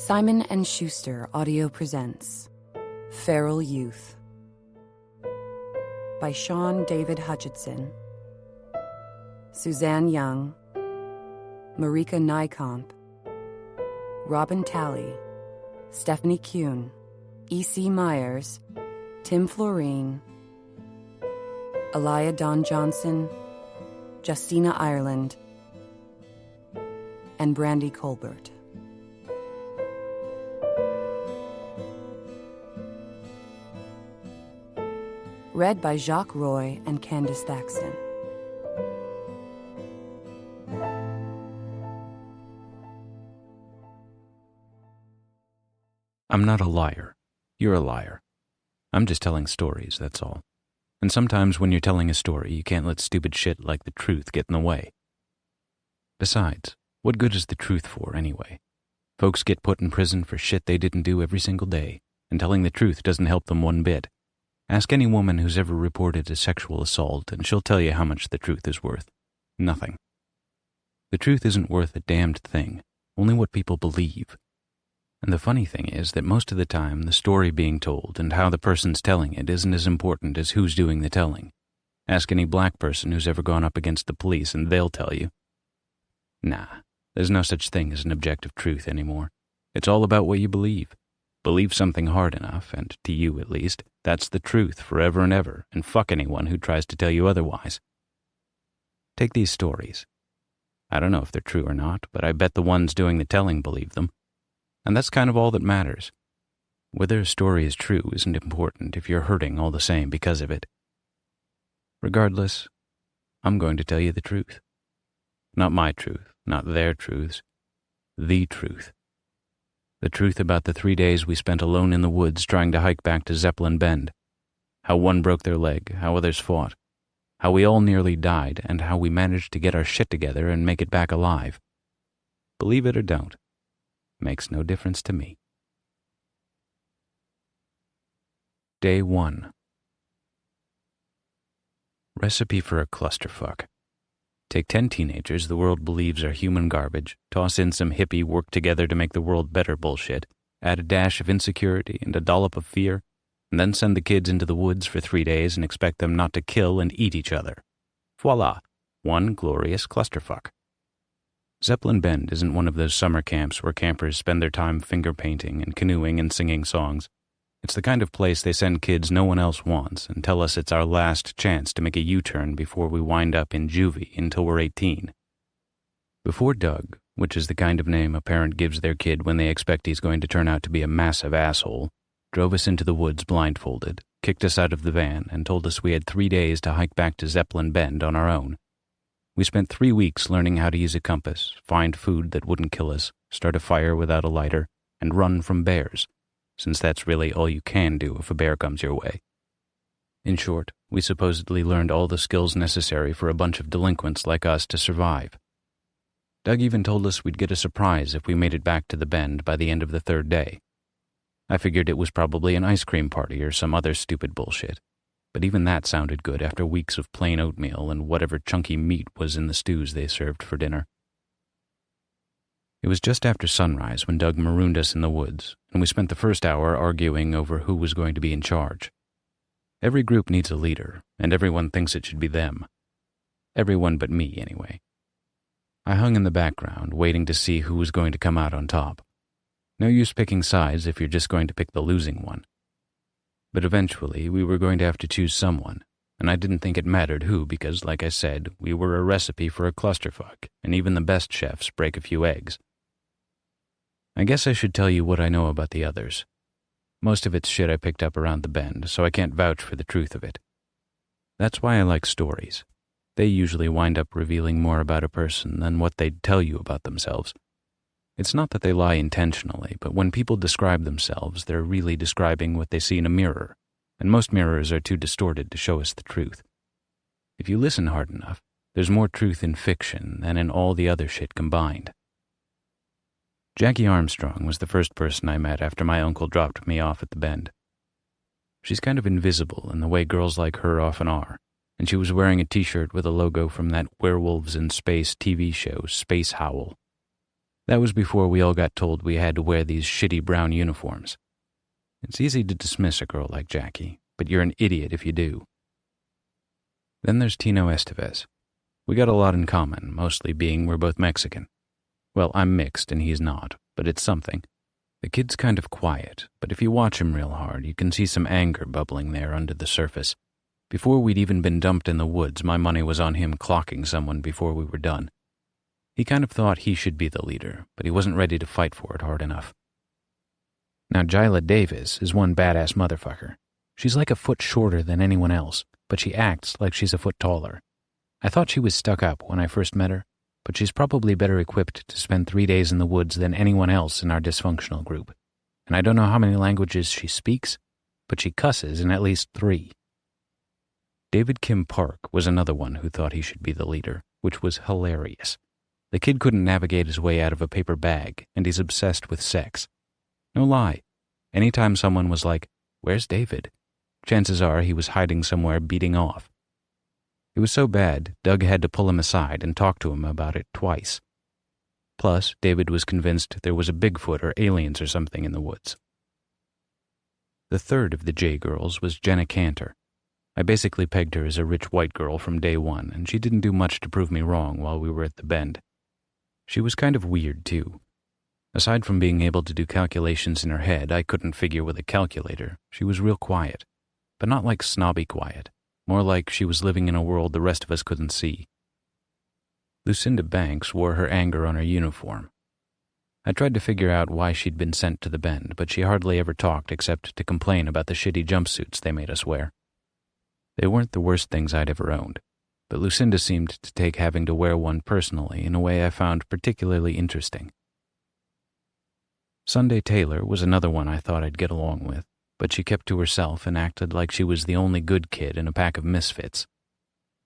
Simon & Schuster Audio presents Feral Youth by Shaun David Hutchinson, Suzanne Young, Marika Nykamp, Robin Talley, Stephanie Kuhn, E.C. Myers, Tim Florine, Elia Don Johnson, Justina Ireland, and Brandy Colbert. Read by Jacques Roy and Candice Thaxton. I'm not a liar. You're a liar. I'm just telling stories, that's all. And sometimes when you're telling a story, you can't let stupid shit like the truth get in the way. Besides, what good is the truth for, anyway? Folks get put in prison for shit they didn't do every single day, and telling the truth doesn't help them one bit. Ask any woman who's ever reported a sexual assault, and she'll tell you how much the truth is worth. Nothing. The truth isn't worth a damned thing, only what people believe. And the funny thing is that most of the time, the story being told and how the person's telling it isn't as important as who's doing the telling. Ask any black person who's ever gone up against the police, and they'll tell you. Nah, there's no such thing as an objective truth anymore. It's all about what you believe. Believe something hard enough, and to you at least, that's the truth forever and ever, and fuck anyone who tries to tell you otherwise. Take these stories. I don't know if they're true or not, but I bet the ones doing the telling believe them. And that's kind of all that matters. Whether a story is true isn't important if you're hurting all the same because of it. Regardless, I'm going to tell you the truth. Not my truth, not their truths. The truth. The truth about the 3 days we spent alone in the woods trying to hike back to Zeppelin Bend. How one broke their leg, how others fought. How we all nearly died, and how we managed to get our shit together and make it back alive. Believe it or don't. Makes no difference to me. Day 1. Recipe for a clusterfuck. Take 10 teenagers the world believes are human garbage, toss in some hippie work together to make the world better bullshit, add a dash of insecurity and a dollop of fear, and then send the kids into the woods for 3 days and expect them not to kill and eat each other. Voila, one glorious clusterfuck. Zeppelin Bend isn't one of those summer camps where campers spend their time finger painting and canoeing and singing songs. It's the kind of place they send kids no one else wants and tell us it's our last chance to make a U-turn before we wind up in juvie until we're 18. Before Doug, which is the kind of name a parent gives their kid when they expect he's going to turn out to be a massive asshole, drove us into the woods blindfolded, kicked us out of the van, and told us we had 3 days to hike back to Zeppelin Bend on our own. We spent 3 weeks learning how to use a compass, find food that wouldn't kill us, start a fire without a lighter, and run from bears, since that's really all you can do if a bear comes your way. In short, we supposedly learned all the skills necessary for a bunch of delinquents like us to survive. Doug even told us we'd get a surprise if we made it back to the Bend by the end of the 3rd day. I figured it was probably an ice cream party or some other stupid bullshit, but even that sounded good after weeks of plain oatmeal and whatever chunky meat was in the stews they served for dinner. It was just after sunrise when Doug marooned us in the woods, and we spent the first hour arguing over who was going to be in charge. Every group needs a leader, and everyone thinks it should be them. Everyone but me, anyway. I hung in the background, waiting to see who was going to come out on top. No use picking sides if you're just going to pick the losing one. But eventually, we were going to have to choose someone, and I didn't think it mattered who because, like I said, we were a recipe for a clusterfuck, and even the best chefs break a few eggs. I guess I should tell you what I know about the others. Most of it's shit I picked up around the Bend, so I can't vouch for the truth of it. That's why I like stories. They usually wind up revealing more about a person than what they'd tell you about themselves. It's not that they lie intentionally, but when people describe themselves, they're really describing what they see in a mirror, and most mirrors are too distorted to show us the truth. If you listen hard enough, there's more truth in fiction than in all the other shit combined. Jackie Armstrong was the first person I met after my uncle dropped me off at the Bend. She's kind of invisible in the way girls like her often are, and she was wearing a t-shirt with a logo from that Werewolves in Space TV show, Space Howl. That was before we all got told we had to wear these shitty brown uniforms. It's easy to dismiss a girl like Jackie, but you're an idiot if you do. Then there's Tino Estevez. We got a lot in common, mostly being we're both Mexican. Well, I'm mixed and he's not, but it's something. The kid's kind of quiet, but if you watch him real hard, you can see some anger bubbling there under the surface. Before we'd even been dumped in the woods, my money was on him clocking someone before we were done. He kind of thought he should be the leader, but he wasn't ready to fight for it hard enough. Now, Jyla Davis is one badass motherfucker. She's like a foot shorter than anyone else, but she acts like she's a foot taller. I thought she was stuck up when I first met her, but she's probably better equipped to spend 3 days in the woods than anyone else in our dysfunctional group. And I don't know how many languages she speaks, but she cusses in at least 3. David Kim Park was another one who thought he should be the leader, which was hilarious. The kid couldn't navigate his way out of a paper bag, and he's obsessed with sex. No lie. Anytime someone was like, "Where's David?" chances are he was hiding somewhere beating off. It was so bad, Doug had to pull him aside and talk to him about it twice. Plus, David was convinced there was a Bigfoot or aliens or something in the woods. The third of the J girls was Jenna Cantor. I basically pegged her as a rich white girl from day one, and she didn't do much to prove me wrong while we were at the Bend. She was kind of weird, too. Aside from being able to do calculations in her head, I couldn't figure with a calculator. She was real quiet, but not like snobby quiet. More like she was living in a world the rest of us couldn't see. Lucinda Banks wore her anger on her uniform. I tried to figure out why she'd been sent to the Bend, but she hardly ever talked except to complain about the shitty jumpsuits they made us wear. They weren't the worst things I'd ever owned, but Lucinda seemed to take having to wear one personally in a way I found particularly interesting. Sunday Taylor was another one I thought I'd get along with, but she kept to herself and acted like she was the only good kid in a pack of misfits.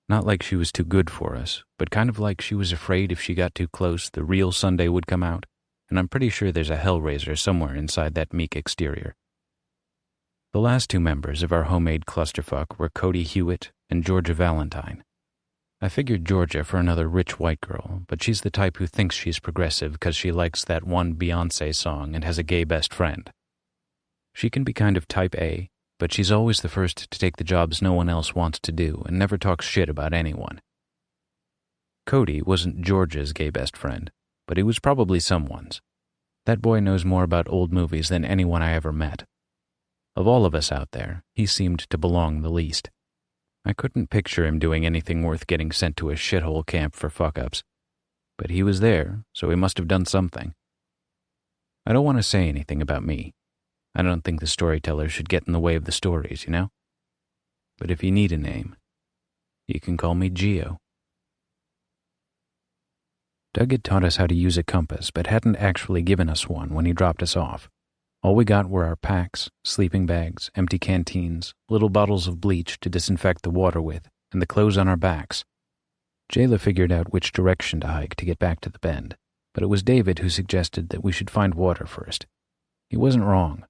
Not like she was too good for us, but kind of like she was afraid if she got too close, the real Sunday would come out, and I'm pretty sure there's a hellraiser somewhere inside that meek exterior. The last 2 members of our homemade clusterfuck were Cody Hewitt and Georgia Valentine. I figured Georgia for another rich white girl, but she's the type who thinks she's progressive because she likes that one Beyoncé song and has a gay best friend. She can be kind of type A, but she's always the first to take the jobs no one else wants to do and never talks shit about anyone. Cody wasn't Georgia's gay best friend, but he was probably someone's. That boy knows more about old movies than anyone I ever met. Of all of us out there, he seemed to belong the least. I couldn't picture him doing anything worth getting sent to a shithole camp for fuck-ups. But he was there, so he must have done something. I don't want to say anything about me. I don't think the storyteller should get in the way of the stories, you know? But if you need a name, you can call me Geo. Doug had taught us how to use a compass, but hadn't actually given us one when he dropped us off. All we got were our packs, sleeping bags, empty canteens, little bottles of bleach to disinfect the water with, and the clothes on our backs. Jayla figured out which direction to hike to get back to the Bend, but it was David who suggested that we should find water first. He wasn't wrong.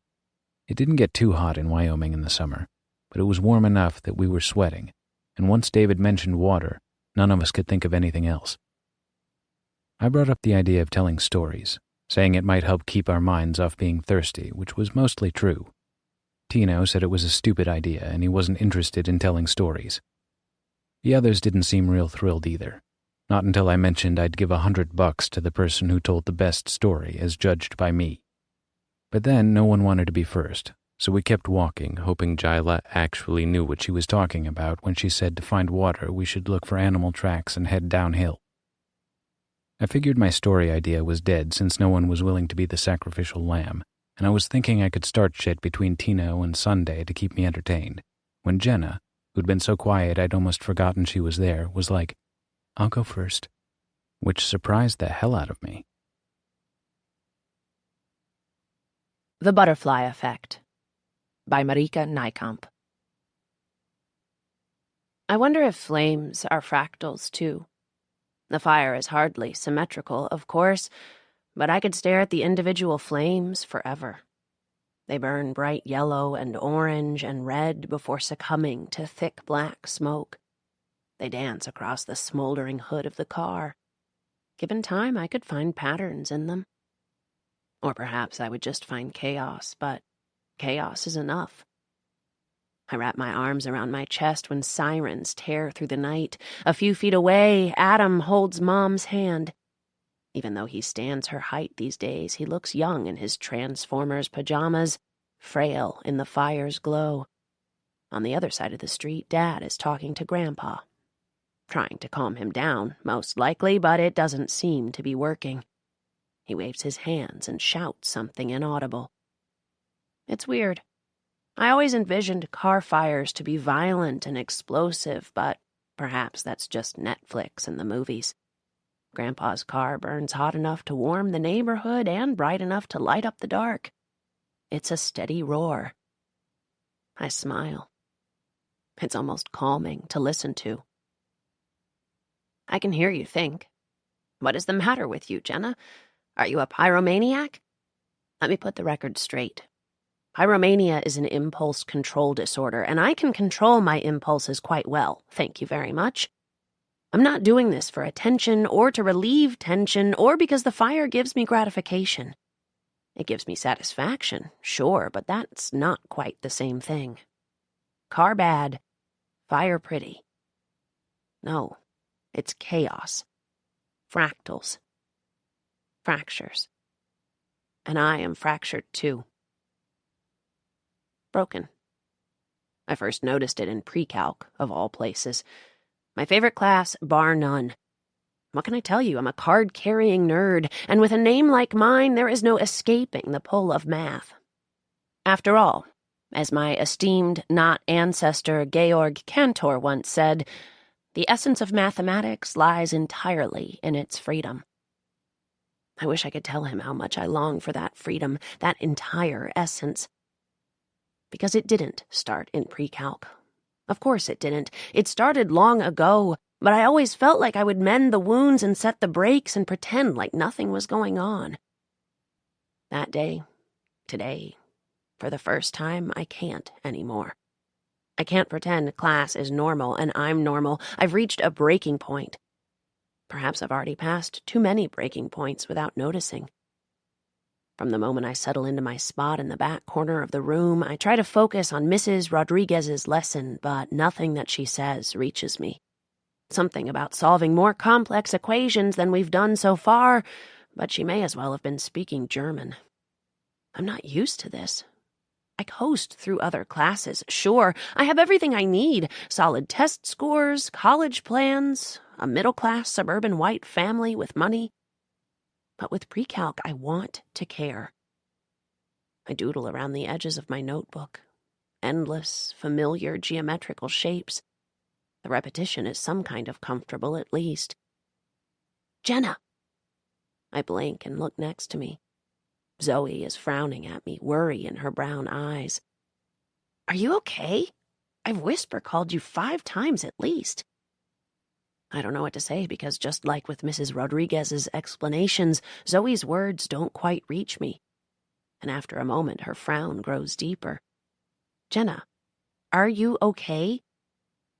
It didn't get too hot in Wyoming in the summer, but it was warm enough that we were sweating, and once David mentioned water, none of us could think of anything else. I brought up the idea of telling stories, saying it might help keep our minds off being thirsty, which was mostly true. Tino said it was a stupid idea and he wasn't interested in telling stories. The others didn't seem real thrilled either, not until I mentioned I'd give $100 to the person who told the best story as judged by me. But then no one wanted to be first, so we kept walking, hoping Jyla actually knew what she was talking about when she said to find water we should look for animal tracks and head downhill. I figured my story idea was dead since no one was willing to be the sacrificial lamb, and I was thinking I could start shit between Tino and Sunday to keep me entertained, when Jenna, who'd been so quiet I'd almost forgotten she was there, was like, "I'll go first," which surprised the hell out of me. The Butterfly Effect by Marika Nijkamp. I wonder if flames are fractals, too. The fire is hardly symmetrical, of course, but I could stare at the individual flames forever. They burn bright yellow and orange and red before succumbing to thick black smoke. They dance across the smoldering hood of the car. Given time, I could find patterns in them. Or perhaps I would just find chaos, but chaos is enough. I wrap my arms around my chest when sirens tear through the night. A few feet away, Adam holds Mom's hand. Even though he stands her height these days, he looks young in his Transformers pajamas, frail in the fire's glow. On the other side of the street, Dad is talking to Grandpa. Trying to calm him down, most likely, but it doesn't seem to be working. He waves his hands and shouts something inaudible. It's weird. I always envisioned car fires to be violent and explosive, but perhaps that's just Netflix and the movies. Grandpa's car burns hot enough to warm the neighborhood and bright enough to light up the dark. It's a steady roar. I smile. It's almost calming to listen to. I can hear you think. What is the matter with you, Jenna? Are you a pyromaniac? Let me put the record straight. Pyromania is an impulse control disorder, and I can control my impulses quite well, thank you very much. I'm not doing this for attention or to relieve tension or because the fire gives me gratification. It gives me satisfaction, sure, but that's not quite the same thing. Car bad, fire pretty. No, it's chaos, fractals, fractures. And I am fractured too. Broken. I first noticed it in pre-calc, of all places. My favorite class, bar none. What can I tell you? I'm a card-carrying nerd, and with a name like mine, there is no escaping the pull of math. After all, as my esteemed not-ancestor Georg Cantor once said, the essence of mathematics lies entirely in its freedom. I wish I could tell him how much I long for that freedom, that entire essence. Because it didn't start in pre-calc. Of course it didn't. It started long ago, but I always felt like I would mend the wounds and set the brakes and pretend like nothing was going on. That day, today, for the first time, I can't anymore. I can't pretend class is normal and I'm normal. I've reached a breaking point. Perhaps I've already passed too many breaking points without noticing. From the moment I settle into my spot in the back corner of the room, I try to focus on Mrs. Rodriguez's lesson, but nothing that she says reaches me. Something about solving more complex equations than we've done so far, but she may as well have been speaking German. I'm not used to this. I coast through other classes, sure. I have everything I need. Solid test scores, college plans, a middle-class suburban white family with money. But with pre-calc, I want to care. I doodle around the edges of my notebook. Endless, familiar geometrical shapes. The repetition is some kind of comfortable, at least. Jenna! I blink and look next to me. Zoe is frowning at me, worry in her brown eyes. Are you okay? I've whisper called you 5 times at least. I don't know what to say because just like with Mrs. Rodriguez's explanations, Zoe's words don't quite reach me. And after a moment, her frown grows deeper. Jenna, are you okay?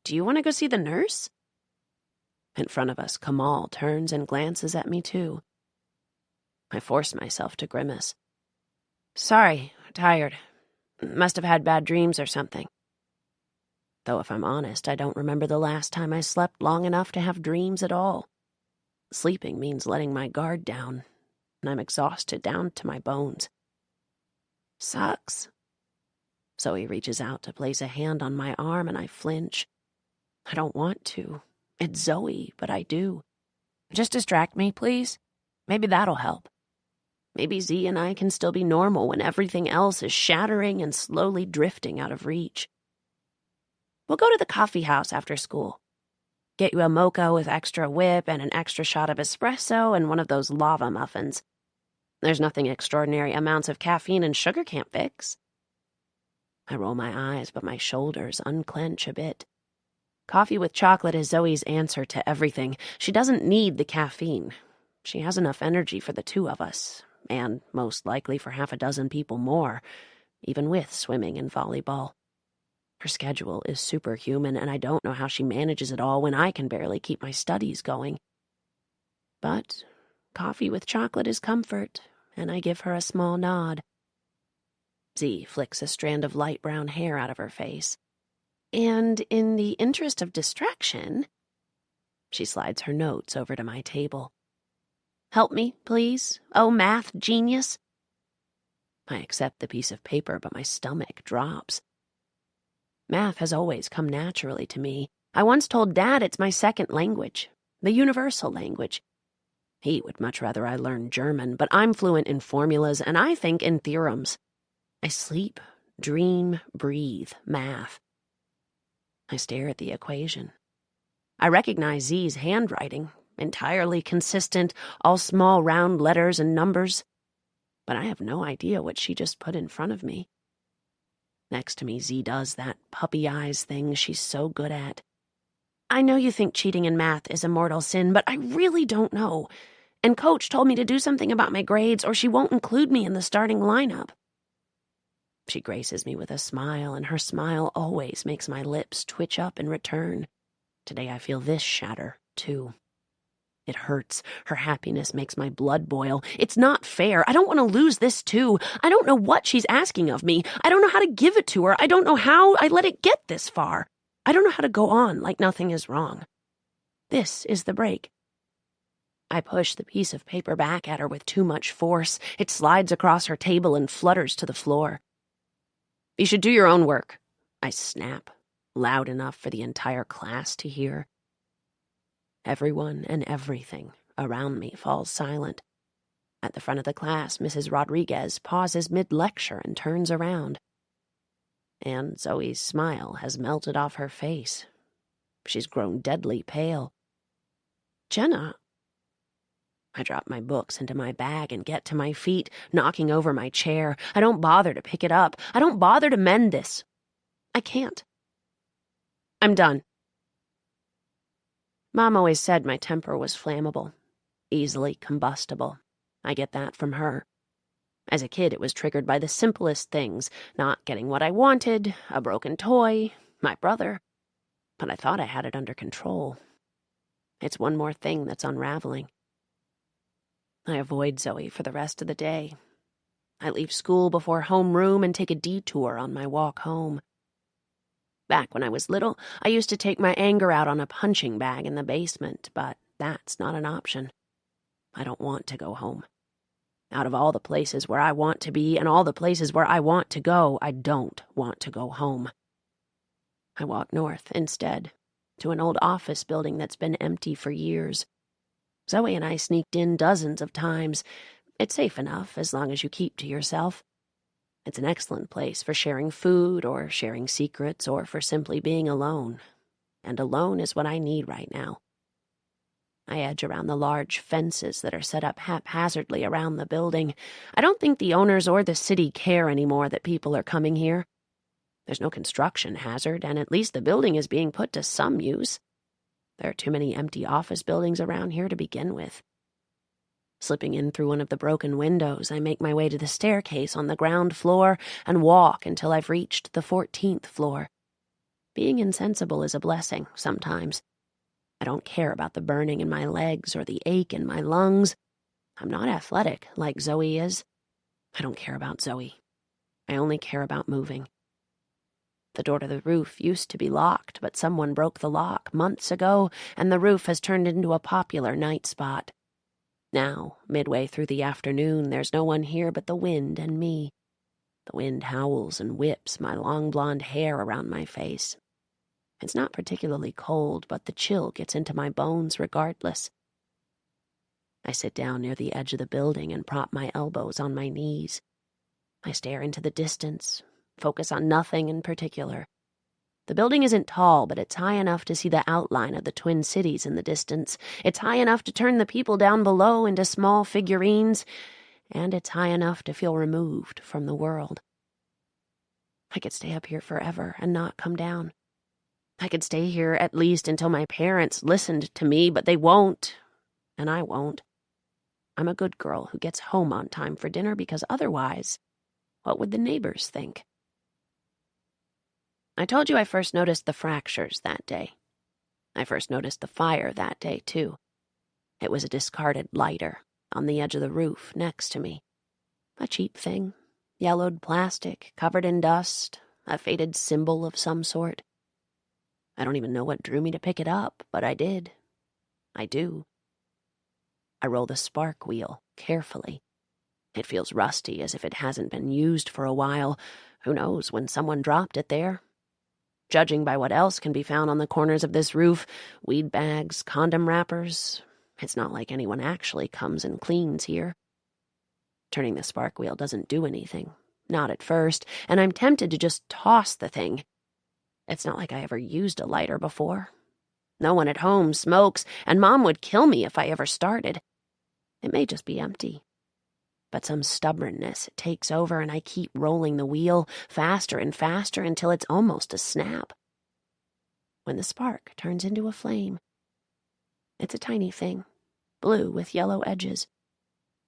Do you want to go see the nurse? In front of us, Kamal turns and glances at me too. I force myself to grimace. Sorry, tired. Must have had bad dreams or something. Though if I'm honest, I don't remember the last time I slept long enough to have dreams at all. Sleeping means letting my guard down, and I'm exhausted down to my bones. Sucks. Zoe reaches out to place a hand on my arm, and I flinch. I don't want to. It's Zoe, but I do. Just distract me, please. Maybe that'll help. Maybe Z and I can still be normal when everything else is shattering and slowly drifting out of reach. We'll go to the coffee house after school. Get you a mocha with extra whip and an extra shot of espresso and one of those lava muffins. There's nothing extraordinary amounts of caffeine and sugar can't fix. I roll my eyes, but my shoulders unclench a bit. Coffee with chocolate is Zoe's answer to everything. She doesn't need the caffeine. She has enough energy for the 2 of us, and most likely for 6 people more, even with swimming and volleyball. Her schedule is superhuman, and I don't know how she manages it all when I can barely keep my studies going. But coffee with chocolate is comfort, and I give her a small nod. Z flicks a strand of light brown hair out of her face. And in the interest of distraction, she slides her notes over to my table. Help me, please, oh math genius. I accept the piece of paper, but my stomach drops. Math has always come naturally to me. I once told Dad it's my second language, the universal language. He would much rather I learn German, but I'm fluent in formulas, and I think in theorems. I sleep, dream, breathe math. I stare at the equation. I recognize Z's handwriting, entirely consistent, all small round letters and numbers. But I have no idea what she just put in front of me. Next to me, Z does that puppy eyes thing she's so good at. I know you think cheating in math is a mortal sin, but I really don't know. And Coach told me to do something about my grades or she won't include me in the starting lineup. She graces me with a smile, and her smile always makes my lips twitch up in return. Today I feel this shatter, too. It hurts. Her happiness makes my blood boil. It's not fair. I don't want to lose this, too. I don't know what she's asking of me. I don't know how to give it to her. I don't know how I let it get this far. I don't know how to go on like nothing is wrong. This is the break. I push the piece of paper back at her with too much force. It slides across her table and flutters to the floor. You should do your own work, I snap, loud enough for the entire class to hear. Everyone and everything around me falls silent. At the front of the class, Mrs. Rodriguez pauses mid-lecture and turns around. And Zoe's smile has melted off her face. She's grown deadly pale. Jenna. I drop my books into my bag and get to my feet, knocking over my chair. I don't bother to pick it up. I don't bother to mend this. I can't. I'm done. Mom always said my temper was flammable, easily combustible. I get that from her. As a kid, it was triggered by the simplest things, not getting what I wanted, a broken toy, my brother. But I thought I had it under control. It's one more thing that's unraveling. I avoid Zoe for the rest of the day. I leave school before homeroom and take a detour on my walk home. Back when I was little, I used to take my anger out on a punching bag in the basement, but that's not an option. I don't want to go home. Out of all the places where I want to be and all the places where I want to go, I don't want to go home. I walk north instead, to an old office building that's been empty for years. Zoe and I sneaked in dozens of times. It's safe enough as long as you keep to yourself. It's an excellent place for sharing food or sharing secrets or for simply being alone. And alone is what I need right now. I edge around the large fences that are set up haphazardly around the building. I don't think the owners or the city care anymore that people are coming here. There's no construction hazard, and at least the building is being put to some use. There are too many empty office buildings around here to begin with. Slipping in through one of the broken windows, I make my way to the staircase on the ground floor and walk until I've reached the 14th floor. Being insensible is a blessing sometimes. I don't care about the burning in my legs or the ache in my lungs. I'm not athletic like Zoe is. I don't care about Zoe. I only care about moving. The door to the roof used to be locked, but someone broke the lock months ago, and the roof has turned into a popular night spot. Now, midway through the afternoon, there's no one here but the wind and me. The wind howls and whips my long blonde hair around my face. It's not particularly cold, but the chill gets into my bones regardless. I sit down near the edge of the building and prop my elbows on my knees. I stare into the distance, focus on nothing in particular. The building isn't tall, but it's high enough to see the outline of the Twin Cities in the distance. It's high enough to turn the people down below into small figurines, and it's high enough to feel removed from the world. I could stay up here forever and not come down. I could stay here at least until my parents listened to me, but they won't, and I won't. I'm a good girl who gets home on time for dinner because otherwise, what would the neighbors think? I told you I first noticed the fractures that day. I first noticed the fire that day, too. It was a discarded lighter on the edge of the roof next to me. A cheap thing, yellowed plastic, covered in dust, a faded symbol of some sort. I don't even know what drew me to pick it up, but I did. I do. I roll the spark wheel carefully. It feels rusty, as if it hasn't been used for a while. Who knows when someone dropped it there? Judging by what else can be found on the corners of this roof, weed bags, condom wrappers, it's not like anyone actually comes and cleans here. Turning the spark wheel doesn't do anything, not at first, and I'm tempted to just toss the thing. It's not like I ever used a lighter before. No one at home smokes, and Mom would kill me if I ever started. It may just be empty. But some stubbornness takes over, and I keep rolling the wheel faster and faster until it's almost a snap. When the spark turns into a flame. It's a tiny thing, blue with yellow edges.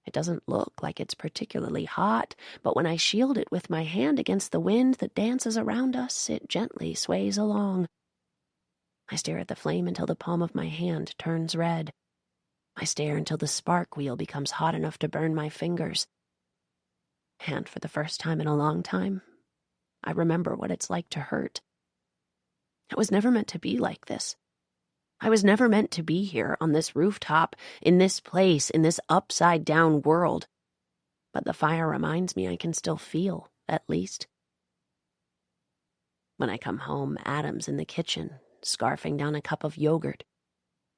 It doesn't look like it's particularly hot, but when I shield it with my hand against the wind that dances around us, it gently sways along. I stare at the flame until the palm of my hand turns red. I stare until the spark wheel becomes hot enough to burn my fingers. And for the first time in a long time, I remember what it's like to hurt. It was never meant to be like this. I was never meant to be here on this rooftop, in this place, in this upside-down world. But the fire reminds me I can still feel, at least. When I come home, Adam's in the kitchen, scarfing down a cup of yogurt.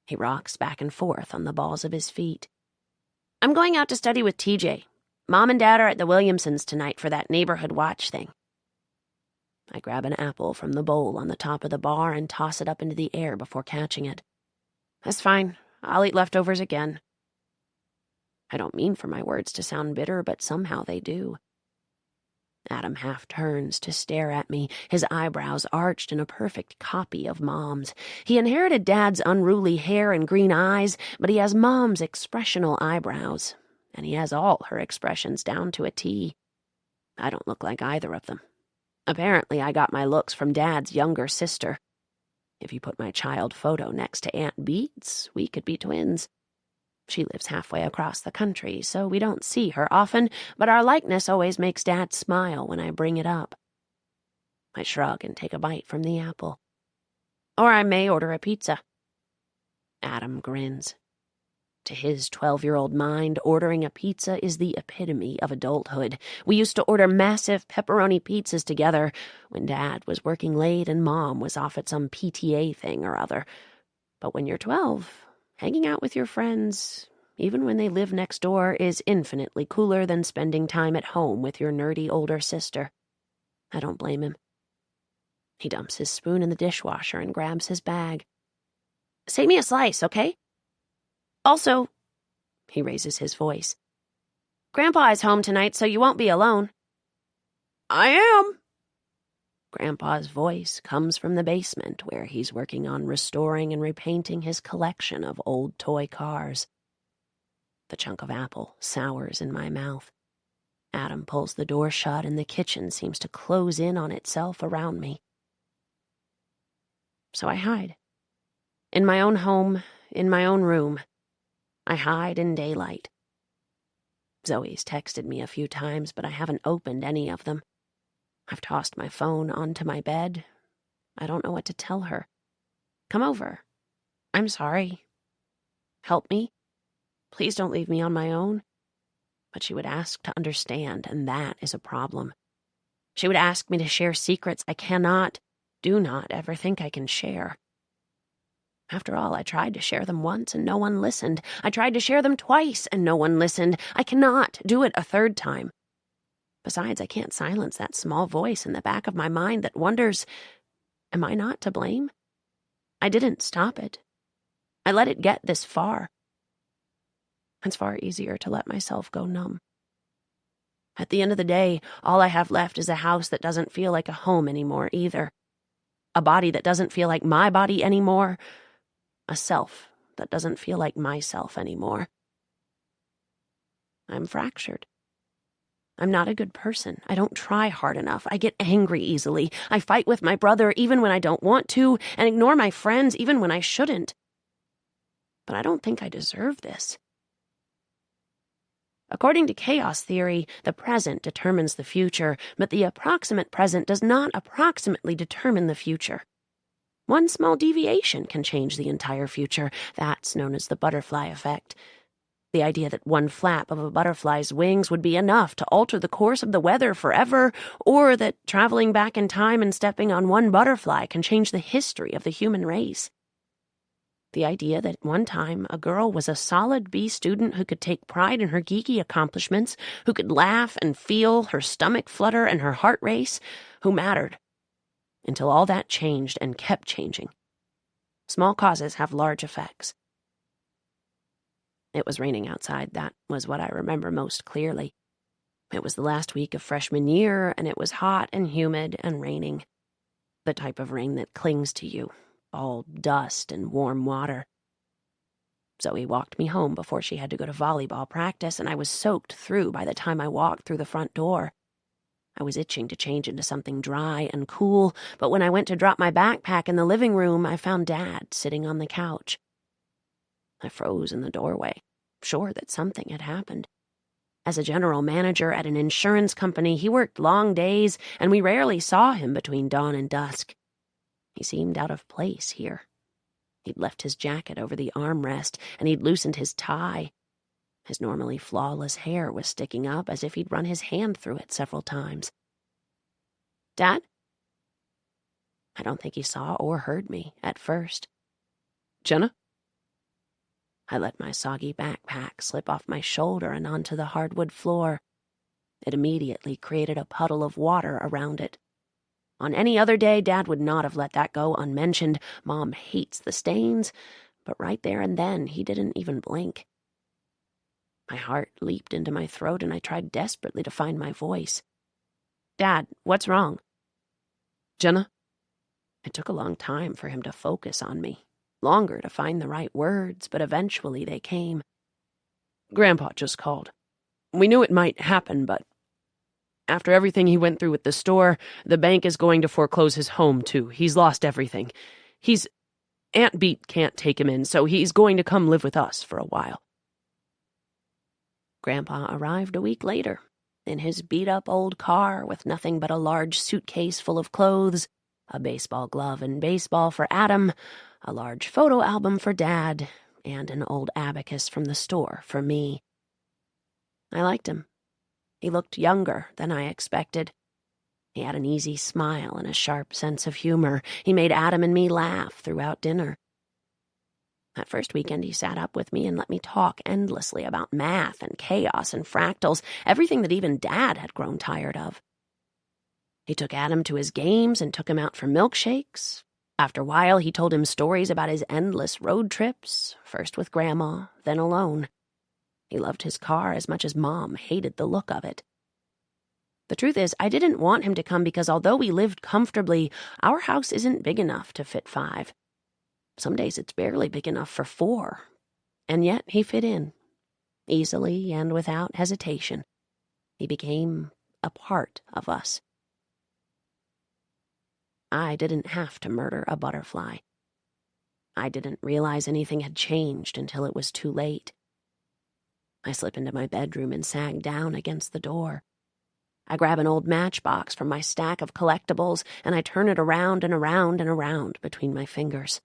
He rocks back and forth on the balls of his feet. I'm going out to study with TJ. Mom and Dad are at the Williamsons tonight for that neighborhood watch thing. I grab an apple from the bowl on the top of the bar and toss it up into the air before catching it. That's fine. I'll eat leftovers again. I don't mean for my words to sound bitter, but somehow they do. Adam half turns to stare at me, his eyebrows arched in a perfect copy of Mom's. He inherited Dad's unruly hair and green eyes, but he has Mom's expressional eyebrows, and he has all her expressions down to a T. I don't look like either of them. Apparently, I got my looks from Dad's younger sister. If you put my child photo next to Aunt Beats, we could be twins. She lives halfway across the country, so we don't see her often, but our likeness always makes Dad smile when I bring it up. I shrug and take a bite from the apple. Or I may order a pizza. Adam grins. To his 12-year-old mind, ordering a pizza is the epitome of adulthood. We used to order massive pepperoni pizzas together when Dad was working late and Mom was off at some PTA thing or other. But when you're 12, hanging out with your friends, even when they live next door, is infinitely cooler than spending time at home with your nerdy older sister. I don't blame him. He dumps his spoon in the dishwasher and grabs his bag. Save me a slice, okay? Also, he raises his voice, Grandpa is home tonight, so you won't be alone. I am. Grandpa's voice comes from the basement where he's working on restoring and repainting his collection of old toy cars. The chunk of apple sours in my mouth. Adam pulls the door shut and the kitchen seems to close in on itself around me. So I hide. In my own home, in my own room. I hide in daylight. Zoe's texted me a few times, but I haven't opened any of them. I've tossed my phone onto my bed. I don't know what to tell her. Come over. I'm sorry. Help me. Please don't leave me on my own. But she would ask to understand, and that is a problem. She would ask me to share secrets I do not ever think I can share. After all, I tried to share them once and no one listened. I tried to share them twice and no one listened. I cannot do it a third time. Besides, I can't silence that small voice in the back of my mind that wonders, am I not to blame? I didn't stop it. I let it get this far. It's far easier to let myself go numb. At the end of the day, all I have left is a house that doesn't feel like a home anymore either. A body that doesn't feel like my body anymore. A self that doesn't feel like myself anymore. I'm fractured. I'm not a good person. I don't try hard enough. I get angry easily. I fight with my brother even when I don't want to, and ignore my friends even when I shouldn't. but I don't think I deserve this. According to chaos theory, the present determines the future, but the approximate present does not approximately determine the future. One small deviation can change the entire future. That's known as the butterfly effect. The idea that one flap of a butterfly's wings would be enough to alter the course of the weather forever, or that traveling back in time and stepping on one butterfly can change the history of the human race. The idea that at one time a girl was a solid B student who could take pride in her geeky accomplishments, who could laugh and feel her stomach flutter and her heart race, who mattered, until all that changed and kept changing. Small causes have large effects. It was raining outside. That was what I remember most clearly. It was the last week of freshman year, and it was hot and humid and raining. The type of rain that clings to you, all dust and warm water. Zoe walked me home before she had to go to volleyball practice, and I was soaked through by the time I walked through the front door. I was itching to change into something dry and cool, but when I went to drop my backpack in the living room, I found Dad sitting on the couch. I froze in the doorway, sure that something had happened. As a general manager at an insurance company, he worked long days, and we rarely saw him between dawn and dusk. He seemed out of place here. He'd left his jacket over the armrest, and he'd loosened his tie. His normally flawless hair was sticking up as if he'd run his hand through it several times. "Dad?" I don't think he saw or heard me at first. "Jenna?" I let my soggy backpack slip off my shoulder and onto the hardwood floor. It immediately created a puddle of water around it. On any other day, Dad would not have let that go unmentioned. Mom hates the stains, but right there and then, he didn't even blink. My heart leaped into my throat, and I tried desperately to find my voice. "Dad, what's wrong?" "Jenna?" It took a long time for him to focus on me. Longer to find the right words, but eventually they came. "Grandpa just called. We knew it might happen, but after everything he went through with the store, the bank is going to foreclose his home, too. He's lost everything. Aunt Beat can't take him in, so he's going to come live with us for a while." Grandpa arrived a week later, in his beat-up old car with nothing but a large suitcase full of clothes, a baseball glove and baseball for Adam, a large photo album for Dad, and an old abacus from the store for me. I liked him. He looked younger than I expected. He had an easy smile and a sharp sense of humor. He made Adam and me laugh throughout dinner. That first weekend, he sat up with me and let me talk endlessly about math and chaos and fractals, everything that even Dad had grown tired of. He took Adam to his games and took him out for milkshakes. After a while, he told him stories about his endless road trips, first with Grandma, then alone. He loved his car as much as Mom hated the look of it. The truth is, I didn't want him to come because although we lived comfortably, our house isn't big enough to fit 5. Some days it's barely big enough for 4. And yet he fit in, easily and without hesitation. He became a part of us. I didn't have to murder a butterfly. I didn't realize anything had changed until it was too late. I slip into my bedroom and sag down against the door. I grab an old matchbox from my stack of collectibles, and I turn it around and around and around between my fingers.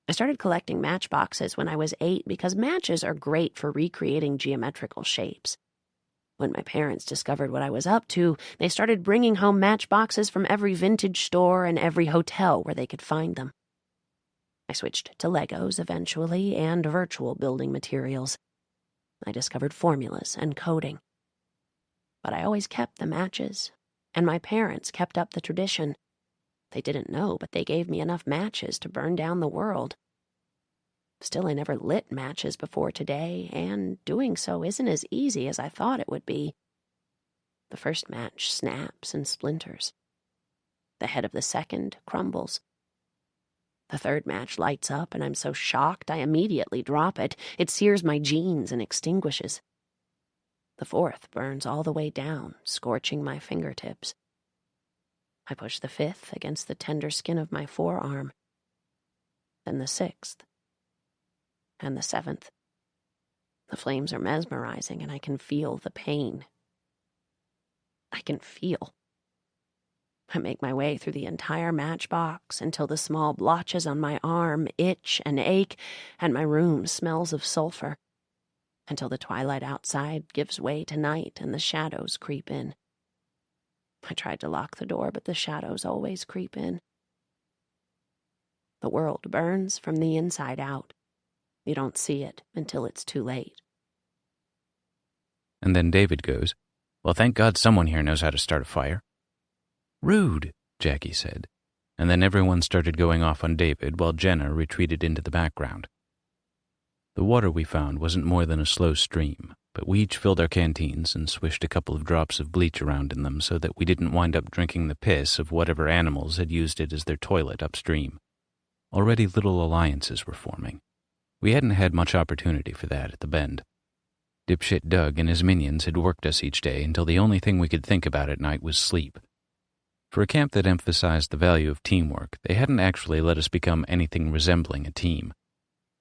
I started collecting matchboxes when I was 8 because matches are great for recreating geometrical shapes. When my parents discovered what I was up to, they started bringing home matchboxes from every vintage store and every hotel where they could find them. I switched to Legos eventually and virtual building materials. I discovered formulas and coding. But I always kept the matches, and my parents kept up the tradition. They didn't know, but they gave me enough matches to burn down the world. Still, I never lit matches before today, and doing so isn't as easy as I thought it would be. The first match snaps and splinters. The head of the second crumbles. The third match lights up, and I'm so shocked I immediately drop it. It sears my jeans and extinguishes. The fourth burns all the way down, scorching my fingertips. I push the fifth against the tender skin of my forearm. Then the sixth. and the 7th. The flames are mesmerizing, and I can feel the pain. I can feel. I make my way through the entire matchbox until the small blotches on my arm itch and ache, and my room smells of sulfur, until the twilight outside gives way to night and the shadows creep in. I tried to lock the door, but the shadows always creep in. The world burns from the inside out. You don't see it until it's too late. And then David goes, "Well, thank God someone here knows how to start a fire." "Rude," Jackie said, and then everyone started going off on David while Jenna retreated into the background. The water we found wasn't more than a slow stream, but we each filled our canteens and swished a couple of drops of bleach around in them so that we didn't wind up drinking the piss of whatever animals had used it as their toilet upstream. Already little alliances were forming. We hadn't had much opportunity for that at the Bend. Dipshit Doug and his minions had worked us each day until the only thing we could think about at night was sleep. For a camp that emphasized the value of teamwork, they hadn't actually let us become anything resembling a team.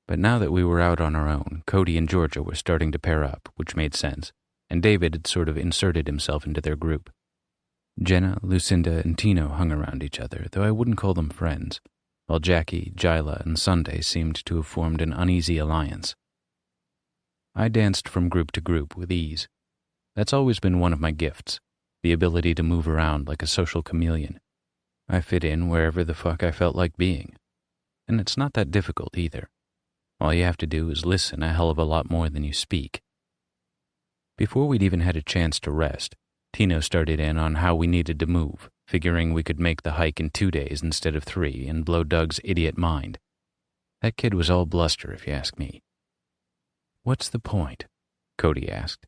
But now that we were out on our own, Cody and Georgia were starting to pair up, which made sense, and David had sort of inserted himself into their group. Jenna, Lucinda, and Tino hung around each other, though I wouldn't call them friends, while Jackie, Jyla, and Sunday seemed to have formed an uneasy alliance. I danced from group to group with ease. That's always been one of my gifts, the ability to move around like a social chameleon. I fit in wherever the fuck I felt like being. And it's not that difficult either. All you have to do is listen a hell of a lot more than you speak. Before we'd even had a chance to rest, Tino started in on how we needed to move, figuring we could make the hike in 2 days instead of 3 and blow Doug's idiot mind. That kid was all bluster, if you ask me. "What's the point?" Cody asked.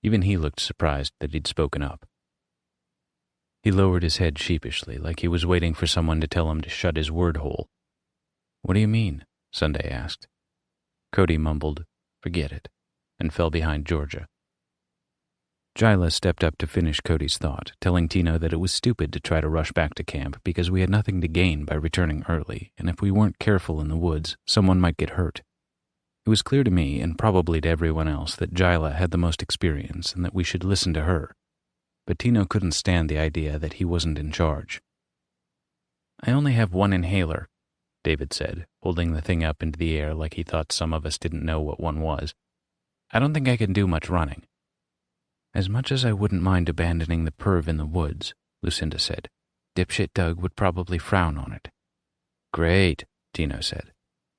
Even he looked surprised that he'd spoken up. He lowered his head sheepishly, like he was waiting for someone to tell him to shut his word hole. "What do you mean?" Sunday asked. Cody mumbled, "Forget it," and fell behind Georgia. Jyla stepped up to finish Cody's thought, telling Tino that it was stupid to try to rush back to camp because we had nothing to gain by returning early, and if we weren't careful in the woods, someone might get hurt. It was clear to me, and probably to everyone else, that Jyla had the most experience and that we should listen to her. But Tino couldn't stand the idea that he wasn't in charge. "I only have one inhaler," David said, holding the thing up into the air like he thought some of us didn't know what one was. "I don't think I can do much running." "As much as I wouldn't mind abandoning the perv in the woods," Lucinda said, "Dipshit Doug would probably frown on it." "Great," Tino said.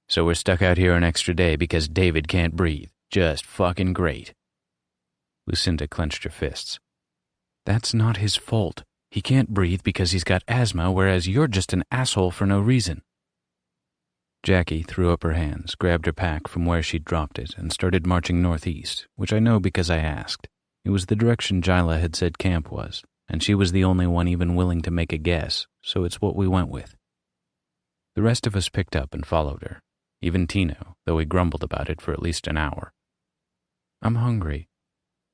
"So we're stuck out here an extra day because David can't breathe. Just fucking great." Lucinda clenched her fists. "That's not his fault. He can't breathe because he's got asthma, whereas you're just an asshole for no reason." Jackie threw up her hands, grabbed her pack from where she'd dropped it, and started marching northeast, which I know because I asked. It was the direction Jyla had said camp was, and she was the only one even willing to make a guess, so it's what we went with. The rest of us picked up and followed her, even Tino, though he grumbled about it for at least an hour. "I'm hungry,"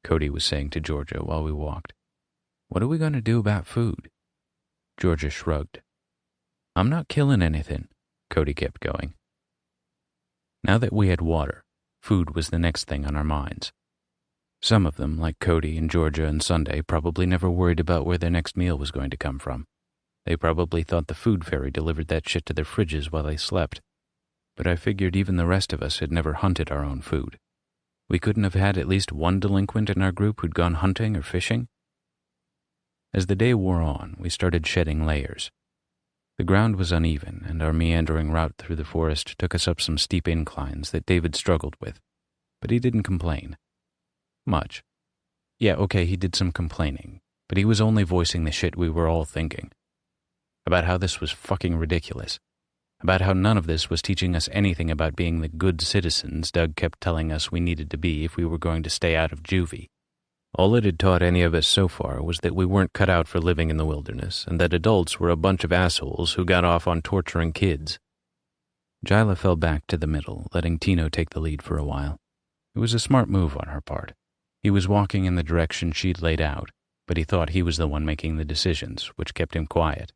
Cody was saying to Georgia while we walked. "What are we going to do about food?" Georgia shrugged. "I'm not killing anything," Cody kept going. Now that we had water, food was the next thing on our minds. Some of them, like Cody and Georgia and Sunday, probably never worried about where their next meal was going to come from. They probably thought the food fairy delivered that shit to their fridges while they slept. But I figured even the rest of us had never hunted our own food. We couldn't have had at least one delinquent in our group who'd gone hunting or fishing. As the day wore on, we started shedding layers. The ground was uneven, and our meandering route through the forest took us up some steep inclines that David struggled with. But he didn't complain. Much. Yeah, okay, he did some complaining, but he was only voicing the shit we were all thinking. About how this was fucking ridiculous. About how none of this was teaching us anything about being the good citizens Doug kept telling us we needed to be if we were going to stay out of juvie. All it had taught any of us so far was that we weren't cut out for living in the wilderness, and that adults were a bunch of assholes who got off on torturing kids. Jyla fell back to the middle, letting Tino take the lead for a while. It was a smart move on her part. He was walking in the direction she'd laid out, but he thought he was the one making the decisions, which kept him quiet.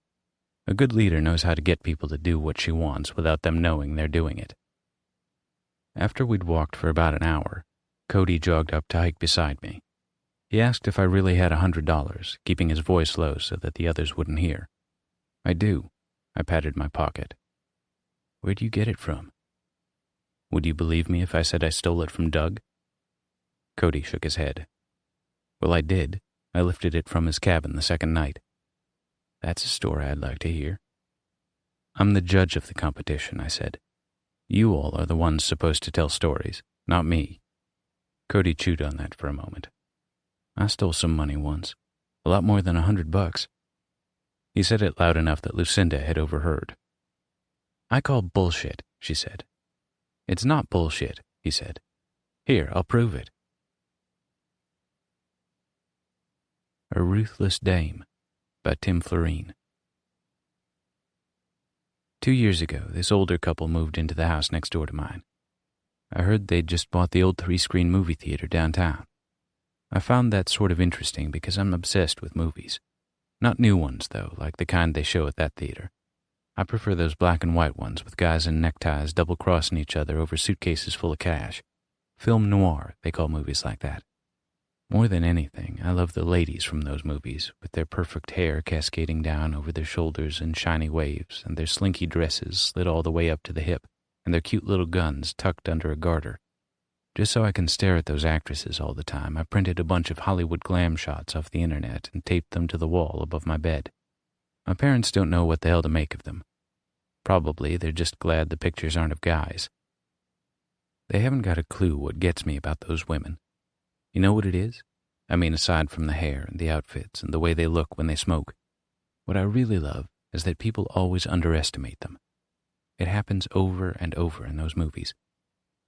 A good leader knows how to get people to do what she wants without them knowing they're doing it. After we'd walked for about an hour, Cody jogged up to hike beside me. He asked if I really had $100, keeping his voice low so that the others wouldn't hear. I do. I patted my pocket. Where'd you get it from? Would you believe me if I said I stole it from Doug? Cody shook his head. Well, I did. I lifted it from his cabin the second night. That's a story I'd like to hear. I'm the judge of the competition, I said. You all are the ones supposed to tell stories, not me. Cody chewed on that for a moment. I stole some money once. A lot more than $100. He said it loud enough that Lucinda had overheard. I call bullshit, she said. It's not bullshit, he said. Here, I'll prove it. A Ruthless Dame by Tim Florine. 2 years ago, this older couple moved into the house next door to mine. I heard they'd just bought the old 3-screen movie theater downtown. I found that sort of interesting because I'm obsessed with movies. Not new ones, though, like the kind they show at that theater. I prefer those black and white ones with guys in neckties double-crossing each other over suitcases full of cash. Film noir, they call movies like that. More than anything, I love the ladies from those movies, with their perfect hair cascading down over their shoulders in shiny waves, and their slinky dresses slid all the way up to the hip, and their cute little guns tucked under a garter. Just so I can stare at those actresses all the time, I printed a bunch of Hollywood glam shots off the internet and taped them to the wall above my bed. My parents don't know what the hell to make of them. Probably they're just glad the pictures aren't of guys. They haven't got a clue what gets me about those women. You know what it is? I mean, aside from the hair and the outfits and the way they look when they smoke, what I really love is that people always underestimate them. It happens over and over in those movies.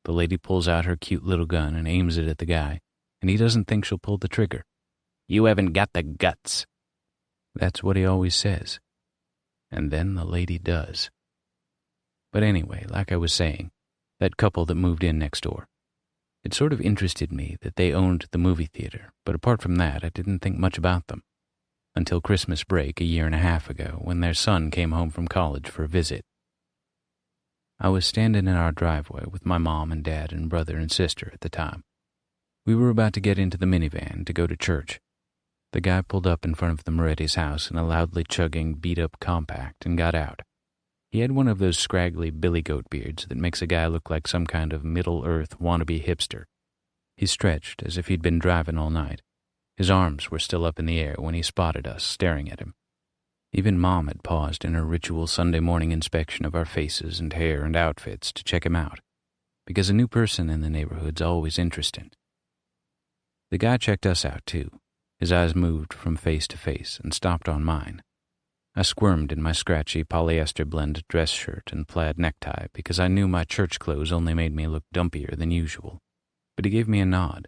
The lady pulls out her cute little gun and aims it at the guy, and he doesn't think she'll pull the trigger. You haven't got the guts. That's what he always says. And then the lady does. But anyway, like I was saying, that couple that moved in next door. It sort of interested me that they owned the movie theater, but apart from that, I didn't think much about them. Until Christmas break a year and a half ago, when their son came home from college for a visit. I was standing in our driveway with my mom and dad and brother and sister at the time. We were about to get into the minivan to go to church. The guy pulled up in front of the Moretti's house in a loudly chugging, beat-up compact and got out. He had one of those scraggly billy goat beards that makes a guy look like some kind of Middle-earth wannabe hipster. He stretched as if he'd been driving all night. His arms were still up in the air when he spotted us staring at him. Even Mom had paused in her ritual Sunday morning inspection of our faces and hair and outfits to check him out, because a new person in the neighborhood's always interesting. The guy checked us out, too. His eyes moved from face to face and stopped on mine. I squirmed in my scratchy polyester blend dress shirt and plaid necktie because I knew my church clothes only made me look dumpier than usual. But he gave me a nod,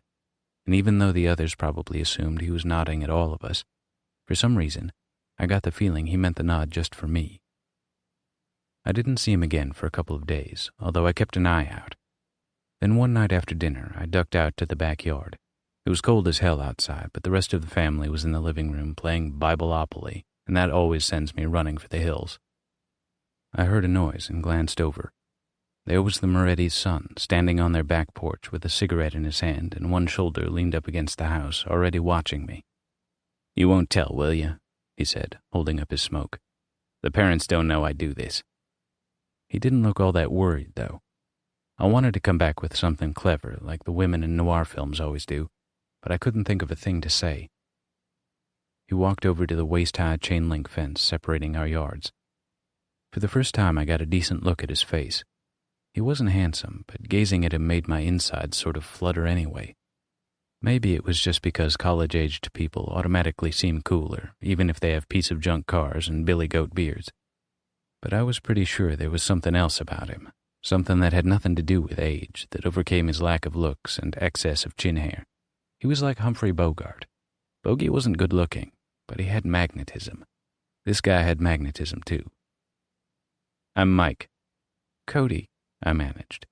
and even though the others probably assumed he was nodding at all of us, for some reason, I got the feeling he meant the nod just for me. I didn't see him again for a couple of days, although I kept an eye out. Then one night after dinner, I ducked out to the backyard. It was cold as hell outside, but the rest of the family was in the living room playing Bibleopoly, and that always sends me running for the hills. I heard a noise and glanced over. There was the Moretti's son, standing on their back porch with a cigarette in his hand and one shoulder leaned up against the house, already watching me. You won't tell, will you? He said, holding up his smoke. The parents don't know I do this. He didn't look all that worried, though. I wanted to come back with something clever, like the women in noir films always do, but I couldn't think of a thing to say. He walked over to the waist-high chain-link fence separating our yards. For the first time, I got a decent look at his face. He wasn't handsome, but gazing at him made my insides sort of flutter anyway. Maybe it was just because college-aged people automatically seem cooler, even if they have piece-of-junk cars and billy goat beards. But I was pretty sure there was something else about him, something that had nothing to do with age, that overcame his lack of looks and excess of chin hair. He was like Humphrey Bogart. Bogey wasn't good-looking, but he had magnetism. This guy had magnetism, too. I'm Mike. Cody, I managed.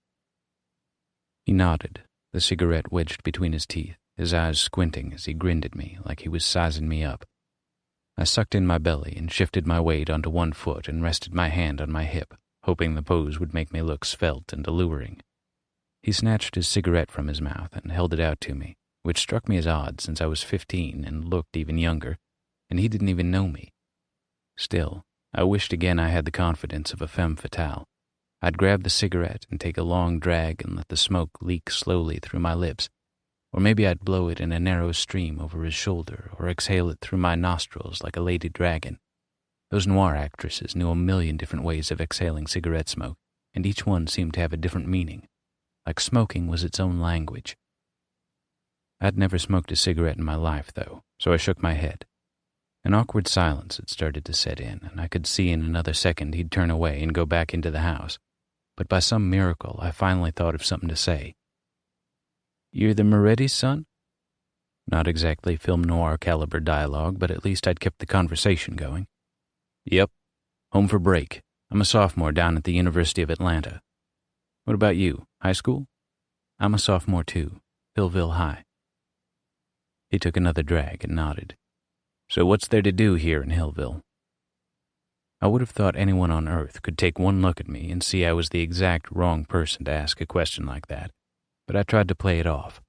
He nodded, the cigarette wedged between his teeth, his eyes squinting as he grinned at me like he was sizing me up. I sucked in my belly and shifted my weight onto one foot and rested my hand on my hip, hoping the pose would make me look svelte and alluring. He snatched his cigarette from his mouth and held it out to me, which struck me as odd since I was 15 and looked even younger, and he didn't even know me. Still, I wished again I had the confidence of a femme fatale. I'd grab the cigarette and take a long drag and let the smoke leak slowly through my lips, or maybe I'd blow it in a narrow stream over his shoulder or exhale it through my nostrils like a lady dragon. Those noir actresses knew a million different ways of exhaling cigarette smoke, and each one seemed to have a different meaning, like smoking was its own language. I'd never smoked a cigarette in my life, though, so I shook my head. An awkward silence had started to set in, and I could see in another second he'd turn away and go back into the house. But by some miracle, I finally thought of something to say. "You're the Moretti's son?" Not exactly film noir caliber dialogue, but at least I'd kept the conversation going. "Yep. Home for break. I'm a sophomore down at the University of Atlanta. What about you? High school?" "I'm a sophomore too. Hillville High." He took another drag and nodded. "So what's there to do here in Hillville?" I would have thought anyone on earth could take one look at me and see I was the exact wrong person to ask a question like that, but I tried to play it off.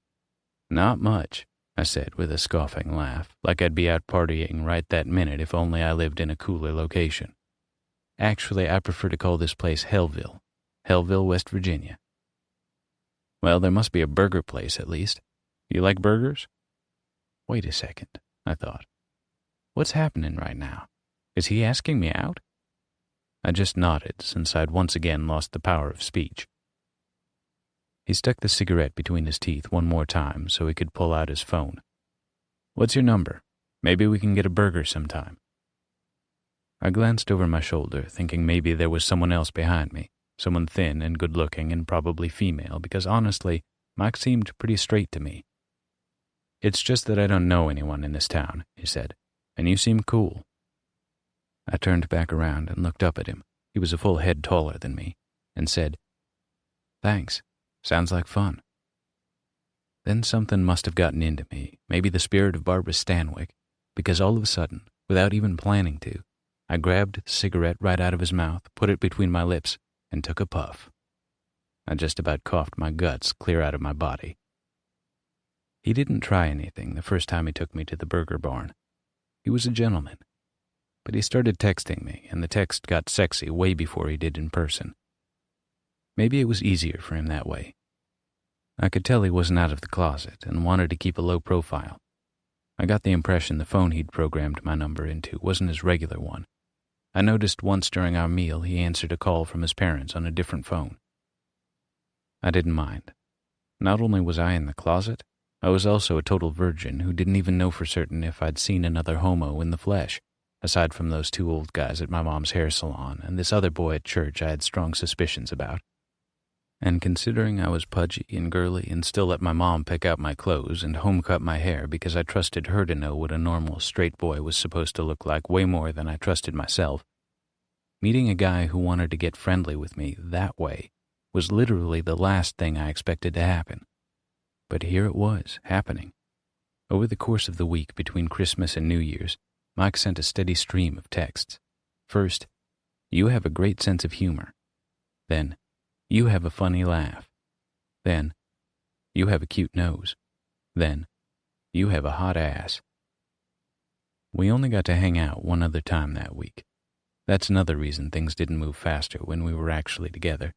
"Not much," I said with a scoffing laugh, like I'd be out partying right that minute if only I lived in a cooler location. "Actually, I prefer to call this place Hellville. Hellville, West Virginia." "Well, there must be a burger place at least. You like burgers?" Wait a second, I thought. What's happening right now? Is he asking me out? I just nodded, since I'd once again lost the power of speech. He stuck the cigarette between his teeth one more time so he could pull out his phone. "What's your number? Maybe we can get a burger sometime." I glanced over my shoulder, thinking maybe there was someone else behind me, someone thin and good-looking and probably female, because honestly, Mike seemed pretty straight to me. "It's just that I don't know anyone in this town," he said, "and you seem cool." I turned back around and looked up at him. He was a full head taller than me, and said, "Thanks. Sounds like fun." Then something must have gotten into me, maybe the spirit of Barbara Stanwyck, because all of a sudden, without even planning to, I grabbed the cigarette right out of his mouth, put it between my lips, and took a puff. I just about coughed my guts clear out of my body. He didn't try anything the first time he took me to the burger barn. He was a gentleman. But he started texting me, and the text got sexy way before he did in person. Maybe it was easier for him that way. I could tell he wasn't out of the closet and wanted to keep a low profile. I got the impression the phone he'd programmed my number into wasn't his regular one. I noticed once during our meal he answered a call from his parents on a different phone. I didn't mind. Not only was I in the closet, I was also a total virgin who didn't even know for certain if I'd seen another homo in the flesh, aside from those two old guys at my mom's hair salon and this other boy at church I had strong suspicions about. And considering I was pudgy and girly and still let my mom pick out my clothes and home-cut my hair because I trusted her to know what a normal straight boy was supposed to look like way more than I trusted myself, meeting a guy who wanted to get friendly with me that way was literally the last thing I expected to happen. But here it was, happening. Over the course of the week between Christmas and New Year's, Mike sent a steady stream of texts. First, "You have a great sense of humor." Then, "You have a funny laugh." Then, "You have a cute nose." Then, "You have a hot ass." We only got to hang out one other time that week. That's another reason things didn't move faster when we were actually together.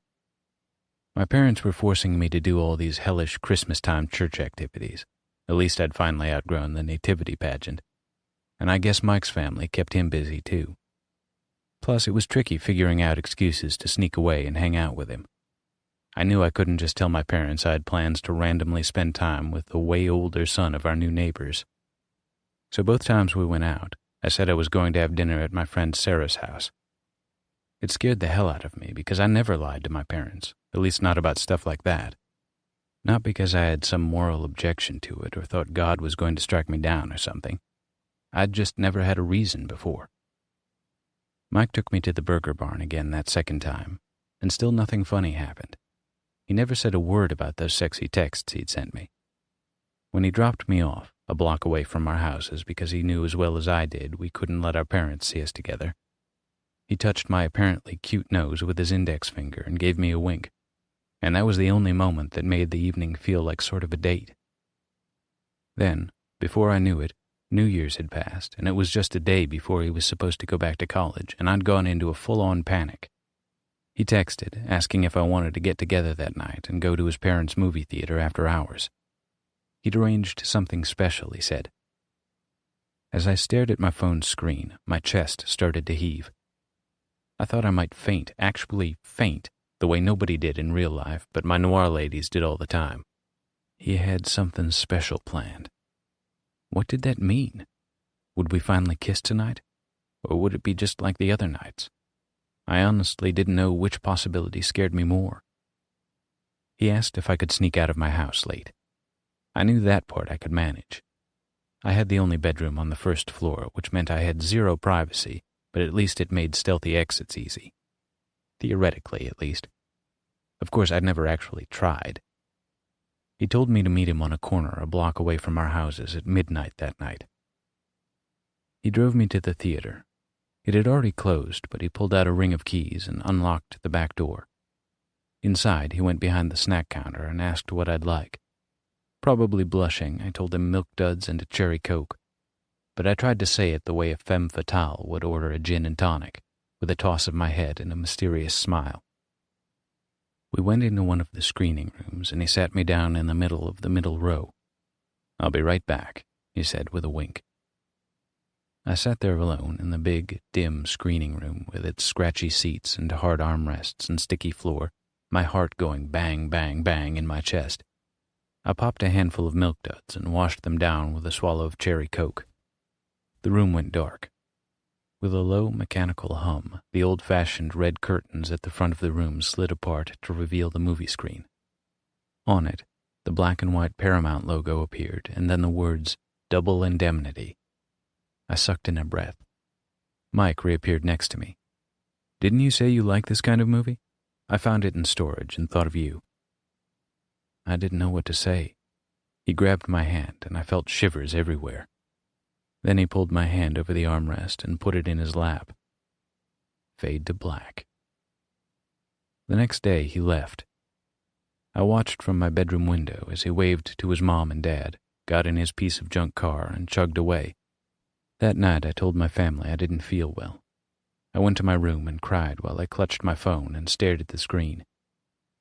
My parents were forcing me to do all these hellish Christmas-time church activities. At least I'd finally outgrown the nativity pageant. And I guess Mike's family kept him busy too. Plus, it was tricky figuring out excuses to sneak away and hang out with him. I knew I couldn't just tell my parents I had plans to randomly spend time with the way older son of our new neighbors. So both times we went out, I said I was going to have dinner at my friend Sarah's house. It scared the hell out of me because I never lied to my parents, at least not about stuff like that. Not because I had some moral objection to it or thought God was going to strike me down or something. I'd just never had a reason before. Mike took me to the burger barn again that second time, and still nothing funny happened. He never said a word about those sexy texts he'd sent me. When he dropped me off, a block away from our houses because he knew as well as I did we couldn't let our parents see us together, he touched my apparently cute nose with his index finger and gave me a wink. and that was the only moment that made the evening feel like sort of a date. Then, before I knew it, New Year's had passed, and it was just a day before he was supposed to go back to college, and I'd gone into a full-on panic. He texted, asking if I wanted to get together that night and go to his parents' movie theater after hours. He'd arranged something special, he said. As I stared at my phone's screen, my chest started to heave. I thought I might faint, actually faint, the way nobody did in real life, but my noir ladies did all the time. He had something special planned. What did that mean? Would we finally kiss tonight? Or would it be just like the other nights? I honestly didn't know which possibility scared me more. He asked if I could sneak out of my house late. I knew that part I could manage. I had the only bedroom on the first floor, which meant I had zero privacy, but at least it made stealthy exits easy. Theoretically, at least. Of course, I'd never actually tried. He told me to meet him on a corner a block away from our houses at midnight that night. He drove me to the theater. It had already closed, but he pulled out a ring of keys and unlocked the back door. Inside, he went behind the snack counter and asked what I'd like. Probably blushing, I told him milk duds and a cherry coke, but I tried to say it the way a femme fatale would order a gin and tonic, with a toss of my head and a mysterious smile. We went into one of the screening rooms, and he sat me down in the middle of the middle row. "I'll be right back," he said with a wink. I sat there alone in the big, dim screening room with its scratchy seats and hard armrests and sticky floor, my heart going bang, bang, bang in my chest. I popped a handful of milk duds and washed them down with a swallow of cherry coke. The room went dark. With a low mechanical hum, the old-fashioned red curtains at the front of the room slid apart to reveal the movie screen. On it, the black and white Paramount logo appeared, and then the words, "Double Indemnity." I sucked in a breath. Mike reappeared next to me. "Didn't you say you like this kind of movie? I found it in storage and thought of you." I didn't know what to say. He grabbed my hand, and I felt shivers everywhere. Then he pulled my hand over the armrest and put it in his lap. Fade to black. The next day, he left. I watched from my bedroom window as he waved to his mom and dad, got in his piece of junk car, and chugged away. That night, I told my family I didn't feel well. I went to my room and cried while I clutched my phone and stared at the screen.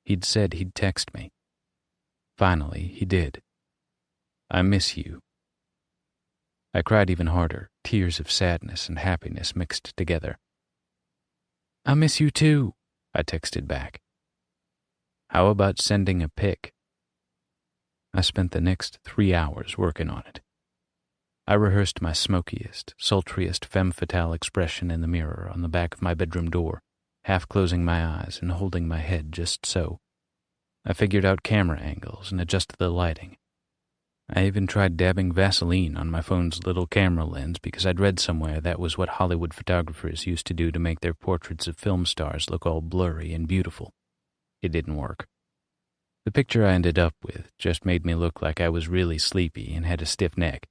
He'd said he'd text me. Finally, he did. "I miss you." I cried even harder, tears of sadness and happiness mixed together. "I miss you too," I texted back. "How about sending a pic?" I spent the next 3 hours working on it. I rehearsed my smokiest, sultriest femme fatale expression in the mirror on the back of my bedroom door, half closing my eyes and holding my head just so. I figured out camera angles and adjusted the lighting. I even tried dabbing Vaseline on my phone's little camera lens because I'd read somewhere that was what Hollywood photographers used to do to make their portraits of film stars look all blurry and beautiful. It didn't work. The picture I ended up with just made me look like I was really sleepy and had a stiff neck,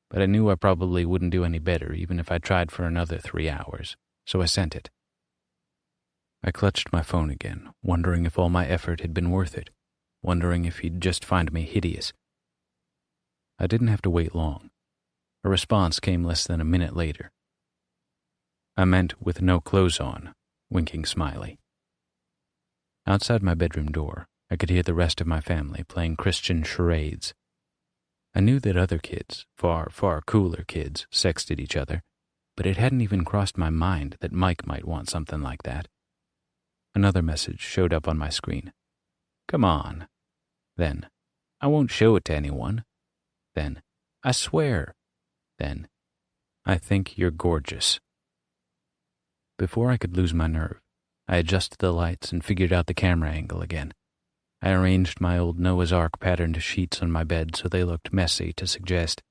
but I knew I probably wouldn't do any better even if I tried for another 3 hours, so I sent it. I clutched my phone again, wondering if all my effort had been worth it, wondering if he'd just find me hideous. I didn't have to wait long. A response came less than a minute later. I meant with no clothes on, winking smiley. Outside my bedroom door, I could hear the rest of my family playing Christian charades. I knew that other kids, far, far cooler kids, sexted each other, but it hadn't even crossed my mind that Mike might want something like that. Another message showed up on my screen. "Come on." Then, "I won't show it to anyone." Then, "I swear." Then, "I think you're gorgeous." Before I could lose my nerve, I adjusted the lights and figured out the camera angle again. I arranged my old Noah's Ark patterned sheets on my bed so they looked messy to suggest,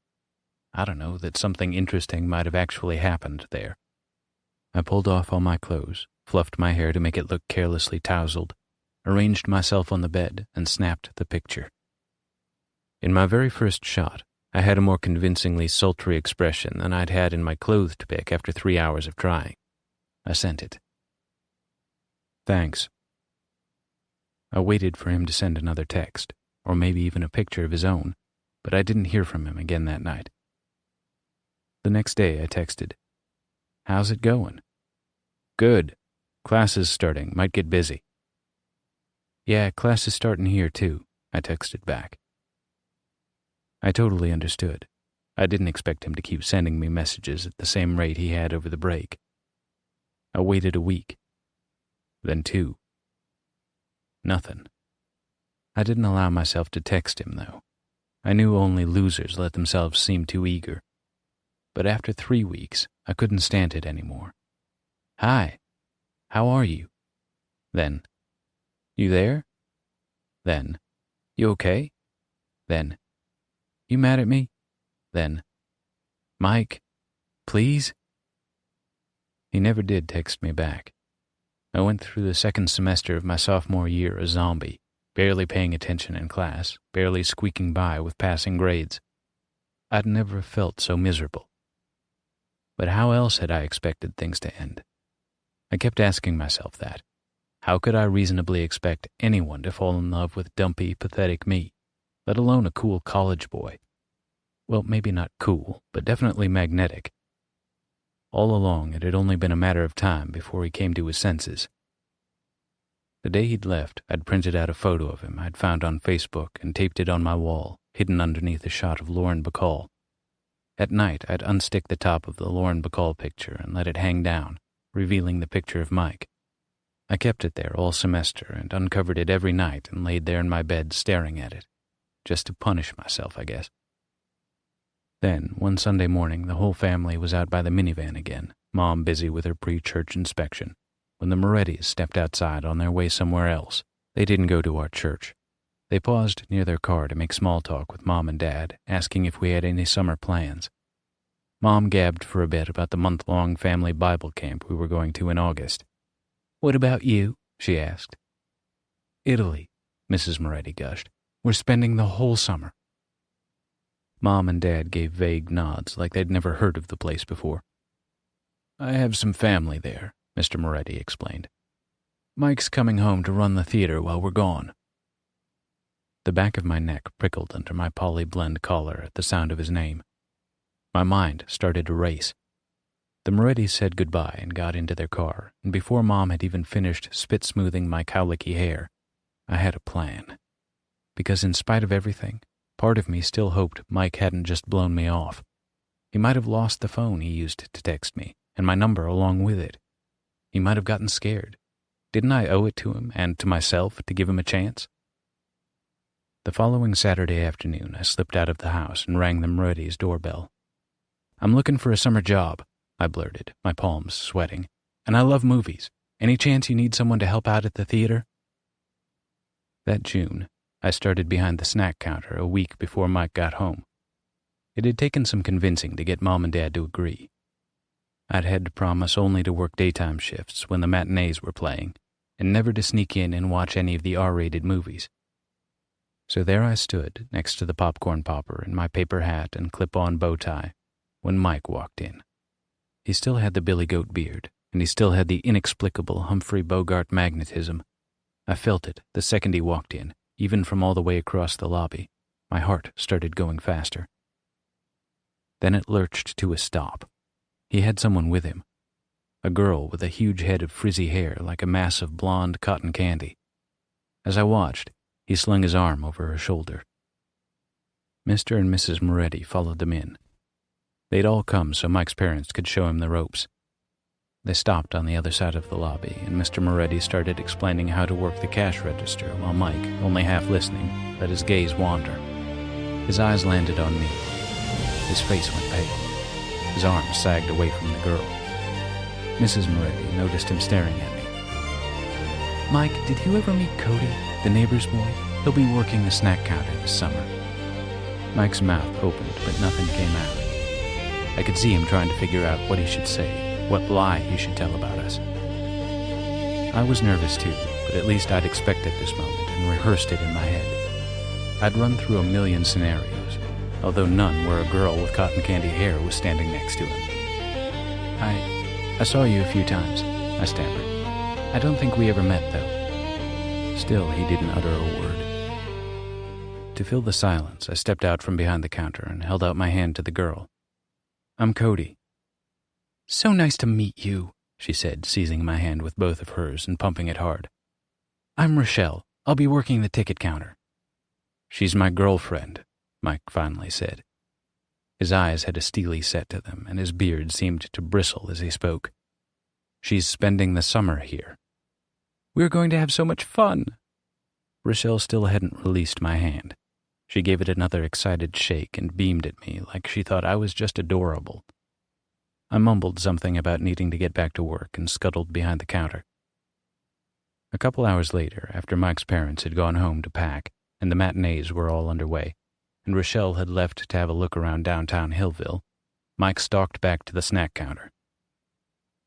I don't know, that something interesting might have actually happened there. I pulled off all my clothes, fluffed my hair to make it look carelessly tousled, arranged myself on the bed, and snapped the picture. In my very first shot, I had a more convincingly sultry expression than I'd had in my clothed pic after 3 hours of trying. I sent it. "Thanks." I waited for him to send another text, or maybe even a picture of his own, but I didn't hear from him again that night. The next day I texted, "How's it going?" "Good. Class is starting. Might get busy." "Yeah, class is starting here too," I texted back. I totally understood. I didn't expect him to keep sending me messages at the same rate he had over the break. I waited a week. Then 2. Nothing. I didn't allow myself to text him, though. I knew only losers let themselves seem too eager. But after 3 weeks, I couldn't stand it anymore. "Hi. How are you?" Then, "You there?" Then, "You okay?" Then, "You mad at me?" Then, "Mike, please?" He never did text me back. I went through the second semester of my sophomore year a zombie, barely paying attention in class, barely squeaking by with passing grades. I'd never felt so miserable. But how else had I expected things to end? I kept asking myself that. How could I reasonably expect anyone to fall in love with dumpy, pathetic me, let alone a cool college boy? Well, maybe not cool, but definitely magnetic. All along, it had only been a matter of time before he came to his senses. The day he'd left, I'd printed out a photo of him I'd found on Facebook and taped it on my wall, hidden underneath a shot of Lauren Bacall. At night, I'd unstick the top of the Lauren Bacall picture and let it hang down, revealing the picture of Mike. I kept it there all semester and uncovered it every night and laid there in my bed staring at it, just to punish myself, I guess. Then, one Sunday morning, the whole family was out by the minivan again, Mom busy with her pre-church inspection, when the Morettis stepped outside on their way somewhere else. They didn't go to our church. They paused near their car to make small talk with Mom and Dad, asking if we had any summer plans. Mom gabbed for a bit about the month-long family Bible camp we were going to in August. "What about you?" she asked. "Italy," Mrs. Moretti gushed. "We're spending the whole summer." Mom and Dad gave vague nods like they'd never heard of the place before. "I have some family there," Mr. Moretti explained. "Mike's coming home to run the theater while we're gone." The back of my neck prickled under my poly blend collar at the sound of his name. My mind started to race. The Morettis said goodbye and got into their car, and before Mom had even finished spit-smoothing my cowlicky hair, I had a plan. Because in spite of everything, part of me still hoped Mike hadn't just blown me off. He might have lost the phone he used to text me, and my number along with it. He might have gotten scared. Didn't I owe it to him and to myself to give him a chance? The following Saturday afternoon, I slipped out of the house and rang the Moretti's doorbell. "I'm looking for a summer job," I blurted, my palms sweating. "And I love movies. Any chance you need someone to help out at the theater?" That June, I started behind the snack counter a week before Mike got home. It had taken some convincing to get Mom and Dad to agree. I'd had to promise only to work daytime shifts when the matinees were playing, and never to sneak in and watch any of the R-rated movies. So there I stood, next to the popcorn popper in my paper hat and clip-on bow tie, when Mike walked in. He still had the Billy Goat beard, and he still had the inexplicable Humphrey Bogart magnetism. I felt it the second he walked in, even from all the way across the lobby. My heart started going faster. Then it lurched to a stop. He had someone with him. A girl with a huge head of frizzy hair like a mass of blonde cotton candy. As I watched, he slung his arm over her shoulder. Mr. and Mrs. Moretti followed them in. They'd all come so Mike's parents could show him the ropes. They stopped on the other side of the lobby, and Mr. Moretti started explaining how to work the cash register while Mike, only half listening, let his gaze wander. His eyes landed on me. His face went pale. His arms sagged away from the girl. Mrs. Moretti noticed him staring at me. "Mike, did you ever meet Cody, the neighbor's boy? He'll be working the snack counter this summer." Mike's mouth opened, but nothing came out. I could see him trying to figure out what he should say, what lie he should tell about us. I was nervous too, but at least I'd expected this moment and rehearsed it in my head. I'd run through a million scenarios, although none where a girl with cotton candy hair was standing next to him. I saw you a few times," I stammered. "I don't think we ever met, though." Still, he didn't utter a word. To fill the silence, I stepped out from behind the counter and held out my hand to the girl. "I'm Cody." "So nice to meet you," she said, seizing my hand with both of hers and pumping it hard. "I'm Rochelle. I'll be working the ticket counter." "She's my girlfriend," Mike finally said. His eyes had a steely set to them, and his beard seemed to bristle as he spoke. "She's spending the summer here." "We're going to have so much fun." Rochelle still hadn't released my hand. She gave it another excited shake and beamed at me like she thought I was just adorable. I mumbled something about needing to get back to work and scuttled behind the counter. A couple hours later, after Mike's parents had gone home to pack and the matinees were all underway, and Rochelle had left to have a look around downtown Hillville, Mike stalked back to the snack counter.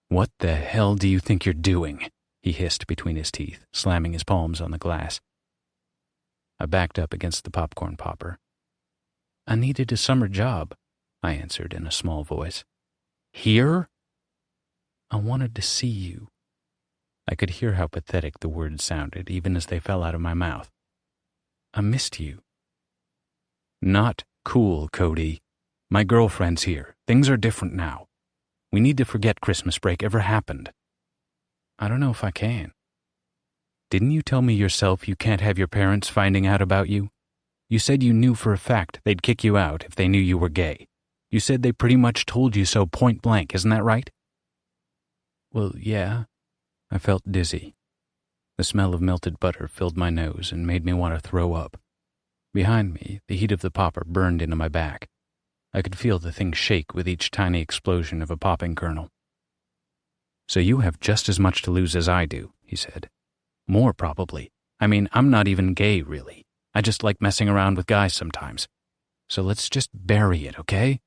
"What the hell do you think you're doing?" he hissed between his teeth, slamming his palms on the glass. I backed up against the popcorn popper. "I needed a summer job," I answered in a small voice. "Here?" "I wanted to see you." I could hear how pathetic the words sounded, even as they fell out of my mouth. "I missed you." "Not cool, Cody. My girlfriend's here. Things are different now. We need to forget Christmas break ever happened." "I don't know if I can." "Didn't you tell me yourself you can't have your parents finding out about you? You said you knew for a fact they'd kick you out if they knew you were gay. You said they pretty much told you so point blank, isn't that right?" "Well, yeah." I felt dizzy. The smell of melted butter filled my nose and made me want to throw up. Behind me, the heat of the popper burned into my back. I could feel the thing shake with each tiny explosion of a popping kernel. "So you have just as much to lose as I do," he said. "More, probably. I mean, I'm not even gay, really. I just like messing around with guys sometimes. So let's just bury it, okay?"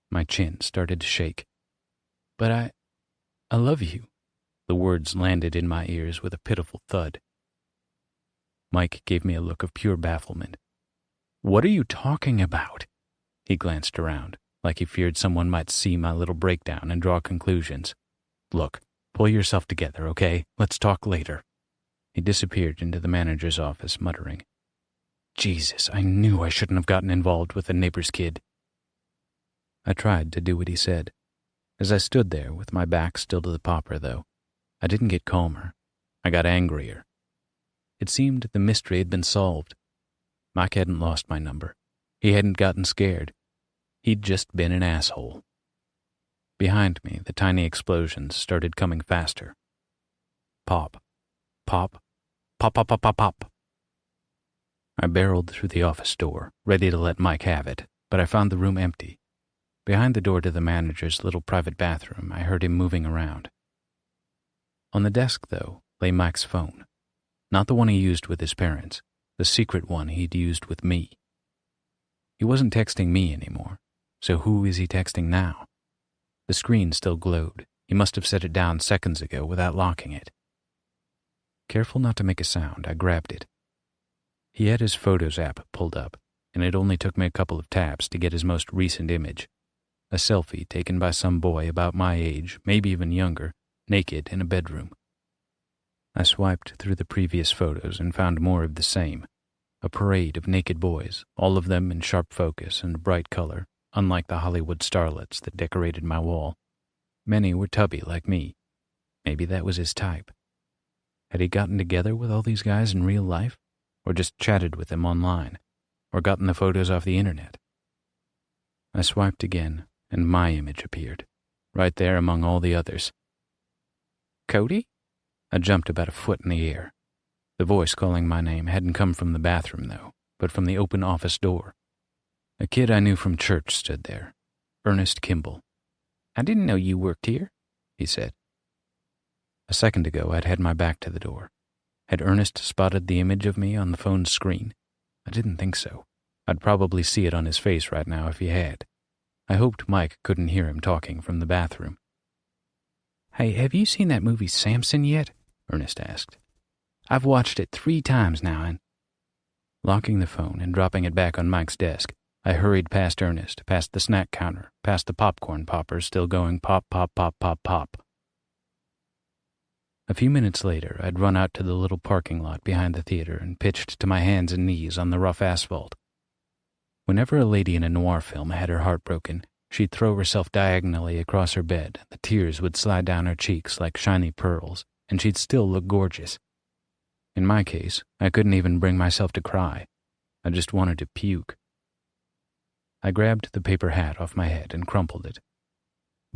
My chin started to shake. "But I love you." The words landed in my ears with a pitiful thud. Mike gave me a look of pure bafflement. "What are you talking about?" He glanced around, like he feared someone might see my little breakdown and draw conclusions. "Look, pull yourself together, okay? Let's talk later." He disappeared into the manager's office, muttering, "Jesus, I knew I shouldn't have gotten involved with the neighbor's kid." I tried to do what he said. As I stood there with my back still to the popper, though, I didn't get calmer. I got angrier. It seemed the mystery had been solved. Mike hadn't lost my number. He hadn't gotten scared. He'd just been an asshole. Behind me, the tiny explosions started coming faster. Pop. Pop. Pop, pop, pop, pop, pop. I barreled through the office door, ready to let Mike have it, but I found the room empty. Behind the door to the manager's little private bathroom, I heard him moving around. On the desk, though, lay Mike's phone. Not the one he used with his parents, the secret one he'd used with me. He wasn't texting me anymore, so who is he texting now? The screen still glowed. He must have set it down seconds ago without locking it. Careful not to make a sound, I grabbed it. He had his Photos app pulled up, and it only took me a couple of taps to get his most recent image. A selfie taken by some boy about my age, maybe even younger, naked in a bedroom. I swiped through the previous photos and found more of the same. A parade of naked boys, all of them in sharp focus and bright color, unlike the Hollywood starlets that decorated my wall. Many were tubby like me. Maybe that was his type. Had he gotten together with all these guys in real life? Or just chatted with them online? Or gotten the photos off the internet? I swiped again, and my image appeared, right there among all the others. "Cody?" I jumped about a foot in the air. The voice calling my name hadn't come from the bathroom, though, but from the open office door. A kid I knew from church stood there, Ernest Kimball. "I didn't know you worked here," he said. A second ago, I'd had my back to the door. Had Ernest spotted the image of me on the phone's screen? I didn't think so. I'd probably see it on his face right now if he had. I hoped Mike couldn't hear him talking from the bathroom. "Hey, have you seen that movie Samson yet?" Ernest asked. "I've watched it 3 times now, and..." Locking the phone and dropping it back on Mike's desk, I hurried past Ernest, past the snack counter, past the popcorn poppers still going pop, pop, pop, pop, pop. A few minutes later, I'd run out to the little parking lot behind the theater and pitched to my hands and knees on the rough asphalt. Whenever a lady in a noir film had her heart broken, she'd throw herself diagonally across her bed. The tears would slide down her cheeks like shiny pearls, and she'd still look gorgeous. In my case, I couldn't even bring myself to cry. I just wanted to puke. I grabbed the paper hat off my head and crumpled it.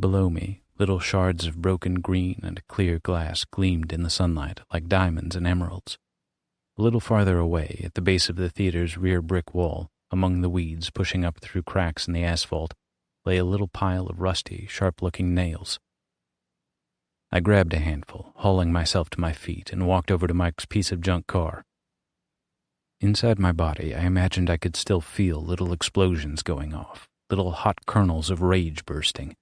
Below me, little shards of broken green and clear glass gleamed in the sunlight like diamonds and emeralds. A little farther away, at the base of the theater's rear brick wall, among the weeds pushing up through cracks in the asphalt, lay a little pile of rusty, sharp-looking nails. I grabbed a handful, hauling myself to my feet, and walked over to Mike's piece of junk car. Inside my body, I imagined I could still feel little explosions going off, little hot kernels of rage bursting.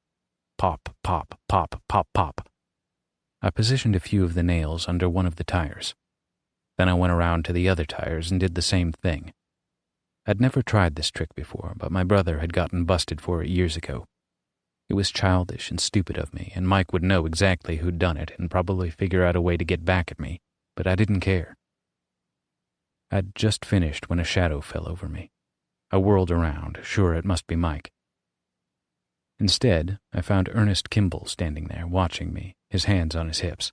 Pop, pop, pop, pop, pop. I positioned a few of the nails under one of the tires. Then I went around to the other tires and did the same thing. I'd never tried this trick before, but my brother had gotten busted for it years ago. It was childish and stupid of me, and Mike would know exactly who'd done it and probably figure out a way to get back at me, but I didn't care. I'd just finished when a shadow fell over me. I whirled around, sure it must be Mike. Instead, I found Ernest Kimball standing there, watching me, his hands on his hips.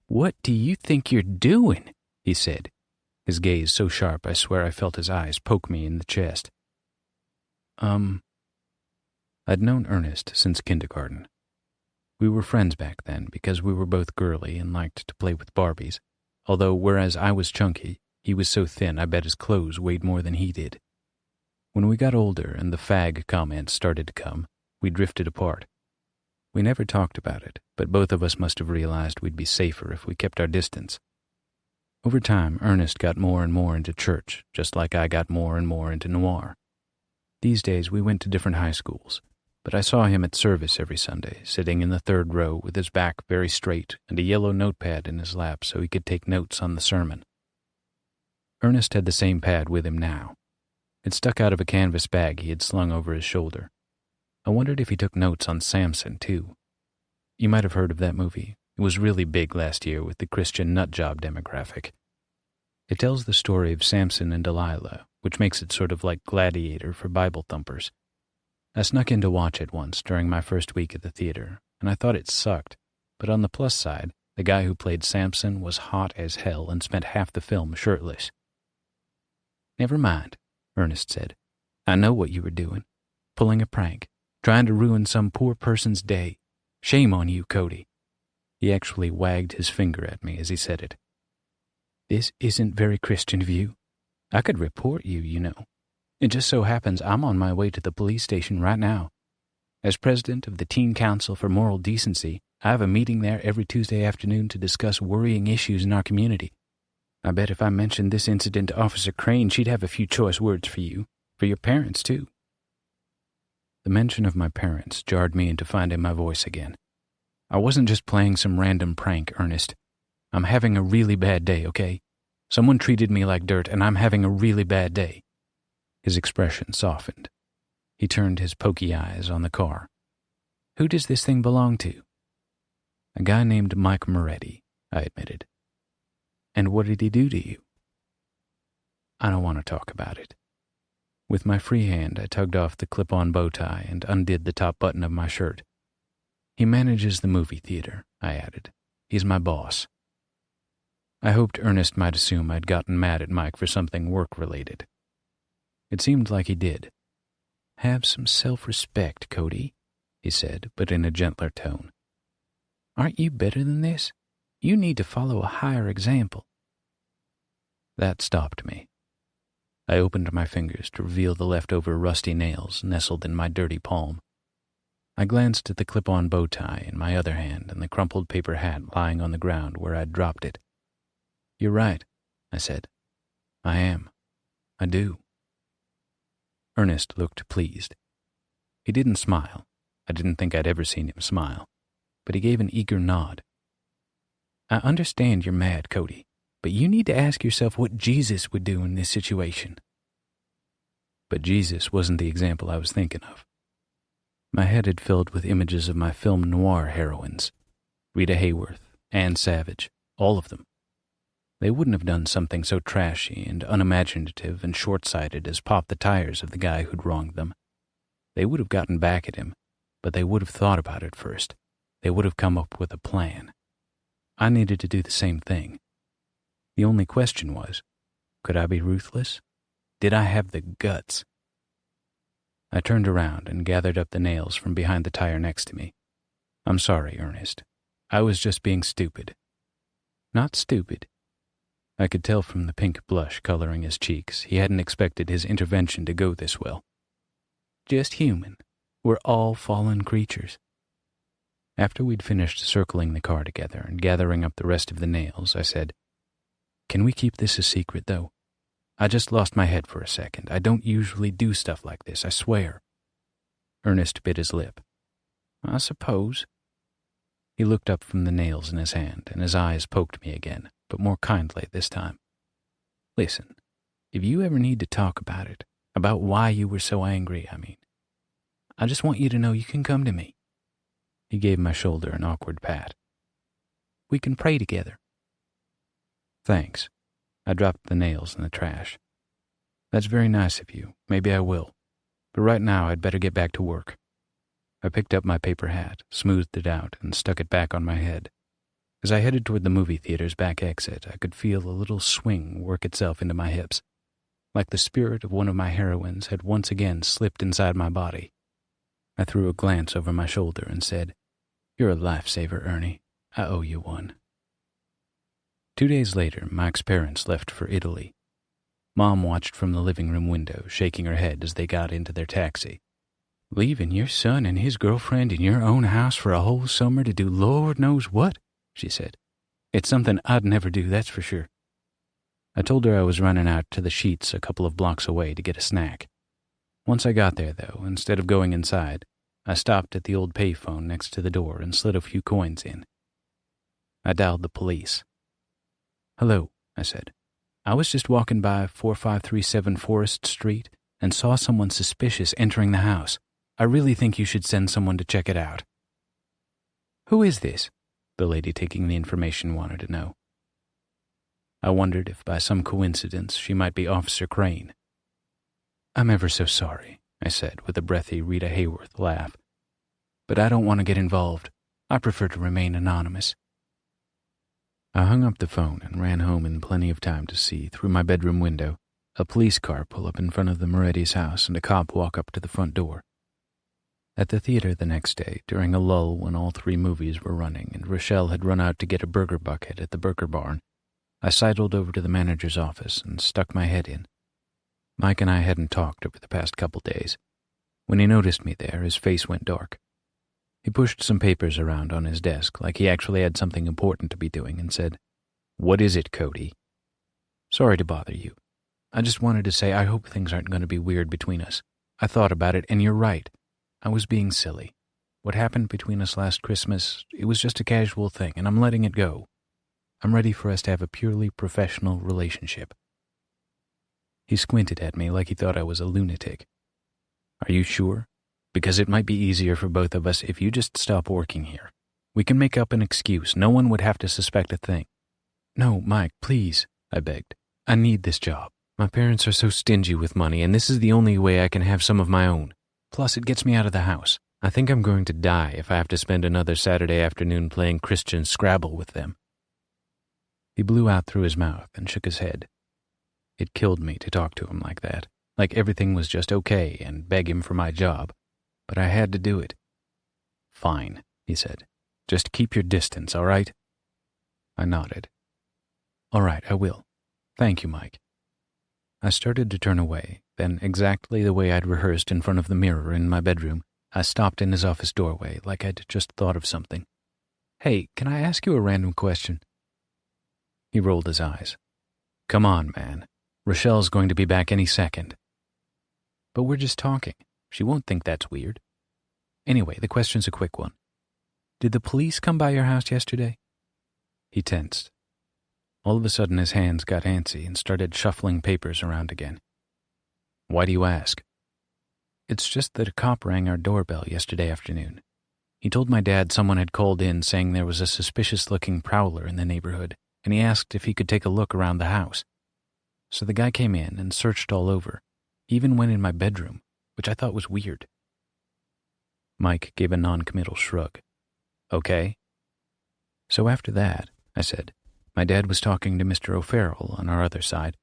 "What do you think you're doing?" he said, his gaze so sharp I swear I felt his eyes poke me in the chest. I'd known Ernest since kindergarten. We were friends back then because we were both girly and liked to play with Barbies, although whereas I was chunky, he was so thin I bet his clothes weighed more than he did. When we got older and the fag comments started to come, we drifted apart. We never talked about it, but both of us must have realized we'd be safer if we kept our distance. Over time, Ernest got more and more into church, just like I got more and more into noir. These days, we went to different high schools, but I saw him at service every Sunday, sitting in the third row with his back very straight and a yellow notepad in his lap so he could take notes on the sermon. Ernest had the same pad with him now. It stuck out of a canvas bag he had slung over his shoulder. I wondered if he took notes on Samson, too. You might have heard of that movie. It was really big last year with the Christian nutjob demographic. It tells the story of Samson and Delilah, which makes it sort of like Gladiator for Bible thumpers. I snuck in to watch it once during my first week at the theater, and I thought it sucked, but on the plus side, the guy who played Samson was hot as hell and spent half the film shirtless. "Never mind," Ernest said. "I know what you were doing. Pulling a prank. Trying to ruin some poor person's day. Shame on you, Cody." He actually wagged his finger at me as he said it. "This isn't very Christian of you. I could report you, you know. It just so happens I'm on my way to the police station right now. As president of the Teen Council for Moral Decency, I have a meeting there every Tuesday afternoon to discuss worrying issues in our community. I bet if I mentioned this incident to Officer Crane, she'd have a few choice words for you. For your parents, too." The mention of my parents jarred me into finding my voice again. "I wasn't just playing some random prank, Ernest. I'm having a really bad day, okay? Someone treated me like dirt, and I'm having a really bad day." His expression softened. He turned his pokey eyes on the car. "Who does this thing belong to?" "A guy named Mike Moretti," I admitted. "And what did he do to you?" "I don't want to talk about it." With my free hand, I tugged off the clip-on bow tie and undid the top button of my shirt. "He manages the movie theater," I added. "He's my boss." I hoped Ernest might assume I'd gotten mad at Mike for something work-related. It seemed like he did. "Have some self-respect, Cody," he said, but in a gentler tone. "Aren't you better than this? You need to follow a higher example." That stopped me. I opened my fingers to reveal the leftover rusty nails nestled in my dirty palm. I glanced at the clip-on bow tie in my other hand and the crumpled paper hat lying on the ground where I'd dropped it. "You're right," I said. "I am. I do." Ernest looked pleased. He didn't smile. I didn't think I'd ever seen him smile. But he gave an eager nod. "I understand you're mad, Cody. But you need to ask yourself what Jesus would do in this situation." But Jesus wasn't the example I was thinking of. My head had filled with images of my film noir heroines. Rita Hayworth, and savage, all of them. They wouldn't have done something so trashy and unimaginative and short-sighted as pop the tires of the guy who'd wronged them. They would have gotten back at him, but they would have thought about it first. They would have come up with a plan. I needed to do the same thing. The only question was, could I be ruthless? Did I have the guts? I turned around and gathered up the nails from behind the tire next to me. I'm sorry, Ernest. I was just being stupid. Not stupid. I could tell from the pink blush coloring his cheeks he hadn't expected his intervention to go this well. Just human. We're all fallen creatures. After we'd finished circling the car together and gathering up the rest of the nails, I said, "Can we keep this a secret, though? I just lost my head for a second. I don't usually do stuff like this, I swear." Ernest bit his lip. "I suppose." He looked up from the nails in his hand, and his eyes poked me again, but more kindly this time. "Listen, if you ever need to talk about it, about why you were so angry, I just want you to know you can come to me." He gave my shoulder an awkward pat. "We can pray together." "Thanks." I dropped the nails in the trash. "That's very nice of you. Maybe I will. But right now I'd better get back to work." I picked up my paper hat, smoothed it out, and stuck it back on my head. As I headed toward the movie theater's back exit, I could feel a little swing work itself into my hips, like the spirit of one of my heroines had once again slipped inside my body. I threw a glance over my shoulder and said, "You're a lifesaver, Ernie. I owe you one." 2 days later, Mike's parents left for Italy. Mom watched from the living room window, shaking her head as they got into their taxi. "Leaving your son and his girlfriend in your own house for a whole summer to do Lord knows what," she said. "It's something I'd never do, that's for sure." I told her I was running out to the Sheets a couple of blocks away to get a snack. Once I got there, though, instead of going inside, I stopped at the old payphone next to the door and slid a few coins in. I dialed the police. "Hello," I said. "I was just walking by 4537 Forest Street and saw someone suspicious entering the house. I really think you should send someone to check it out." "Who is this?" the lady taking the information wanted to know. I wondered if by some coincidence she might be Officer Crane. "I'm ever so sorry," I said with a breathy Rita Hayworth laugh. "But I don't want to get involved. I prefer to remain anonymous." I hung up the phone and ran home in plenty of time to see, through my bedroom window, a police car pull up in front of the Moretti's house and a cop walk up to the front door. At the theater the next day, during a lull when all 3 movies were running and Rochelle had run out to get a burger bucket at the Burger Barn, I sidled over to the manager's office and stuck my head in. Mike and I hadn't talked over the past couple days. When he noticed me there, his face went dark. He pushed some papers around on his desk like he actually had something important to be doing and said, "What is it, Cody?" "Sorry to bother you. I just wanted to say I hope things aren't going to be weird between us. I thought about it, and you're right. I was being silly. What happened between us last Christmas, it was just a casual thing, and I'm letting it go. I'm ready for us to have a purely professional relationship." He squinted at me like he thought I was a lunatic. "Are you sure? Because it might be easier for both of us if you just stop working here. We can make up an excuse. No one would have to suspect a thing." "No, Mike, please," I begged. "I need this job. My parents are so stingy with money, and this is the only way I can have some of my own. Plus, it gets me out of the house. I think I'm going to die if I have to spend another Saturday afternoon playing Christian Scrabble with them." He blew out through his mouth and shook his head. It killed me to talk to him like that, like everything was just okay and beg him for my job. But I had to do it. "Fine," he said. "Just keep your distance, all right?" I nodded. "All right, I will. Thank you, Mike." I started to turn away, then exactly the way I'd rehearsed in front of the mirror in my bedroom, I stopped in his office doorway like I'd just thought of something. "Hey, can I ask you a random question?" He rolled his eyes. "Come on, man. Rochelle's going to be back any second." "But we're just talking. She won't think that's weird. Anyway, the question's a quick one. Did the police come by your house yesterday?" He tensed. All of a sudden his hands got antsy and started shuffling papers around again. "Why do you ask?" "It's just that a cop rang our doorbell yesterday afternoon. He told my dad someone had called in saying there was a suspicious-looking prowler in the neighborhood, and he asked if he could take a look around the house. So the guy came in and searched all over. He even went in my bedroom, which I thought was weird. Mike gave a non-committal shrug. Okay. So after that, I said, my dad was talking to Mr. O'Farrell on our other side,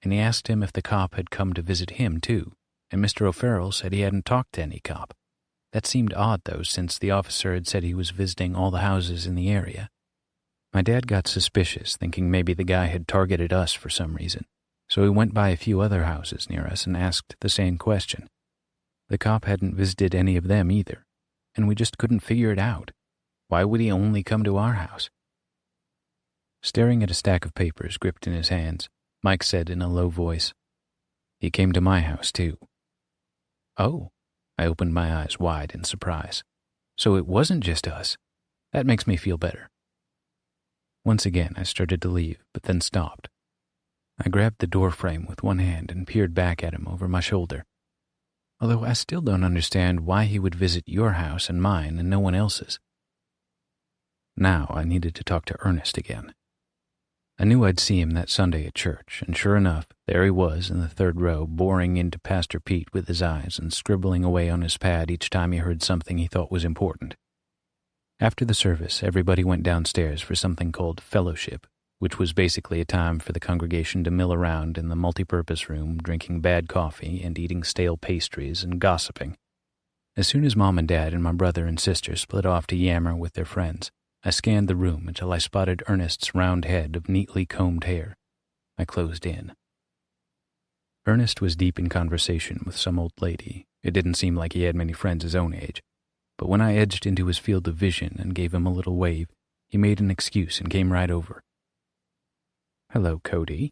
and he asked him if the cop had come to visit him too, and Mr. O'Farrell said he hadn't talked to any cop. That seemed odd, though, since the officer had said he was visiting all the houses in the area. My dad got suspicious, thinking maybe the guy had targeted us for some reason, so he went by a few other houses near us and asked the same question. The cop hadn't visited any of them either, and we just couldn't figure it out. Why would he only come to our house? Staring at a stack of papers gripped in his hands, Mike said in a low voice, "He came to my house, too." Oh, I opened my eyes wide in surprise. So it wasn't just us. That makes me feel better. Once again, I started to leave, but then stopped. I grabbed the door frame with one hand and peered back at him over my shoulder. Although I still don't understand why he would visit your house and mine and no one else's. Now I needed to talk to Ernest again. I knew I'd see him that Sunday at church, and sure enough, there he was in the third row, boring into Pastor Pete with his eyes and scribbling away on his pad each time he heard something he thought was important. After the service, everybody went downstairs for something called fellowship, which was basically a time for the congregation to mill around in the multipurpose room, drinking bad coffee and eating stale pastries and gossiping. As soon as Mom and Dad and my brother and sister split off to yammer with their friends, I scanned the room until I spotted Ernest's round head of neatly combed hair. I closed in. Ernest was deep in conversation with some old lady. It didn't seem like he had many friends his own age, but when I edged into his field of vision and gave him a little wave, he made an excuse and came right over. "Hello, Cody,"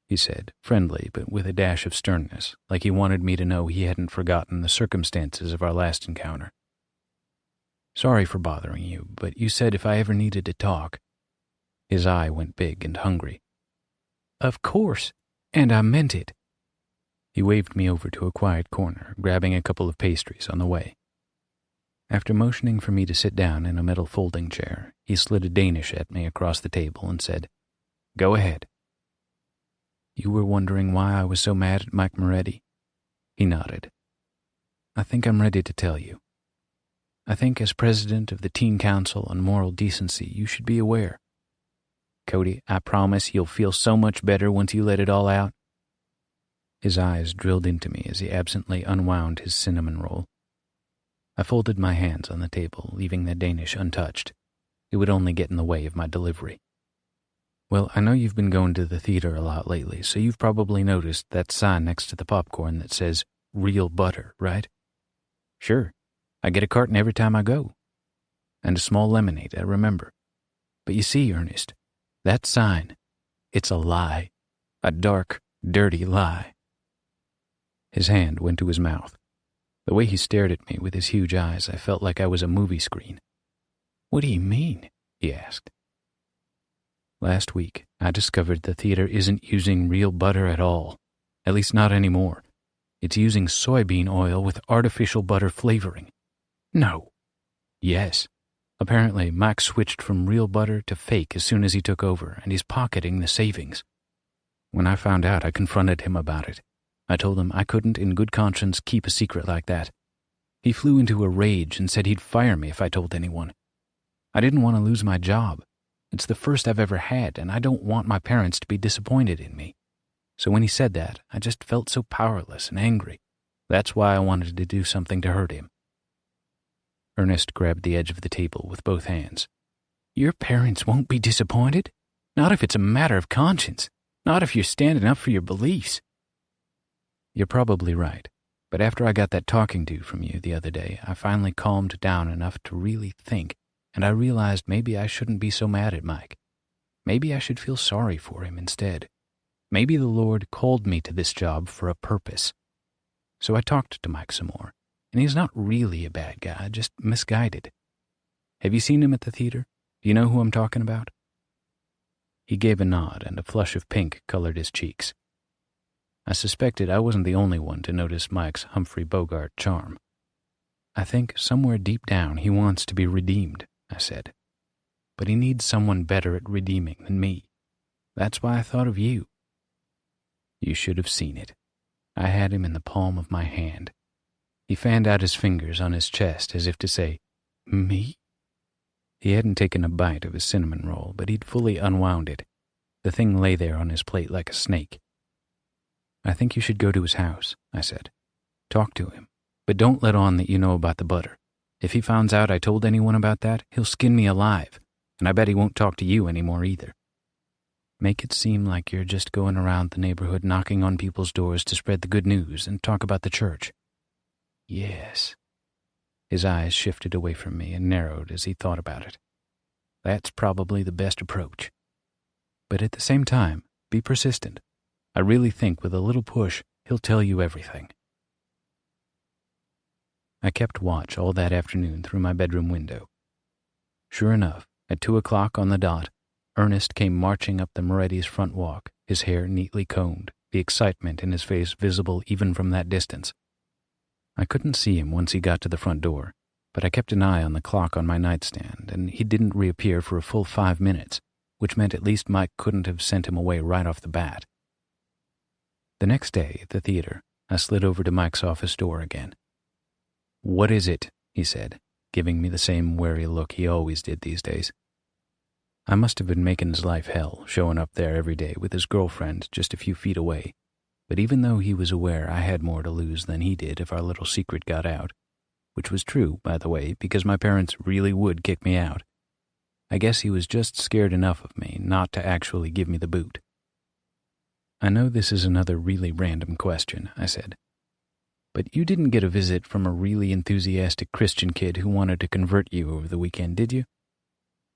he said, friendly but with a dash of sternness, like he wanted me to know he hadn't forgotten the circumstances of our last encounter. "Sorry for bothering you, but you said if I ever needed to talk." His eye went big and hungry. "Of course, and I meant it." He waved me over to a quiet corner, grabbing a couple of pastries on the way. After motioning for me to sit down in a metal folding chair, he slid a Danish at me across the table and said, "Go ahead." "You were wondering why I was so mad at Mike Moretti?" He nodded. "I think I'm ready to tell you. I think as president of the Teen Council on Moral Decency, you should be aware. Cody, I promise you'll feel so much better once you let it all out." His eyes drilled into me as he absently unwound his cinnamon roll. I folded my hands on the table, leaving the Danish untouched. It would only get in the way of my delivery. "Well, I know you've been going to the theater a lot lately, so you've probably noticed that sign next to the popcorn that says, 'Real butter,' right?" "Sure. I get a carton every time I go. And a small lemonade, I remember. But you see, Ernest, that sign, it's a lie. A dark, dirty lie." His hand went to his mouth. The way he stared at me with his huge eyes, I felt like I was a movie screen. "What do you mean?" he asked. "Last week, I discovered the theater isn't using real butter at all. At least not anymore. It's using soybean oil with artificial butter flavoring." "No." "Yes. Apparently, Mike switched from real butter to fake as soon as he took over, and he's pocketing the savings. When I found out, I confronted him about it. I told him I couldn't in good conscience keep a secret like that. He flew into a rage and said he'd fire me if I told anyone. I didn't want to lose my job. It's the first I've ever had, and I don't want my parents to be disappointed in me. So when he said that, I just felt so powerless and angry. That's why I wanted to do something to hurt him." Ernest grabbed the edge of the table with both hands. "Your parents won't be disappointed? Not if it's a matter of conscience. Not if you're standing up for your beliefs." "You're probably right. But after I got that talking to from you the other day, I finally calmed down enough to really think, and I realized maybe I shouldn't be so mad at Mike. Maybe I should feel sorry for him instead. Maybe the Lord called me to this job for a purpose." So I talked to Mike some more, and he's not really a bad guy, just misguided. "Have you seen him at the theater? Do you know who I'm talking about?" He gave a nod, and a flush of pink colored his cheeks. I suspected I wasn't the only one to notice Mike's Humphrey Bogart charm. I think somewhere deep down he wants to be redeemed, I said. But he needs someone better at redeeming than me. That's why I thought of you. You should have seen it. I had him in the palm of my hand. He fanned out his fingers on his chest as if to say, "Me?" He hadn't taken a bite of his cinnamon roll, but he'd fully unwound it. The thing lay there on his plate like a snake. I think you should go to his house, I said. Talk to him, but don't let on that you know about the butter. If he finds out I told anyone about that, he'll skin me alive, and I bet he won't talk to you anymore either. Make it seem like you're just going around the neighborhood knocking on people's doors to spread the good news and talk about the church. Yes. His eyes shifted away from me and narrowed as he thought about it. That's probably the best approach. But at the same time, be persistent. I really think with a little push, he'll tell you everything. I kept watch all that afternoon through my bedroom window. Sure enough, at 2 o'clock on the dot, Ernest came marching up the Moretti's front walk, his hair neatly combed, the excitement in his face visible even from that distance. I couldn't see him once he got to the front door, but I kept an eye on the clock on my nightstand, and he didn't reappear for a full 5 minutes, which meant at least Mike couldn't have sent him away right off the bat. The next day, at the theater, I slid over to Mike's office door again. "What is it?" he said, giving me the same wary look he always did these days. I must have been making his life hell, showing up there every day with his girlfriend just a few feet away. But even though he was aware I had more to lose than he did if our little secret got out, which was true, by the way, because my parents really would kick me out, I guess he was just scared enough of me not to actually give me the boot. "I know this is another really random question," I said, "but you didn't get a visit from a really enthusiastic Christian kid who wanted to convert you over the weekend, did you?"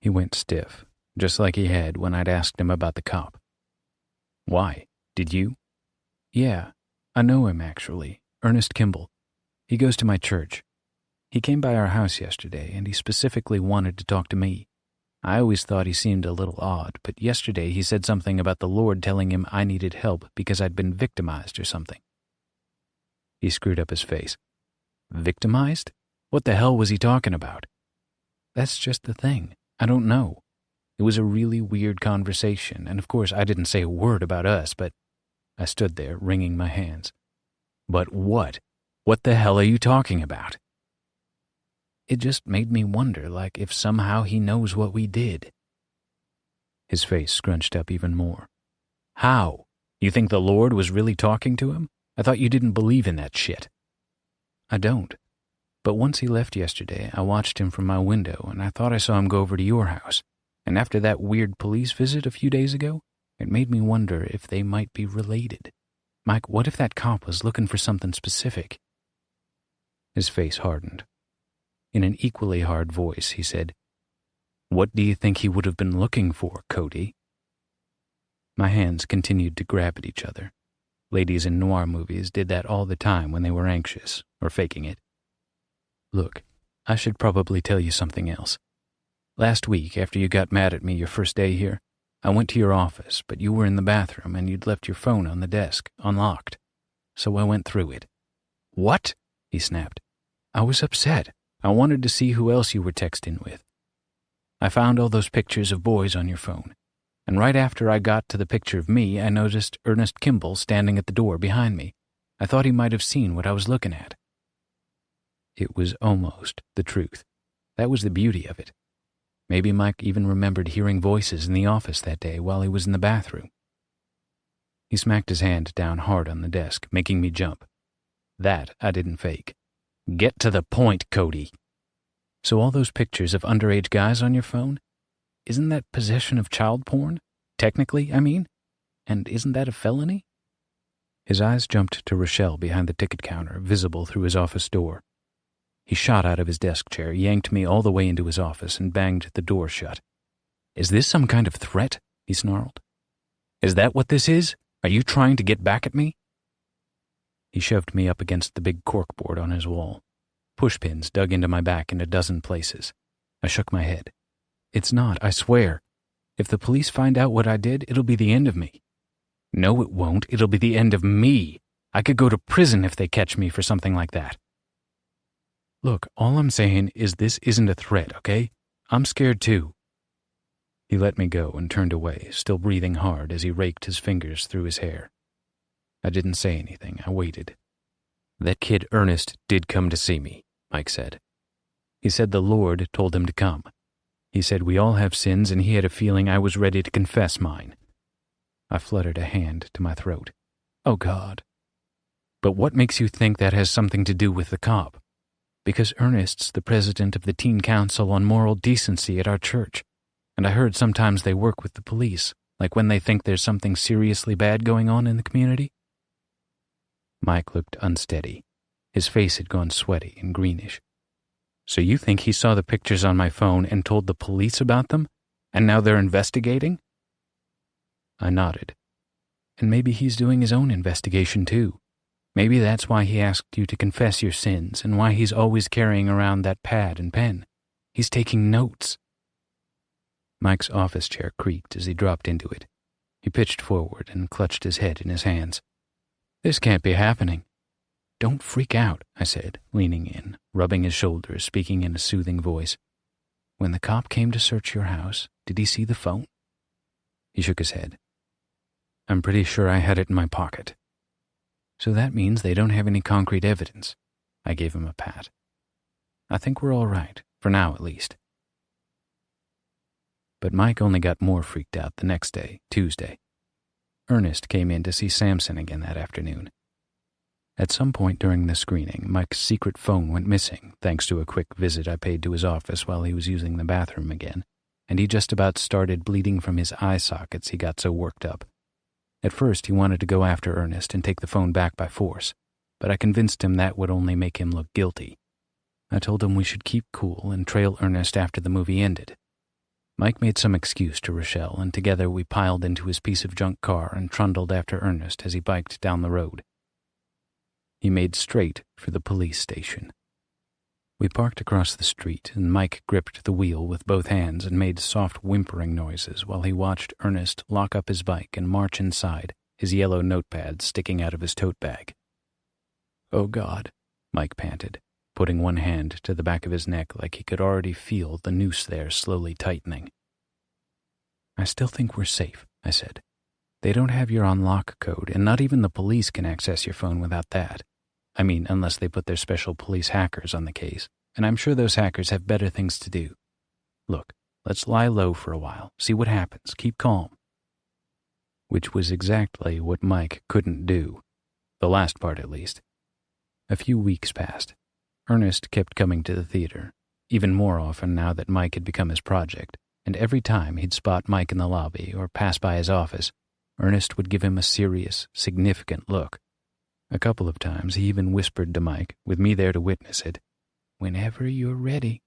He went stiff, just like he had when I'd asked him about the cop. "Why? Did you?" "Yeah, I know him, actually. Ernest Kimball. He goes to my church. He came by our house yesterday, and he specifically wanted to talk to me. I always thought he seemed a little odd, but yesterday he said something about the Lord telling him I needed help because I'd been victimized or something." He screwed up his face. "Victimized? What the hell was he talking about?" "That's just the thing. I don't know. It was a really weird conversation, and of course I didn't say a word about us, but..." I stood there, wringing my hands. "But what? What the hell are you talking about?" "It just made me wonder, like, if somehow he knows what we did." His face scrunched up even more. "How? You think the Lord was really talking to him? I thought you didn't believe in that shit." "I don't. But once he left yesterday, I watched him from my window, and I thought I saw him go over to your house. And after that weird police visit a few days ago, it made me wonder if they might be related. Mike, what if that cop was looking for something specific?" His face hardened. In an equally hard voice, he said, "What do you think he would have been looking for, Cody?" My hands continued to grab at each other. Ladies in noir movies did that all the time when they were anxious, or faking it. "Look, I should probably tell you something else. Last week, after you got mad at me your first day here, I went to your office, but you were in the bathroom and you'd left your phone on the desk, unlocked. So I went through it." "What?" he snapped. "I was upset. I wanted to see who else you were texting with. I found all those pictures of boys on your phone, and right after I got to the picture of me, I noticed Ernest Kimball standing at the door behind me. I thought he might have seen what I was looking at." It was almost the truth. That was the beauty of it. Maybe Mike even remembered hearing voices in the office that day while he was in the bathroom. He smacked his hand down hard on the desk, making me jump. That I didn't fake. "Get to the point, Cody." "So all those pictures of underage guys on your phone? Isn't that possession of child porn? Technically, I mean? And isn't that a felony?" His eyes jumped to Rochelle behind the ticket counter, visible through his office door. He shot out of his desk chair, yanked me all the way into his office, and banged the door shut. "Is this some kind of threat?" he snarled. "Is that what this is? Are you trying to get back at me?" He shoved me up against the big corkboard on his wall. Pushpins dug into my back in a dozen places. I shook my head. "It's not, I swear. If the police find out what I did, it'll be the end of me." "No, it won't. It'll be the end of me. I could go to prison if they catch me for something like that." Look, all I'm saying is this isn't a threat, okay? I'm scared too. He let me go and turned away, still breathing hard as he raked his fingers through his hair. I didn't say anything. I waited. That kid Ernest did come to see me, Mike said. He said the Lord told him to come. He said we all have sins and he had a feeling I was ready to confess mine. I fluttered a hand to my throat. Oh, God. But what makes you think that has something to do with the cop? Because Ernest's the president of the Teen Council on Moral Decency at our church, and I heard sometimes they work with the police, like when they think there's something seriously bad going on in the community. Mike looked unsteady. His face had gone sweaty and greenish. So you think he saw the pictures on my phone and told the police about them, and now they're investigating? I nodded. And maybe he's doing his own investigation too. Maybe that's why he asked you to confess your sins and why he's always carrying around that pad and pen. He's taking notes. Mike's office chair creaked as he dropped into it. He pitched forward and clutched his head in his hands. This can't be happening. Don't freak out, I said, leaning in, rubbing his shoulders, speaking in a soothing voice. When the cop came to search your house, did he see the phone? He shook his head. I'm pretty sure I had it in my pocket. So that means they don't have any concrete evidence. I gave him a pat. I think we're all right, for now at least. But Mike only got more freaked out the next day, Tuesday. Ernest came in to see Samson again that afternoon. At some point during the screening, Mike's secret phone went missing, thanks to a quick visit I paid to his office while he was using the bathroom again, and he just about started bleeding from his eye sockets, he got so worked up. At first, he wanted to go after Ernest and take the phone back by force, but I convinced him that would only make him look guilty. I told him we should keep cool and trail Ernest after the movie ended. Mike made some excuse to Rochelle, and together we piled into his piece of junk car and trundled after Ernest as he biked down the road. He made straight for the police station. We parked across the street, and Mike gripped the wheel with both hands and made soft whimpering noises while he watched Ernest lock up his bike and march inside, his yellow notepad sticking out of his tote bag. Oh, God, Mike panted, putting one hand to the back of his neck like he could already feel the noose there slowly tightening. I still think we're safe, I said. They don't have your unlock code, and not even the police can access your phone without that. I mean, unless they put their special police hackers on the case, and I'm sure those hackers have better things to do. Look, let's lie low for a while, see what happens, keep calm. Which was exactly what Mike couldn't do, the last part at least. A few weeks passed. Ernest kept coming to the theater, even more often now that Mike had become his project, and every time he'd spot Mike in the lobby or pass by his office, Ernest would give him a serious, significant look. A couple of times he even whispered to Mike, with me there to witness it, "Whenever you're ready."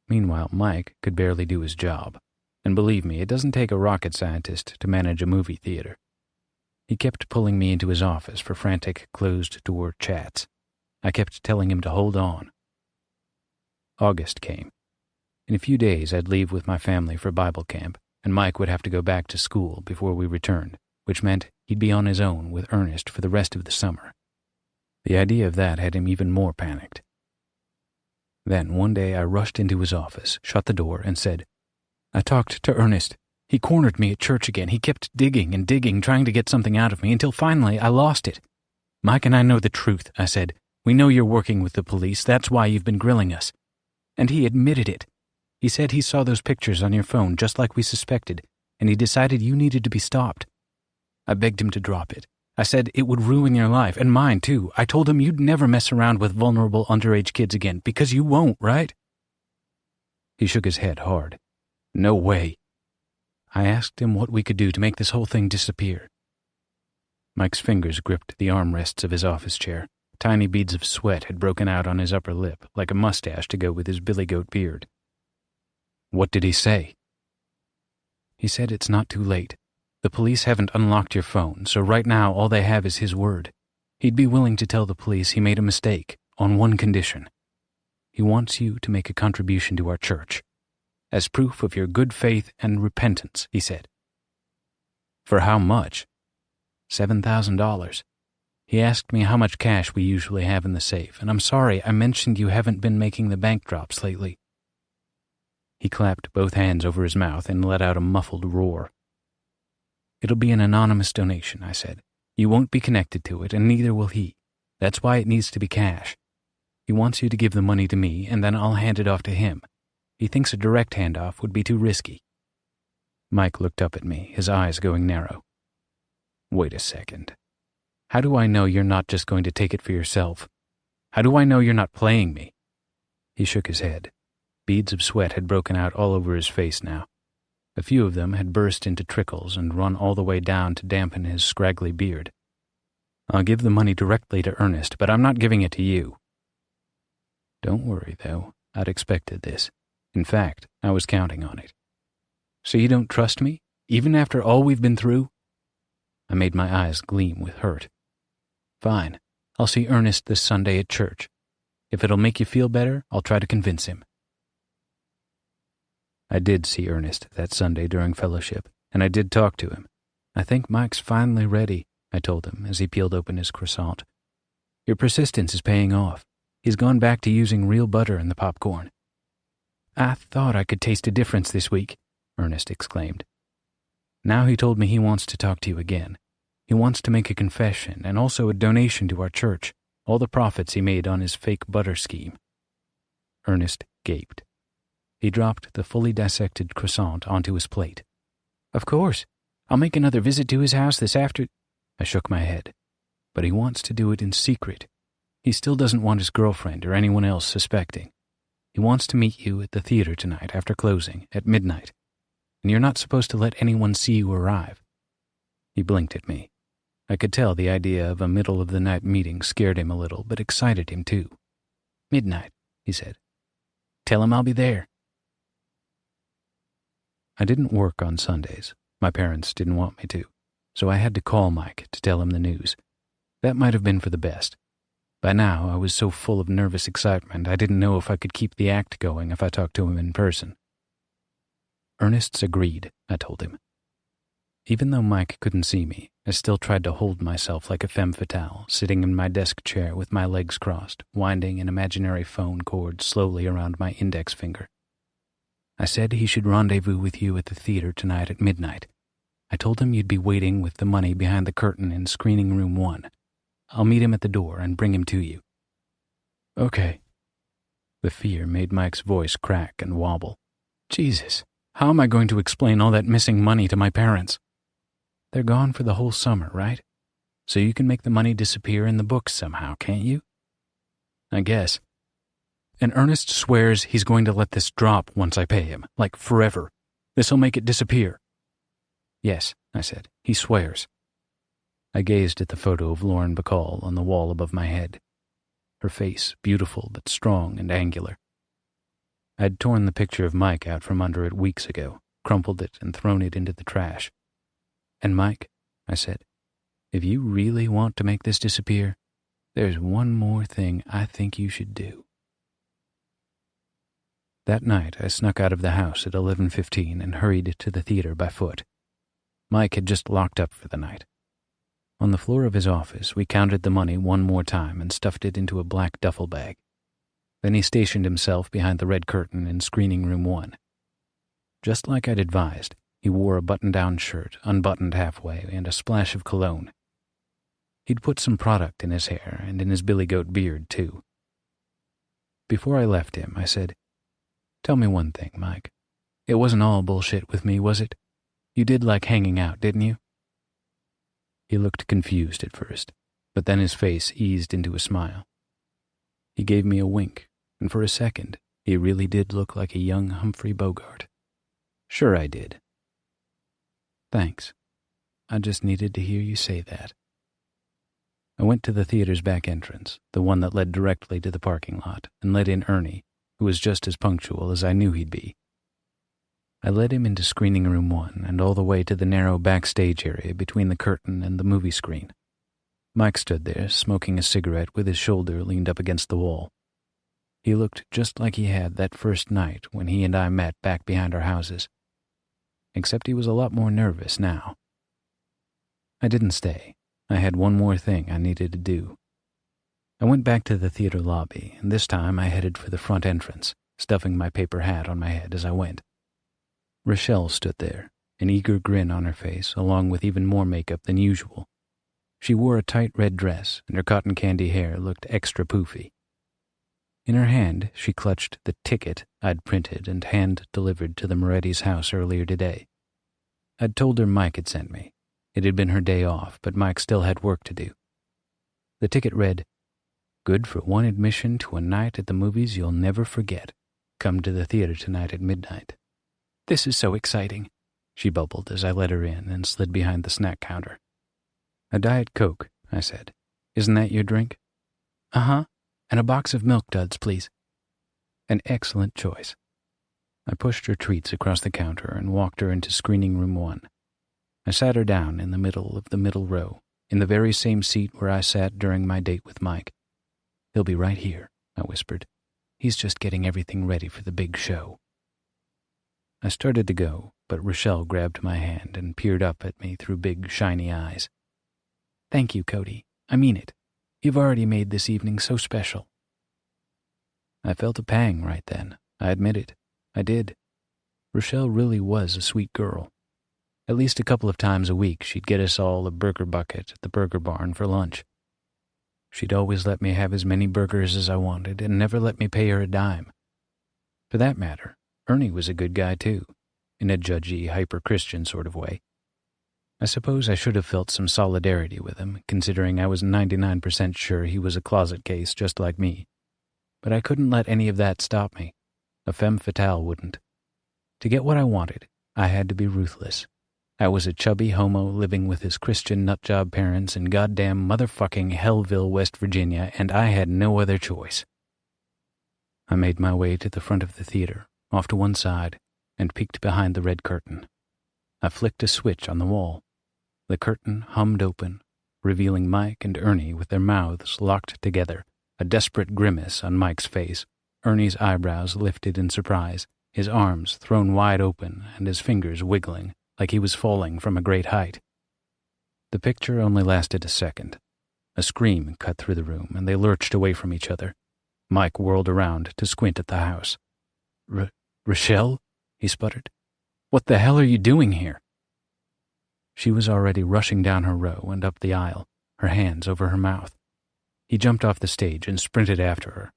Meanwhile, Mike could barely do his job. And believe me, it doesn't take a rocket scientist to manage a movie theater. He kept pulling me into his office for frantic, closed-door chats. I kept telling him to hold on. August came. In a few days, I'd leave with my family for Bible camp, and Mike would have to go back to school before we returned, which meant he'd be on his own with Ernest for the rest of the summer. The idea of that had him even more panicked. Then one day I rushed into his office, shut the door, and said, "I talked to Ernest. He cornered me at church again. He kept digging and digging, trying to get something out of me, until finally I lost it. Mike and I know the truth," I said. "We know you're working with the police. That's why you've been grilling us." And he admitted it. He said he saw those pictures on your phone just like we suspected, and he decided you needed to be stopped. I begged him to drop it. I said it would ruin your life, and mine too. I told him you'd never mess around with vulnerable underage kids again, because you won't, right? He shook his head hard. No way. I asked him what we could do to make this whole thing disappear. Mike's fingers gripped the armrests of his office chair. Tiny beads of sweat had broken out on his upper lip, like a mustache to go with his billy goat beard. What did he say? He said it's not too late. The police haven't unlocked your phone, so right now all they have is his word. He'd be willing to tell the police he made a mistake, on one condition. He wants you to make a contribution to our church. As proof of your good faith and repentance, he said. For how much? $7,000. He asked me how much cash we usually have in the safe, and I'm sorry I mentioned you haven't been making the bank drops lately. He clapped both hands over his mouth and let out a muffled roar. It'll be an anonymous donation, I said. You won't be connected to it, and neither will he. That's why it needs to be cash. He wants you to give the money to me, and then I'll hand it off to him. He thinks a direct handoff would be too risky. Mike looked up at me, his eyes going narrow. Wait a second. How do I know you're not just going to take it for yourself? How do I know you're not playing me? He shook his head. Beads of sweat had broken out all over his face now. A few of them had burst into trickles and run all the way down to dampen his scraggly beard. I'll give the money directly to Ernest, but I'm not giving it to you. Don't worry, though. I'd expected this. In fact, I was counting on it. So you don't trust me, even after all we've been through? I made my eyes gleam with hurt. Fine. I'll see Ernest this Sunday at church. If it'll make you feel better, I'll try to convince him. I did see Ernest that Sunday during fellowship, and I did talk to him. I think Mike's finally ready, I told him as he peeled open his croissant. Your persistence is paying off. He's gone back to using real butter in the popcorn. I thought I could taste a difference this week, Ernest exclaimed. Now he told me he wants to talk to you again. He wants to make a confession and also a donation to our church, all the profits he made on his fake butter scheme. Ernest gaped. He dropped the fully dissected croissant onto his plate. Of course. I'll make another visit to his house this afternoon. I shook my head. But he wants to do it in secret. He still doesn't want his girlfriend or anyone else suspecting. He wants to meet you at the theater tonight after closing, at midnight. And you're not supposed to let anyone see you arrive. He blinked at me. I could tell the idea of a middle-of-the-night meeting scared him a little, but excited him too. Midnight, he said. Tell him I'll be there. I didn't work on Sundays. My parents didn't want me to, so I had to call Mike to tell him the news. That might have been for the best. By now, I was so full of nervous excitement I didn't know if I could keep the act going if I talked to him in person. Ernest's agreed, I told him. Even though Mike couldn't see me, I still tried to hold myself like a femme fatale, sitting in my desk chair with my legs crossed, winding an imaginary phone cord slowly around my index finger. I said he should rendezvous with you at the theater tonight at midnight. I told him you'd be waiting with the money behind the curtain in screening room 1. I'll meet him at the door and bring him to you. Okay. The fear made Mike's voice crack and wobble. Jesus, how am I going to explain all that missing money to my parents? They're gone for the whole summer, right? So you can make the money disappear in the books somehow, can't you? I guess. And Ernest swears he's going to let this drop once I pay him, like forever. This'll make it disappear. Yes, I said, he swears. I gazed at the photo of Lauren Bacall on the wall above my head. Her face, beautiful but strong and angular. I'd torn the picture of Mike out from under it weeks ago, crumpled it and thrown it into the trash. And Mike, I said, if you really want to make this disappear, there's one more thing I think you should do. That night, I snuck out of the house at 11:15 and hurried to the theater by foot. Mike had just locked up for the night. On the floor of his office, we counted the money one more time and stuffed it into a black duffel bag. Then he stationed himself behind the red curtain in screening room 1. Just like I'd advised, he wore a button-down shirt, unbuttoned halfway, and a splash of cologne. He'd put some product in his hair and in his billy goat beard, too. Before I left him, I said, Tell me one thing, Mike. It wasn't all bullshit with me, was it? You did like hanging out, didn't you? He looked confused at first, but then his face eased into a smile. He gave me a wink, and for a second, he really did look like a young Humphrey Bogart. Sure I did. Thanks. I just needed to hear you say that. I went to the theater's back entrance, the one that led directly to the parking lot, and let in Ernie, who was just as punctual as I knew he'd be. I led him into screening room 1 and all the way to the narrow backstage area between the curtain and the movie screen. Mike stood there, smoking a cigarette with his shoulder leaned up against the wall. He looked just like he had that first night when he and I met back behind our houses. Except he was a lot more nervous now. I didn't stay. I had one more thing I needed to do. I went back to the theater lobby, and this time I headed for the front entrance, stuffing my paper hat on my head as I went. Rochelle stood there, an eager grin on her face, along with even more makeup than usual. She wore a tight red dress, and her cotton candy hair looked extra poofy. In her hand, she clutched the ticket I'd printed and hand-delivered to the Moretti's house earlier today. I'd told her Mike had sent me. It had been her day off, but Mike still had work to do. The ticket read, "Good for one admission to a night at the movies you'll never forget. Come to the theater tonight at midnight." "This is so exciting," she bubbled as I let her in and slid behind the snack counter. "A Diet Coke," I said. "Isn't that your drink?" "Uh-huh. And a box of Milk Duds, please." An excellent choice. I pushed her treats across the counter and walked her into screening room 1. I sat her down in the middle of the middle row, in the very same seat where I sat during my date with Mike. "He'll be right here," I whispered. "He's just getting everything ready for the big show." I started to go, but Rochelle grabbed my hand and peered up at me through big, shiny eyes. "Thank you, Cody. I mean it. You've already made this evening so special." I felt a pang right then. I admit it. I did. Rochelle really was a sweet girl. At least a couple of times a week, she'd get us all a burger bucket at the burger barn for lunch. She'd always let me have as many burgers as I wanted and never let me pay her a dime. For that matter, Ernie was a good guy too, in a judgy, hyper-Christian sort of way. I suppose I should have felt some solidarity with him, considering I was 99% sure he was a closet case just like me. But I couldn't let any of that stop me. A femme fatale wouldn't. To get what I wanted, I had to be ruthless. I was a chubby homo living with his Christian nutjob parents in goddamn motherfucking Hellville, West Virginia, and I had no other choice. I made my way to the front of the theater, off to one side, and peeked behind the red curtain. I flicked a switch on the wall. The curtain hummed open, revealing Mike and Ernie with their mouths locked together, a desperate grimace on Mike's face, Ernie's eyebrows lifted in surprise, his arms thrown wide open and his fingers wiggling like he was falling from a great height. The picture only lasted a second. A scream cut through the room, and they lurched away from each other. Mike whirled around to squint at the house. Rochelle? He sputtered. "What the hell are you doing here?" She was already rushing down her row and up the aisle, her hands over her mouth. He jumped off the stage and sprinted after her.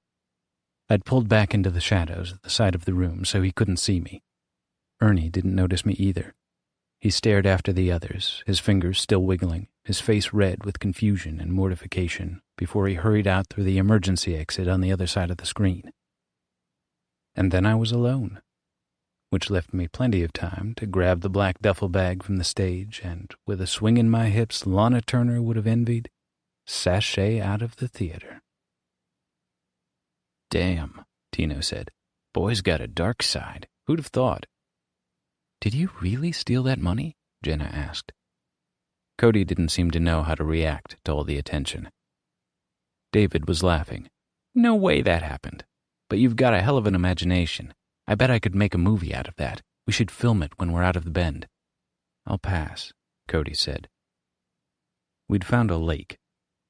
I'd pulled back into the shadows at the side of the room so he couldn't see me. Ernie didn't notice me either. He stared after the others, his fingers still wiggling, his face red with confusion and mortification, before he hurried out through the emergency exit on the other side of the screen. And then I was alone, which left me plenty of time to grab the black duffel bag from the stage and, with a swing in my hips Lana Turner would have envied, sashay out of the theater. "Damn," Tino said. "Boy's got a dark side. Who'd have thought?" "Did you really steal that money?" Jenna asked. Cody didn't seem to know how to react to all the attention. David was laughing. "No way that happened. But you've got a hell of an imagination. I bet I could make a movie out of that. We should film it when we're out of the Bend." "I'll pass," Cody said. We'd found a lake.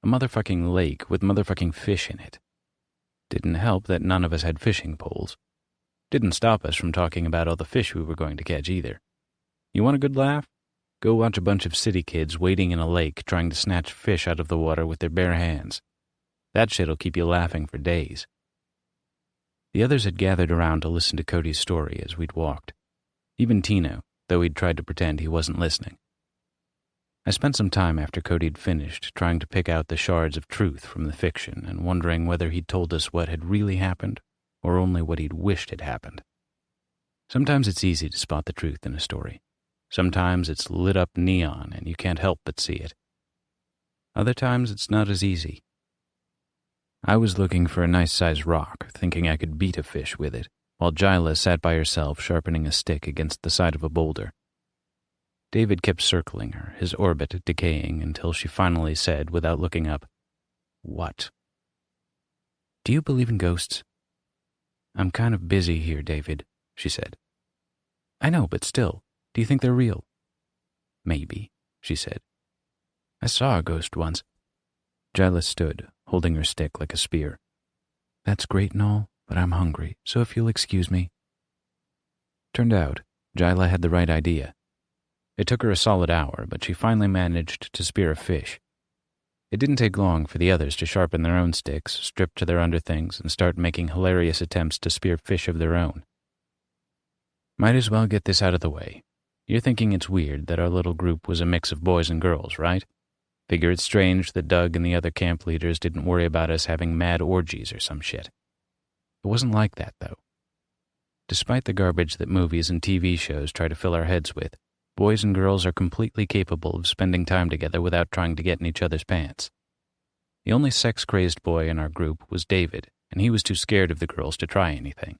A motherfucking lake with motherfucking fish in it. Didn't help that none of us had fishing poles. Didn't stop us from talking about all the fish we were going to catch either. You want a good laugh? Go watch a bunch of city kids wading in a lake trying to snatch fish out of the water with their bare hands. That shit'll keep you laughing for days. The others had gathered around to listen to Cody's story as we'd walked. Even Tino, though he'd tried to pretend he wasn't listening. I spent some time after Cody'd finished trying to pick out the shards of truth from the fiction and wondering whether he'd told us what had really happened or only what he'd wished had happened. Sometimes it's easy to spot the truth in a story. Sometimes it's lit up neon and you can't help but see it. Other times it's not as easy. I was looking for a nice-sized rock, thinking I could beat a fish with it, while Jyla sat by herself sharpening a stick against the side of a boulder. David kept circling her, his orbit decaying, until she finally said, without looking up, "What?" "Do you believe in ghosts?" "I'm kind of busy here, David," she said. "I know, but still, do you think they're real?" "Maybe," she said. I saw a ghost once. Jyla stood, holding her stick like a spear. That's great and all, but I'm hungry, so if you'll excuse me. Turned out, Jyla had the right idea. It took her a solid hour, but she finally managed to spear a fish. It didn't take long for the others to sharpen their own sticks, strip to their underthings, and start making hilarious attempts to spear fish of their own. Might as well get this out of the way. You're thinking it's weird that our little group was a mix of boys and girls, right? Figure it's strange that Doug and the other camp leaders didn't worry about us having mad orgies or some shit. It wasn't like that, though. Despite the garbage that movies and TV shows try to fill our heads with, boys and girls are completely capable of spending time together without trying to get in each other's pants. The only sex-crazed boy in our group was David, and he was too scared of the girls to try anything.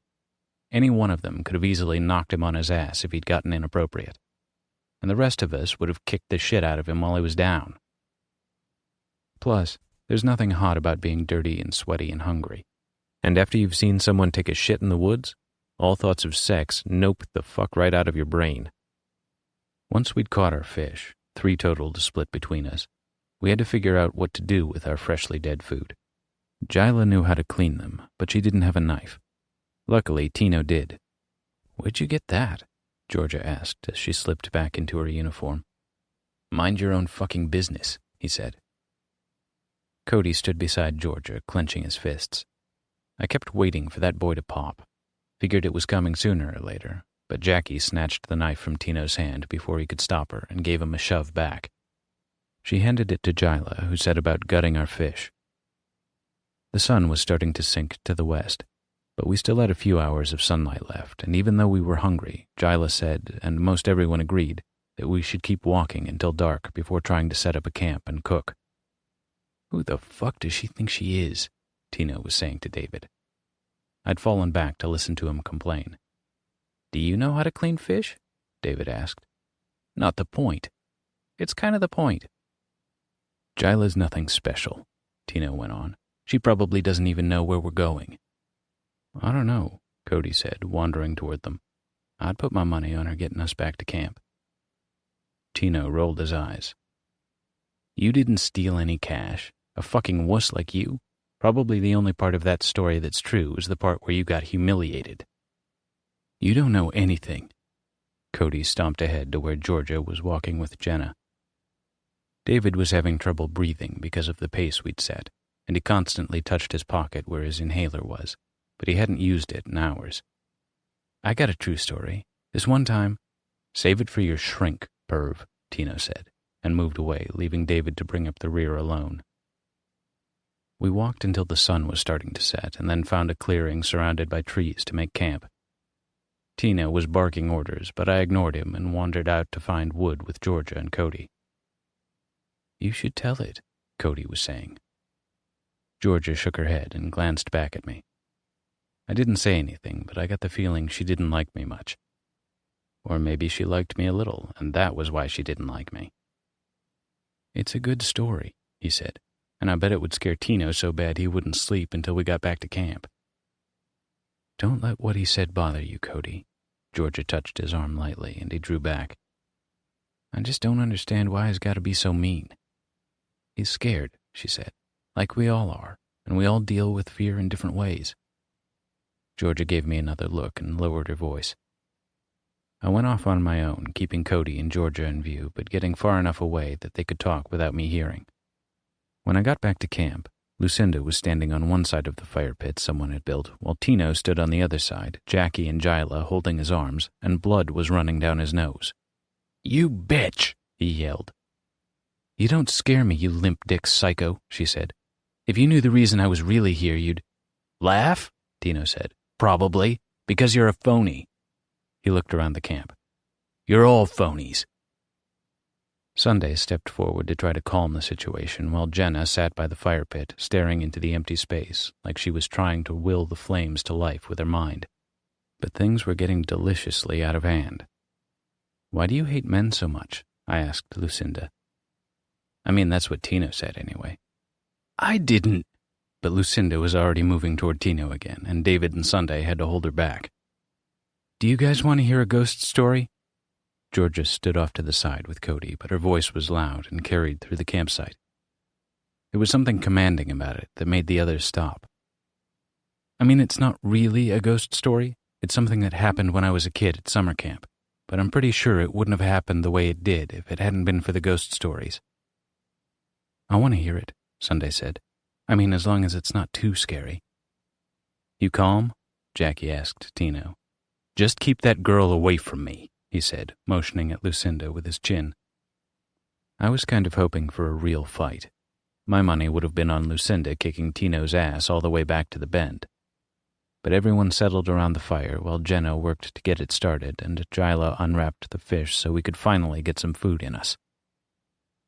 Any one of them could have easily knocked him on his ass if he'd gotten inappropriate. And the rest of us would have kicked the shit out of him while he was down. Plus, there's nothing hot about being dirty and sweaty and hungry. And after you've seen someone take a shit in the woods, all thoughts of sex nope the fuck right out of your brain. Once we'd caught our fish, 3 total to split between us, we had to figure out what to do with our freshly dead food. Jyla knew how to clean them, but she didn't have a knife. Luckily, Tino did. Where'd you get that? Georgia asked as she slipped back into her uniform. Mind your own fucking business, he said. Cody stood beside Georgia, clenching his fists. I kept waiting for that boy to pop. Figured it was coming sooner or later, but Jackie snatched the knife from Tino's hand before he could stop her and gave him a shove back. She handed it to Jyla, who set about gutting our fish. The sun was starting to sink to the west, but we still had a few hours of sunlight left, and even though we were hungry, Jyla said, and most everyone agreed, that we should keep walking until dark before trying to set up a camp and cook. Who the fuck does she think she is? Tino was saying to David. I'd fallen back to listen to him complain. Do you know how to clean fish? David asked. Not the point. It's kind of the point. Jyla's nothing special, Tino went on. She probably doesn't even know where we're going. I don't know, Cody said, wandering toward them. I'd put my money on her getting us back to camp. Tino rolled his eyes. You didn't steal any cash. A fucking wuss like you? Probably the only part of that story that's true is the part where you got humiliated. You don't know anything. Cody stomped ahead to where Georgia was walking with Jenna. David was having trouble breathing because of the pace we'd set, and he constantly touched his pocket where his inhaler was, but he hadn't used it in hours. I got a true story. This one time, save it for your shrink, perv, Tino said, and moved away, leaving David to bring up the rear alone. We walked until the sun was starting to set, and then found a clearing surrounded by trees to make camp. Tino was barking orders, but I ignored him and wandered out to find wood with Georgia and Cody. You should tell it, Cody was saying. Georgia shook her head and glanced back at me. I didn't say anything, but I got the feeling she didn't like me much. Or maybe she liked me a little, and that was why she didn't like me. It's a good story, he said, and I bet it would scare Tino so bad he wouldn't sleep until we got back to camp. Don't let what he said bother you, Cody. Georgia touched his arm lightly, and he drew back. I just don't understand why he's got to be so mean. He's scared, she said, like we all are, and we all deal with fear in different ways. Georgia gave me another look and lowered her voice. I went off on my own, keeping Cody and Georgia in view, but getting far enough away that they could talk without me hearing. When I got back to camp, Lucinda was standing on one side of the fire pit someone had built, while Tino stood on the other side, Jackie and Jyla holding his arms, and blood was running down his nose. You bitch, he yelled. You don't scare me, you limp dick psycho, she said. If you knew the reason I was really here, you'd... Laugh? Tino said. Probably, because you're a phony. He looked around the camp. You're all phonies. Sunday stepped forward to try to calm the situation while Jenna sat by the fire pit, staring into the empty space like she was trying to will the flames to life with her mind. But things were getting deliciously out of hand. Why do you hate men so much? I asked Lucinda. I mean, that's what Tino said anyway. I didn't. But Lucinda was already moving toward Tino again, and David and Sunday had to hold her back. Do you guys want to hear a ghost story? Georgia stood off to the side with Cody, but her voice was loud and carried through the campsite. There was something commanding about it that made the others stop. I mean, it's not really a ghost story. It's something that happened when I was a kid at summer camp, but I'm pretty sure it wouldn't have happened the way it did if it hadn't been for the ghost stories. I want to hear it, Sunday said. I mean, as long as it's not too scary. You calm? Jackie asked Tino. Just keep that girl away from me, he said, motioning at Lucinda with his chin. I was kind of hoping for a real fight. My money would have been on Lucinda kicking Tino's ass all the way back to the Bend. But everyone settled around the fire while Jenna worked to get it started and Jila unwrapped the fish so we could finally get some food in us.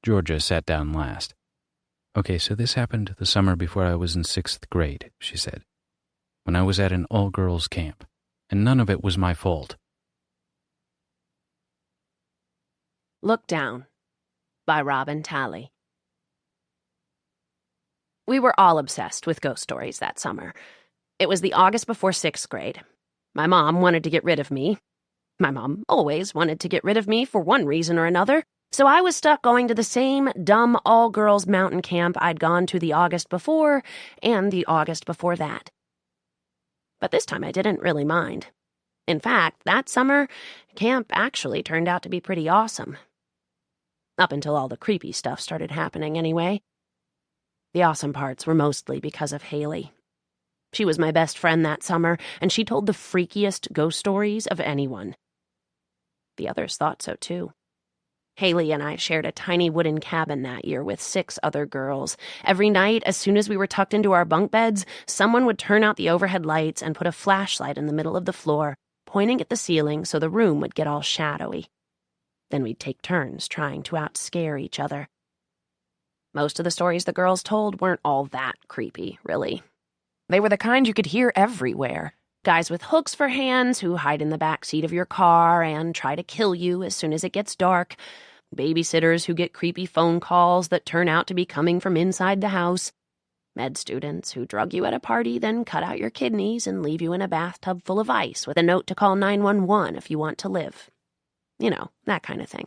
Georgia sat down last. Okay, so this happened the summer before I was in 6th grade, she said, when I was at an all-girls camp, and none of it was my fault. Look Down by Robin Talley. We were all obsessed with ghost stories that summer. It was the August before 6th grade. My mom wanted to get rid of me. My mom always wanted to get rid of me for one reason or another, so I was stuck going to the same dumb all-girls mountain camp I'd gone to the August before and the August before that. But this time I didn't really mind. In fact, that summer, camp actually turned out to be pretty awesome. Up until all the creepy stuff started happening anyway. The awesome parts were mostly because of Haley. She was my best friend that summer, and she told the freakiest ghost stories of anyone. The others thought so too. Haley and I shared a tiny wooden cabin that year with 6 other girls. Every night, as soon as we were tucked into our bunk beds, someone would turn out the overhead lights and put a flashlight in the middle of the floor, pointing at the ceiling so the room would get all shadowy. Then we'd take turns trying to outscare each other. Most of the stories the girls told weren't all that creepy, really. They were the kind you could hear everywhere. Guys with hooks for hands who hide in the back seat of your car and try to kill you as soon as it gets dark. Babysitters who get creepy phone calls that turn out to be coming from inside the house. Med students who drug you at a party, then cut out your kidneys and leave you in a bathtub full of ice with a note to call 911 if you want to live. You know, that kind of thing.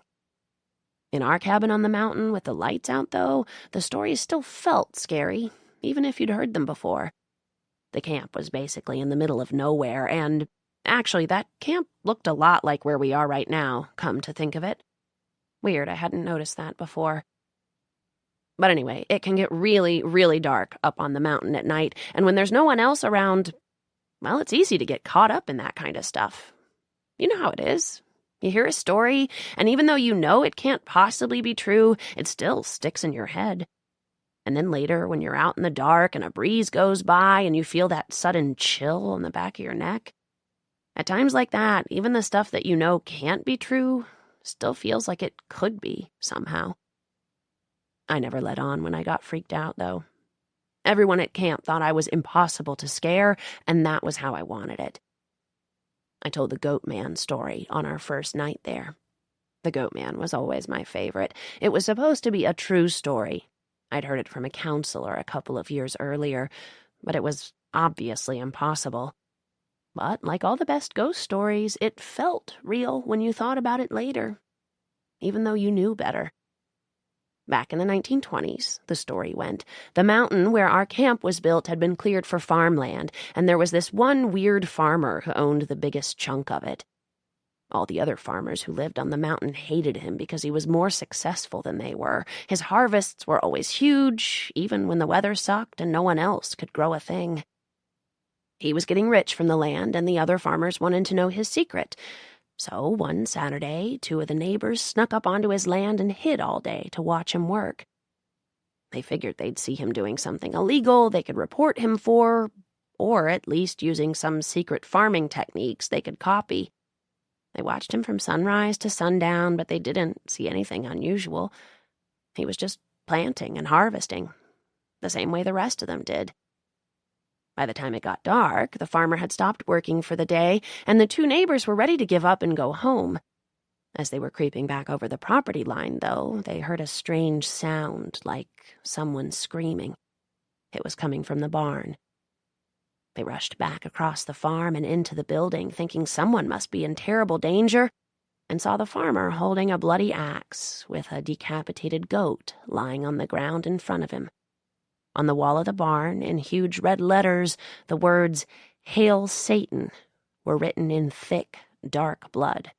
In our cabin on the mountain with the lights out, though, the stories still felt scary, even if you'd heard them before. The camp was basically in the middle of nowhere, and actually that camp looked a lot like where we are right now, come to think of it. Weird, I hadn't noticed that before. But anyway, it can get really, really dark up on the mountain at night, and when there's no one else around, well, it's easy to get caught up in that kind of stuff. You know how it is. You hear a story, and even though you know it can't possibly be true, it still sticks in your head. And then later, when you're out in the dark and a breeze goes by and you feel that sudden chill on the back of your neck, at times like that, even the stuff that you know can't be true still feels like it could be somehow. I never let on when I got freaked out, though. Everyone at camp thought I was impossible to scare, and that was how I wanted it. I told the Goat Man story on our first night there. The Goat Man was always my favorite. It was supposed to be a true story. I'd heard it from a counselor a couple of years earlier, but it was obviously impossible. But like all the best ghost stories, it felt real when you thought about it later, even though you knew better. Back in the 1920s, the story went, the mountain where our camp was built had been cleared for farmland, and there was this one weird farmer who owned the biggest chunk of it. All the other farmers who lived on the mountain hated him because he was more successful than they were. His harvests were always huge, even when the weather sucked and no one else could grow a thing. He was getting rich from the land, and the other farmers wanted to know his secret. So one Saturday, 2 of the neighbors snuck up onto his land and hid all day to watch him work. They figured they'd see him doing something illegal they could report him for, or at least using some secret farming techniques they could copy. They watched him from sunrise to sundown, but they didn't see anything unusual. He was just planting and harvesting, the same way the rest of them did. By the time it got dark, the farmer had stopped working for the day, and the 2 neighbors were ready to give up and go home. As they were creeping back over the property line, though, they heard a strange sound, like someone screaming. It was coming from the barn. They rushed back across the farm and into the building, thinking someone must be in terrible danger. and saw the farmer holding a bloody axe with a decapitated goat lying on the ground in front of him. On the wall of the barn, in huge red letters, the words, "Hail Satan," were written in thick, dark blood.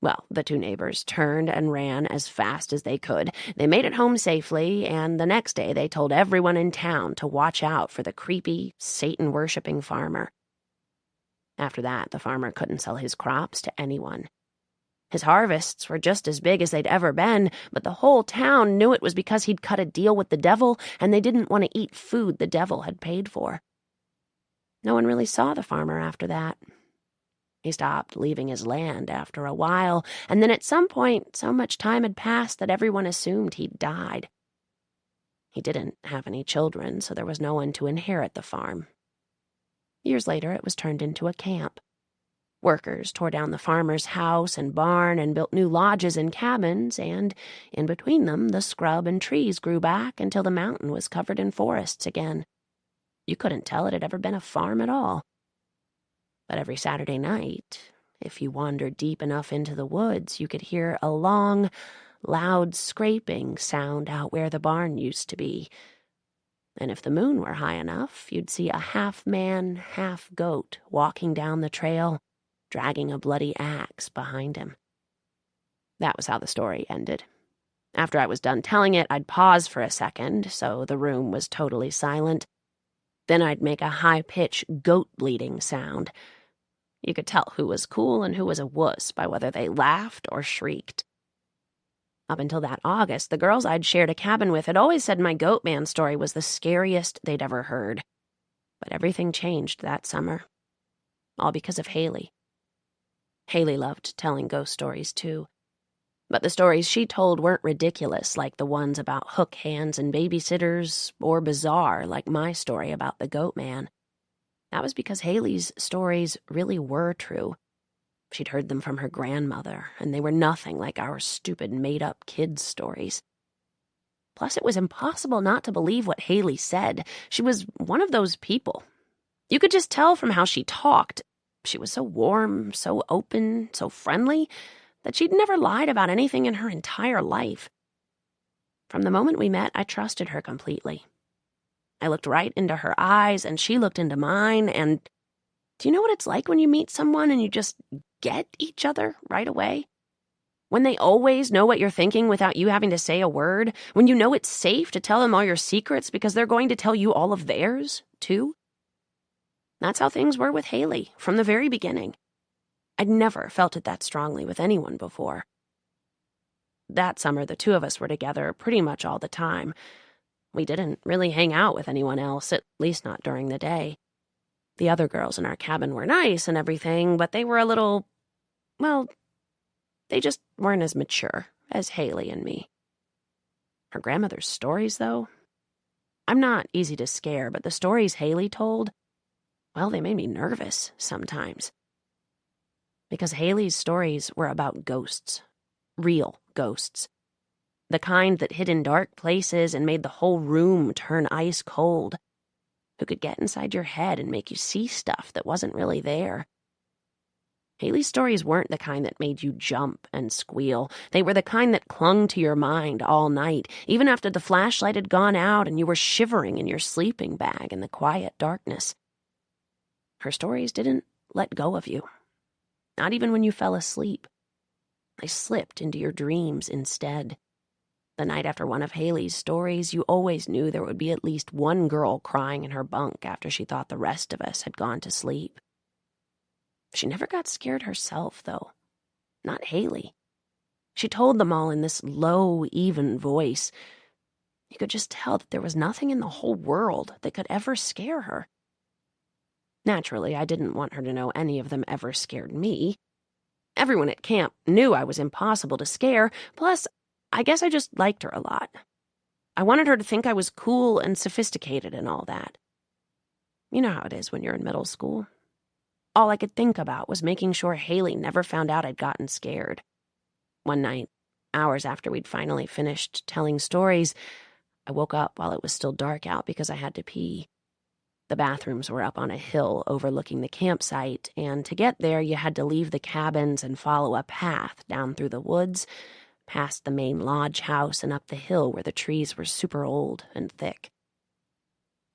Well, the two neighbors turned and ran as fast as they could. They made it home safely, and the next day they told everyone in town to watch out for the creepy, Satan-worshipping farmer. After that, the farmer couldn't sell his crops to anyone. His harvests were just as big as they'd ever been, but the whole town knew it was because he'd cut a deal with the devil, and they didn't want to eat food the devil had paid for. No one really saw the farmer after that. He stopped leaving his land after a while, and then at some point, so much time had passed that everyone assumed he'd died. He didn't have any children, so there was no one to inherit the farm. Years later, it was turned into a camp. Workers tore down the farmer's house and barn and built new lodges and cabins, and in between them, the scrub and trees grew back until the mountain was covered in forests again. You couldn't tell it had ever been a farm at all. But every Saturday night, if you wandered deep enough into the woods, you could hear a long, loud scraping sound out where the barn used to be. And if the moon were high enough, you'd see a half-man, half-goat walking down the trail, dragging a bloody axe behind him. That was how the story ended. After I was done telling it, I'd pause for a second, so the room was totally silent. Then I'd make a high-pitched goat-bleating sound. You could tell who was cool and who was a wuss by whether they laughed or shrieked. Up until that August, the girls I'd shared a cabin with had always said my goat man story was the scariest they'd ever heard. But everything changed that summer. All because of Haley. Haley loved telling ghost stories, too. But the stories she told weren't ridiculous like the ones about hook hands and babysitters, or bizarre like my story about the goat man. That was because Haley's stories really were true. She'd heard them from her grandmother, and they were nothing like our stupid made-up kids' stories. Plus, it was impossible not to believe what Haley said. She was one of those people. You could just tell from how she talked. She was so warm, so open, so friendly, that she'd never lied about anything in her entire life. From the moment we met, I trusted her completely. I looked right into her eyes, and she looked into mine, and do you know what it's like when you meet someone and you just get each other right away? When they always know what you're thinking without you having to say a word? When you know it's safe to tell them all your secrets because they're going to tell you all of theirs, too? That's how things were with Haley from the very beginning. I'd never felt it that strongly with anyone before. That summer, the two of us were together pretty much all the time. We didn't really hang out with anyone else, at least not during the day. The other girls in our cabin were nice and everything, but they were a little, well, they just weren't as mature as Haley and me. Her grandmother's stories, though? I'm not easy to scare, but the stories Haley told, well, they made me nervous sometimes. Because Haley's stories were about ghosts. Real ghosts. The kind that hid in dark places and made the whole room turn ice cold. Who could get inside your head and make you see stuff that wasn't really there. Haley's stories weren't the kind that made you jump and squeal. They were the kind that clung to your mind all night, even after the flashlight had gone out and you were shivering in your sleeping bag in the quiet darkness. Her stories didn't let go of you. Not even when you fell asleep. They slipped into your dreams instead. The night after one of Haley's stories, you always knew there would be at least one girl crying in her bunk after she thought the rest of us had gone to sleep. She never got scared herself, though. Not Haley. She told them all in this low, even voice. You could just tell that there was nothing in the whole world that could ever scare her. Naturally, I didn't want her to know any of them ever scared me. Everyone at camp knew I was impossible to scare, plus, I guess I just liked her a lot. I wanted her to think I was cool and sophisticated and all that. You know how it is when you're in middle school. All I could think about was making sure Haley never found out I'd gotten scared. One night, hours after we'd finally finished telling stories, I woke up while it was still dark out because I had to pee. The bathrooms were up on a hill overlooking the campsite, and to get there you had to leave the cabins and follow a path down through the woods, past the main lodge house and up the hill where the trees were super old and thick.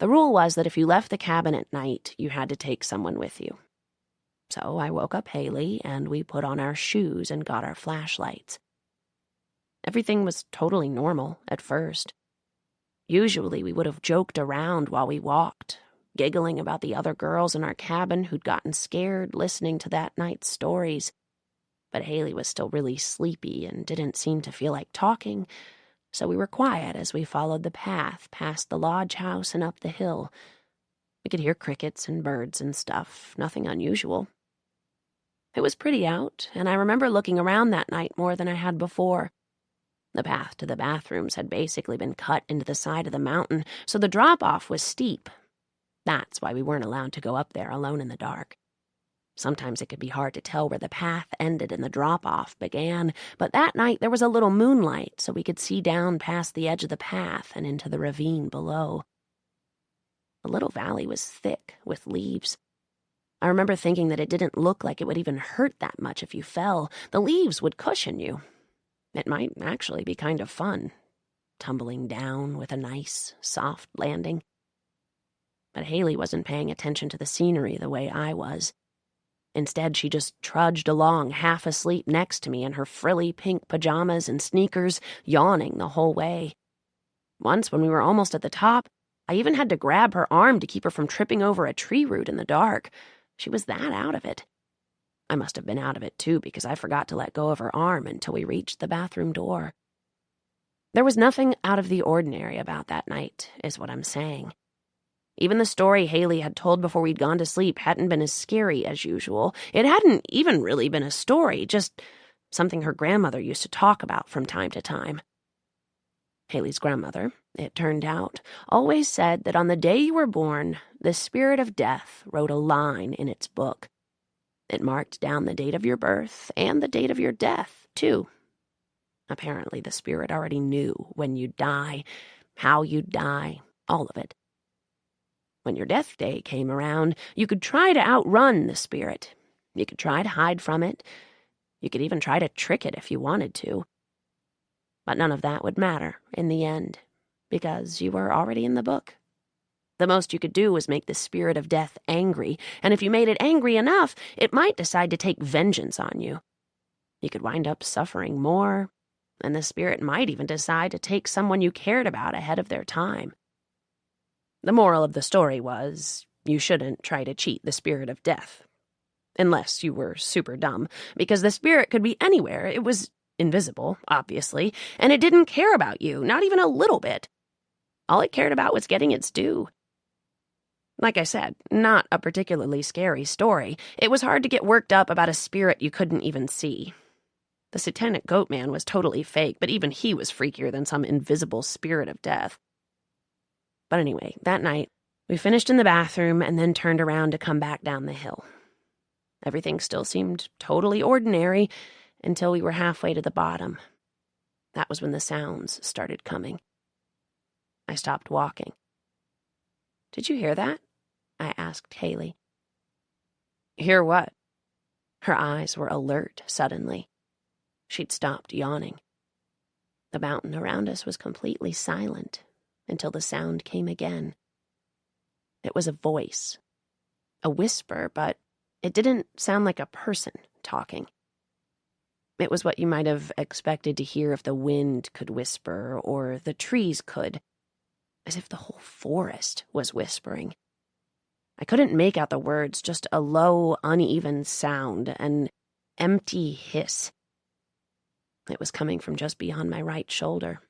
The rule was that if you left the cabin at night, you had to take someone with you. So I woke up Haley, and we put on our shoes and got our flashlights. Everything was totally normal at first. Usually we would have joked around while we walked, giggling about the other girls in our cabin who'd gotten scared listening to that night's stories. But Haley was still really sleepy and didn't seem to feel like talking, so we were quiet as we followed the path past the lodge house and up the hill. We could hear crickets and birds and stuff, nothing unusual. It was pretty out, and I remember looking around that night more than I had before. The path to the bathrooms had basically been cut into the side of the mountain, so the drop-off was steep. That's why we weren't allowed to go up there alone in the dark. Sometimes it could be hard to tell where the path ended and the drop-off began, but that night there was a little moonlight, so we could see down past the edge of the path and into the ravine below. The little valley was thick with leaves. I remember thinking that it didn't look like it would even hurt that much if you fell. The leaves would cushion you. It might actually be kind of fun, tumbling down with a nice, soft landing. But Haley wasn't paying attention to the scenery the way I was. Instead, she just trudged along, half asleep next to me in her frilly pink pajamas and sneakers, yawning the whole way. Once, when we were almost at the top, I even had to grab her arm to keep her from tripping over a tree root in the dark. She was that out of it. I must have been out of it, too, because I forgot to let go of her arm until we reached the bathroom door. There was nothing out of the ordinary about that night, is what I'm saying. Even the story Haley had told before we'd gone to sleep hadn't been as scary as usual. It hadn't even really been a story, just something her grandmother used to talk about from time to time. Haley's grandmother, it turned out, always said that on the day you were born, the spirit of death wrote a line in its book. It marked down the date of your birth and the date of your death, too. Apparently the spirit already knew when you'd die, how you'd die, all of it. When your death day came around, you could try to outrun the spirit. You could try to hide from it. You could even try to trick it if you wanted to. But none of that would matter in the end, because you were already in the book. The most you could do was make the spirit of death angry, and if you made it angry enough, it might decide to take vengeance on you. You could wind up suffering more, and the spirit might even decide to take someone you cared about ahead of their time. The moral of the story was, you shouldn't try to cheat the spirit of death. Unless you were super dumb, because the spirit could be anywhere. It was invisible, obviously, and it didn't care about you, not even a little bit. All it cared about was getting its due. Like I said, not a particularly scary story. It was hard to get worked up about a spirit you couldn't even see. The satanic goat man was totally fake, but even he was freakier than some invisible spirit of death. But anyway, that night, we finished in the bathroom and then turned around to come back down the hill. Everything still seemed totally ordinary until we were halfway to the bottom. That was when the sounds started coming. I stopped walking. "Did you hear that?" I asked Haley. "Hear what?" Her eyes were alert suddenly. She'd stopped yawning. The mountain around us was completely silent until the sound came again. It was a voice, a whisper, but it didn't sound like a person talking. It was what you might have expected to hear if the wind could whisper or the trees could, as if the whole forest was whispering. I couldn't make out the words, just a low, uneven sound, an empty hiss. It was coming from just beyond my right shoulder,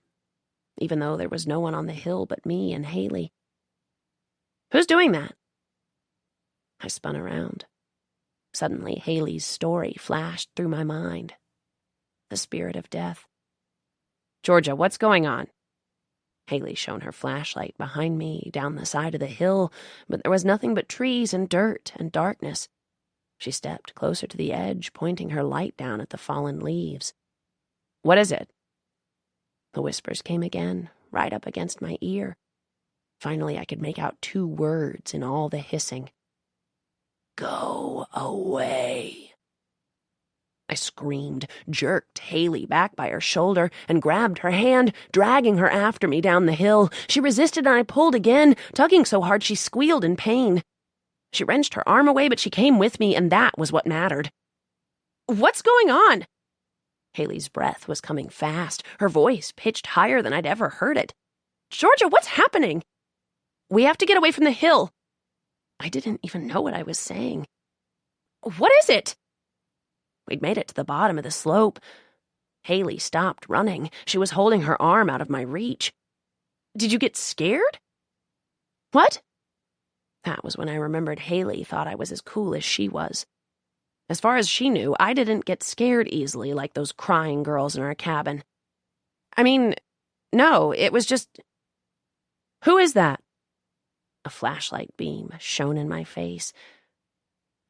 even though there was no one on the hill but me and Haley. "Who's doing that?" I spun around. Suddenly, Haley's story flashed through my mind. The spirit of death. "Georgia, what's going on?" Haley shone her flashlight behind me down the side of the hill, but there was nothing but trees and dirt and darkness. She stepped closer to the edge, pointing her light down at the fallen leaves. "What is it?" The whispers came again, right up against my ear. Finally, I could make out 2 words in all the hissing. "Go away." I screamed, jerked Haley back by her shoulder, and grabbed her hand, dragging her after me down the hill. She resisted, and I pulled again, tugging so hard she squealed in pain. She wrenched her arm away, but she came with me, and that was what mattered. "What's going on?" Haley's breath was coming fast, her voice pitched higher than I'd ever heard it. "Georgia, what's happening?" "We have to get away from the hill." I didn't even know what I was saying. "What is it?" We'd made it to the bottom of the slope. Haley stopped running. She was holding her arm out of my reach. "Did you get scared?" "What?" That was when I remembered Haley thought I was as cool as she was. As far as she knew, I didn't get scared easily like those crying girls in our cabin. "I mean, no, it was just—" "Who is that?" A flashlight beam shone in my face.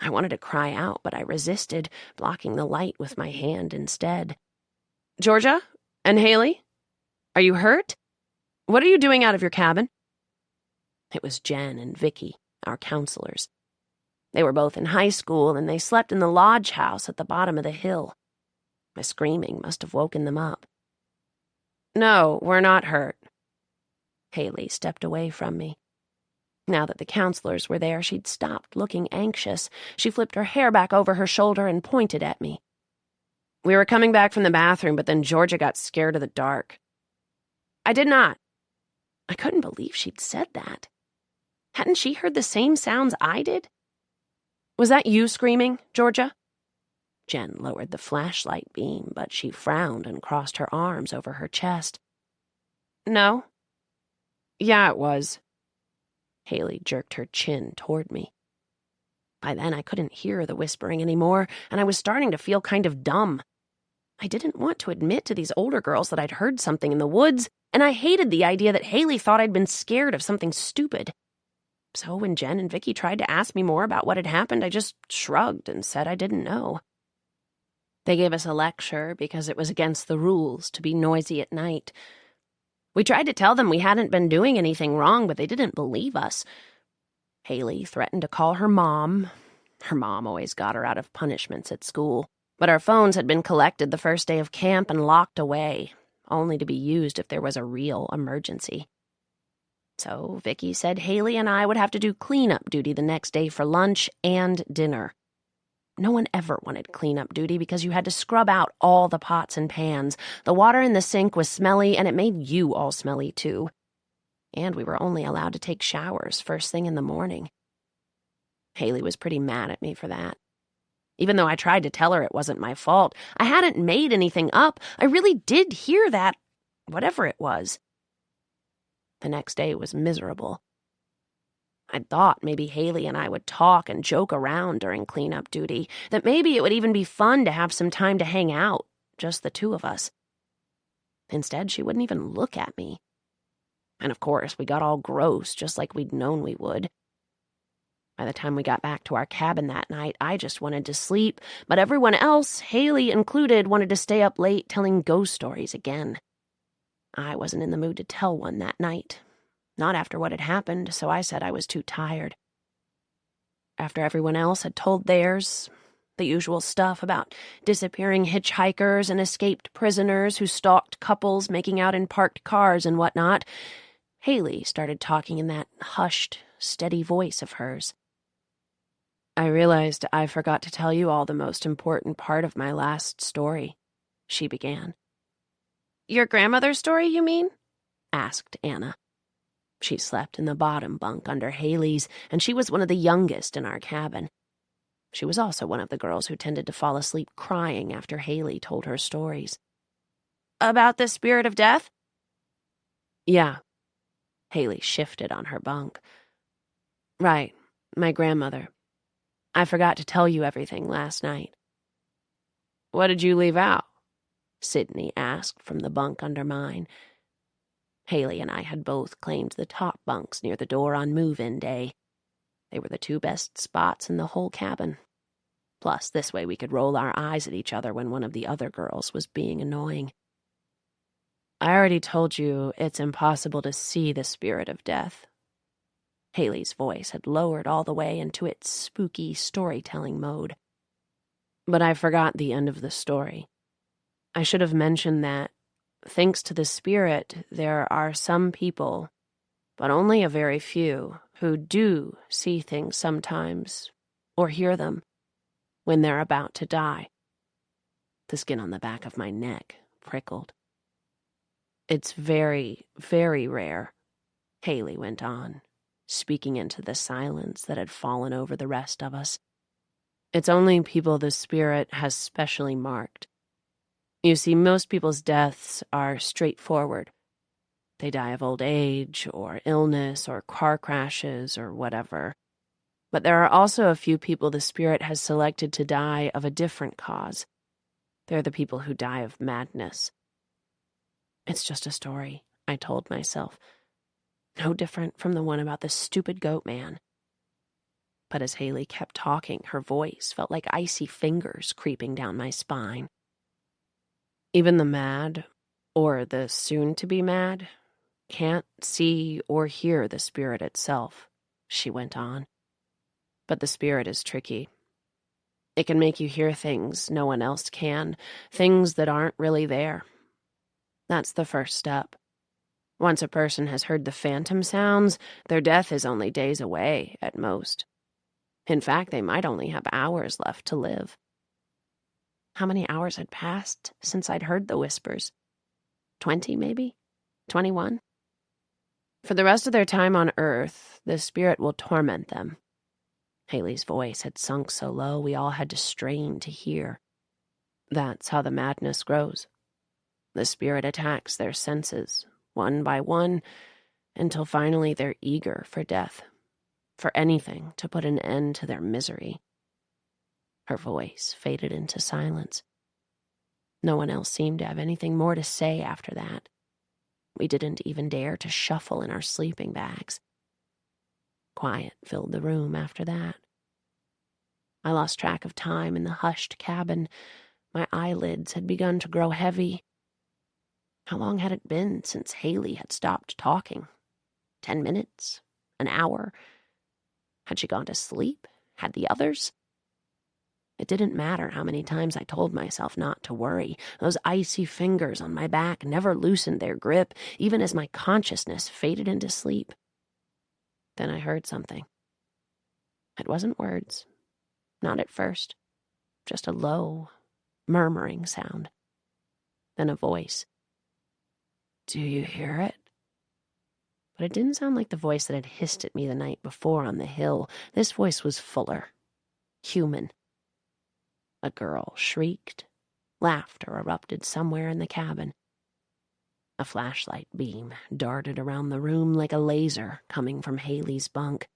I wanted to cry out, but I resisted, blocking the light with my hand instead. "Georgia? And Haley? Are you hurt? What are you doing out of your cabin?" It was Jen and Vicky, our counselors. They were both in high school, and they slept in the lodge house at the bottom of the hill. My screaming must have woken them up. "No, we're not hurt." Haley stepped away from me. Now that the counselors were there, she'd stopped looking anxious. She flipped her hair back over her shoulder and pointed at me. "We were coming back from the bathroom, but then Georgia got scared of the dark." "I did not." I couldn't believe she'd said that. Hadn't she heard the same sounds I did? "Was that you screaming, Georgia?" Jen lowered the flashlight beam, but she frowned and crossed her arms over her chest. "No." "Yeah, it was." Haley jerked her chin toward me. By then, I couldn't hear the whispering anymore, and I was starting to feel kind of dumb. I didn't want to admit to these older girls that I'd heard something in the woods, and I hated the idea that Haley thought I'd been scared of something stupid. So when Jen and Vicky tried to ask me more about what had happened, I just shrugged and said I didn't know. They gave us a lecture because it was against the rules to be noisy at night. We tried to tell them we hadn't been doing anything wrong, but they didn't believe us. Haley threatened to call her mom. Her mom always got her out of punishments at school. But our phones had been collected the first day of camp and locked away, only to be used if there was a real emergency. So Vicky said Haley and I would have to do cleanup duty the next day for lunch and dinner. No one ever wanted cleanup duty because you had to scrub out all the pots and pans. The water in the sink was smelly, and it made you all smelly, too. And we were only allowed to take showers first thing in the morning. Haley was pretty mad at me for that. Even though I tried to tell her it wasn't my fault, I hadn't made anything up. I really did hear that, whatever it was. The next day was miserable. I'd thought maybe Haley and I would talk and joke around during cleanup duty, that maybe it would even be fun to have some time to hang out, just the two of us. Instead, she wouldn't even look at me. And of course, we got all gross, just like we'd known we would. By the time we got back to our cabin that night, I just wanted to sleep, but everyone else, Haley included, wanted to stay up late telling ghost stories again. I wasn't in the mood to tell one that night. Not after what had happened, so I said I was too tired. After everyone else had told theirs, the usual stuff about disappearing hitchhikers and escaped prisoners who stalked couples making out in parked cars and whatnot, Haley started talking in that hushed, steady voice of hers. "I realized I forgot to tell you all the most important part of my last story," she began. "Your grandmother's story, you mean?" asked Anna. She slept in the bottom bunk under Haley's, and she was one of the youngest in our cabin. She was also one of the girls who tended to fall asleep crying after Haley told her stories. "About the spirit of death?" "Yeah." Haley shifted on her bunk. "Right, my grandmother. I forgot to tell you everything last night." "What did you leave out?" Sydney asked from the bunk under mine. Haley and I had both claimed the top bunks near the door on move-in day. They were the two best spots in the whole cabin. Plus, this way we could roll our eyes at each other when one of the other girls was being annoying. "I already told you it's impossible to see the spirit of death," Haley's voice had lowered all the way into its spooky storytelling mode. But I forgot the end of the story. I should have mentioned that, thanks to the spirit, there are some people, but only a very few, who do see things sometimes, or hear them, when they're about to die. The skin on the back of my neck prickled. It's very, very rare, Haley went on, speaking into the silence that had fallen over the rest of us. It's only people the spirit has specially marked. You see, most people's deaths are straightforward. They die of old age, or illness, or car crashes, or whatever. But there are also a few people the spirit has selected to die of a different cause. They're the people who die of madness. It's just a story, I told myself. No different from the one about the stupid goat man. But as Haley kept talking, her voice felt like icy fingers creeping down my spine. Even the mad, or the soon-to-be mad, can't see or hear the spirit itself, she went on. But the spirit is tricky. It can make you hear things no one else can, things that aren't really there. That's the first step. Once a person has heard the phantom sounds, their death is only days away, at most. In fact, they might only have hours left to live. How many hours had passed since I'd heard the whispers? 20, maybe? 21? For the rest of their time on Earth, the spirit will torment them. Haley's voice had sunk so low we all had to strain to hear. That's how the madness grows. The spirit attacks their senses, one by one, until finally they're eager for death, for anything to put an end to their misery. Her voice faded into silence. No one else seemed to have anything more to say after that. We didn't even dare to shuffle in our sleeping bags. Quiet filled the room after that. I lost track of time in the hushed cabin. My eyelids had begun to grow heavy. How long had it been since Haley had stopped talking? 10 minutes? An hour? Had she gone to sleep? Had the others? It didn't matter how many times I told myself not to worry. Those icy fingers on my back never loosened their grip, even as my consciousness faded into sleep. Then I heard something. It wasn't words. Not at first. Just a low, murmuring sound. Then a voice. "Do you hear it?" But it didn't sound like the voice that had hissed at me the night before on the hill. This voice was fuller. Human. A girl shrieked. Laughter erupted somewhere in the cabin. A flashlight beam darted around the room like a laser coming from Haley's bunk.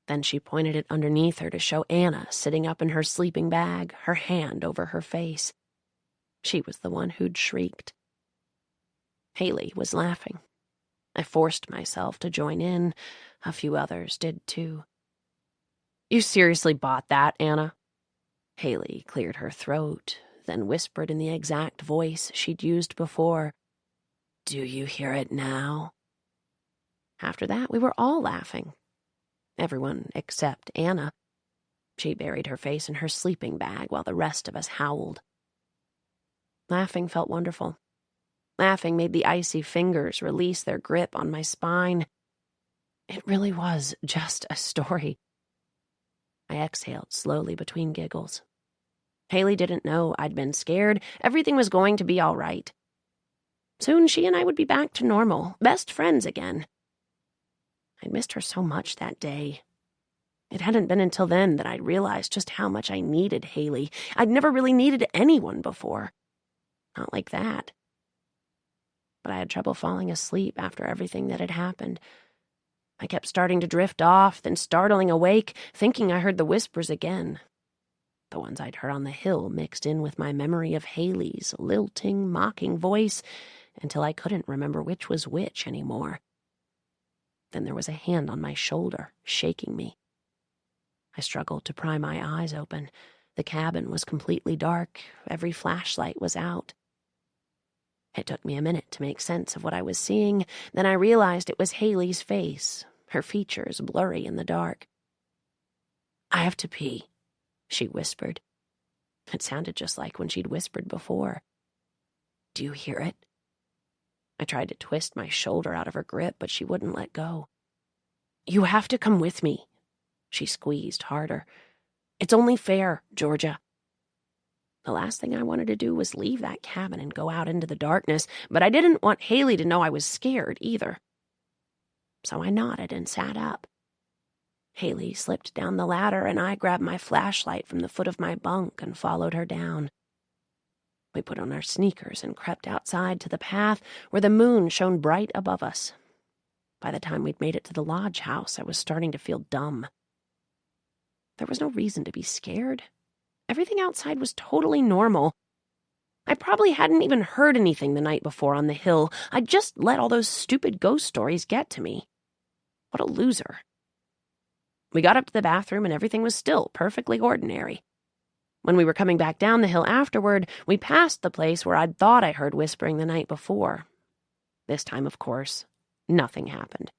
Then she pointed it underneath her to show Anna sitting up in her sleeping bag, her hand over her face. She was the one who'd shrieked. Haley was laughing. I forced myself to join in. A few others did too. "You seriously bought that, Anna?" Haley cleared her throat, then whispered in the exact voice she'd used before. "Do you hear it now?" After that, we were all laughing. Everyone except Anna. She buried her face in her sleeping bag while the rest of us howled. Laughing felt wonderful. Laughing made the icy fingers release their grip on my spine. It really was just a story. I exhaled slowly between giggles. Haley didn't know I'd been scared. Everything was going to be all right. Soon she and I would be back to normal, best friends again. I'd missed her so much that day. It hadn't been until then that I'd realized just how much I needed Haley. I'd never really needed anyone before. Not like that. But I had trouble falling asleep after everything that had happened. I kept starting to drift off, then startling awake, thinking I heard the whispers again. The ones I'd heard on the hill mixed in with my memory of Haley's lilting, mocking voice until I couldn't remember which was which anymore. Then there was a hand on my shoulder, shaking me. I struggled to pry my eyes open. The cabin was completely dark. Every flashlight was out. It took me a minute to make sense of what I was seeing. Then I realized it was Haley's face, her features blurry in the dark. "I have to pee," she whispered. It sounded just like when she'd whispered before. "Do you hear it?" I tried to twist my shoulder out of her grip, but she wouldn't let go. "You have to come with me." She squeezed harder. "It's only fair, Georgia." The last thing I wanted to do was leave that cabin and go out into the darkness, but I didn't want Haley to know I was scared either. So I nodded and sat up. Haley slipped down the ladder, and I grabbed my flashlight from the foot of my bunk and followed her down. We put on our sneakers and crept outside to the path where the moon shone bright above us. By the time we'd made it to the lodge house, I was starting to feel dumb. There was no reason to be scared. Everything outside was totally normal. I probably hadn't even heard anything the night before on the hill. I'd just let all those stupid ghost stories get to me. What a loser. We got up to the bathroom and everything was still perfectly ordinary. When we were coming back down the hill afterward, we passed the place where I'd thought I heard whispering the night before. This time, of course, nothing happened.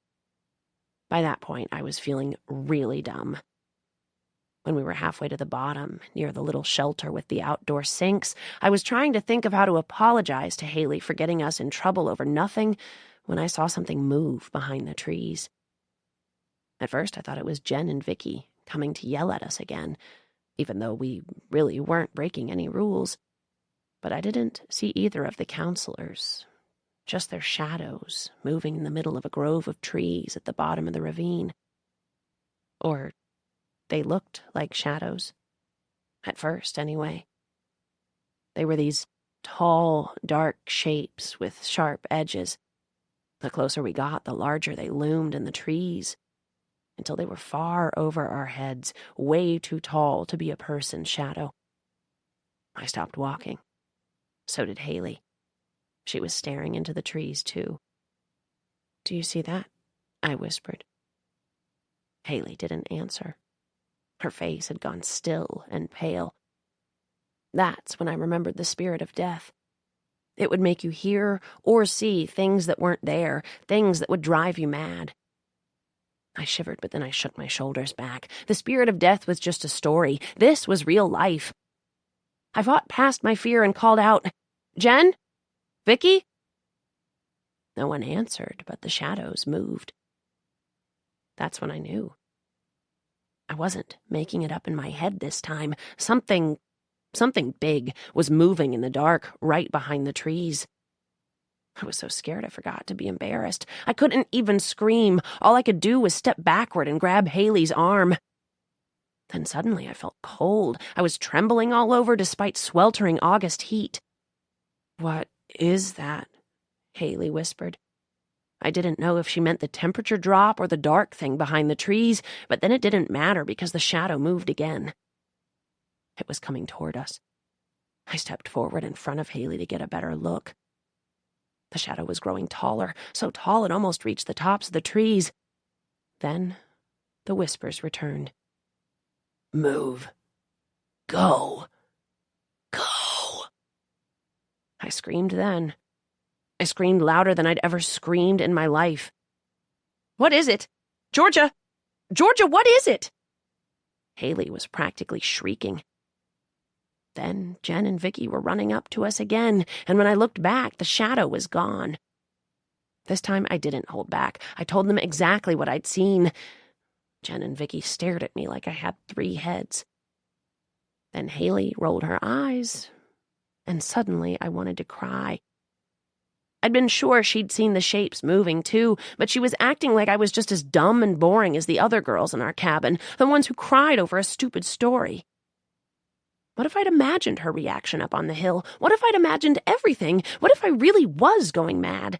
By that point, I was feeling really dumb. When we were halfway to the bottom, near the little shelter with the outdoor sinks, I was trying to think of how to apologize to Haley for getting us in trouble over nothing when I saw something move behind the trees. At first, I thought it was Jen and Vicky coming to yell at us again, even though we really weren't breaking any rules. But I didn't see either of the counselors, just their shadows moving in the middle of a grove of trees at the bottom of the ravine. Or they looked like shadows. At first, anyway. They were these tall, dark shapes with sharp edges. The closer we got, the larger they loomed in the trees, until they were far over our heads, way too tall to be a person's shadow. I stopped walking. So did Haley. She was staring into the trees, too. "Do you see that?" I whispered. Haley didn't answer. Her face had gone still and pale. That's when I remembered the spirit of death. It would make you hear or see things that weren't there, things that would drive you mad. I shivered, but then I shook my shoulders back. The spirit of death was just a story. This was real life. I fought past my fear and called out, "Jen? Vicky?" No one answered, but the shadows moved. That's when I knew. I wasn't making it up in my head this time. Something big was moving in the dark right behind the trees. I was so scared I forgot to be embarrassed. I couldn't even scream. All I could do was step backward and grab Haley's arm. Then suddenly I felt cold. I was trembling all over despite sweltering August heat. "What is that?" Haley whispered. I didn't know if she meant the temperature drop or the dark thing behind the trees, but then it didn't matter because the shadow moved again. It was coming toward us. I stepped forward in front of Haley to get a better look. The shadow was growing taller, so tall it almost reached the tops of the trees. Then the whispers returned. "Move. Go. Go." I screamed then. I screamed louder than I'd ever screamed in my life. "What is it? Georgia! Georgia, what is it?" Haley was practically shrieking. Then Jen and Vicky were running up to us again, and when I looked back, the shadow was gone. This time I didn't hold back. I told them exactly what I'd seen. Jen and Vicky stared at me like I had 3 heads. Then Haley rolled her eyes, and suddenly I wanted to cry. I'd been sure she'd seen the shapes moving too, but she was acting like I was just as dumb and boring as the other girls in our cabin, the ones who cried over a stupid story. What if I'd imagined her reaction up on the hill? What if I'd imagined everything? What if I really was going mad?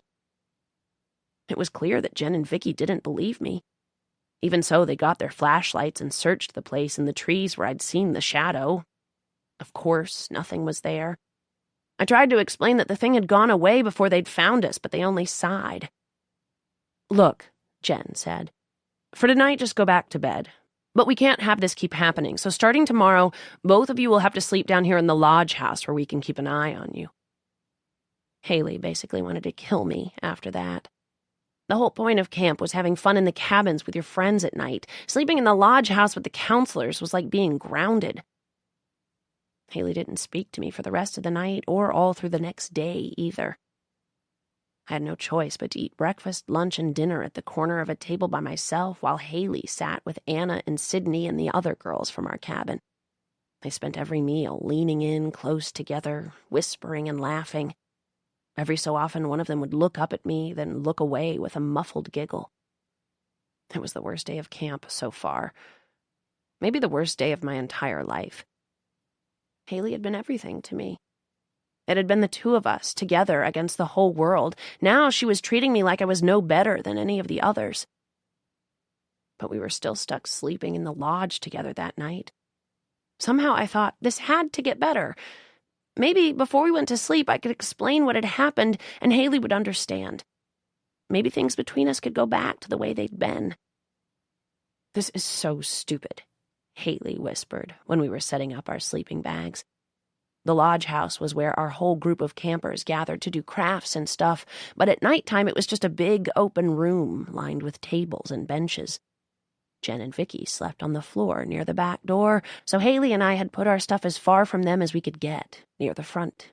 It was clear that Jen and Vicky didn't believe me. Even so, they got their flashlights and searched the place in the trees where I'd seen the shadow. Of course, nothing was there. I tried to explain that the thing had gone away before they'd found us, but they only sighed. "Look," Jen said, "for tonight, just go back to bed. But we can't have this keep happening, so starting tomorrow, both of you will have to sleep down here in the lodge house where we can keep an eye on you." Haley basically wanted to kill me after that. The whole point of camp was having fun in the cabins with your friends at night. Sleeping in the lodge house with the counselors was like being grounded. Haley didn't speak to me for the rest of the night or all through the next day either. I had no choice but to eat breakfast, lunch, and dinner at the corner of a table by myself while Haley sat with Anna and Sydney and the other girls from our cabin. They spent every meal leaning in close together, whispering and laughing. Every so often, one of them would look up at me, then look away with a muffled giggle. It was the worst day of camp so far. Maybe the worst day of my entire life. Haley had been everything to me. It had been the two of us, together against the whole world. Now she was treating me like I was no better than any of the others. But we were still stuck sleeping in the lodge together that night. Somehow I thought this had to get better. Maybe before we went to sleep I could explain what had happened and Haley would understand. Maybe things between us could go back to the way they'd been. "This is so stupid," Haley whispered when we were setting up our sleeping bags. The lodge house was where our whole group of campers gathered to do crafts and stuff, but at nighttime it was just a big open room lined with tables and benches. Jen and Vicky slept on the floor near the back door, so Haley and I had put our stuff as far from them as we could get, near the front.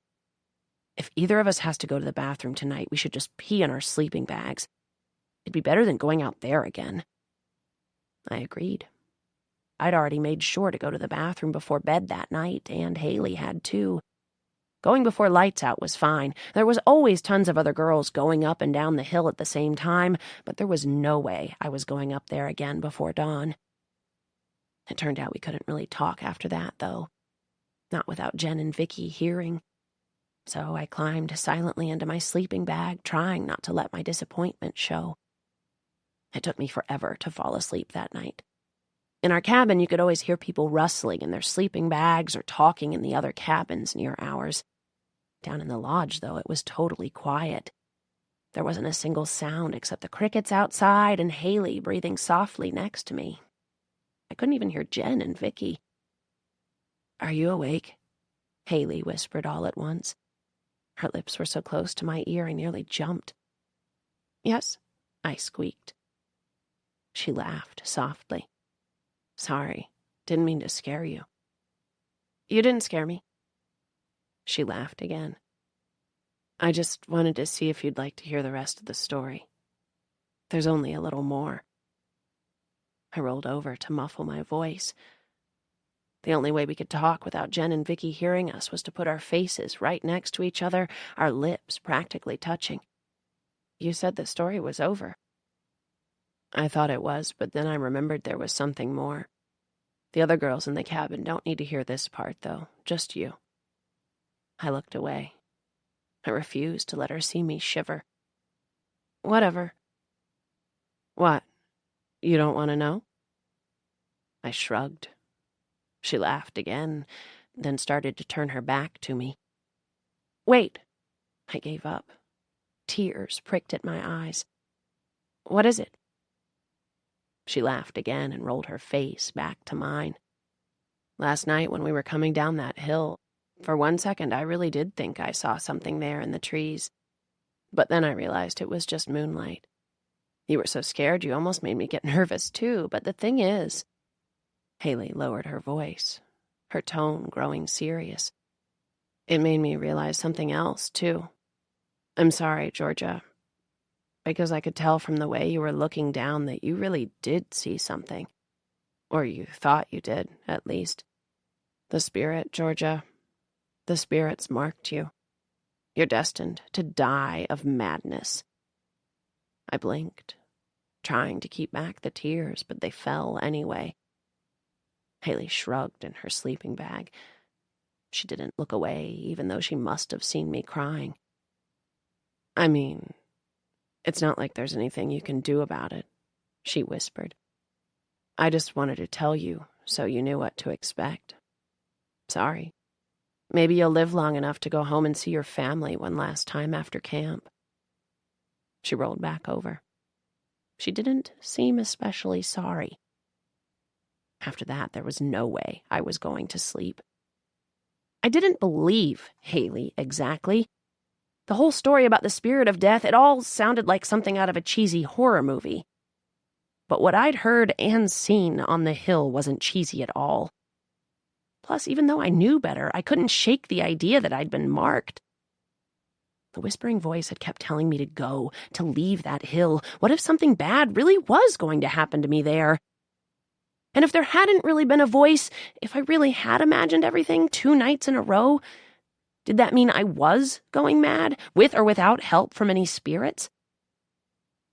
"If either of us has to go to the bathroom tonight, we should just pee in our sleeping bags. It'd be better than going out there again." I agreed. I'd already made sure to go to the bathroom before bed that night, and Haley had too. Going before lights out was fine. There was always tons of other girls going up and down the hill at the same time, but there was no way I was going up there again before dawn. It turned out we couldn't really talk after that, though. Not without Jen and Vicky hearing. So I climbed silently into my sleeping bag, trying not to let my disappointment show. It took me forever to fall asleep that night. In our cabin, you could always hear people rustling in their sleeping bags or talking in the other cabins near ours. Down in the lodge, though, it was totally quiet. There wasn't a single sound except the crickets outside and Haley breathing softly next to me. I couldn't even hear Jen and Vicky. "Are you awake?" Haley whispered all at once. Her lips were so close to my ear I nearly jumped. "Yes," I squeaked. She laughed softly. "Sorry, didn't mean to scare you." "You didn't scare me." She laughed again. "I just wanted to see if you'd like to hear the rest of the story. There's only a little more." I rolled over to muffle my voice. The only way we could talk without Jen and Vicky hearing us was to put our faces right next to each other, our lips practically touching. "You said the story was over." "I thought it was, but then I remembered there was something more. The other girls in the cabin don't need to hear this part, though, just you." I looked away. I refused to let her see me shiver. "Whatever." "What? You don't want to know?" I shrugged. She laughed again, then started to turn her back to me. "Wait." I gave up. Tears pricked at my eyes. "What is it?" She laughed again and rolled her face back to mine. "Last night when we were coming down that hill, for one second I really did think I saw something there in the trees. But then I realized it was just moonlight. You were so scared you almost made me get nervous too, but the thing is..." Haley lowered her voice, her tone growing serious. "It made me realize something else too. I'm sorry, Georgia, because I could tell from the way you were looking down that you really did see something. Or you thought you did, at least. The spirit, Georgia, the spirit's marked you. You're destined to die of madness." I blinked, trying to keep back the tears, but they fell anyway. Haley shrugged in her sleeping bag. She didn't look away, even though she must have seen me crying. "I mean, it's not like there's anything you can do about it," she whispered. "I just wanted to tell you so you knew what to expect. Sorry. Maybe you'll live long enough to go home and see your family one last time after camp." She rolled back over. She didn't seem especially sorry. After that, there was no way I was going to sleep. I didn't believe Haley exactly. The whole story about the spirit of death, it all sounded like something out of a cheesy horror movie. But what I'd heard and seen on the hill wasn't cheesy at all. Plus, even though I knew better, I couldn't shake the idea that I'd been marked. The whispering voice had kept telling me to go, to leave that hill. What if something bad really was going to happen to me there? And if there hadn't really been a voice, if I really had imagined everything 2 nights in a row, did that mean I was going mad, with or without help from any spirits?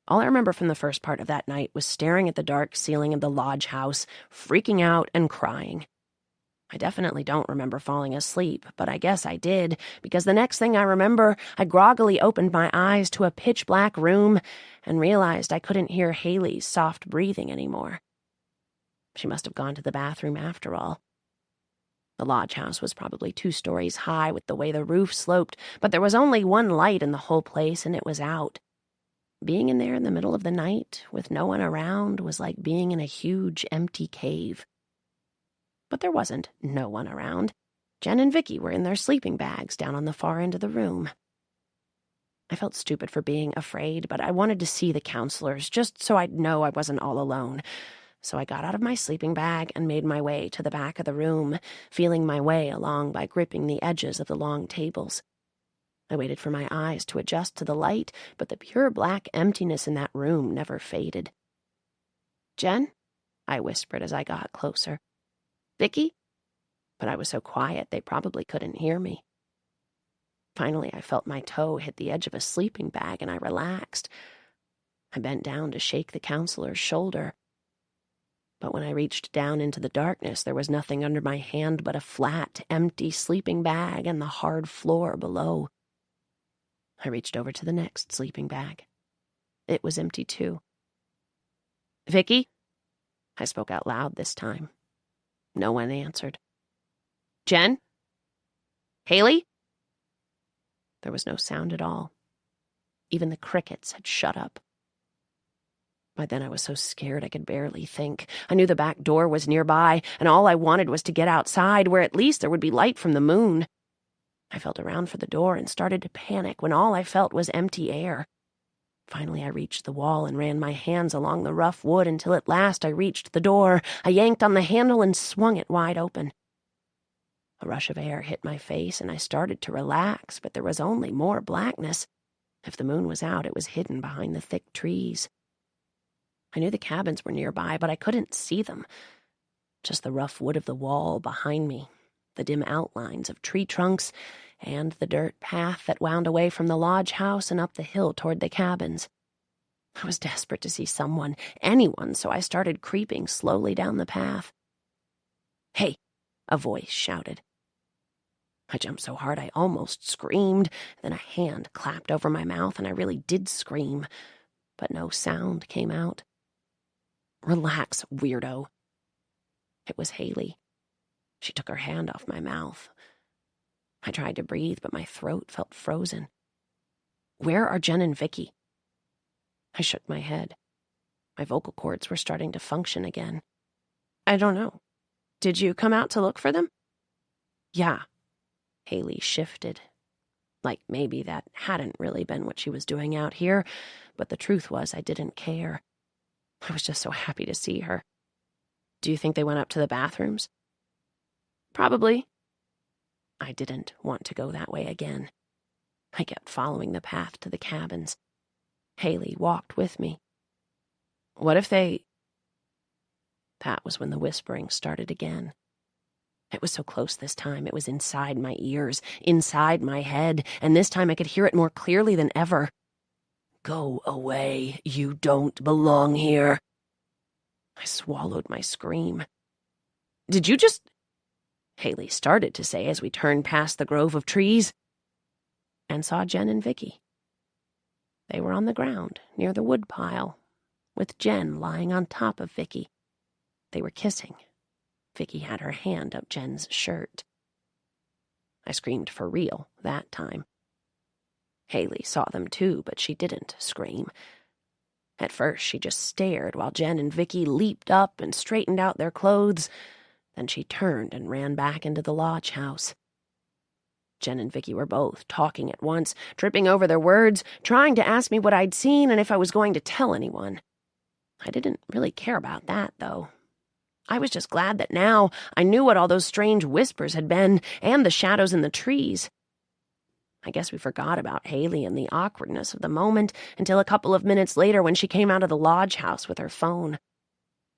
All I remember from the first part of that night was staring at the dark ceiling of the lodge house, freaking out and crying. I definitely don't remember falling asleep, but I guess I did, because the next thing I remember, I groggily opened my eyes to a pitch-black room and realized I couldn't hear Haley's soft breathing anymore. She must have gone to the bathroom after all. The lodge house was probably 2 stories high with the way the roof sloped, but there was only one light in the whole place, and it was out. Being in there in the middle of the night, with no one around, was like being in a huge, empty cave. But there wasn't no one around. Jen and Vicky were in their sleeping bags down on the far end of the room. I felt stupid for being afraid, but I wanted to see the counselors, just so I'd know I wasn't all alone. So I got out of my sleeping bag and made my way to the back of the room, feeling my way along by gripping the edges of the long tables. I waited for my eyes to adjust to the light, but the pure black emptiness in that room never faded. "Jen?" I whispered as I got closer. "Vicky?" But I was so quiet they probably couldn't hear me. Finally, I felt my toe hit the edge of a sleeping bag and I relaxed. I bent down to shake the counselor's shoulder. But when I reached down into the darkness, there was nothing under my hand but a flat, empty sleeping bag and the hard floor below. I reached over to the next sleeping bag. It was empty too. "Vicky?" I spoke out loud this time. No one answered. "Jen? Haley?" There was no sound at all. Even the crickets had shut up. By then I was so scared I could barely think. I knew the back door was nearby, and all I wanted was to get outside, where at least there would be light from the moon. I felt around for the door and started to panic when all I felt was empty air. Finally, I reached the wall and ran my hands along the rough wood until at last I reached the door. I yanked on the handle and swung it wide open. A rush of air hit my face, and I started to relax, but there was only more blackness. If the moon was out, it was hidden behind the thick trees. I knew the cabins were nearby, but I couldn't see them. Just the rough wood of the wall behind me, the dim outlines of tree trunks, and the dirt path that wound away from the lodge house and up the hill toward the cabins. I was desperate to see someone, anyone, so I started creeping slowly down the path. "Hey!" a voice shouted. I jumped so hard I almost screamed. Then a hand clapped over my mouth, and I really did scream, but no sound came out. "Relax, weirdo." It was Haley. She took her hand off my mouth. I tried to breathe, but my throat felt frozen. "Where are Jen and Vicky?" I shook my head. My vocal cords were starting to function again. "I don't know. Did you come out to look for them?" "Yeah." Haley shifted. Like maybe that hadn't really been what she was doing out here, but the truth was I didn't care. I was just so happy to see her. "Do you think they went up to the bathrooms?" "Probably." I didn't want to go that way again. I kept following the path to the cabins. Haley walked with me. "What if they—" That was when the whispering started again. It was so close this time. It was inside my ears, inside my head, and this time I could hear it more clearly than ever. "Go away. You don't belong here." I swallowed my scream. "Did you just—" Haley started to say as we turned past the grove of trees, and saw Jen and Vicky. They were on the ground near the wood pile, with Jen lying on top of Vicky. They were kissing. Vicky had her hand up Jen's shirt. I screamed for real that time. Haley saw them too, but she didn't scream. At first, she just stared while Jen and Vicky leaped up and straightened out their clothes. Then she turned and ran back into the lodge house. Jen and Vicky were both talking at once, tripping over their words, trying to ask me what I'd seen and if I was going to tell anyone. I didn't really care about that, though. I was just glad that now I knew what all those strange whispers had been, and the shadows in the trees. I guess we forgot about Haley and the awkwardness of the moment until a couple of minutes later when she came out of the lodge house with her phone.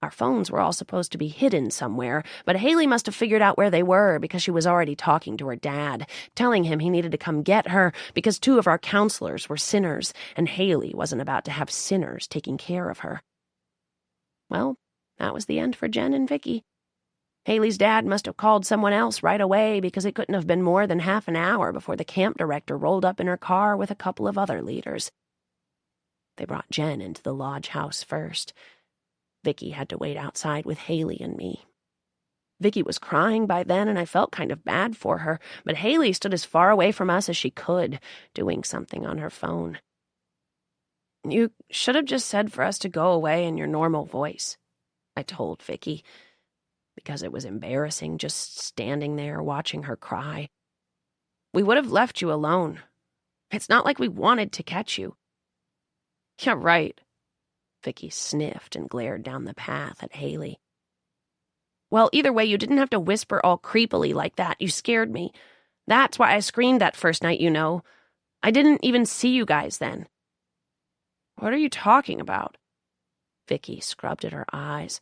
Our phones were all supposed to be hidden somewhere, but Haley must have figured out where they were because she was already talking to her dad, telling him he needed to come get her because 2 of our counselors were sinners, and Haley wasn't about to have sinners taking care of her. Well, that was the end for Jen and Vicky. Haley's dad must have called someone else right away because it couldn't have been more than half an hour before the camp director rolled up in her car with a couple of other leaders. They brought Jen into the lodge house first. Vicky had to wait outside with Haley and me. Vicky was crying by then, and I felt kind of bad for her, but Haley stood as far away from us as she could, doing something on her phone. "You should have just said for us to go away in your normal voice," I told Vicky, because it was embarrassing just standing there watching her cry. "We would have left you alone. It's not like we wanted to catch you." "Yeah, right." Vicky sniffed and glared down the path at Haley. "Well, either way, you didn't have to whisper all creepily like that. You scared me. That's why I screamed that first night, you know. I didn't even see you guys then." "What are you talking about?" Vicky scrubbed at her eyes.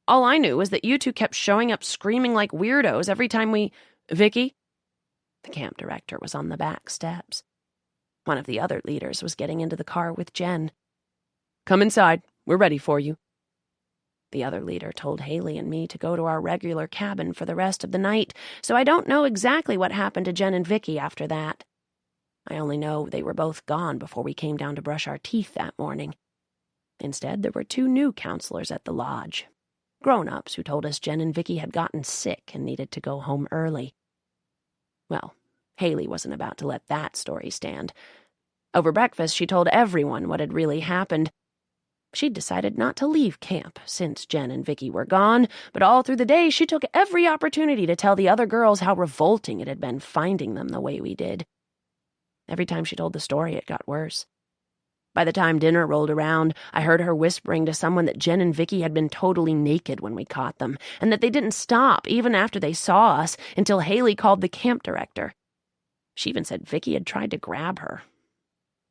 "All I knew was that you 2 kept showing up screaming like weirdos every time we—" "Vicky?" The camp director was on the back steps. One of the other leaders was getting into the car with Jen. "Come inside. We're ready for you." The other leader told Haley and me to go to our regular cabin for the rest of the night, so I don't know exactly what happened to Jen and Vicky after that. I only know they were both gone before we came down to brush our teeth that morning. Instead, there were 2 new counselors at the lodge. Grown-ups who told us Jen and Vicky had gotten sick and needed to go home early. Well, Haley wasn't about to let that story stand. Over breakfast, she told everyone what had really happened. She'd decided not to leave camp since Jen and Vicky were gone, but all through the day she took every opportunity to tell the other girls how revolting it had been finding them the way we did. Every time she told the story, it got worse. By the time dinner rolled around, I heard her whispering to someone that Jen and Vicky had been totally naked when we caught them, and that they didn't stop even after they saw us until Haley called the camp director. She even said Vicky had tried to grab her.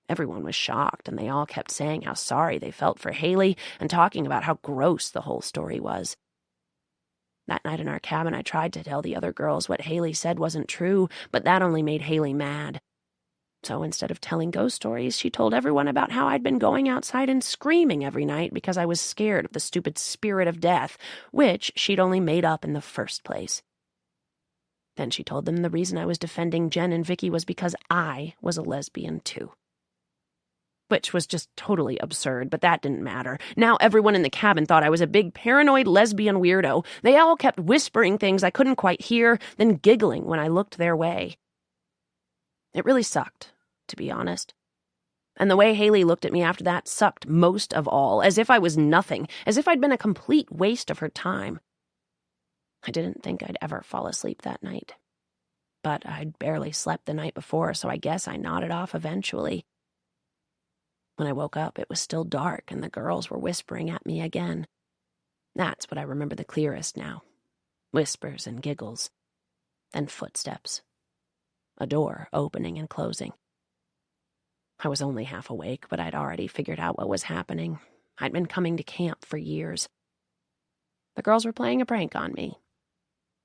Everyone was shocked, and they all kept saying how sorry they felt for Haley and talking about how gross the whole story was. That night in our cabin, I tried to tell the other girls what Haley said wasn't true, but that only made Haley mad. So instead of telling ghost stories, she told everyone about how I'd been going outside and screaming every night because I was scared of the stupid spirit of death, which she'd only made up in the first place. Then she told them the reason I was defending Jen and Vicky was because I was a lesbian too. Which was just totally absurd, but that didn't matter. Now everyone in the cabin thought I was a big paranoid lesbian weirdo. They all kept whispering things I couldn't quite hear, then giggling when I looked their way. It really sucked, to be honest. And the way Haley looked at me after that sucked most of all, as if I was nothing, as if I'd been a complete waste of her time. I didn't think I'd ever fall asleep that night. But I'd barely slept the night before, so I guess I nodded off eventually. When I woke up, it was still dark, and the girls were whispering at me again. That's what I remember the clearest now. Whispers and giggles. Then footsteps. A door opening and closing. I was only half awake, but I'd already figured out what was happening. I'd been coming to camp for years. The girls were playing a prank on me.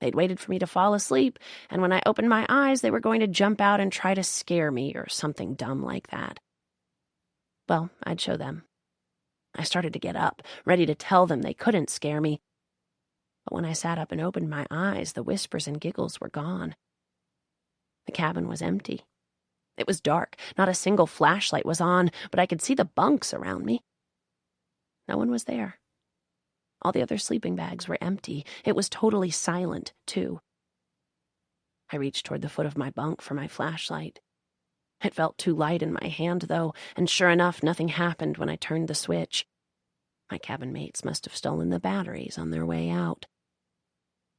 They'd waited for me to fall asleep, and when I opened my eyes, they were going to jump out and try to scare me or something dumb like that. Well, I'd show them. I started to get up, ready to tell them they couldn't scare me. But when I sat up and opened my eyes, the whispers and giggles were gone. The cabin was empty. It was dark. Not a single flashlight was on, but I could see the bunks around me. No one was there. All the other sleeping bags were empty. It was totally silent, too. I reached toward the foot of my bunk for my flashlight. It felt too light in my hand, though, and sure enough, nothing happened when I turned the switch. My cabin mates must have stolen the batteries on their way out.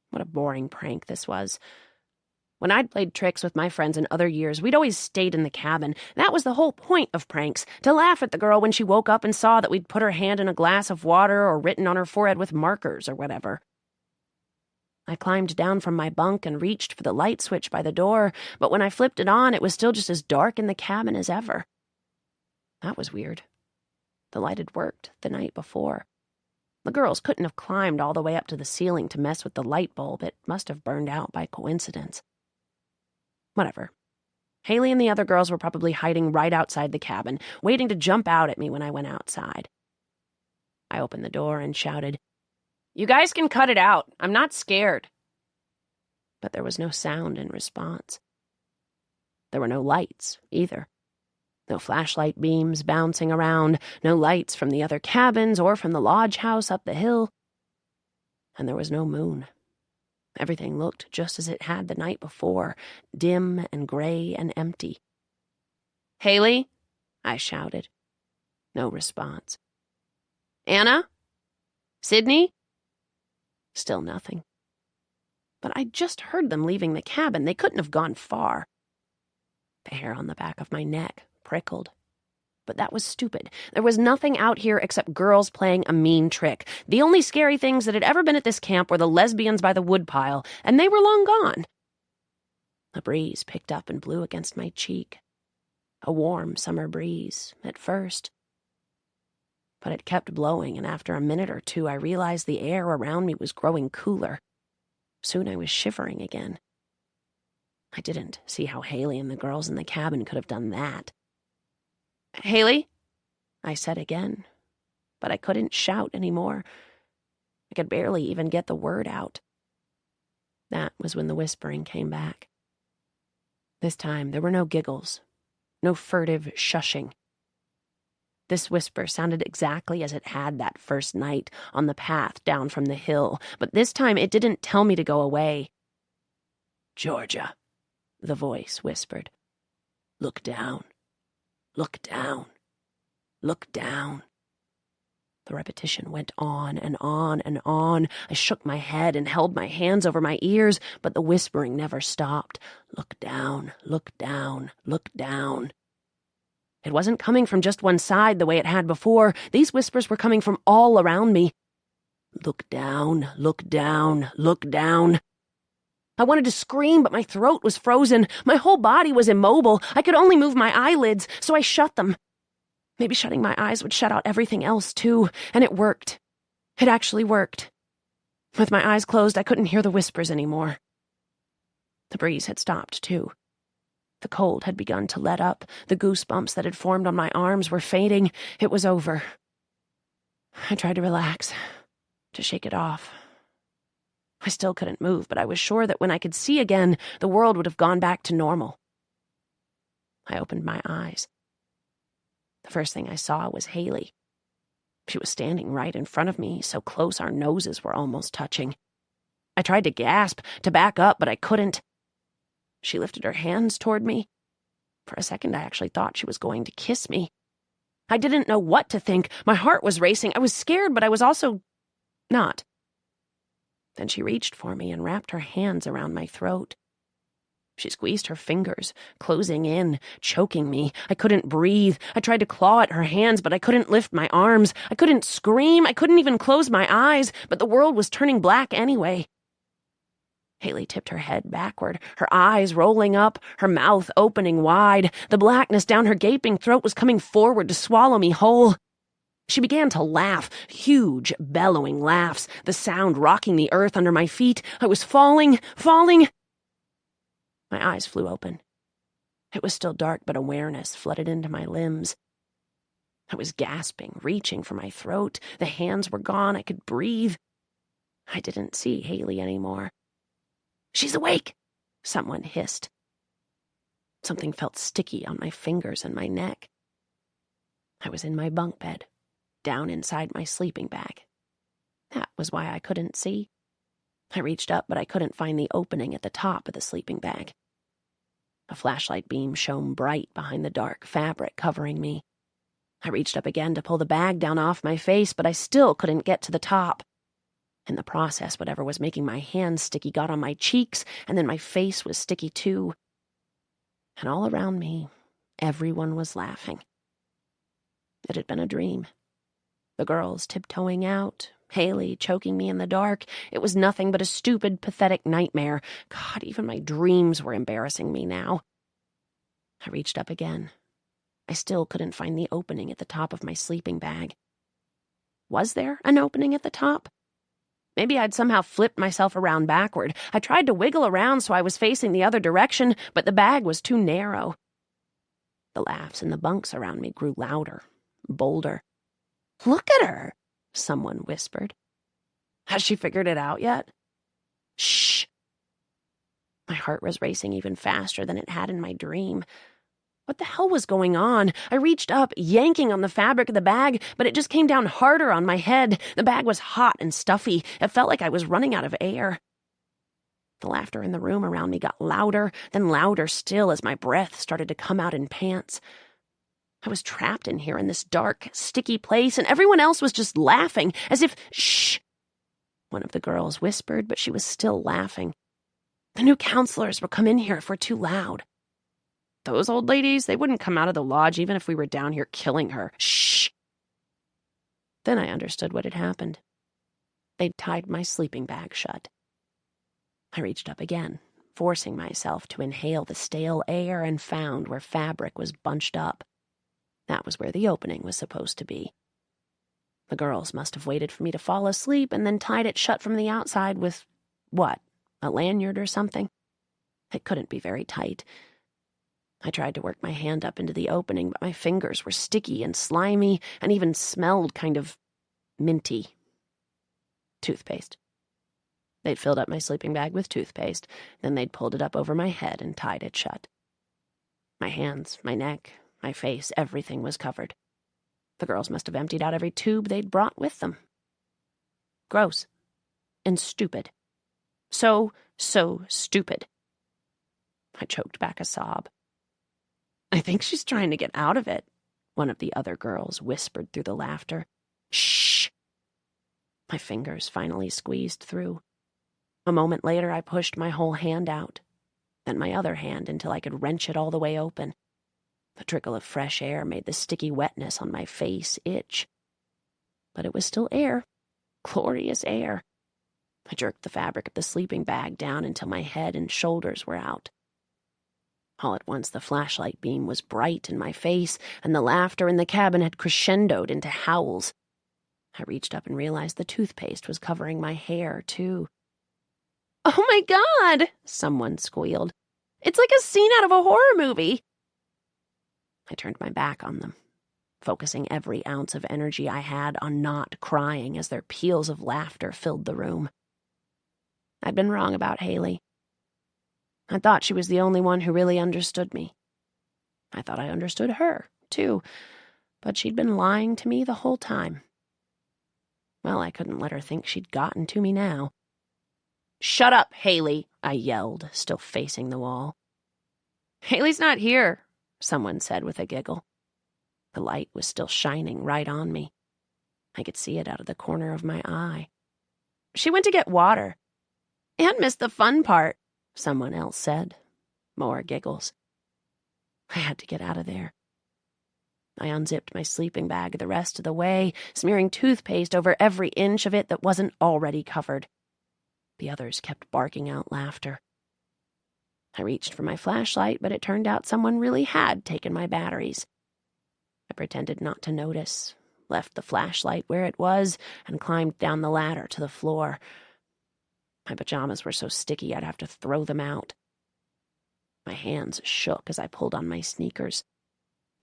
What a boring prank this was. When I'd played tricks with my friends in other years, we'd always stayed in the cabin. That was the whole point of pranks, to laugh at the girl when she woke up and saw that we'd put her hand in a glass of water or written on her forehead with markers or whatever. I climbed down from my bunk and reached for the light switch by the door, but when I flipped it on, it was still just as dark in the cabin as ever. That was weird. The light had worked the night before. The girls couldn't have climbed all the way up to the ceiling to mess with the light bulb. It must have burned out by coincidence. Whatever. Haley and the other girls were probably hiding right outside the cabin, waiting to jump out at me when I went outside. I opened the door and shouted, "You guys can cut it out. I'm not scared." But there was no sound in response. There were no lights, either. No flashlight beams bouncing around, no lights from the other cabins or from the lodge house up the hill. And there was no moon. Everything looked just as it had the night before, dim and gray and empty. "Haley?" I shouted. No response. "Anna? Sydney?" Still nothing. But I just heard them leaving the cabin. They couldn't have gone far. The hair on the back of my neck prickled. But that was stupid. There was nothing out here except girls playing a mean trick. The only scary things that had ever been at this camp were the lesbians by the woodpile, and they were long gone. A breeze picked up and blew against my cheek. A warm summer breeze, at first. But it kept blowing, and after a minute or two, I realized the air around me was growing cooler. Soon I was shivering again. I didn't see how Haley and the girls in the cabin could have done that. "Haley?" I said again, but I couldn't shout anymore. I could barely even get the word out. That was when the whispering came back. This time there were no giggles, no furtive shushing. This whisper sounded exactly as it had that first night on the path down from the hill, but this time it didn't tell me to go away. "Georgia," the voice whispered. "Look down. Look down. Look down." The repetition went on and on and on. I shook my head and held my hands over my ears, but the whispering never stopped. Look down, look down, look down. It wasn't coming from just one side the way it had before. These whispers were coming from all around me. Look down, look down, look down. I wanted to scream, but my throat was frozen. My whole body was immobile. I could only move my eyelids, so I shut them. Maybe shutting my eyes would shut out everything else, too, and it worked. It actually worked. With my eyes closed, I couldn't hear the whispers anymore. The breeze had stopped, too. The cold had begun to let up. The goosebumps that had formed on my arms were fading. It was over. I tried to relax, to shake it off. I still couldn't move, but I was sure that when I could see again, the world would have gone back to normal. I opened my eyes. The first thing I saw was Haley. She was standing right in front of me, so close our noses were almost touching. I tried to gasp, to back up, but I couldn't. She lifted her hands toward me. For a second, I actually thought she was going to kiss me. I didn't know what to think. My heart was racing. I was scared, but I was also not. Then she reached for me and wrapped her hands around my throat. She squeezed her fingers, closing in, choking me. I couldn't breathe. I tried to claw at her hands, but I couldn't lift my arms. I couldn't scream. I couldn't even close my eyes, but the world was turning black anyway. Haley tipped her head backward, her eyes rolling up, her mouth opening wide. The blackness down her gaping throat was coming forward to swallow me whole. She began to laugh, huge, bellowing laughs, the sound rocking the earth under my feet. I was falling. My eyes flew open. It was still dark, but awareness flooded into my limbs. I was gasping, reaching for my throat. The hands were gone. I could breathe. I didn't see Haley anymore. "She's awake," someone hissed. Something felt sticky on my fingers and my neck. I was in my bunk bed, down inside my sleeping bag. That was why I couldn't see. I reached up, but I couldn't find the opening at the top of the sleeping bag. A flashlight beam shone bright behind the dark fabric covering me. I reached up again to pull the bag down off my face, but I still couldn't get to the top. In the process, whatever was making my hands sticky got on my cheeks, and then my face was sticky too. And all around me, everyone was laughing. It had been a dream. The girls tiptoeing out, Haley choking me in the dark. It was nothing but a stupid, pathetic nightmare. God, even my dreams were embarrassing me now. I reached up again. I still couldn't find the opening at the top of my sleeping bag. Was there an opening at the top? Maybe I'd somehow flipped myself around backward. I tried to wiggle around so I was facing the other direction, but the bag was too narrow. The laughs in the bunks around me grew louder, bolder. "Look at her," someone whispered. "Has she figured it out yet?" "Shh." My heart was racing even faster than it had in my dream. What the hell was going on? I reached up, yanking on the fabric of the bag, but it just came down harder on my head. The bag was hot and stuffy. It felt like I was running out of air. The laughter in the room around me got louder, then louder still as my breath started to come out in pants. I was trapped in here in this dark, sticky place, and everyone else was just laughing, as if, "Shh," one of the girls whispered, but she was still laughing. "The new counselors will come in here if we're too loud." "Those old ladies, they wouldn't come out of the lodge even if we were down here killing her. Shh." Then I understood what had happened. They'd tied my sleeping bag shut. I reached up again, forcing myself to inhale the stale air, and found where fabric was bunched up. That was where the opening was supposed to be. The girls must have waited for me to fall asleep and then tied it shut from the outside with, what, a lanyard or something? It couldn't be very tight. I tried to work my hand up into the opening, but my fingers were sticky and slimy and even smelled kind of minty. Toothpaste. They'd filled up my sleeping bag with toothpaste, then they'd pulled it up over my head and tied it shut. My hands, my neck, my face, everything was covered. The girls must have emptied out every tube they'd brought with them. Gross. And stupid. So stupid. I choked back a sob. "I think she's trying to get out of it," one of the other girls whispered through the laughter. "Shh." My fingers finally squeezed through. A moment later, I pushed my whole hand out, then my other hand until I could wrench it all the way open. The trickle of fresh air made the sticky wetness on my face itch. But it was still air. Glorious air. I jerked the fabric of the sleeping bag down until my head and shoulders were out. All at once, the flashlight beam was bright in my face, and the laughter in the cabin had crescendoed into howls. I reached up and realized the toothpaste was covering my hair, too. "Oh my God!" someone squealed. "It's like a scene out of a horror movie." I turned my back on them, focusing every ounce of energy I had on not crying as their peals of laughter filled the room. I'd been wrong about Haley. I thought she was the only one who really understood me. I thought I understood her, too, but she'd been lying to me the whole time. Well, I couldn't let her think she'd gotten to me now. "Shut up, Haley," I yelled, still facing the wall. "Haley's not here," someone said with a giggle. The light was still shining right on me. I could see it out of the corner of my eye. "She went to get water." "And missed the fun part," someone else said. More giggles. I had to get out of there. I unzipped my sleeping bag the rest of the way, smearing toothpaste over every inch of it that wasn't already covered. The others kept barking out laughter. I reached for my flashlight, but it turned out someone really had taken my batteries. I pretended not to notice, left the flashlight where it was, and climbed down the ladder to the floor. My pajamas were so sticky I'd have to throw them out. My hands shook as I pulled on my sneakers.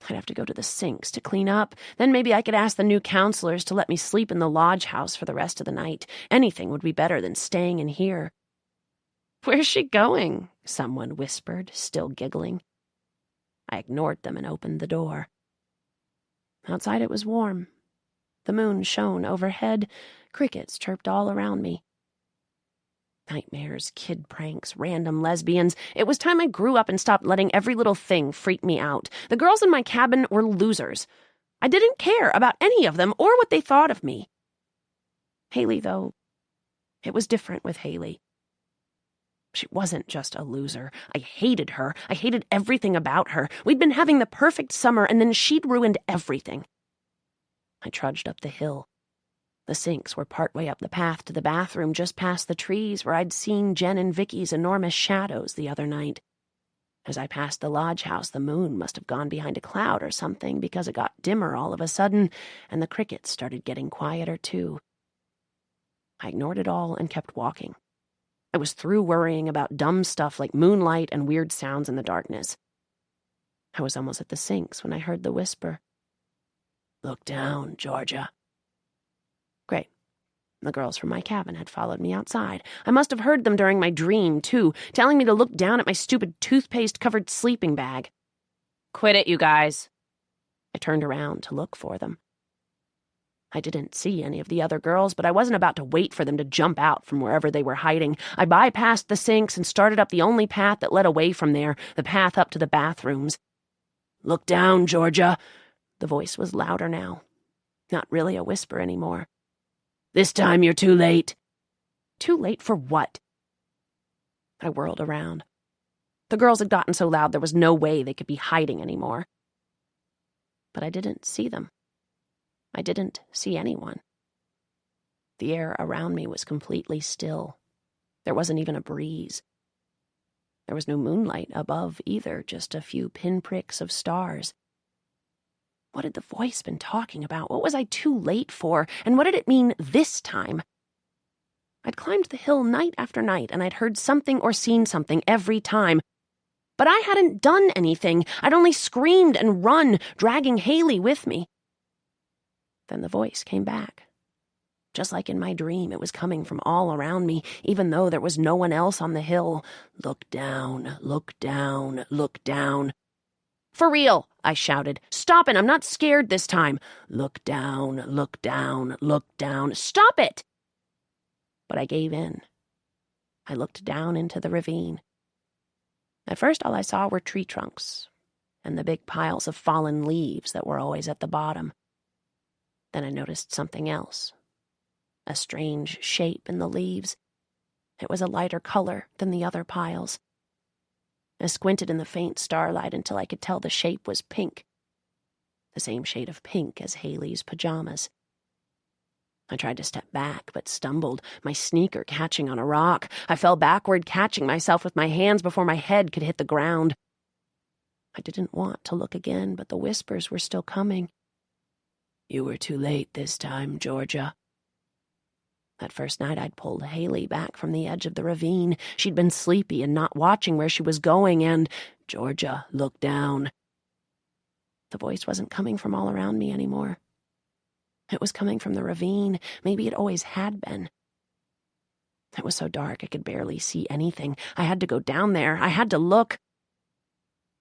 I'd have to go to the sinks to clean up. Then maybe I could ask the new counselors to let me sleep in the lodge house for the rest of the night. Anything would be better than staying in here. "Where's she going?" someone whispered, still giggling. I ignored them and opened the door. Outside it was warm. The moon shone overhead. Crickets chirped all around me. Nightmares, kid pranks, random lesbians. It was time I grew up and stopped letting every little thing freak me out. The girls in my cabin were losers. I didn't care about any of them or what they thought of me. Haley, though, It was different with Haley. She wasn't just a loser. I hated her. I hated everything about her. We'd been having the perfect summer, and then she'd ruined everything. I trudged up the hill. The sinks were partway up the path to the bathroom, just past the trees where I'd seen Jen and Vicky's enormous shadows the other night. As I passed the lodge house, the moon must have gone behind a cloud or something, because it got dimmer all of a sudden, and the crickets started getting quieter too. I ignored it all and kept walking. I was through worrying about dumb stuff like moonlight and weird sounds in the darkness. I was almost at the sinks when I heard the whisper. "Look down, Georgia." Great. The girls from my cabin had followed me outside. I must have heard them during my dream, too, telling me to look down at my stupid toothpaste-covered sleeping bag. "Quit it, you guys." I turned around to look for them. I didn't see any of the other girls, but I wasn't about to wait for them to jump out from wherever they were hiding. I bypassed the sinks and started up the only path that led away from there, the path up to the bathrooms. "Look down, Georgia." The voice was louder now. Not really a whisper anymore. "This time you're too late." Too late for what? I whirled around. The girls had gotten so loud there was no way they could be hiding anymore. But I didn't see them. I didn't see anyone. The air around me was completely still. There wasn't even a breeze. There was no moonlight above either, just a few pinpricks of stars. What had the voice been talking about? What was I too late for? And what did it mean this time? I'd climbed the hill night after night, and I'd heard something or seen something every time. But I hadn't done anything. I'd only screamed and run, dragging Haley with me. Then the voice came back. Just like in my dream, it was coming from all around me, even though there was no one else on the hill. "Look down, look down, look down." "For real," I shouted. "Stop it, I'm not scared this time." "Look down, look down, look down." "Stop it!" But I gave in. I looked down into the ravine. At first, all I saw were tree trunks and the big piles of fallen leaves that were always at the bottom. Then I noticed something else. A strange shape in the leaves. It was a lighter color than the other piles. I squinted in the faint starlight until I could tell the shape was pink. The same shade of pink as Haley's pajamas. I tried to step back, but stumbled, my sneaker catching on a rock. I fell backward, catching myself with my hands before my head could hit the ground. I didn't want to look again, but the whispers were still coming. "You were too late this time, Georgia." That first night I'd pulled Haley back from the edge of the ravine. She'd been sleepy and not watching where she was going, and, "Georgia, look down." The voice wasn't coming from all around me anymore. It was coming from the ravine. Maybe it always had been. It was so dark I could barely see anything. I had to go down there. I had to look.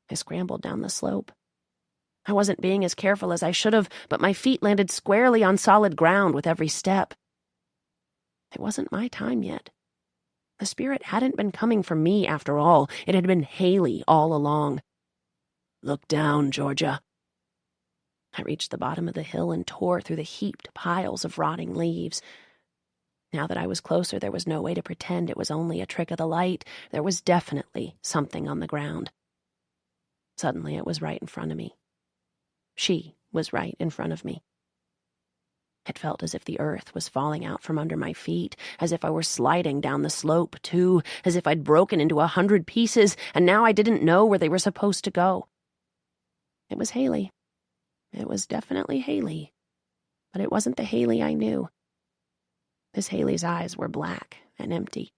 I scrambled down the slope. I wasn't being as careful as I should have, but my feet landed squarely on solid ground with every step. It wasn't my time yet. The spirit hadn't been coming for me after all. It had been Haley all along. "Look down, Georgia." I reached the bottom of the hill and tore through the heaped piles of rotting leaves. Now that I was closer, there was no way to pretend it was only a trick of the light. There was definitely something on the ground. Suddenly it was right in front of me. She was right in front of me. It felt as if the earth was falling out from under my feet, as if I were sliding down the slope, too, as if I'd broken into 100 pieces, and now I didn't know where they were supposed to go. It was Haley. It was definitely Haley. But it wasn't the Haley I knew. This Haley's eyes were black and empty.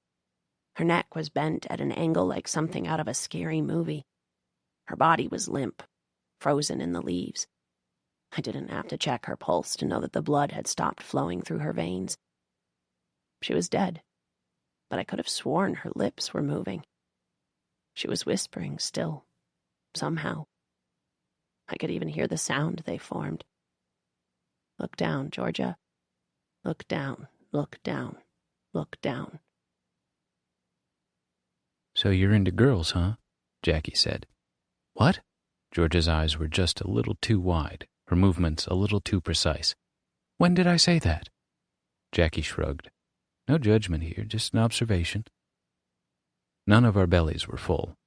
Her neck was bent at an angle like something out of a scary movie. Her body was limp, frozen in the leaves. I didn't have to check her pulse to know that the blood had stopped flowing through her veins. She was dead, but I could have sworn her lips were moving. She was whispering still, somehow. I could even hear the sound they formed. "Look down, Georgia. Look down, look down, look down." "So you're into girls, huh?" Jackie said. "What?" Georgia's eyes were just a little too wide, her movements a little too precise. "When did I say that?" Jackie shrugged. No judgment here, just an observation. None of our bellies were full.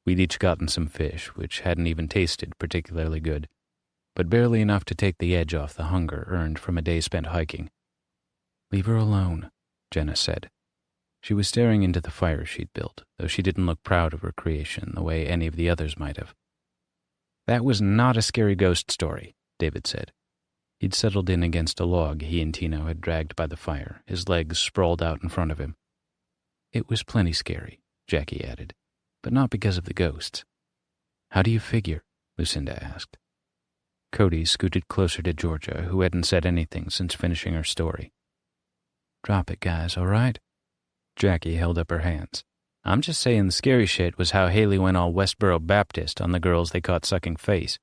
We'd each gotten some fish, which hadn't even tasted particularly good, but barely enough to take the edge off the hunger earned from a day spent hiking. "Leave her alone," Jenna said. She was staring into the fire she'd built, though she didn't look proud of her creation the way any of the others might have. "That was not a scary ghost story," David said. He'd settled in against a log he and Tino had dragged by the fire, his legs sprawled out in front of him. "It was plenty scary," Jackie added, "but not because of the ghosts." "How do you figure?" Lucinda asked. Cody scooted closer to Georgia, who hadn't said anything since finishing her story. "Drop it, guys, all right?" Jackie held up her hands. "I'm just saying the scary shit was how Haley went all Westboro Baptist on the girls they caught sucking face."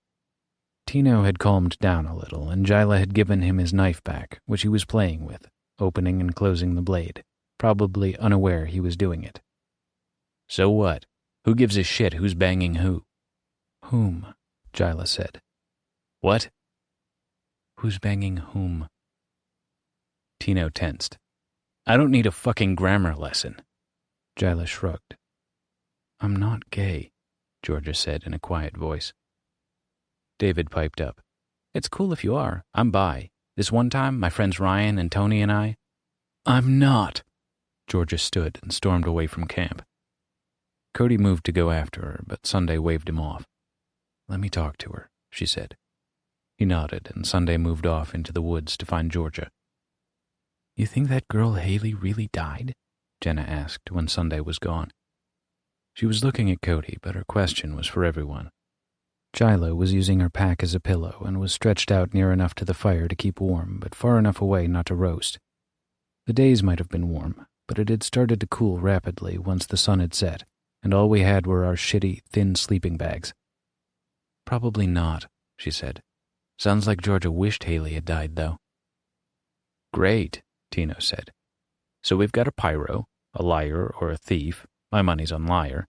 Tino had calmed down a little, and Jyla had given him his knife back, which he was playing with, opening and closing the blade, probably unaware he was doing it. "So what? Who gives a shit who's banging who?" "Whom?" Jyla said. "What?" "Who's banging whom?" Tino tensed. "I don't need a fucking grammar lesson." Jyla shrugged. "I'm not gay," Georgia said in a quiet voice. David piped up. "It's cool if you are. I'm bi. This one time, my friends Ryan and Tony and I—" "I'm not." Georgia stood and stormed away from camp. Cody moved to go after her, but Sunday waved him off. "Let me talk to her," she said. He nodded, and Sunday moved off into the woods to find Georgia. "You think that girl Haley really died?" Jenna asked when Sunday was gone. She was looking at Cody, but her question was for everyone. Jyla was using her pack as a pillow and was stretched out near enough to the fire to keep warm, but far enough away not to roast. The days might have been warm, but it had started to cool rapidly once the sun had set, and all we had were our shitty, thin sleeping bags. "Probably not," she said. "Sounds like Georgia wished Haley had died, though." "Great," Tino said. "So we've got a pyro, a liar or a thief, my money's on liar,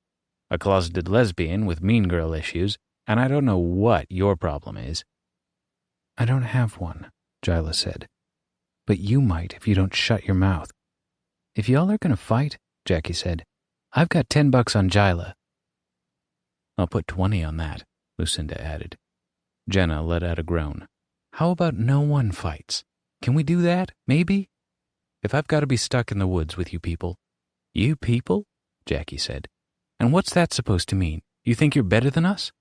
a closeted lesbian with mean girl issues, and I don't know what your problem is." "I don't have one," Jyla said. "But you might if you don't shut your mouth." "If y'all are going to fight," Jackie said, "I've got $10 on Jyla." "I'll put 20 on that," Lucinda added. Jenna let out a groan. "How about no one fights? Can we do that, maybe? If I've got to be stuck in the woods with you people." "You people?" Jackie said. "And what's that supposed to mean? You think you're better than us?"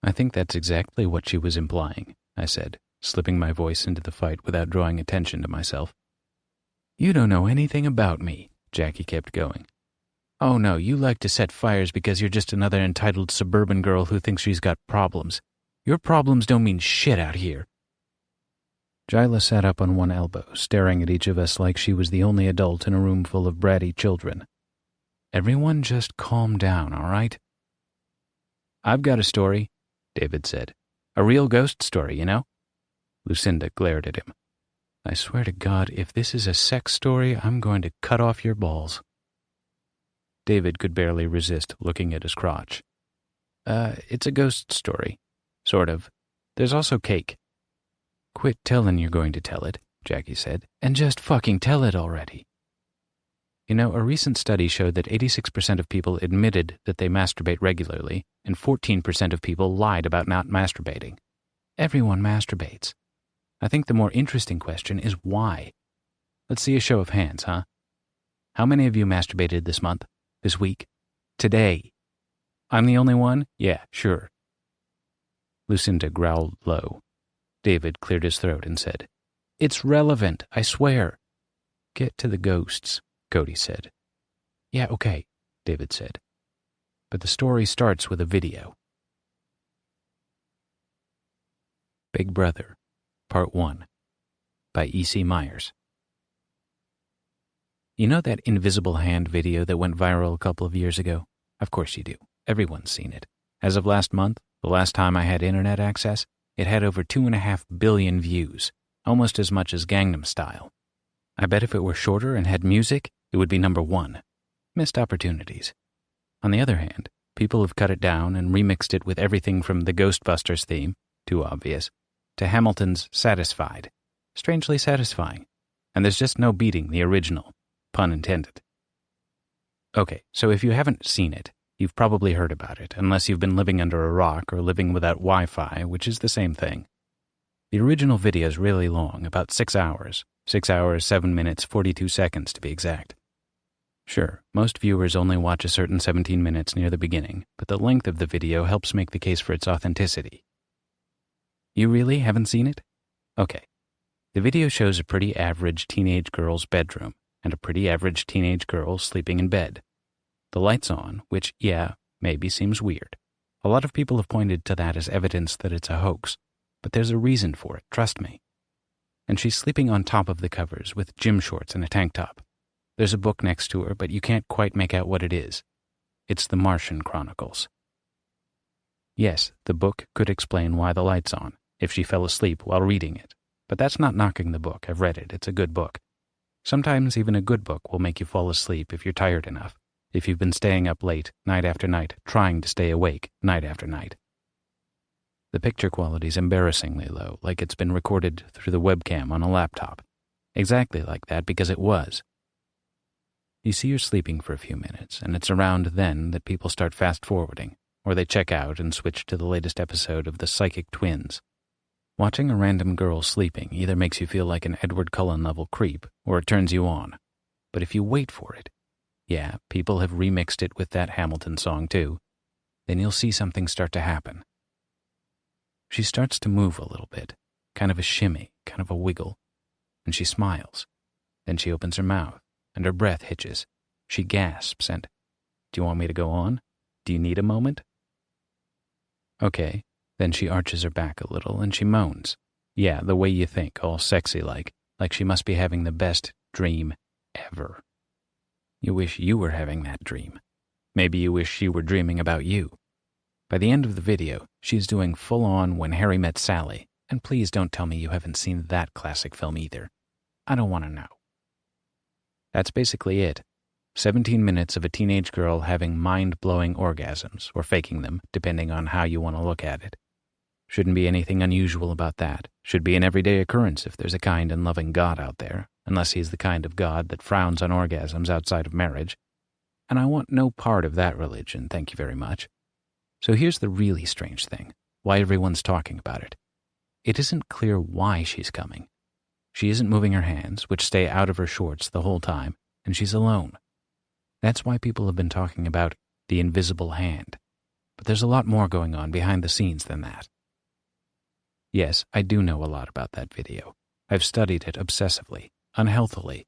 "I think that's exactly what she was implying," I said, slipping my voice into the fight without drawing attention to myself. "You don't know anything about me," Jackie kept going. "Oh no, you like to set fires because you're just another entitled suburban girl who thinks she's got problems. Your problems don't mean shit out here." Jyla sat up on one elbow, staring at each of us like she was the only adult in a room full of bratty children. "Everyone just calm down, all right?" "I've got a story," David said. "A real ghost story, you know?" Lucinda glared at him. "I swear to God, if this is a sex story, I'm going to cut off your balls." David could barely resist looking at his crotch. It's a ghost story. Sort of. There's also cake." "Quit telling you're going to tell it," Jackie said, "and just fucking tell it already." You know, a recent study showed that 86% of people admitted that they masturbate regularly, and 14% of people lied about not masturbating. Everyone masturbates. I think the more interesting question is why. Let's see a show of hands, huh? How many of you masturbated this month? This week? Today? I'm the only one? Yeah, sure. Lucinda growled low. David cleared his throat and said, "It's relevant, I swear." "Get to the ghosts," Cody said. "Yeah, okay," David said. "But the story starts with a video." Big Brother, Part 1, by E.C. Myers. You know that invisible hand video that went viral a couple of years ago? Of course you do. Everyone's seen it. As of last month, the last time I had internet access, it had over 2.5 billion views, almost as much as Gangnam Style. I bet if it were shorter and had music, it would be number 1. Missed opportunities. On the other hand, people have cut it down and remixed it with everything from the Ghostbusters theme, too obvious, to Hamilton's Satisfied, strangely satisfying, and there's just no beating the original, pun intended. Okay, so if you haven't seen it, you've probably heard about it, unless you've been living under a rock or living without Wi-Fi, which is the same thing. The original video is really long, about 6 hours. 6 hours, 7 minutes, 42 seconds to be exact. Sure, most viewers only watch a certain 17 minutes near the beginning, but the length of the video helps make the case for its authenticity. You really haven't seen it? Okay. The video shows a pretty average teenage girl's bedroom and a pretty average teenage girl sleeping in bed. The light's on, which, yeah, maybe seems weird. A lot of people have pointed to that as evidence that it's a hoax, but there's a reason for it, trust me. And she's sleeping on top of the covers with gym shorts and a tank top. There's a book next to her, but you can't quite make out what it is. It's the Martian Chronicles. Yes, the book could explain why the light's on, if she fell asleep while reading it. But that's not knocking the book. I've read it. It's a good book. Sometimes even a good book will make you fall asleep if you're tired enough, if you've been staying up late, night after night, trying to stay awake, night after night. The picture quality's embarrassingly low, like it's been recorded through the webcam on a laptop. Exactly like that, because it was. You see her sleeping for a few minutes, and it's around then that people start fast-forwarding, or they check out and switch to the latest episode of The Psychic Twins. Watching a random girl sleeping either makes you feel like an Edward Cullen-level creep, or it turns you on. But if you wait for it, yeah, people have remixed it with that Hamilton song too, then you'll see something start to happen. She starts to move a little bit, kind of a shimmy, kind of a wiggle, and she smiles. Then she opens her mouth, and her breath hitches. She gasps and, "Do you want me to go on? Do you need a moment?" Okay, then she arches her back a little and she moans. Yeah, the way you think, all sexy-like she must be having the best dream ever. You wish you were having that dream. Maybe you wish she were dreaming about you. By the end of the video, she's doing full-on When Harry Met Sally, and please don't tell me you haven't seen that classic film either. I don't want to know. That's basically it. 17 minutes of a teenage girl having mind-blowing orgasms, or faking them, depending on how you want to look at it. Shouldn't be anything unusual about that. Should be an everyday occurrence if there's a kind and loving God out there, unless he's the kind of God that frowns on orgasms outside of marriage. And I want no part of that religion, thank you very much. So here's the really strange thing, why everyone's talking about it. It isn't clear why she's coming. She isn't moving her hands, which stay out of her shorts the whole time, and she's alone. That's why people have been talking about the invisible hand. But there's a lot more going on behind the scenes than that. Yes, I do know a lot about that video. I've studied it obsessively, unhealthily.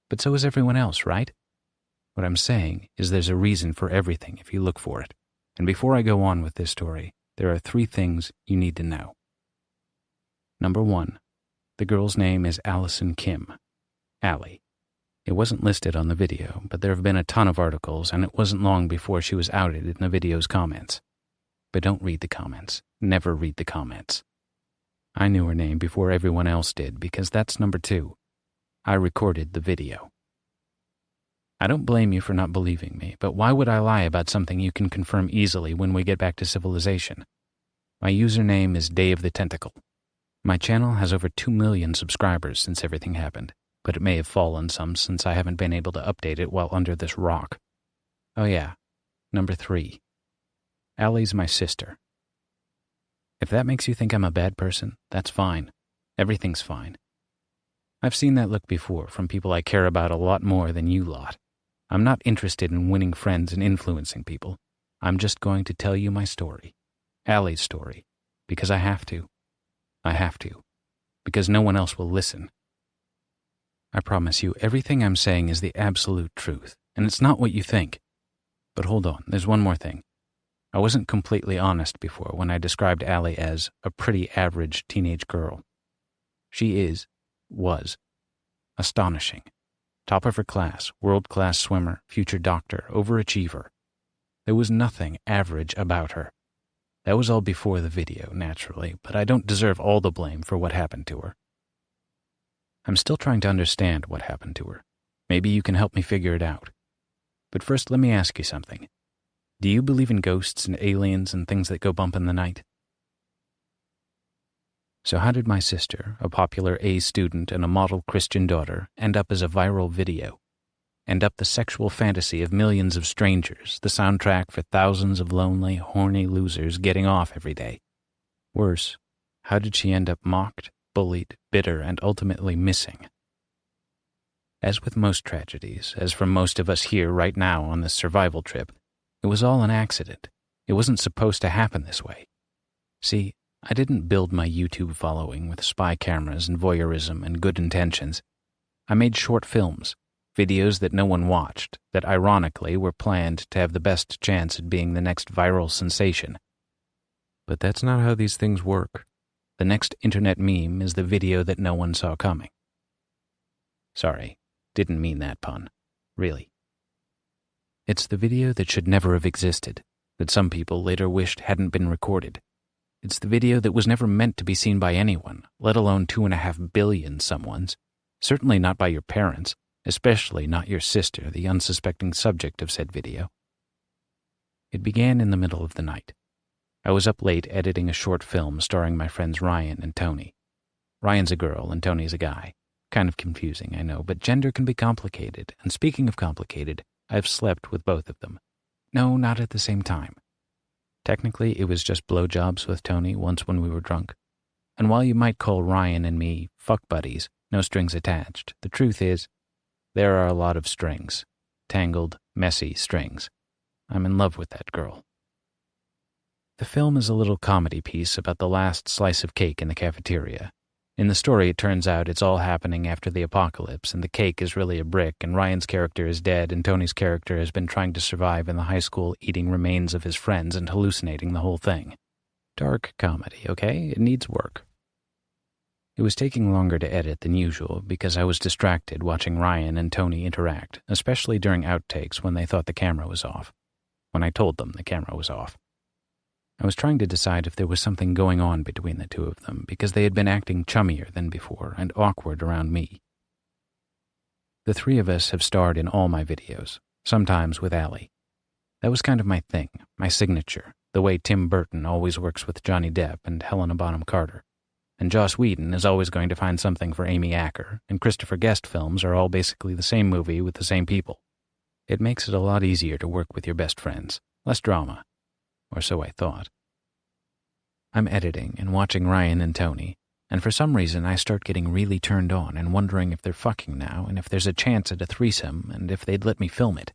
But so is everyone else, right? What I'm saying is there's a reason for everything if you look for it. And before I go on with this story, there are 3 things you need to know. Number 1, the girl's name is Allison Kim. Allie. It wasn't listed on the video, but there have been a ton of articles, and it wasn't long before she was outed in the video's comments. But don't read the comments. Never read the comments. I knew her name before everyone else did, because that's number 2. I recorded the video. I don't blame you for not believing me, but why would I lie about something you can confirm easily when we get back to civilization? My username is Day of the Tentacle. My channel has over 2 million subscribers since everything happened, but it may have fallen some since I haven't been able to update it while under this rock. Oh yeah, number 3. Allie's my sister. If that makes you think I'm a bad person, that's fine. Everything's fine. I've seen that look before from people I care about a lot more than you lot. I'm not interested in winning friends and influencing people. I'm just going to tell you my story. Allie's story. Because I have to. I have to. Because no one else will listen. I promise you, everything I'm saying is the absolute truth, and it's not what you think. But hold on, there's one more thing. I wasn't completely honest before when I described Allie as a pretty average teenage girl. She was, astonishing. Top of her class, world-class swimmer, future doctor, overachiever. There was nothing average about her. That was all before the video, naturally, but I don't deserve all the blame for what happened to her. I'm still trying to understand what happened to her. Maybe you can help me figure it out. But first, let me ask you something. Do you believe in ghosts and aliens and things that go bump in the night? So how did my sister, a popular A student and a model Christian daughter, end up as a viral video? End up the sexual fantasy of millions of strangers, the soundtrack for thousands of lonely, horny losers getting off every day? Worse, how did she end up mocked, bullied, bitter, and ultimately missing? As with most tragedies, as for most of us here right now on this survival trip, it was all an accident. It wasn't supposed to happen this way. See, I didn't build my YouTube following with spy cameras and voyeurism and good intentions. I made short films, videos that no one watched, that ironically were planned to have the best chance at being the next viral sensation. But that's not how these things work. The next internet meme is the video that no one saw coming. Sorry, didn't mean that pun. Really. It's the video that should never have existed, that some people later wished hadn't been recorded. It's the video that was never meant to be seen by anyone, let alone 2.5 billion someones. Certainly not by your parents, especially not your sister, the unsuspecting subject of said video. It began in the middle of the night. I was up late editing a short film starring my friends Ryan and Tony. Ryan's a girl and Tony's a guy. Kind of confusing, I know, but gender can be complicated, and speaking of complicated, I've slept with both of them. No, not at the same time. Technically, it was just blowjobs with Tony once when we were drunk. And while you might call Ryan and me fuck buddies, no strings attached, the truth is, there are a lot of strings. Tangled, messy strings. I'm in love with that girl. The film is a little comedy piece about the last slice of cake in the cafeteria. In the story, it turns out it's all happening after the apocalypse, and the cake is really a brick, and Ryan's character is dead, and Tony's character has been trying to survive in the high school, eating remains of his friends and hallucinating the whole thing. Dark comedy, okay? It needs work. It was taking longer to edit than usual because I was distracted watching Ryan and Tony interact, especially during outtakes when they thought the camera was off. When I told them the camera was off. I was trying to decide if there was something going on between the two of them because they had been acting chummier than before and awkward around me. The three of us have starred in all my videos, sometimes with Allie. That was kind of my thing, my signature, the way Tim Burton always works with Johnny Depp and Helena Bonham Carter. And Joss Whedon is always going to find something for Amy Acker, and Christopher Guest films are all basically the same movie with the same people. It makes it a lot easier to work with your best friends, less drama. Or so I thought. I'm editing and watching Ryan and Tony, and for some reason I start getting really turned on and wondering if they're fucking now and if there's a chance at a threesome and if they'd let me film it.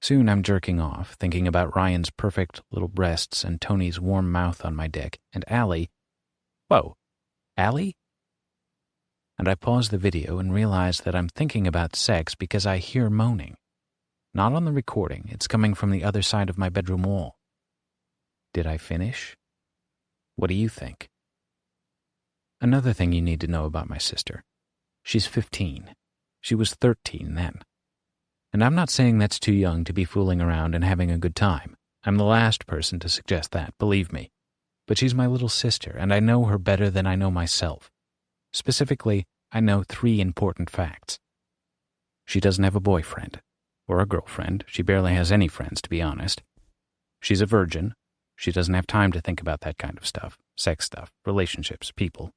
Soon I'm jerking off, thinking about Ryan's perfect little breasts and Tony's warm mouth on my dick, and Allie... Whoa, Allie? And I pause the video and realize that I'm thinking about sex because I hear moaning. Not on the recording, it's coming from the other side of my bedroom wall. Did I finish? What do you think? Another thing you need to know about my sister. She's 15. She was 13 then. And I'm not saying that's too young to be fooling around and having a good time. I'm the last person to suggest that, believe me. But she's my little sister, and I know her better than I know myself. Specifically, I know 3 important facts. She doesn't have a boyfriend. Or a girlfriend. She barely has any friends, to be honest. She's a virgin. She doesn't have time to think about that kind of stuff. Sex stuff, relationships, people.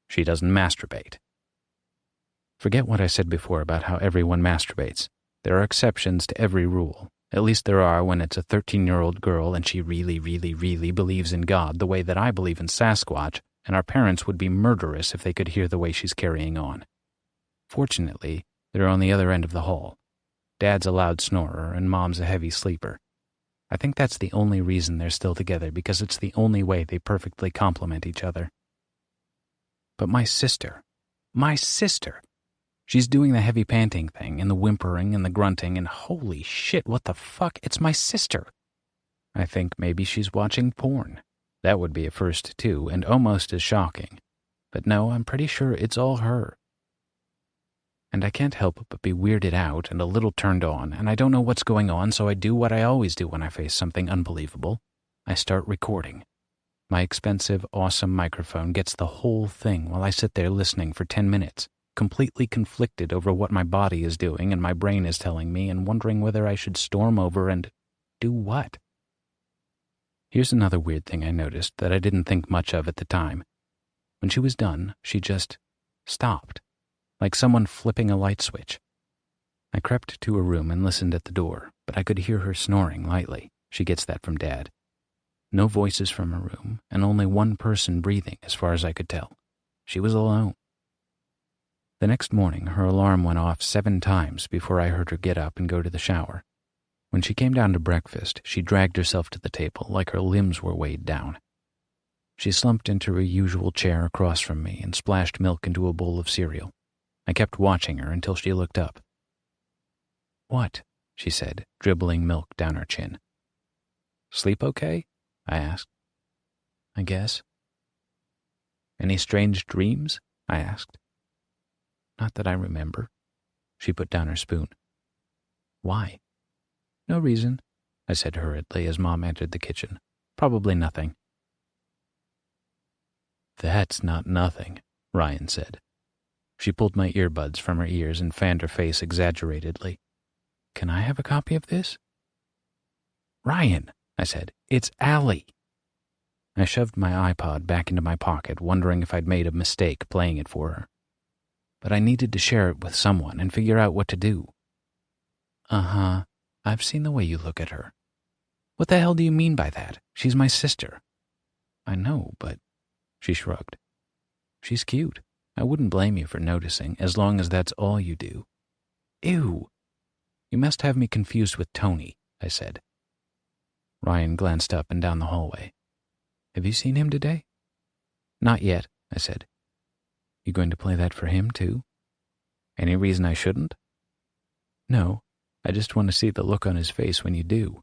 She doesn't masturbate. Forget what I said before about how everyone masturbates. There are exceptions to every rule. At least there are when it's a 13-year-old girl and she really, really, really believes in God the way that I believe in Sasquatch, and our parents would be murderous if they could hear the way she's carrying on. Fortunately, they're on the other end of the hall. Dad's a loud snorer and Mom's a heavy sleeper. I think that's the only reason they're still together, because it's the only way they perfectly complement each other. But my sister, she's doing the heavy panting thing and the whimpering and the grunting, and holy shit, what the fuck, it's my sister. I think maybe she's watching porn. That would be a first too, and almost as shocking. But no, I'm pretty sure it's all her. And I can't help but be weirded out and a little turned on, and I don't know what's going on, so I do what I always do when I face something unbelievable. I start recording. My expensive, awesome microphone gets the whole thing while I sit there listening for 10 minutes, completely conflicted over what my body is doing and my brain is telling me, and wondering whether I should storm over and do what. Here's another weird thing I noticed that I didn't think much of at the time. When she was done, she just stopped, like someone flipping a light switch. I crept to her room and listened at the door, but I could hear her snoring lightly. She gets that from Dad. No voices from her room, and only one person breathing as far as I could tell. She was alone. The next morning, her alarm went off 7 times before I heard her get up and go to the shower. When she came down to breakfast, she dragged herself to the table like her limbs were weighed down. She slumped into her usual chair across from me and splashed milk into a bowl of cereal. I kept watching her until she looked up. "What?" she said, dribbling milk down her chin. "Sleep okay?" I asked. "I guess." "Any strange dreams?" I asked. "Not that I remember." She put down her spoon. "Why?" "No reason," I said hurriedly as Mom entered the kitchen. "Probably nothing." "That's not nothing," Ryan said. She pulled my earbuds from her ears and fanned her face exaggeratedly. "Can I have a copy of this?" "Ryan," I said, "it's Allie." I shoved my iPod back into my pocket, wondering if I'd made a mistake playing it for her. But I needed to share it with someone and figure out what to do. "Uh-huh. I've seen the way you look at her." "What the hell do you mean by that? She's my sister." "I know, but..." She shrugged. "She's cute. I wouldn't blame you for noticing, as long as that's all you do." "Ew." "You must have me confused with Tony," I said. Ryan glanced up and down the hallway. "Have you seen him today?" "Not yet," I said. "You going to play that for him, too?" "Any reason I shouldn't?" "No, I just want to see the look on his face when you do."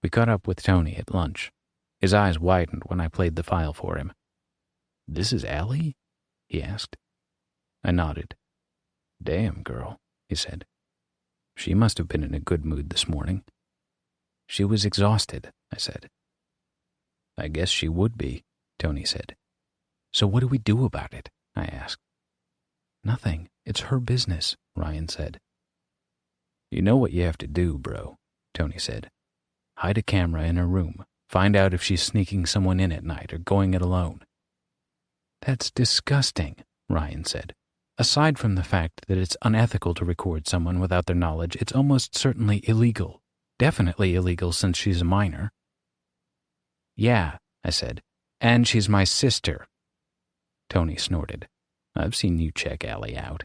We caught up with Tony at lunch. His eyes widened when I played the file for him. "This is Allie?" he asked. I nodded. "Damn, girl," he said. "She must have been in a good mood this morning." "She was exhausted," I said. "I guess she would be," Tony said. "So what do we do about it?" I asked. "Nothing. It's her business," Ryan said. "You know what you have to do, bro," Tony said. "Hide a camera in her room. Find out if she's sneaking someone in at night or going it alone." "That's disgusting," Ryan said. "Aside from the fact that it's unethical to record someone without their knowledge, it's almost certainly illegal. Definitely illegal since she's a minor." "Yeah," I said, "and she's my sister." Tony snorted. "I've seen you check Allie out."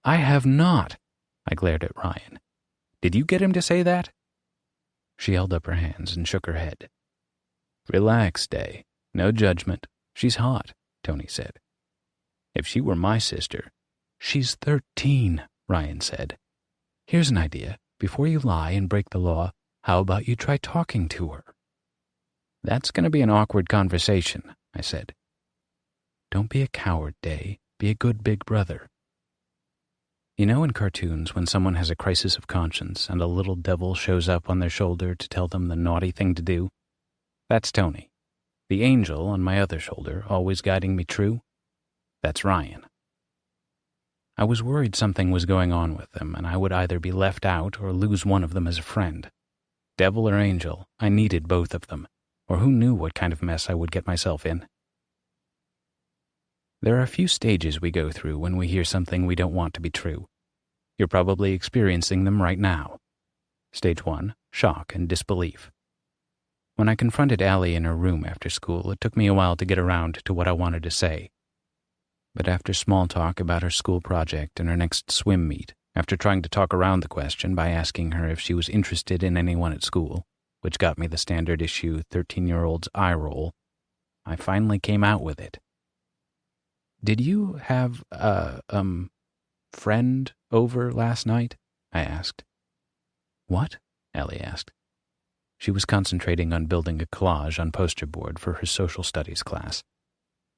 "I have not." I glared at Ryan. "Did you get him to say that?" She held up her hands and shook her head. "Relax, Day. No judgment. She's hot," Tony said. "If she were my sister..." "She's 13, Ryan said. "Here's an idea. Before you lie and break the law, how about you try talking to her?" "That's going to be an awkward conversation," I said. "Don't be a coward, Day. Be a good big brother." You know in cartoons when someone has a crisis of conscience and a little devil shows up on their shoulder to tell them the naughty thing to do? That's Tony. The angel on my other shoulder, always guiding me true? That's Ryan. I was worried something was going on with them and I would either be left out or lose one of them as a friend. Devil or angel, I needed both of them, or who knew what kind of mess I would get myself in. There are a few stages we go through when we hear something we don't want to be true. You're probably experiencing them right now. Stage 1, shock and disbelief. When I confronted Allie in her room after school, it took me a while to get around to what I wanted to say. But after small talk about her school project and her next swim meet, after trying to talk around the question by asking her if she was interested in anyone at school, which got me the standard issue 13-year-old's eye roll, I finally came out with it. "Did you have a, friend over last night?" I asked. "What?" Allie asked. She was concentrating on building a collage on poster board for her social studies class.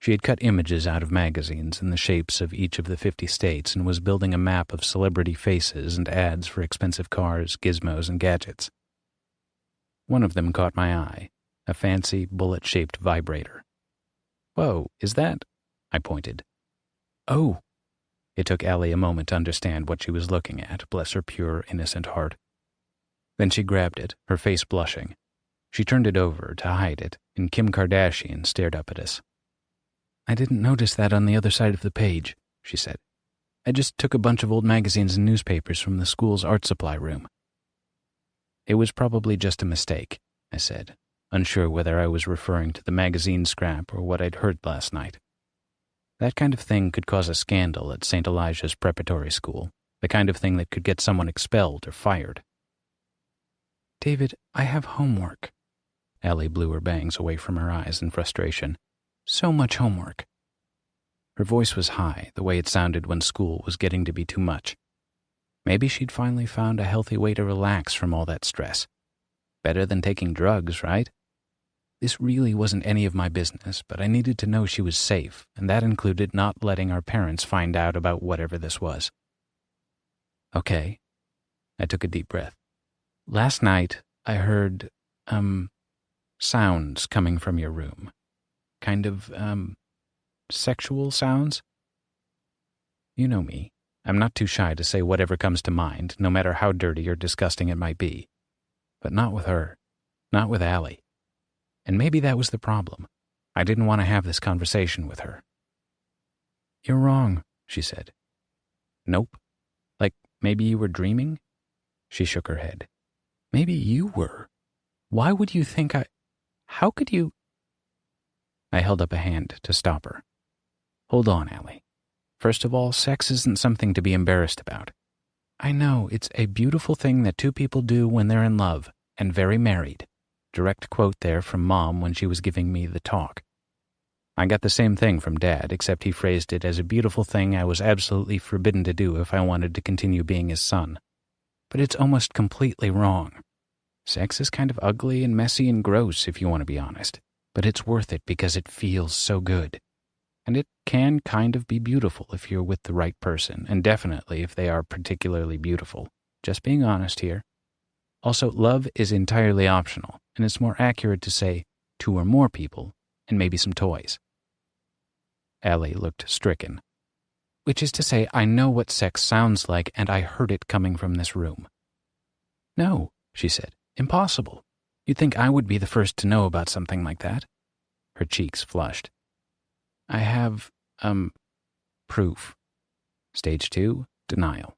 She had cut images out of magazines in the shapes of each of the 50 states and was building a map of celebrity faces and ads for expensive cars, gizmos, and gadgets. One of them caught my eye, a fancy, bullet-shaped vibrator. "Whoa, is that..." I pointed. "Oh!" It took Allie a moment to understand what she was looking at, bless her pure, innocent heart. Then she grabbed it, her face blushing. She turned it over to hide it, and Kim Kardashian stared up at us. I didn't notice that on the other side of the page, she said. I just took a bunch of old magazines and newspapers from the school's art supply room. It was probably just a mistake, I said, unsure whether I was referring to the magazine scrap or what I'd heard last night. That kind of thing could cause a scandal at St. Elijah's preparatory school, the kind of thing that could get someone expelled or fired. David, I have homework. Allie blew her bangs away from her eyes in frustration. So much homework. Her voice was high, the way it sounded when school was getting to be too much. Maybe she'd finally found a healthy way to relax from all that stress. Better than taking drugs, right? This really wasn't any of my business, but I needed to know she was safe, and that included not letting our parents find out about whatever this was. Okay. I took a deep breath. Last night, I heard, sounds coming from your room. Kind of, sexual sounds? You know me. I'm not too shy to say whatever comes to mind, no matter how dirty or disgusting it might be. But not with her. Not with Allie. And maybe that was the problem. I didn't want to have this conversation with her. You're wrong, she said. Nope. Like, maybe you were dreaming? She shook her head. Maybe you were. Why would you think How could you? I held up a hand to stop her. Hold on, Allie. First of all, sex isn't something to be embarrassed about. I know, it's a beautiful thing that two people do when they're in love, and very married. Direct quote there from Mom when she was giving me the talk. I got the same thing from Dad, except he phrased it as a beautiful thing I was absolutely forbidden to do if I wanted to continue being his son. But it's almost completely wrong. Sex is kind of ugly and messy and gross, if you want to be honest, but it's worth it because it feels so good. And it can kind of be beautiful if you're with the right person, and definitely if they are particularly beautiful. Just being honest here. Also, love is entirely optional, and it's more accurate to say 2 or more people, and maybe some toys. Allie looked stricken. Which is to say, I know what sex sounds like, and I heard it coming from this room. No, she said. Impossible. You'd think I would be the first to know about something like that. Her cheeks flushed. I have, proof. Stage 2, denial.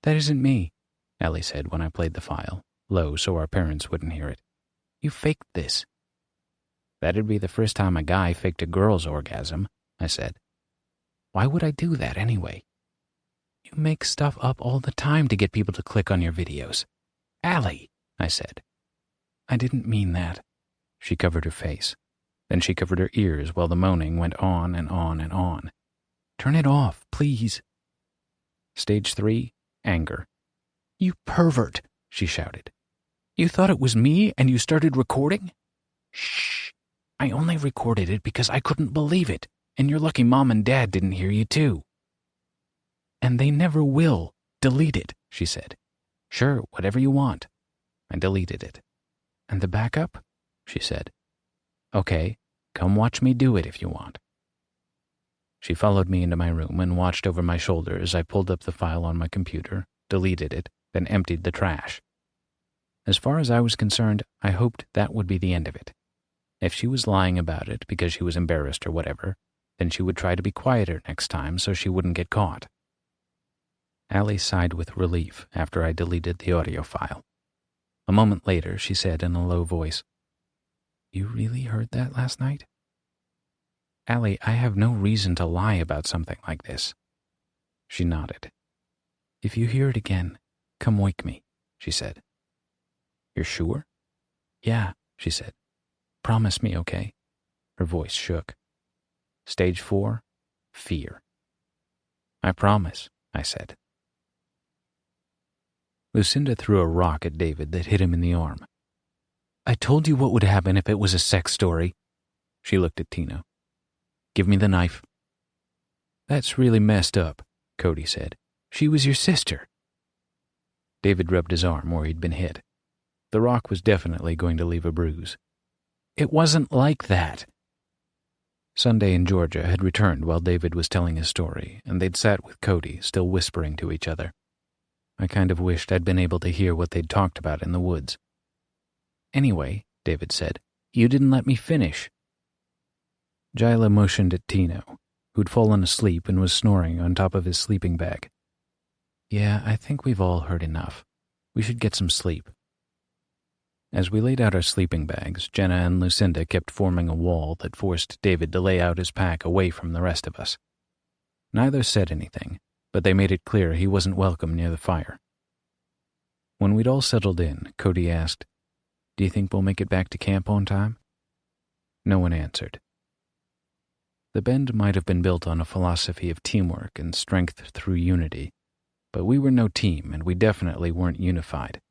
That isn't me, Allie said when I played the file, low so our parents wouldn't hear it. You faked this. That'd be the first time a guy faked a girl's orgasm, I said. Why would I do that anyway? You make stuff up all the time to get people to click on your videos. Allie, I said. I didn't mean that. She covered her face. Then she covered her ears while the moaning went on and on and on. Turn it off, please. Stage 3, anger. You pervert, she shouted. You thought it was me and you started recording? Shh. I only recorded it because I couldn't believe it, and you're lucky Mom and Dad didn't hear you too. And they never will. Delete it, she said. Sure, whatever you want. I deleted it. And the backup? She said. Okay, come watch me do it if you want. She followed me into my room and watched over my shoulder as I pulled up the file on my computer, deleted it, then emptied the trash. As far as I was concerned, I hoped that would be the end of it. If she was lying about it because she was embarrassed or whatever, then she would try to be quieter next time so she wouldn't get caught. Allie sighed with relief after I deleted the audio file. A moment later, she said in a low voice, You really heard that last night? Allie, I have no reason to lie about something like this. She nodded. If you hear it again, come wake me, she said. You're sure? Yeah, she said. Promise me, okay? Her voice shook. Stage 4, fear. I promise, I said. Lucinda threw a rock at David that hit him in the arm. I told you what would happen if it was a sex story. She looked at Tina. Give me the knife. That's really messed up, Cody said. She was your sister. David rubbed his arm where he'd been hit. The rock was definitely going to leave a bruise. It wasn't like that. Sunday and Georgia had returned while David was telling his story, and they'd sat with Cody, still whispering to each other. I kind of wished I'd been able to hear what they'd talked about in the woods. Anyway, David said, you didn't let me finish. Jyla motioned at Tino, who'd fallen asleep and was snoring on top of his sleeping bag. "Yeah, I think we've all heard enough. We should get some sleep." As we laid out our sleeping bags, Jenna and Lucinda kept forming a wall that forced David to lay out his pack away from the rest of us. Neither said anything, but they made it clear he wasn't welcome near the fire. When we'd all settled in, Cody asked, "Do you think we'll make it back to camp on time?" No one answered. The Bend might have been built on a philosophy of teamwork and strength through unity, but we were no team and we definitely weren't unified.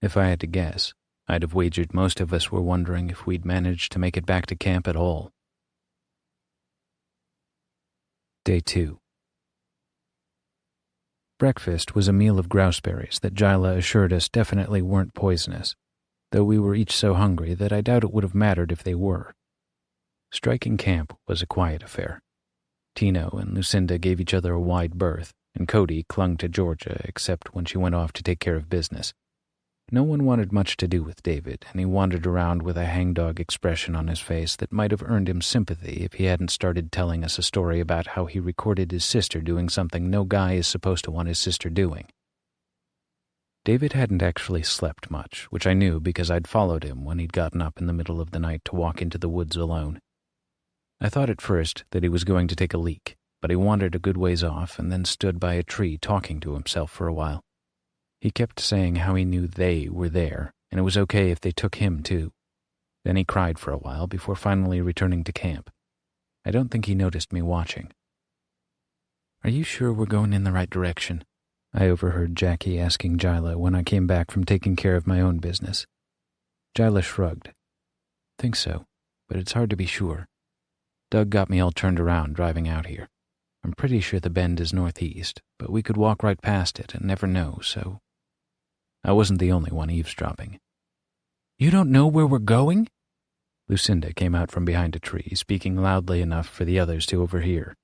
If I had to guess, I'd have wagered most of us were wondering if we'd managed to make it back to camp at all. Day 2. Breakfast was a meal of grouseberries that Jyla assured us definitely weren't poisonous, though we were each so hungry that I doubt it would have mattered if they were. Striking camp was a quiet affair. Tino and Lucinda gave each other a wide berth, and Cody clung to Georgia except when she went off to take care of business. No one wanted much to do with David, and he wandered around with a hangdog expression on his face that might have earned him sympathy if he hadn't started telling us a story about how he recorded his sister doing something no guy is supposed to want his sister doing. David hadn't actually slept much, which I knew because I'd followed him when he'd gotten up in the middle of the night to walk into the woods alone. I thought at first that he was going to take a leak, but he wandered a good ways off and then stood by a tree talking to himself for a while. He kept saying how he knew they were there, and it was okay if they took him too. Then he cried for a while before finally returning to camp. I don't think he noticed me watching. "Are you sure we're going in the right direction?" I overheard Jackie asking Jyla when I came back from taking care of my own business. Jyla shrugged. "Think so, but it's hard to be sure. Doug got me all turned around driving out here. I'm pretty sure the Bend is northeast, but we could walk right past it and never know, so..." I wasn't the only one eavesdropping. "You don't know where we're going?" Lucinda came out from behind a tree, speaking loudly enough for the others to overhear.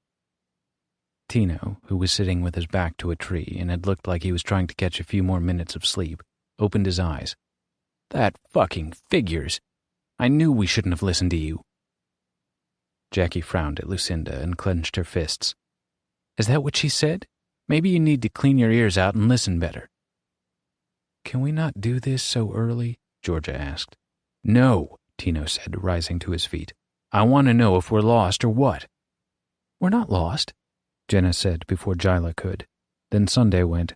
Tino, who was sitting with his back to a tree and had looked like he was trying to catch a few more minutes of sleep, opened his eyes. "That fucking figures! I knew we shouldn't have listened to you." Jackie frowned at Lucinda and clenched her fists. "Is that what she said? Maybe you need to clean your ears out and listen better." "Can we not do this so early?" Georgia asked. "No," Tino said, rising to his feet. "I want to know if we're lost or what." "We're not lost," Jenna said before Jyla could. Then Sunday went,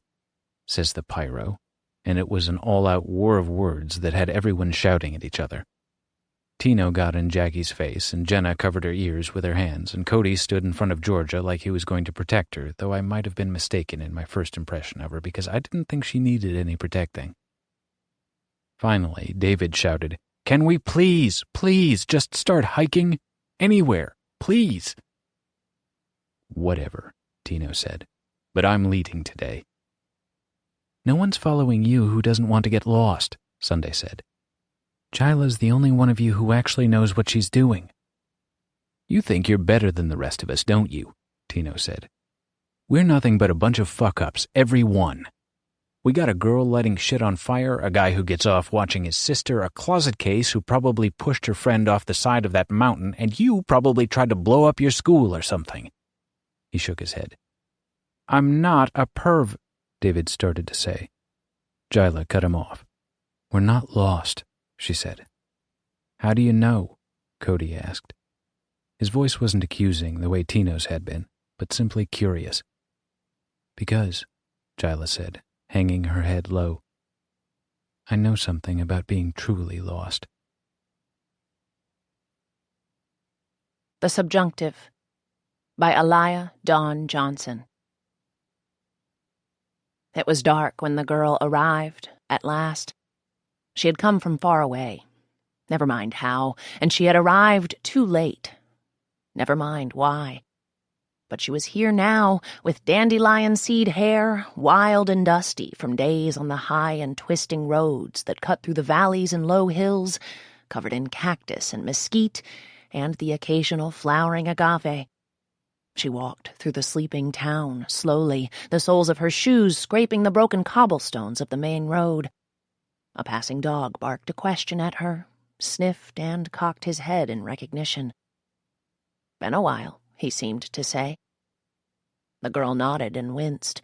"Says the pyro," and it was an all-out war of words that had everyone shouting at each other. Tino got in Jackie's face, and Jenna covered her ears with her hands, and Cody stood in front of Georgia like he was going to protect her, though I might have been mistaken in my first impression of her because I didn't think she needed any protecting. Finally, David shouted, "Can we please just start hiking? Anywhere, please." "Whatever," Tino said, "but I'm leading today." "No one's following you who doesn't want to get lost," Sunday said. "Jyla's the only one of you who actually knows what she's doing." "You think you're better than the rest of us, don't you?" Tino said. "We're nothing but a bunch of fuck-ups, every one. We got a girl lighting shit on fire, a guy who gets off watching his sister, a closet case who probably pushed her friend off the side of that mountain, and you probably tried to blow up your school or something." He shook his head. "I'm not a perv," David started to say. Jyla cut him off. "We're not lost," she said. "How do you know?" Cody asked. His voice wasn't accusing the way Tino's had been, but simply curious. "Because," Jyla said, hanging her head low, "I know something about being truly lost." The Subjunctive by Elia Dawn Johnson. It was dark when the girl arrived, at last. She had come from far away. Never mind how, and she had arrived too late. Never mind why. But she was here now, with dandelion seed hair, wild and dusty from days on the high and twisting roads that cut through the valleys and low hills, covered in cactus and mesquite, and the occasional flowering agave. She walked through the sleeping town, slowly, the soles of her shoes scraping the broken cobblestones of the main road. A passing dog barked a question at her, sniffed and cocked his head in recognition. Been a while, he seemed to say. The girl nodded and winced.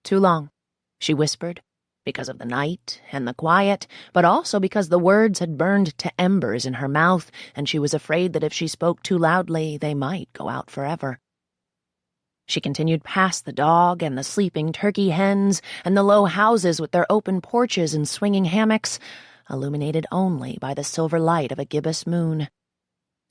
Too long, she whispered, because of the night and the quiet, but also because the words had burned to embers in her mouth, and she was afraid that if she spoke too loudly, they might go out forever. She continued past the dog and the sleeping turkey hens and the low houses with their open porches and swinging hammocks, illuminated only by the silver light of a gibbous moon.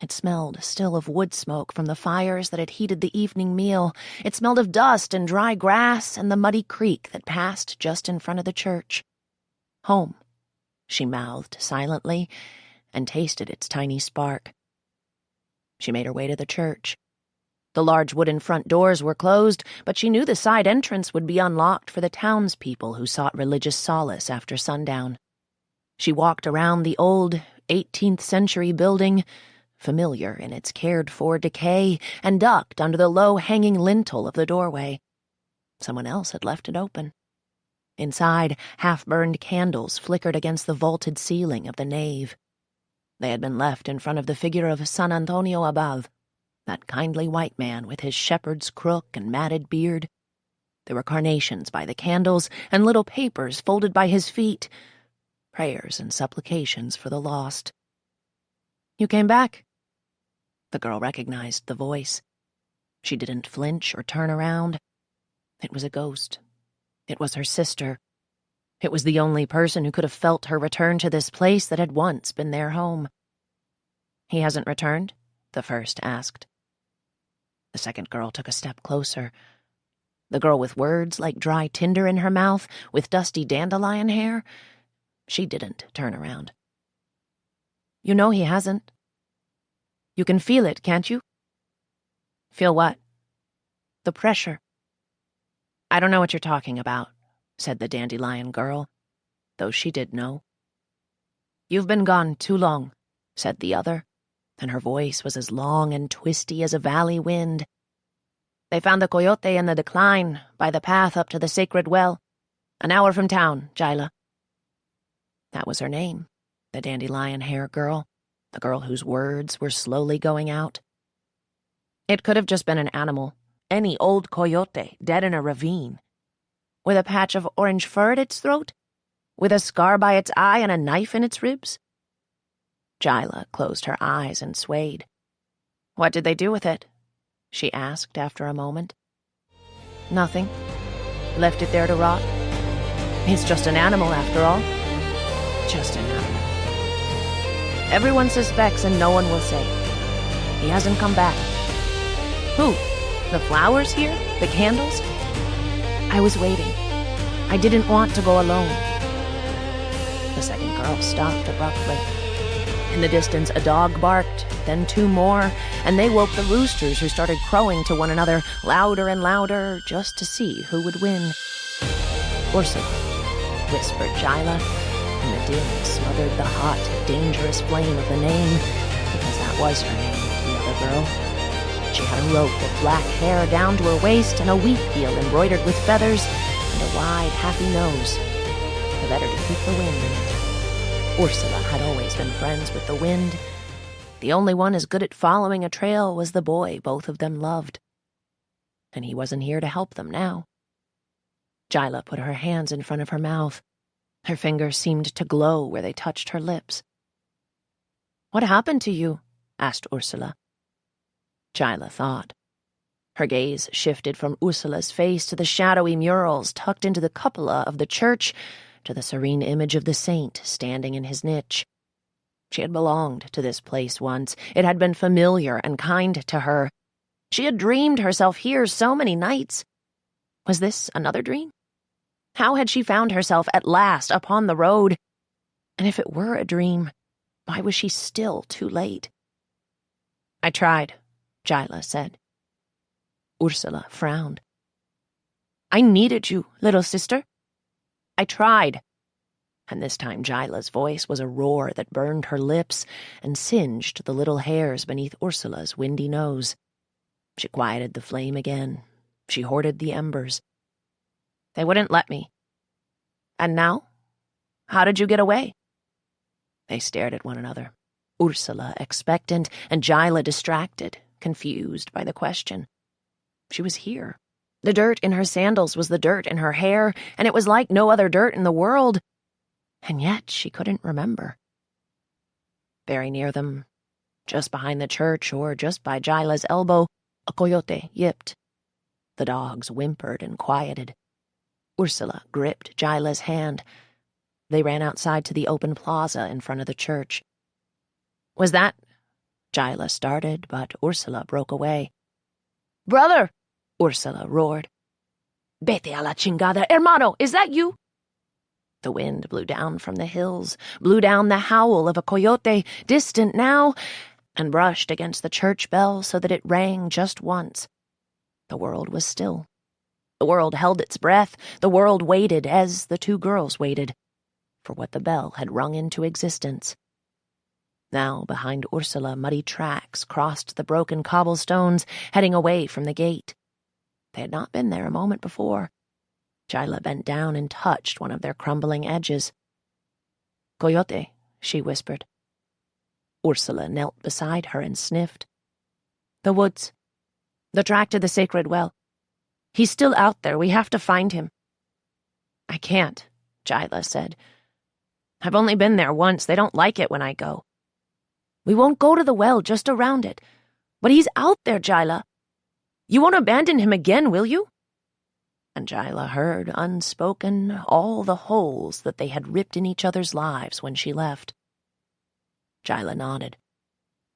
It smelled still of wood smoke from the fires that had heated the evening meal. It smelled of dust and dry grass and the muddy creek that passed just in front of the church. Home, she mouthed silently, and tasted its tiny spark. She made her way to the church. The large wooden front doors were closed, but she knew the side entrance would be unlocked for the townspeople who sought religious solace after sundown. She walked around the old 18th-century building, familiar in its cared-for decay, and ducked under the low-hanging lintel of the doorway. Someone else had left it open. Inside, half-burned candles flickered against the vaulted ceiling of the nave. They had been left in front of the figure of San Antonio above, that kindly white man with his shepherd's crook and matted beard. There were carnations by the candles and little papers folded by his feet, prayers and supplications for the lost. "You came back?" The girl recognized the voice. She didn't flinch or turn around. It was a ghost. It was her sister. It was the only person who could have felt her return to this place that had once been their home. "He hasn't returned?" the first asked. The second girl took a step closer. The girl with words like dry tinder in her mouth, with dusty dandelion hair. She didn't turn around. "You know he hasn't. You can feel it, can't you?" "Feel what?" "The pressure." "I don't know what you're talking about," said the dandelion girl, though she did know. "You've been gone too long," said the other, and her voice was as long and twisty as a valley wind. "They found the coyote in the decline, by the path up to the sacred well, an hour from town, Jyla." That was her name, the dandelion hair girl, the girl whose words were slowly going out. It could have just been an animal, any old coyote dead in a ravine, with a patch of orange fur at its throat, with a scar by its eye and a knife in its ribs. Jyla closed her eyes and swayed. "What did they do with it?" she asked after a moment. "Nothing. Left it there to rot. It's just an animal after all. Just an animal. Everyone suspects and no one will say. He hasn't come back." "Who? The flowers here? The candles?" "I was waiting. I didn't want to go alone." The second girl stopped abruptly. In the distance, a dog barked, then two more, and they woke the roosters who started crowing to one another, louder and louder, just to see who would win. "Ursula," whispered Jyla, and the din smothered the hot, dangerous flame of the name, because that was her name, the other girl. She had a rope of black hair down to her waist and a wheat heel embroidered with feathers and a wide, happy nose, the better to keep the wind in it. Ursula had always been friends with the wind. The only one as good at following a trail was the boy both of them loved. And he wasn't here to help them now. Jyla put her hands in front of her mouth. Her fingers seemed to glow where they touched her lips. "What happened to you?" asked Ursula. Jyla thought. Her gaze shifted from Ursula's face to the shadowy murals tucked into the cupola of the church, to the serene image of the saint standing in his niche. She had belonged to this place once. It had been familiar and kind to her. She had dreamed herself here so many nights. Was this another dream? How had she found herself at last upon the road? And if it were a dream, why was she still too late? "I tried," Jyla said. Ursula frowned. "I needed you, little sister. I tried." And this time Jyla's voice was a roar that burned her lips and singed the little hairs beneath Ursula's windy nose. She quieted the flame again. She hoarded the embers. "They wouldn't let me. And now? How did you get away?" They stared at one another. Ursula expectant, and Jyla distracted, confused by the question. She was here. The dirt in her sandals was the dirt in her hair, and it was like no other dirt in the world. And yet she couldn't remember. Very near them, just behind the church or just by Jyla's elbow, a coyote yipped. The dogs whimpered and quieted. Ursula gripped Jyla's hand. They ran outside to the open plaza in front of the church. "Was that—" Jyla started, but Ursula broke away. "Brother!" Ursula roared. "Vete a la chingada! Hermano, is that you?" The wind blew down from the hills, blew down the howl of a coyote, distant now, and brushed against the church bell so that it rang just once. The world was still. The world held its breath. The world waited, as the two girls waited, for what the bell had rung into existence. Now, behind Ursula, muddy tracks crossed the broken cobblestones, heading away from the gate. They had not been there a moment before. Jyla bent down and touched one of their crumbling edges. "Coyote," she whispered. Ursula knelt beside her and sniffed. "The woods. The track to the sacred well. He's still out there. We have to find him." "I can't," Jyla said. "I've only been there once. They don't like it when I go." "We won't go to the well, just around it. But he's out there, Jyla. You won't abandon him again, will you?" And Jyla heard, unspoken, all the holes that they had ripped in each other's lives when she left. Jyla nodded.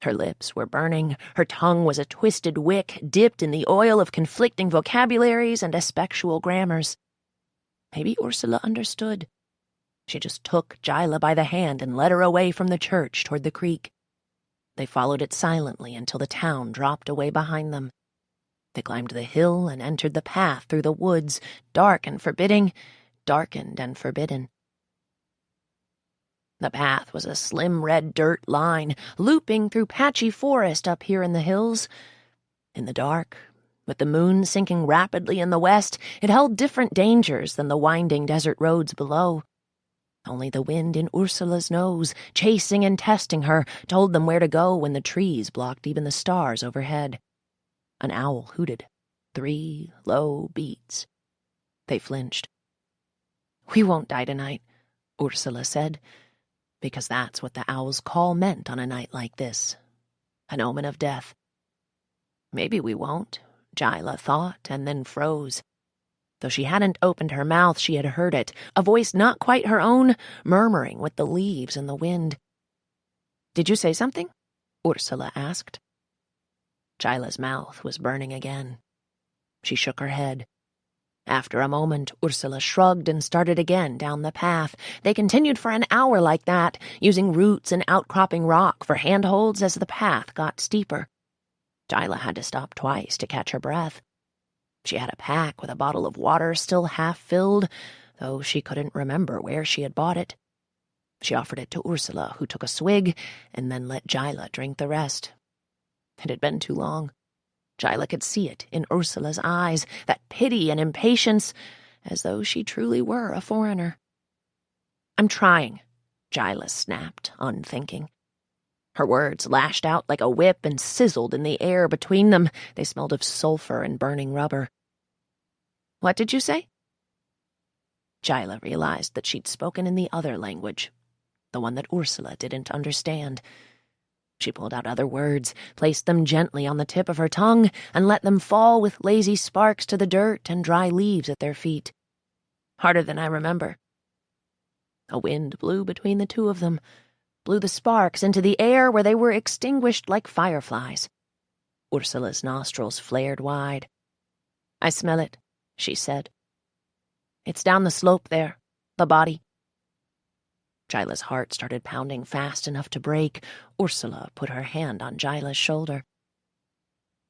Her lips were burning. Her tongue was a twisted wick dipped in the oil of conflicting vocabularies and aspectual grammars. Maybe Ursula understood. She just took Jyla by the hand and led her away from the church toward the creek. They followed it silently until the town dropped away behind them. They climbed the hill and entered the path through the woods, dark and forbidding, darkened and forbidden. The path was a slim red dirt line, looping through patchy forest up here in the hills. In the dark, with the moon sinking rapidly in the west, it held different dangers than the winding desert roads below. Only the wind in Ursula's nose, chasing and testing her, told them where to go when the trees blocked even the stars overhead. An owl hooted. 3 low beats. They flinched. "We won't die tonight," Ursula said, because that's what the owl's call meant on a night like this. An omen of death. Maybe we won't, Jyla thought, and then froze. Though she hadn't opened her mouth, she had heard it, a voice not quite her own, murmuring with the leaves and the wind. "Did you say something?" Ursula asked. Jyla's mouth was burning again. She shook her head. After a moment, Ursula shrugged and started again down the path. They continued for an hour like that, using roots and outcropping rock for handholds as the path got steeper. Jyla had to stop twice to catch her breath. She had a pack with a bottle of water still half filled, though she couldn't remember where she had bought it. She offered it to Ursula, who took a swig, and then let Jyla drink the rest. It had been too long. Jyla could see it in Ursula's eyes, that pity and impatience, as though she truly were a foreigner. "I'm trying," Jyla snapped, unthinking. Her words lashed out like a whip and sizzled in the air between them. They smelled of sulfur and burning rubber. "What did you say?" Jyla realized that she'd spoken in the other language, the one that Ursula didn't understand. She pulled out other words, placed them gently on the tip of her tongue, and let them fall with lazy sparks to the dirt and dry leaves at their feet. Harder than I remember. A wind blew between the two of them, blew the sparks into the air where they were extinguished like fireflies. Ursula's nostrils flared wide. "I smell it," she said. "It's down the slope there, the body." Jyla's heart started pounding fast enough to break. Ursula put her hand on Jyla's shoulder.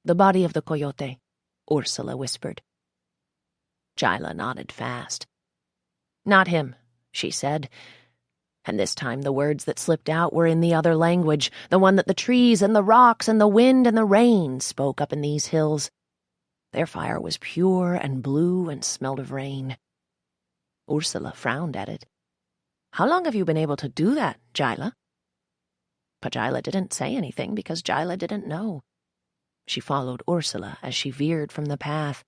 "The body of the coyote," Ursula whispered. Jyla nodded fast. "Not him," she said. And this time the words that slipped out were in the other language, the one that the trees and the rocks and the wind and the rain spoke up in these hills. Their fire was pure and blue and smelled of rain. Ursula frowned at it. "How long have you been able to do that, Jyla?" But Jyla didn't say anything because Jyla didn't know. She followed Ursula as she veered from the path.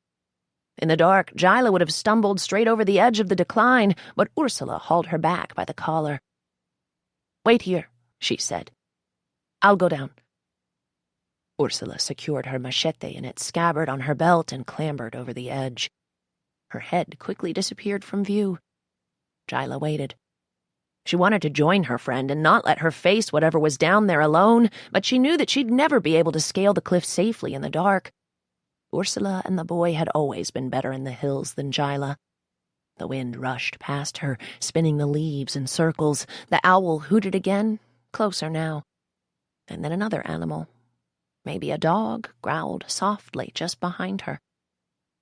In the dark, Jyla would have stumbled straight over the edge of the decline, but Ursula hauled her back by the collar. "Wait here," she said. "I'll go down." Ursula secured her machete in its scabbard on her belt and clambered over the edge. Her head quickly disappeared from view. Jyla waited. She wanted to join her friend and not let her face whatever was down there alone, but she knew that she'd never be able to scale the cliff safely in the dark. Ursula and the boy had always been better in the hills than Jyla. The wind rushed past her, spinning the leaves in circles. The owl hooted again, closer now. And then another animal, maybe a dog, growled softly just behind her.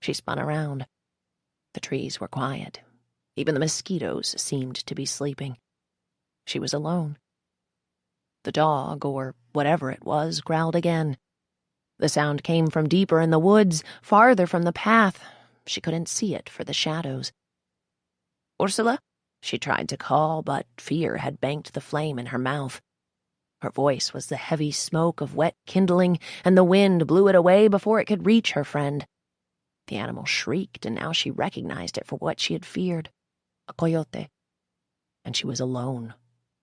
She spun around. The trees were quiet. Even the mosquitoes seemed to be sleeping. She was alone. The dog, or whatever it was, growled again. The sound came from deeper in the woods, farther from the path. She couldn't see it for the shadows. "Ursula?" She tried to call, but fear had banked the flame in her mouth. Her voice was the heavy smoke of wet kindling, and the wind blew it away before it could reach her friend. The animal shrieked, and now she recognized it for what she had feared. A coyote. And she was alone.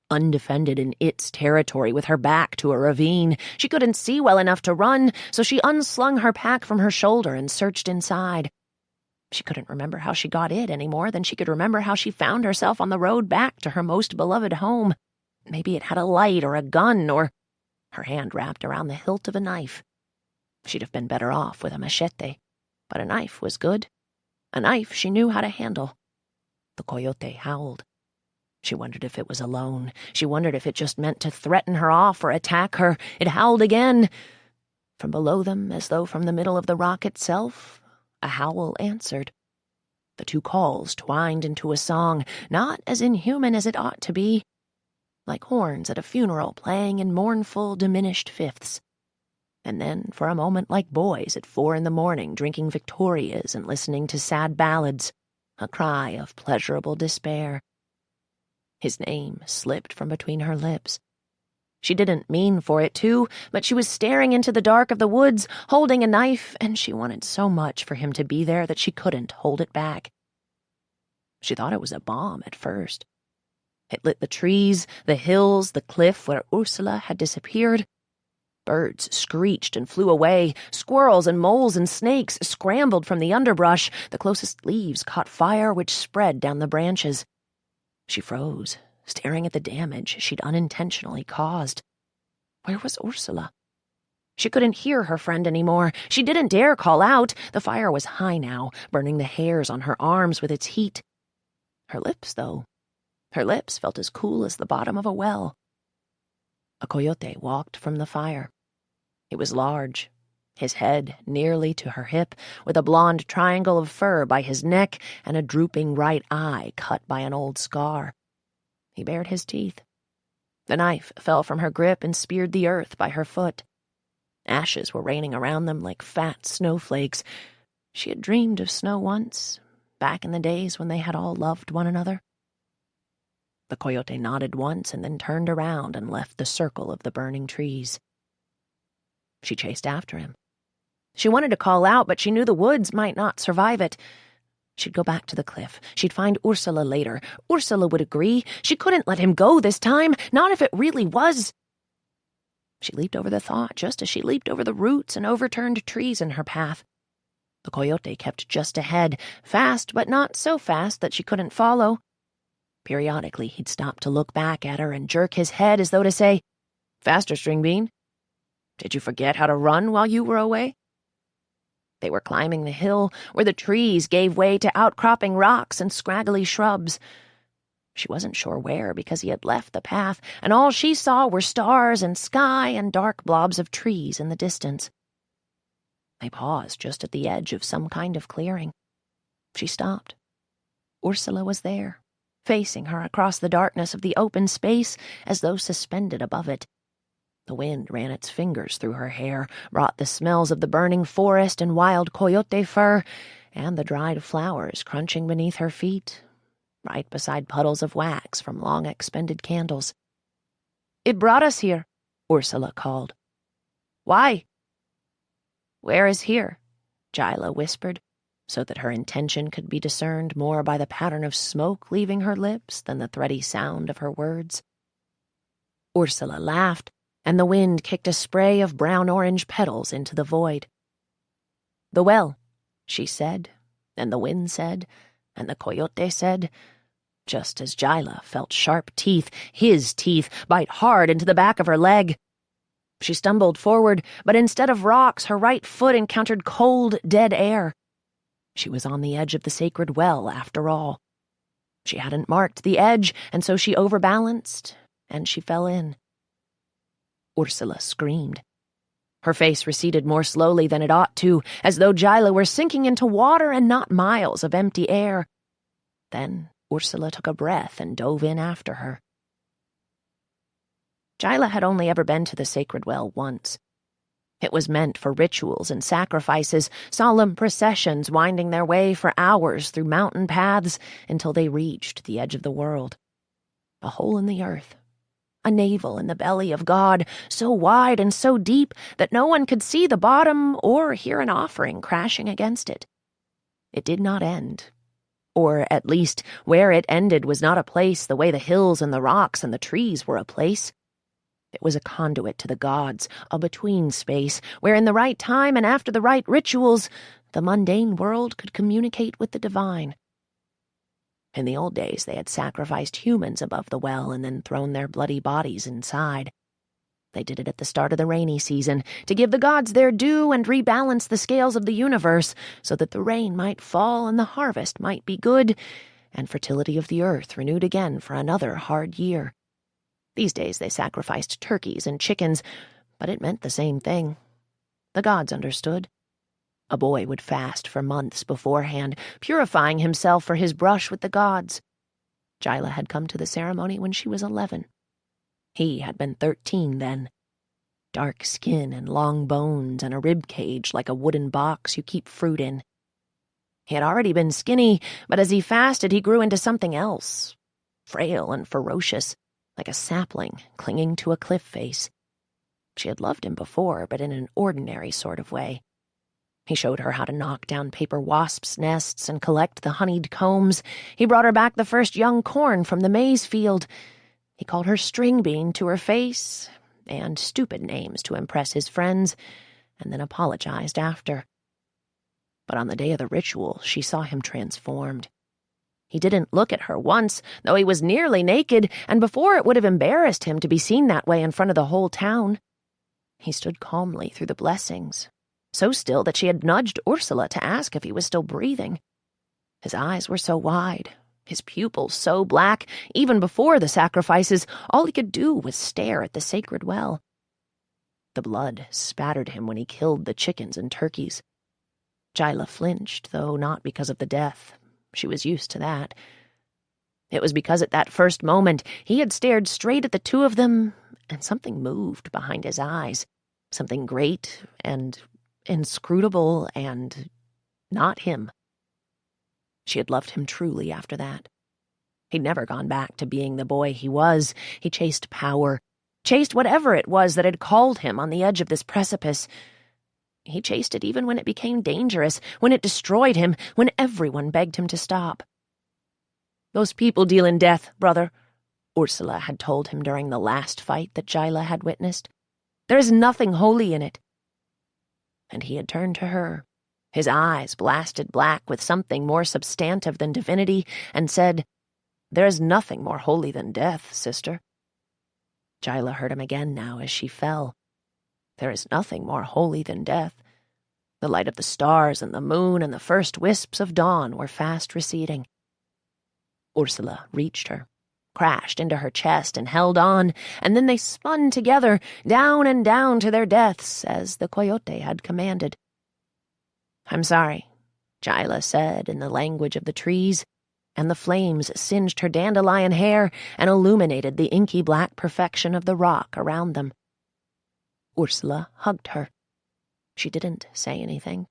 Undefended in its territory, with her back to a ravine. She couldn't see well enough to run, so she unslung her pack from her shoulder and searched inside. She couldn't remember how she got it any more than she could remember how she found herself on the road back to her most beloved home. Maybe it had a light or a gun, or her hand wrapped around the hilt of a knife. She'd have been better off with a machete, but a knife was good. A knife she knew how to handle. The coyote howled. She wondered if it was alone. She wondered if it just meant to threaten her off or attack her. It howled again. From below them, as though from the middle of the rock itself, a howl answered. The two calls twined into a song, not as inhuman as it ought to be, like horns at a funeral playing in mournful, diminished fifths. And then, for a moment, like boys at 4 a.m, drinking Victorias and listening to sad ballads, a cry of pleasurable despair. His name slipped from between her lips. She didn't mean for it to, but she was staring into the dark of the woods, holding a knife, and she wanted so much for him to be there that she couldn't hold it back. She thought it was a bomb at first. It lit the trees, the hills, the cliff where Ursula had disappeared. Birds screeched and flew away. Squirrels and moles and snakes scrambled from the underbrush. The closest leaves caught fire, which spread down the branches. She froze, staring at the damage she'd unintentionally caused. Where was Ursula? She couldn't hear her friend anymore. She didn't dare call out. The fire was high now, burning the hairs on her arms with its heat. Her lips, though. Her lips felt as cool as the bottom of a well. A coyote walked from the fire. He was large, his head nearly to her hip, with a blonde triangle of fur by his neck and a drooping right eye cut by an old scar. He bared his teeth. The knife fell from her grip and speared the earth by her foot. Ashes were raining around them like fat snowflakes. She had dreamed of snow once, back in the days when they had all loved one another. The coyote nodded once and then turned around and left the circle of the burning trees. She chased after him. She wanted to call out, but she knew the woods might not survive it. She'd go back to the cliff. She'd find Ursula later. Ursula would agree. She couldn't let him go this time, not if it really was. She leaped over the thought just as she leaped over the roots and overturned trees in her path. The coyote kept just ahead, fast but not so fast that she couldn't follow. Periodically, he'd stop to look back at her and jerk his head as though to say, "Faster, String Bean. Did you forget how to run while you were away?" They were climbing the hill where the trees gave way to outcropping rocks and scraggly shrubs. She wasn't sure where because he had left the path, and all she saw were stars and sky and dark blobs of trees in the distance. They paused just at the edge of some kind of clearing. She stopped. Ursula was there, facing her across the darkness of the open space as though suspended above it. The wind ran its fingers through her hair, brought the smells of the burning forest and wild coyote fur, and the dried flowers crunching beneath her feet, right beside puddles of wax from long-expended candles. "It brought us here," Ursula called. "Why?" "Where is here?" Jyla whispered, so that her intention could be discerned more by the pattern of smoke leaving her lips than the thready sound of her words. Ursula laughed, and the wind kicked a spray of brown-orange petals into the void. "The well," she said, and the wind said, and the coyote said, just as Jyla felt sharp teeth, his teeth, bite hard into the back of her leg. She stumbled forward, but instead of rocks, her right foot encountered cold, dead air. She was on the edge of the sacred well, after all. She hadn't marked the edge, and so she overbalanced, and she fell in. Ursula screamed. Her face receded more slowly than it ought to, as though Jyla were sinking into water and not miles of empty air. Then Ursula took a breath and dove in after her. Jyla had only ever been to the sacred well once. It was meant for rituals and sacrifices, solemn processions winding their way for hours through mountain paths until they reached the edge of the world. A hole in the earth. A navel in the belly of God, so wide and so deep that no one could see the bottom or hear an offering crashing against it. It did not end. Or, at least, where it ended was not a place the way the hills and the rocks and the trees were a place. It was a conduit to the gods, a between space, where in the right time and after the right rituals, the mundane world could communicate with the divine. In the old days, they had sacrificed humans above the well and then thrown their bloody bodies inside. They did it at the start of the rainy season, to give the gods their due and rebalance the scales of the universe, so that the rain might fall and the harvest might be good, and fertility of the earth renewed again for another hard year. These days they sacrificed turkeys and chickens, but it meant the same thing. The gods understood. A boy would fast for months beforehand, purifying himself for his brush with the gods. Jyla had come to the ceremony when she was 11. He had been 13 then. Dark skin and long bones and a rib cage like a wooden box you keep fruit in. He had already been skinny, but as he fasted he grew into something else, frail and ferocious, like a sapling clinging to a cliff face. She had loved him before, but in an ordinary sort of way. He showed her how to knock down paper wasps' nests and collect the honeyed combs. He brought her back the first young corn from the maize field. He called her string bean to her face, and stupid names to impress his friends, and then apologized after. But on the day of the ritual, she saw him transformed. He didn't look at her once, though he was nearly naked, and before it would have embarrassed him to be seen that way in front of the whole town. He stood calmly through the blessings, so still that she had nudged Ursula to ask if he was still breathing. His eyes were so wide, his pupils so black, even before the sacrifices, all he could do was stare at the sacred well. The blood spattered him when he killed the chickens and turkeys. Jyla flinched, though not because of the death. She was used to that. It was because at that first moment he had stared straight at the two of them, and something moved behind his eyes, something great and inscrutable and not him. She had loved him truly after that. He'd never gone back to being the boy he was. He chased power, chased whatever it was that had called him on the edge of this precipice. He chased it even when it became dangerous, when it destroyed him, when everyone begged him to stop. "Those people deal in death, brother," Ursula had told him during the last fight that Jyla had witnessed. "There is nothing holy in it." And he had turned to her, his eyes blasted black with something more substantive than divinity, and said, "There is nothing more holy than death, sister." Jyla heard him again now as she fell. There is nothing more holy than death. The light of the stars and the moon and the first wisps of dawn were fast receding. Ursula reached her, crashed into her chest and held on, and then they spun together, down and down to their deaths, as the coyote had commanded. "I'm sorry," Jyla said in the language of the trees, and the flames singed her dandelion hair and illuminated the inky black perfection of the rock around them. Ursula hugged her. She didn't say anything.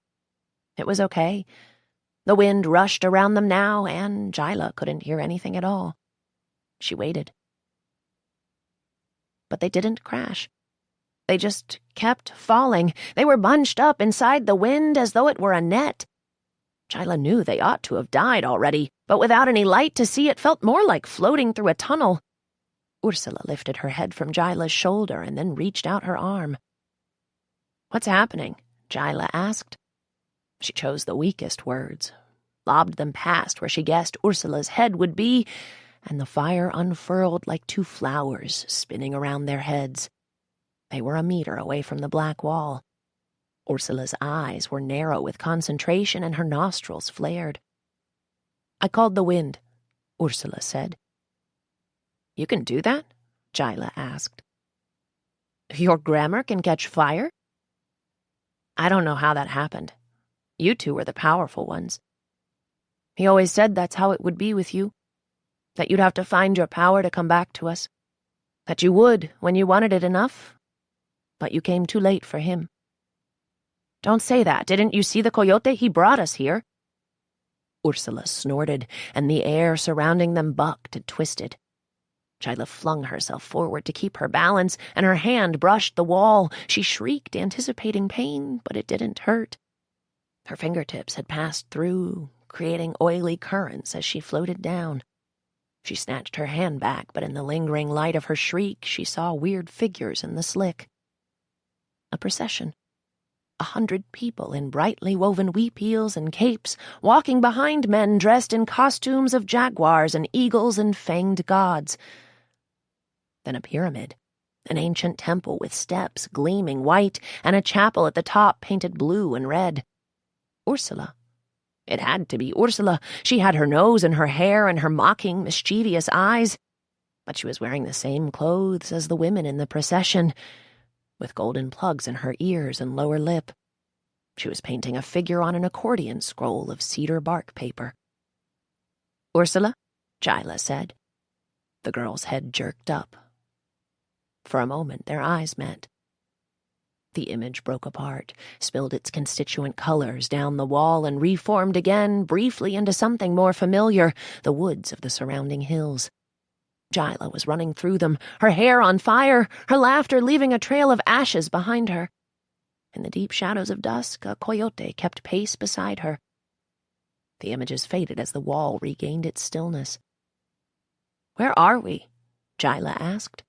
It was okay. The wind rushed around them now, and Jyla couldn't hear anything at all. She waited. But they didn't crash. They just kept falling. They were bunched up inside the wind as though it were a net. Jyla knew they ought to have died already, but without any light to see, it felt more like floating through a tunnel. Ursula lifted her head from Jyla's shoulder and then reached out her arm. "What's happening?" Jyla asked. She chose the weakest words, lobbed them past where she guessed Ursula's head would be, and the fire unfurled like two flowers spinning around their heads. They were a meter away from the black wall. Ursula's eyes were narrow with concentration and her nostrils flared. "I called the wind," Ursula said. "You can do that?" Jyla asked. "Your grammar can catch fire?" "I don't know how that happened. You two were the powerful ones. He always said that's how it would be with you, that you'd have to find your power to come back to us, that you would when you wanted it enough, but you came too late for him." "Don't say that. Didn't you see the coyote? He brought us here." Ursula snorted, and the air surrounding them bucked and twisted. Jyla flung herself forward to keep her balance, and her hand brushed the wall. She shrieked, anticipating pain, but it didn't hurt. Her fingertips had passed through, creating oily currents as she floated down. She snatched her hand back, but in the lingering light of her shriek, she saw weird figures in the slick. A procession. 100 people in brightly woven wheat heels and capes, walking behind men dressed in costumes of jaguars and eagles and fanged gods. Then a pyramid, an ancient temple with steps gleaming white, and a chapel at the top painted blue and red. Ursula. It had to be Ursula. She had her nose and her hair and her mocking, mischievous eyes, but she was wearing the same clothes as the women in the procession, with golden plugs in her ears and lower lip. She was painting a figure on an accordion scroll of cedar bark paper. "Ursula?" Jyla said. The girl's head jerked up. For a moment, their eyes met. The image broke apart, spilled its constituent colors down the wall, and reformed again, briefly into something more familiar, the woods of the surrounding hills. Jyla was running through them, her hair on fire, her laughter leaving a trail of ashes behind her. In the deep shadows of dusk, a coyote kept pace beside her. The images faded as the wall regained its stillness. "Where are we?" Jyla asked.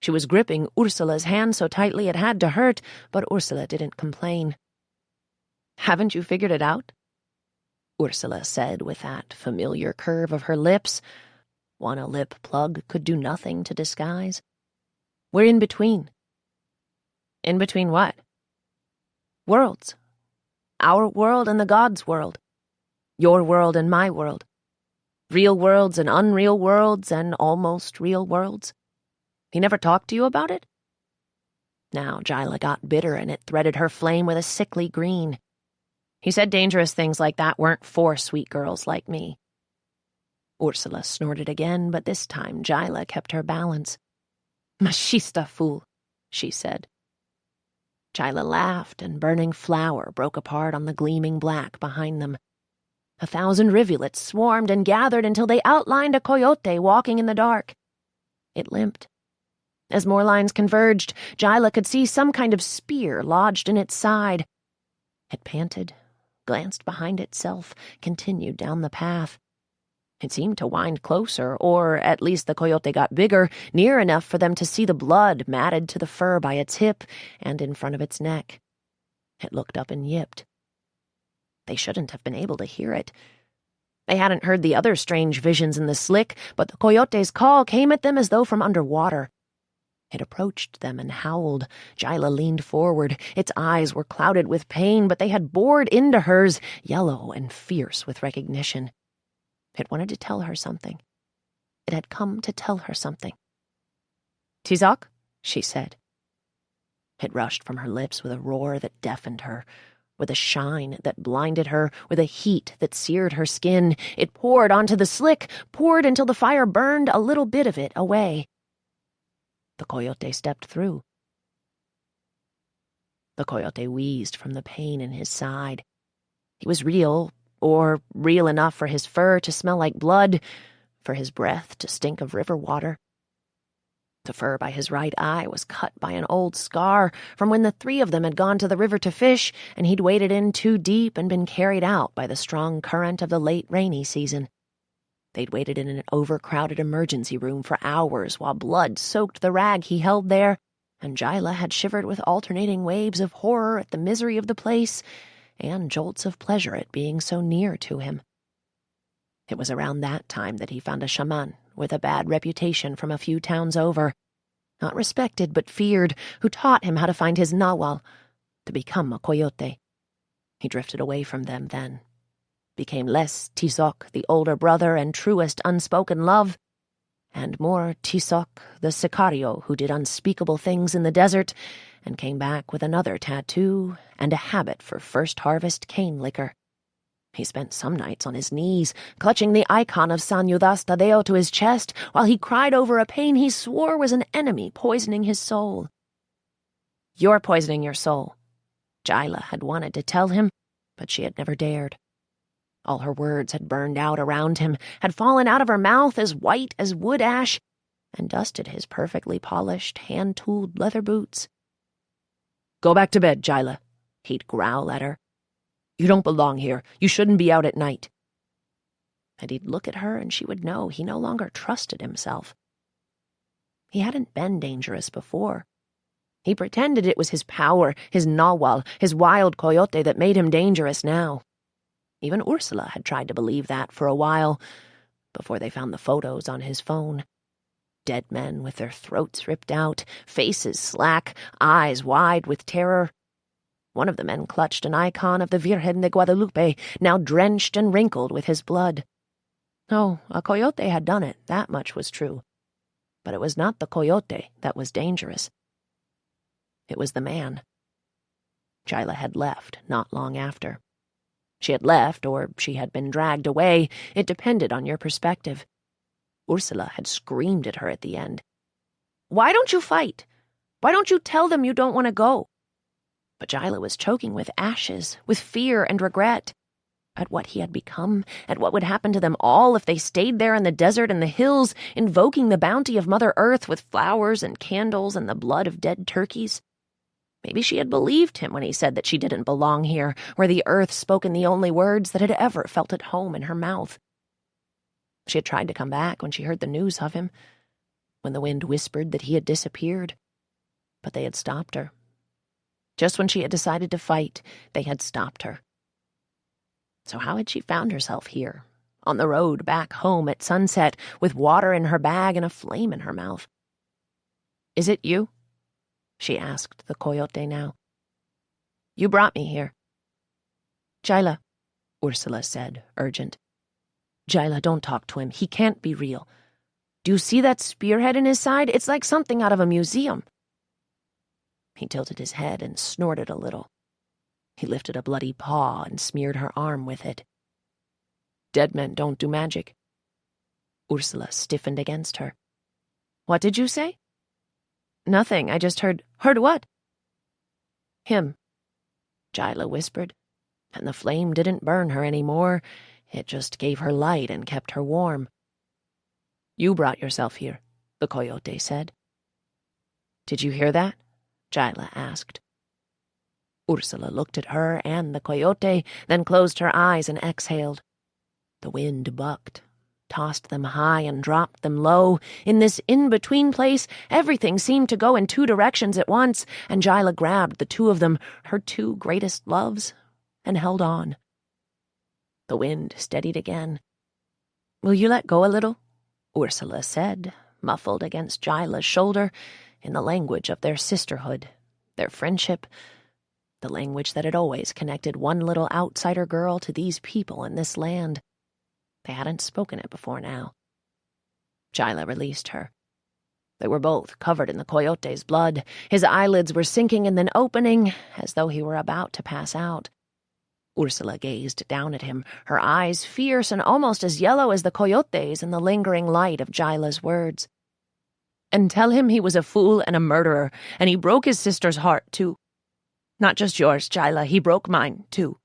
She was gripping Ursula's hand so tightly it had to hurt, but Ursula didn't complain. "Haven't you figured it out?" Ursula said with that familiar curve of her lips, one a lip plug could do nothing to disguise. "We're in between." "In between what?" "Worlds. Our world and the gods' world. Your world and my world. Real worlds and unreal worlds and almost real worlds. He never talked to you about it?" Now Jyla got bitter, and it threaded her flame with a sickly green. "He said dangerous things like that weren't for sweet girls like me." Ursula snorted again, but this time Jyla kept her balance. "Machista fool," she said. Jyla laughed, and burning flour broke apart on the gleaming black behind them. 1,000 rivulets swarmed and gathered until they outlined a coyote walking in the dark. It limped. As more lines converged, Jyla could see some kind of spear lodged in its side. It panted, glanced behind itself, continued down the path. It seemed to wind closer, or at least the coyote got bigger, near enough for them to see the blood matted to the fur by its hip and in front of its neck. It looked up and yipped. They shouldn't have been able to hear it. They hadn't heard the other strange visions in the slick, but the coyote's call came at them as though from underwater. It approached them and howled. Jyla leaned forward. Its eyes were clouded with pain, but they had bored into hers, yellow and fierce with recognition. It wanted to tell her something. It had come to tell her something. "Tizok?" she said. It rushed from her lips with a roar that deafened her, with a shine that blinded her, with a heat that seared her skin. It poured onto the slick, poured until the fire burned a little bit of it away. The coyote stepped through. The coyote wheezed from the pain in his side. He was real, or real enough for his fur to smell like blood, for his breath to stink of river water. The fur by his right eye was cut by an old scar from when the three of them had gone to the river to fish, and he'd waded in too deep and been carried out by the strong current of the late rainy season. They'd waited in an overcrowded emergency room for hours while blood soaked the rag he held there, and Jyla had shivered with alternating waves of horror at the misery of the place and jolts of pleasure at being so near to him. It was around that time that he found a shaman with a bad reputation from a few towns over, not respected but feared, who taught him how to find his nawal, to become a coyote. He drifted away from them then, became less Tizoc, the older brother and truest unspoken love, and more Tizoc, the sicario who did unspeakable things in the desert, and came back with another tattoo and a habit for first harvest cane liquor. He spent some nights on his knees, clutching the icon of San Judas Tadeo to his chest, while he cried over a pain he swore was an enemy poisoning his soul. "You're poisoning your soul," Jyla had wanted to tell him, but she had never dared. All her words had burned out around him, had fallen out of her mouth as white as wood ash, and dusted his perfectly polished, hand-tooled leather boots. "Go back to bed, Jyla," he'd growl at her. "You don't belong here. You shouldn't be out at night." And he'd look at her and she would know he no longer trusted himself. He hadn't been dangerous before. He pretended it was his power, his nawal, his wild coyote that made him dangerous now. Even Ursula had tried to believe that for a while, before they found the photos on his phone. Dead men with their throats ripped out, faces slack, eyes wide with terror. One of the men clutched an icon of the Virgen de Guadalupe, now drenched and wrinkled with his blood. Oh, a coyote had done it, that much was true. But it was not the coyote that was dangerous. It was the man. Jyla had left not long after. She had left, or she had been dragged away. It depended on your perspective. Ursula had screamed at her at the end. "Why don't you fight? Why don't you tell them you don't want to go?" But Jyla was choking with ashes, with fear and regret, at what he had become, at what would happen to them all if they stayed there in the desert and the hills, invoking the bounty of Mother Earth with flowers and candles and the blood of dead turkeys. Maybe she had believed him when he said that she didn't belong here, where the earth spoke in the only words that had ever felt at home in her mouth. She had tried to come back when she heard the news of him, when the wind whispered that he had disappeared, but they had stopped her. Just when she had decided to fight, they had stopped her. So how had she found herself here, on the road back home at sunset, with water in her bag and a flame in her mouth? "Is it you?" she asked the coyote now. "You brought me here." "Jyla," Ursula said, urgent. "Jyla, don't talk to him. He can't be real. Do you see that spearhead in his side? It's like something out of a museum." He tilted his head and snorted a little. He lifted a bloody paw and smeared her arm with it. "Dead men don't do magic." Ursula stiffened against her. "What did you say?" "Nothing. I just heard..." "Heard what?" "Him," Jyla whispered, and the flame didn't burn her anymore. It just gave her light and kept her warm. "You brought yourself here," the coyote said. "Did you hear that?" Jyla asked. Ursula looked at her and the coyote, then closed her eyes and exhaled. The wind bucked, tossed them high and dropped them low. In this in-between place, everything seemed to go in two directions at once, and Jyla grabbed the two of them, her two greatest loves, and held on. The wind steadied again. "Will you let go a little?" Ursula said, muffled against Jyla's shoulder, in the language of their sisterhood, their friendship, the language that had always connected one little outsider girl to these people in this land. They hadn't spoken it before now. Jyla released her. They were both covered in the coyote's blood. His eyelids were sinking and then opening, as though he were about to pass out. Ursula gazed down at him, her eyes fierce and almost as yellow as the coyote's in the lingering light of Jyla's words. "And tell him he was a fool and a murderer, and he broke his sister's heart, too. Not just yours, Jyla, he broke mine, too."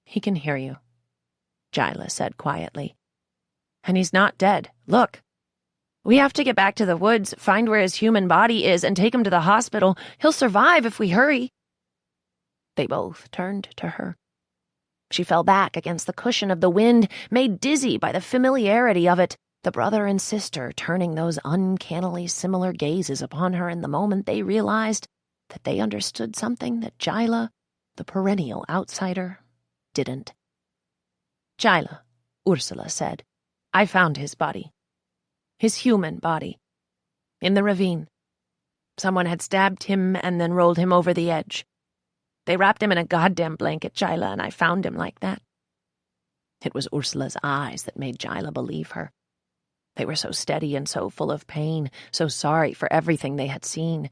"He can hear you," Jyla said quietly. "And he's not dead. Look." We have to get back to the woods, find where his human body is, and take him to the hospital. He'll survive if we hurry." They both turned to her. She fell back against the cushion of the wind, made dizzy by the familiarity of it, the brother and sister turning those uncannily similar gazes upon her in the moment they realized that they understood something that Jyla, the perennial outsider, didn't. "Jyla," Ursula said, "I found his body. His human body. In the ravine. Someone had stabbed him and then rolled him over the edge. They wrapped him in a goddamn blanket, Jyla, and I found him like that." It was Ursula's eyes that made Jyla believe her. They were so steady and so full of pain, so sorry for everything they had seen.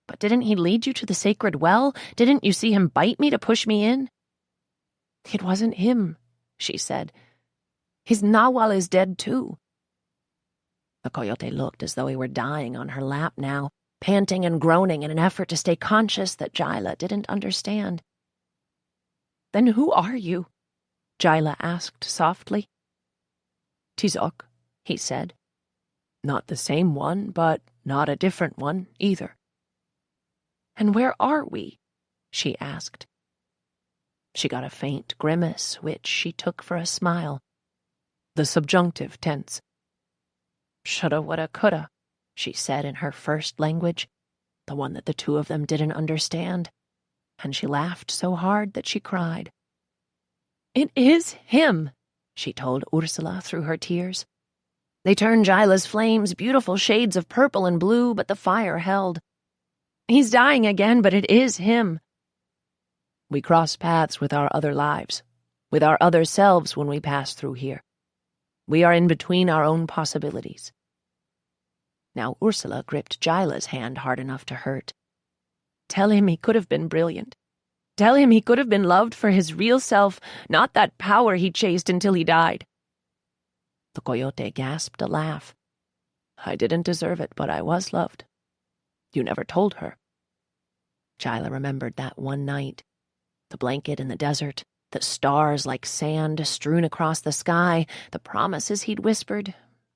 "But didn't he lead you to the sacred well? Didn't you see him bite me to push me in?" "It wasn't him," she said. "His Nahual is dead too." The coyote looked as though he were dying on her lap now, panting and groaning in an effort to stay conscious that Jyla didn't understand. "Then who are you?" Jyla asked softly. "Tizok," he said. "Not the same one, but not a different one either." "And where are we?" she asked. She got a faint grimace, which she took for a smile. The subjunctive tense. "Shoulda, woulda, coulda," she said in her first language, the one that the two of them didn't understand, and she laughed so hard that she cried. "It is him," she told Ursula through her tears. They turned Jyla's flames beautiful shades of purple and blue, but the fire held. "He's dying again, but it is him." "We cross paths with our other lives, with our other selves when we pass through here. We are in between our own possibilities." Now Ursula gripped Jyla's hand hard enough to hurt. "Tell him he could have been brilliant. Tell him he could have been loved for his real self, not that power he chased until he died." The coyote gasped a laugh. "I didn't deserve it, but I was loved. You never told her." Jyla remembered that one night. The blanket in the desert, the stars like sand strewn across the sky, the promises he'd whispered,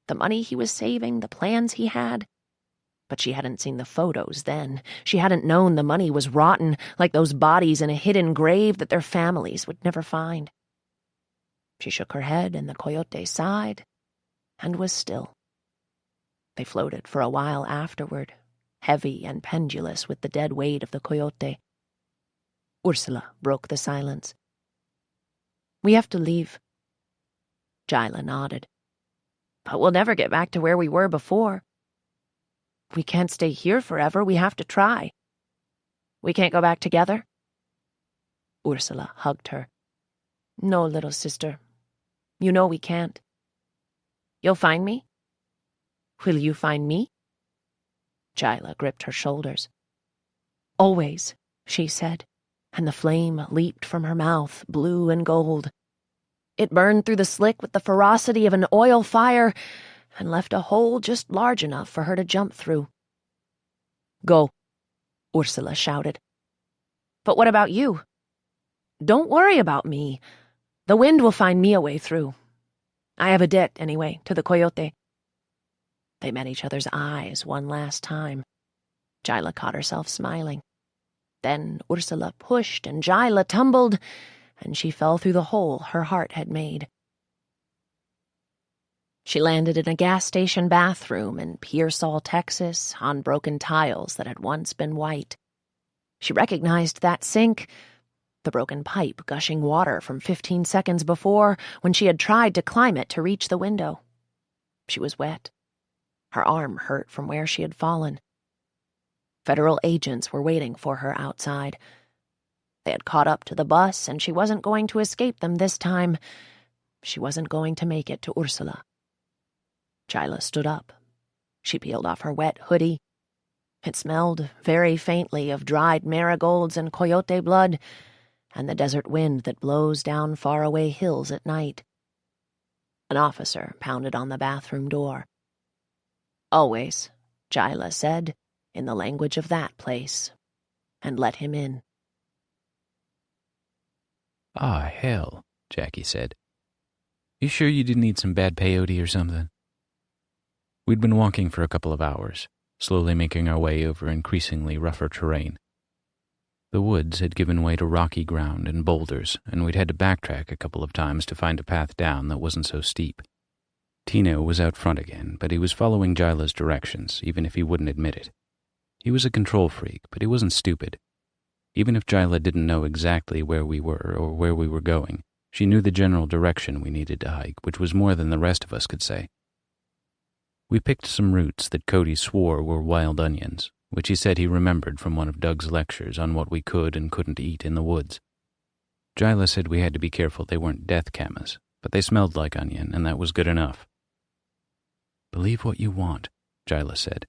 the money he was saving, the plans he had. But she hadn't seen the photos then. She hadn't known the money was rotten, like those bodies in a hidden grave that their families would never find. She shook her head, and the coyote sighed and was still. They floated for a while afterward, heavy and pendulous with the dead weight of the coyote. Ursula broke the silence. "We have to leave." Jyla nodded. "But we'll never get back to where we were before." "We can't stay here forever. We have to try." "We can't go back together?" Ursula hugged her. "No, little sister. You know we can't." "You'll find me?" "Will you find me?" Jyla gripped her shoulders. "Always," she said, and the flame leaped from her mouth, blue and gold. It burned through the slick with the ferocity of an oil fire and left a hole just large enough for her to jump through. "Go," Ursula shouted. "But what about you?" "Don't worry about me. The wind will find me a way through. I have a debt, anyway, to the coyote." They met each other's eyes one last time. Jyla caught herself smiling. Then Ursula pushed and Jyla tumbled, and she fell through the hole her heart had made. She landed in a gas station bathroom in Pearsall, Texas, on broken tiles that had once been white. She recognized that sink, the broken pipe gushing water from 15 seconds before when she had tried to climb it to reach the window. She was wet. Her arm hurt from where she had fallen. Federal agents were waiting for her outside. They had caught up to the bus, and she wasn't going to escape them this time. She wasn't going to make it to Ursula. Jyla stood up. She peeled off her wet hoodie. It smelled very faintly of dried marigolds and coyote blood, and the desert wind that blows down faraway hills at night. An officer pounded on the bathroom door. "Always," Jyla said, in the language of that place, and let him in. "Ah, hell," Jackie said. "You sure you didn't eat some bad peyote or something?" We'd been walking for a couple of hours, slowly making our way over increasingly rougher terrain. The woods had given way to rocky ground and boulders, and we'd had to backtrack a couple of times to find a path down that wasn't so steep. Tino was out front again, but he was following Jyla's directions, even if he wouldn't admit it. He was a control freak, but he wasn't stupid. Even if Jyla didn't know exactly where we were or where we were going, she knew the general direction we needed to hike, which was more than the rest of us could say. We picked some roots that Cody swore were wild onions, which he said he remembered from one of Doug's lectures on what we could and couldn't eat in the woods. Jyla said we had to be careful they weren't death camas, but they smelled like onion, and that was good enough. "Believe what you want," Jyla said.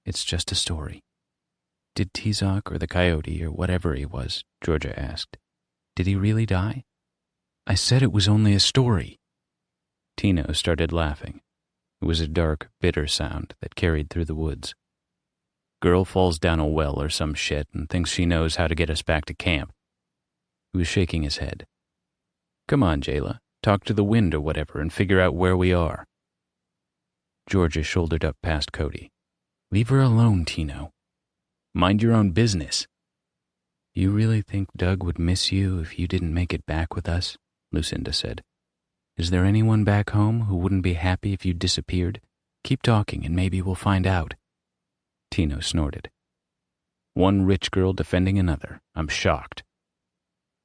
"It's just a story." "Did Tizok or the coyote or whatever he was," Georgia asked, "did he really die?" "I said it was only a story." Tino started laughing. It was a dark, bitter sound that carried through the woods. "Girl falls down a well or some shit and thinks she knows how to get us back to camp." He was shaking his head. "Come on, Jayla. Talk to the wind or whatever and figure out where we are." Georgia shouldered up past Cody. "Leave her alone, Tino." "Mind your own business." "You really think Doug would miss you if you didn't make it back with us?" Lucinda said. "Is there anyone back home who wouldn't be happy if you disappeared? Keep talking and maybe we'll find out." Tino snorted. "One rich girl defending another. I'm shocked."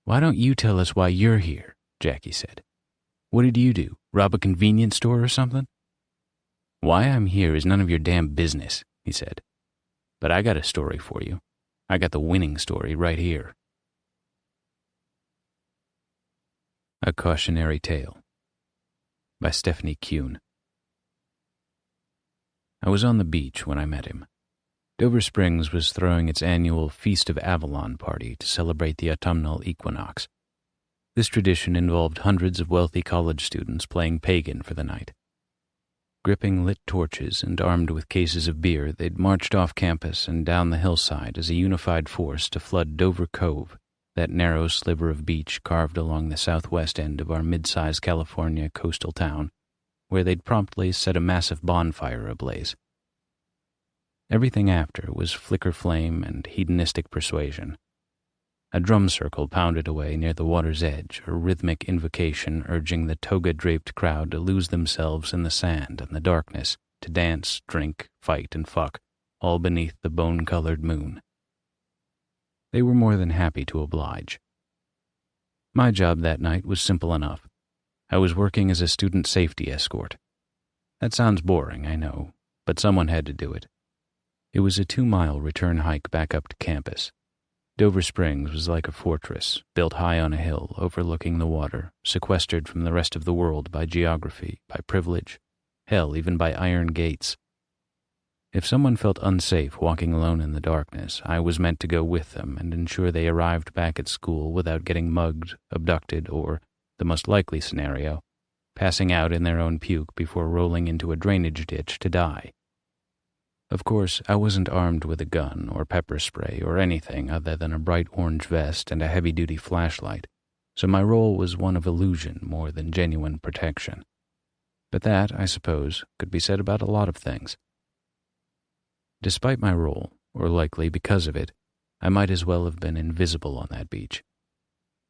"Why don't you tell us why you're here?" Jackie said. "What did you do? Rob a convenience store or something?" "Why I'm here is none of your damn business," he said. "But I got a story for you. I got the winning story right here." A Cautionary Tale by Stephanie Kuhn. I was on the beach when I met him. Dover Springs was throwing its annual Feast of Avalon party to celebrate the autumnal equinox. This tradition involved hundreds of wealthy college students playing pagan for the night. Gripping lit torches and armed with cases of beer, they'd marched off campus and down the hillside as a unified force to flood Dover Cove, that narrow sliver of beach carved along the southwest end of our mid-sized California coastal town, where they'd promptly set a massive bonfire ablaze. Everything after was flicker flame and hedonistic persuasion. A drum circle pounded away near the water's edge, a rhythmic invocation urging the toga-draped crowd to lose themselves in the sand and the darkness, to dance, drink, fight, and fuck, all beneath the bone-colored moon. They were more than happy to oblige. My job that night was simple enough. I was working as a student safety escort. That sounds boring, I know, but someone had to do it. It was a 2-mile return hike back up to campus. Dover Springs was like a fortress, built high on a hill overlooking the water, sequestered from the rest of the world by geography, by privilege, hell, even by iron gates. If someone felt unsafe walking alone in the darkness, I was meant to go with them and ensure they arrived back at school without getting mugged, abducted, or, the most likely scenario, passing out in their own puke before rolling into a drainage ditch to die. Of course, I wasn't armed with a gun or pepper spray or anything other than a bright orange vest and a heavy-duty flashlight, so my role was one of illusion more than genuine protection. But that, I suppose, could be said about a lot of things. Despite my role, or likely because of it, I might as well have been invisible on that beach.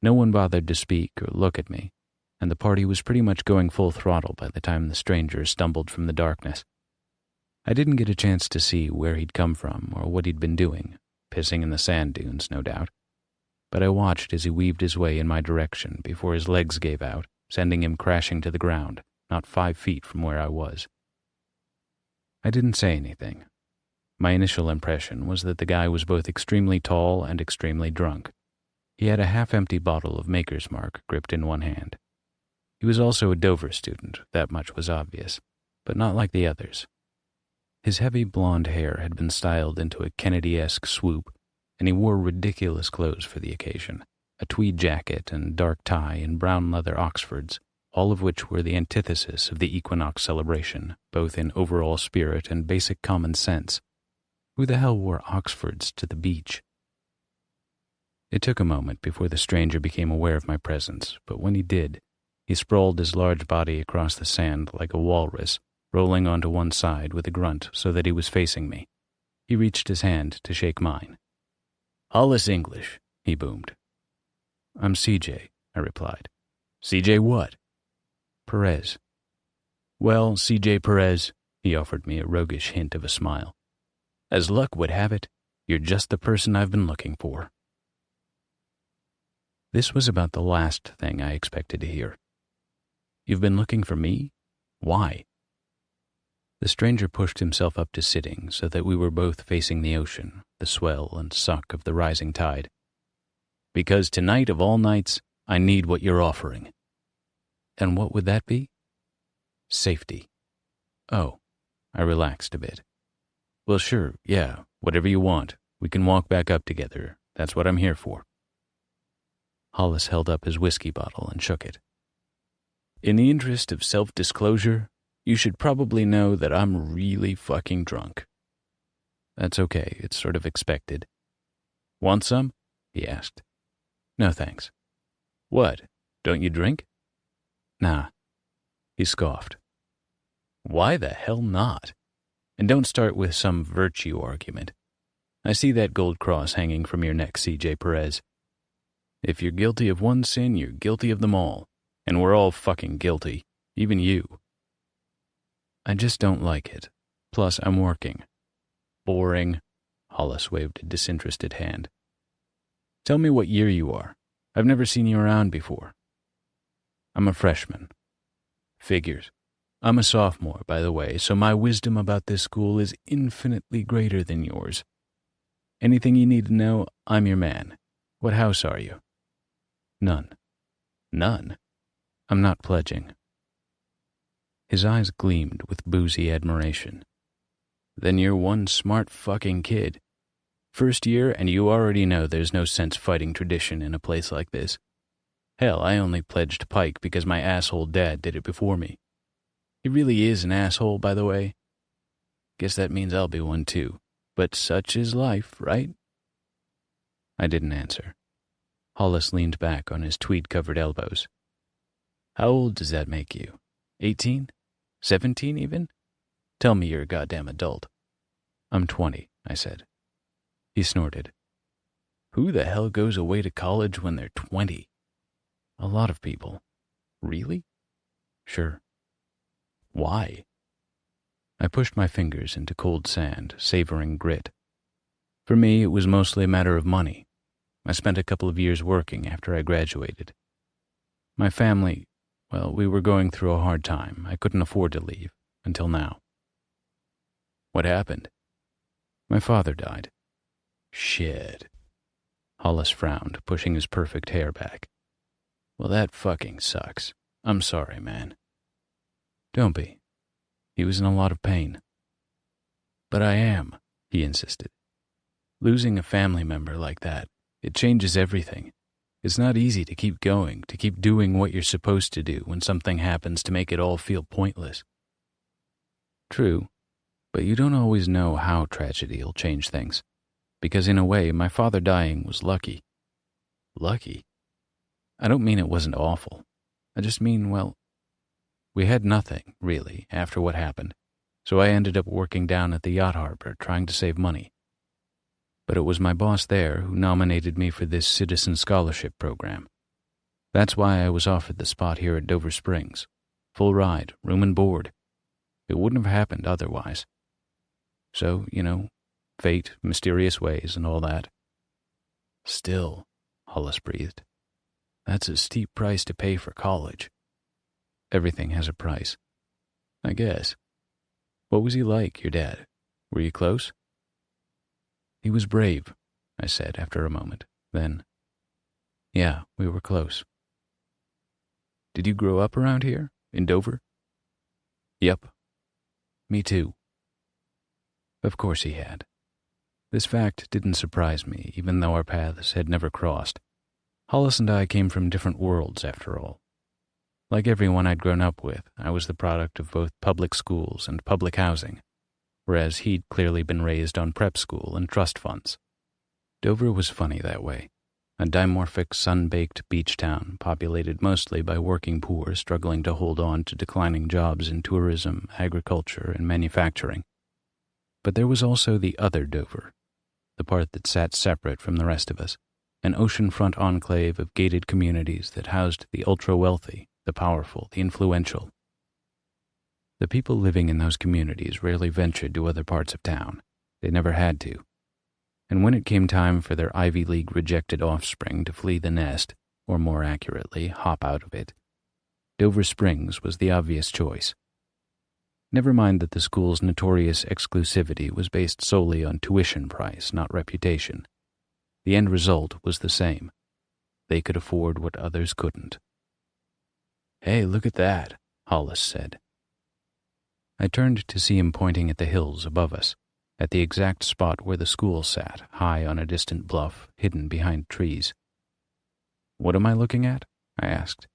No one bothered to speak or look at me, and the party was pretty much going full throttle by the time the stranger stumbled from the darkness. I didn't get a chance to see where he'd come from or what he'd been doing, pissing in the sand dunes, no doubt. But I watched as he weaved his way in my direction before his legs gave out, sending him crashing to the ground, not 5 feet from where I was. I didn't say anything. My initial impression was that the guy was both extremely tall and extremely drunk. He had a half-empty bottle of Maker's Mark gripped in one hand. He was also a Dover student, that much was obvious, but not like the others. His heavy blonde hair had been styled into a Kennedy-esque swoop, and he wore ridiculous clothes for the occasion, a tweed jacket and dark tie and brown leather Oxfords, all of which were the antithesis of the equinox celebration, both in overall spirit and basic common sense. Who the hell wore Oxfords to the beach? It took a moment before the stranger became aware of my presence, but when he did, he sprawled his large body across the sand like a walrus, rolling onto one side with a grunt so that he was facing me. He reached his hand to shake mine. "Hollis English," he boomed. "I'm CJ, I replied. "CJ what?" "Perez." "Well, CJ Perez," he offered me a roguish hint of a smile. "As luck would have it, you're just the person I've been looking for." This was about the last thing I expected to hear. "You've been looking for me? Why?" The stranger pushed himself up to sitting so that we were both facing the ocean, the swell and suck of the rising tide. "Because tonight of all nights, I need what you're offering." "And what would that be?" "Safety." "Oh." I relaxed a bit. "Well, sure, yeah, whatever you want. We can walk back up together. That's what I'm here for." Hollis held up his whiskey bottle and shook it. "In the interest of self-disclosure, you should probably know that I'm really fucking drunk." "That's okay, it's sort of expected." "Want some?" he asked. "No, thanks." "What? Don't you drink?" "Nah." He scoffed. "Why the hell not? And don't start with some virtue argument. I see that gold cross hanging from your neck, CJ Perez. If you're guilty of one sin, you're guilty of them all. And we're all fucking guilty, even you." "I just don't like it. Plus, I'm working." "Boring." Hollis waved a disinterested hand. "Tell me what year you are. I've never seen you around before." "I'm a freshman." "Figures. I'm a sophomore, by the way, so my wisdom about this school is infinitely greater than yours. Anything you need to know, I'm your man. What house are you?" "None." "None?" "I'm not pledging." His eyes gleamed with boozy admiration. "Then you're one smart fucking kid. First year, and you already know there's no sense fighting tradition in a place like this. Hell, I only pledged Pike because my asshole dad did it before me. He really is an asshole, by the way. Guess that means I'll be one too. But such is life, right?" I didn't answer. Hollis leaned back on his tweed-covered elbows. "How old does that make you? 18? 17 even? Tell me you're a goddamn adult." "I'm 20, I said. He snorted. "Who the hell goes away to college when they're 20? "A lot of people." "Really?" "Sure." "Why?" I pushed my fingers into cold sand, savoring grit. For me, it was mostly a matter of money. I spent a couple of years working after I graduated. My family, well, we were going through a hard time. I couldn't afford to leave, until now. "What happened?" "My father died." "Shit." Hollis frowned, pushing his perfect hair back. "Well, that fucking sucks. I'm sorry, man." "Don't be. He was in a lot of pain." "But I am," he insisted. "Losing a family member like that, it changes everything. It's not easy to keep going, to keep doing what you're supposed to do when something happens to make it all feel pointless." "True, but you don't always know how tragedy will change things. Because in a way, my father dying was lucky." "Lucky?" "I don't mean it wasn't awful. I just mean, well, we had nothing, really, after what happened, so I ended up working down at the yacht harbor trying to save money. But it was my boss there who nominated me for this citizen scholarship program. That's why I was offered the spot here at Dover Springs. Full ride, room and board. It wouldn't have happened otherwise. So, fate, mysterious ways, and all that." "Still," Hollis breathed, "that's a steep price to pay for college." "Everything has a price." "I guess. What was he like, your dad? Were you close?" "He was brave," I said after a moment. Then, "Yeah, we were close." "Did you grow up around here, in Dover?" "Yep." "Me too." Of course he had. This fact didn't surprise me, even though our paths had never crossed. Hollis and I came from different worlds, after all. Like everyone I'd grown up with, I was the product of both public schools and public housing, whereas he'd clearly been raised on prep school and trust funds. Dover was funny that way. a dimorphic, sun-baked beach town populated mostly by working poor struggling to hold on to declining jobs in tourism, agriculture, and manufacturing. But there was also the other Dover, the part that sat separate from the rest of us, an oceanfront enclave of gated communities that housed the ultra-wealthy, the powerful, the influential. The people living in those communities rarely ventured to other parts of town. They never had to. And when it came time for their Ivy League rejected offspring to flee the nest, or more accurately, hop out of it, Dover Springs was the obvious choice. Never mind that the school's notorious exclusivity was based solely on tuition price, not reputation. The end result was the same. They could afford what others couldn't. "Hey, look at that," Hollis said. I turned to see him pointing at the hills above us, at the exact spot where the school sat, high on a distant bluff, hidden behind trees. "What am I looking at?" I asked.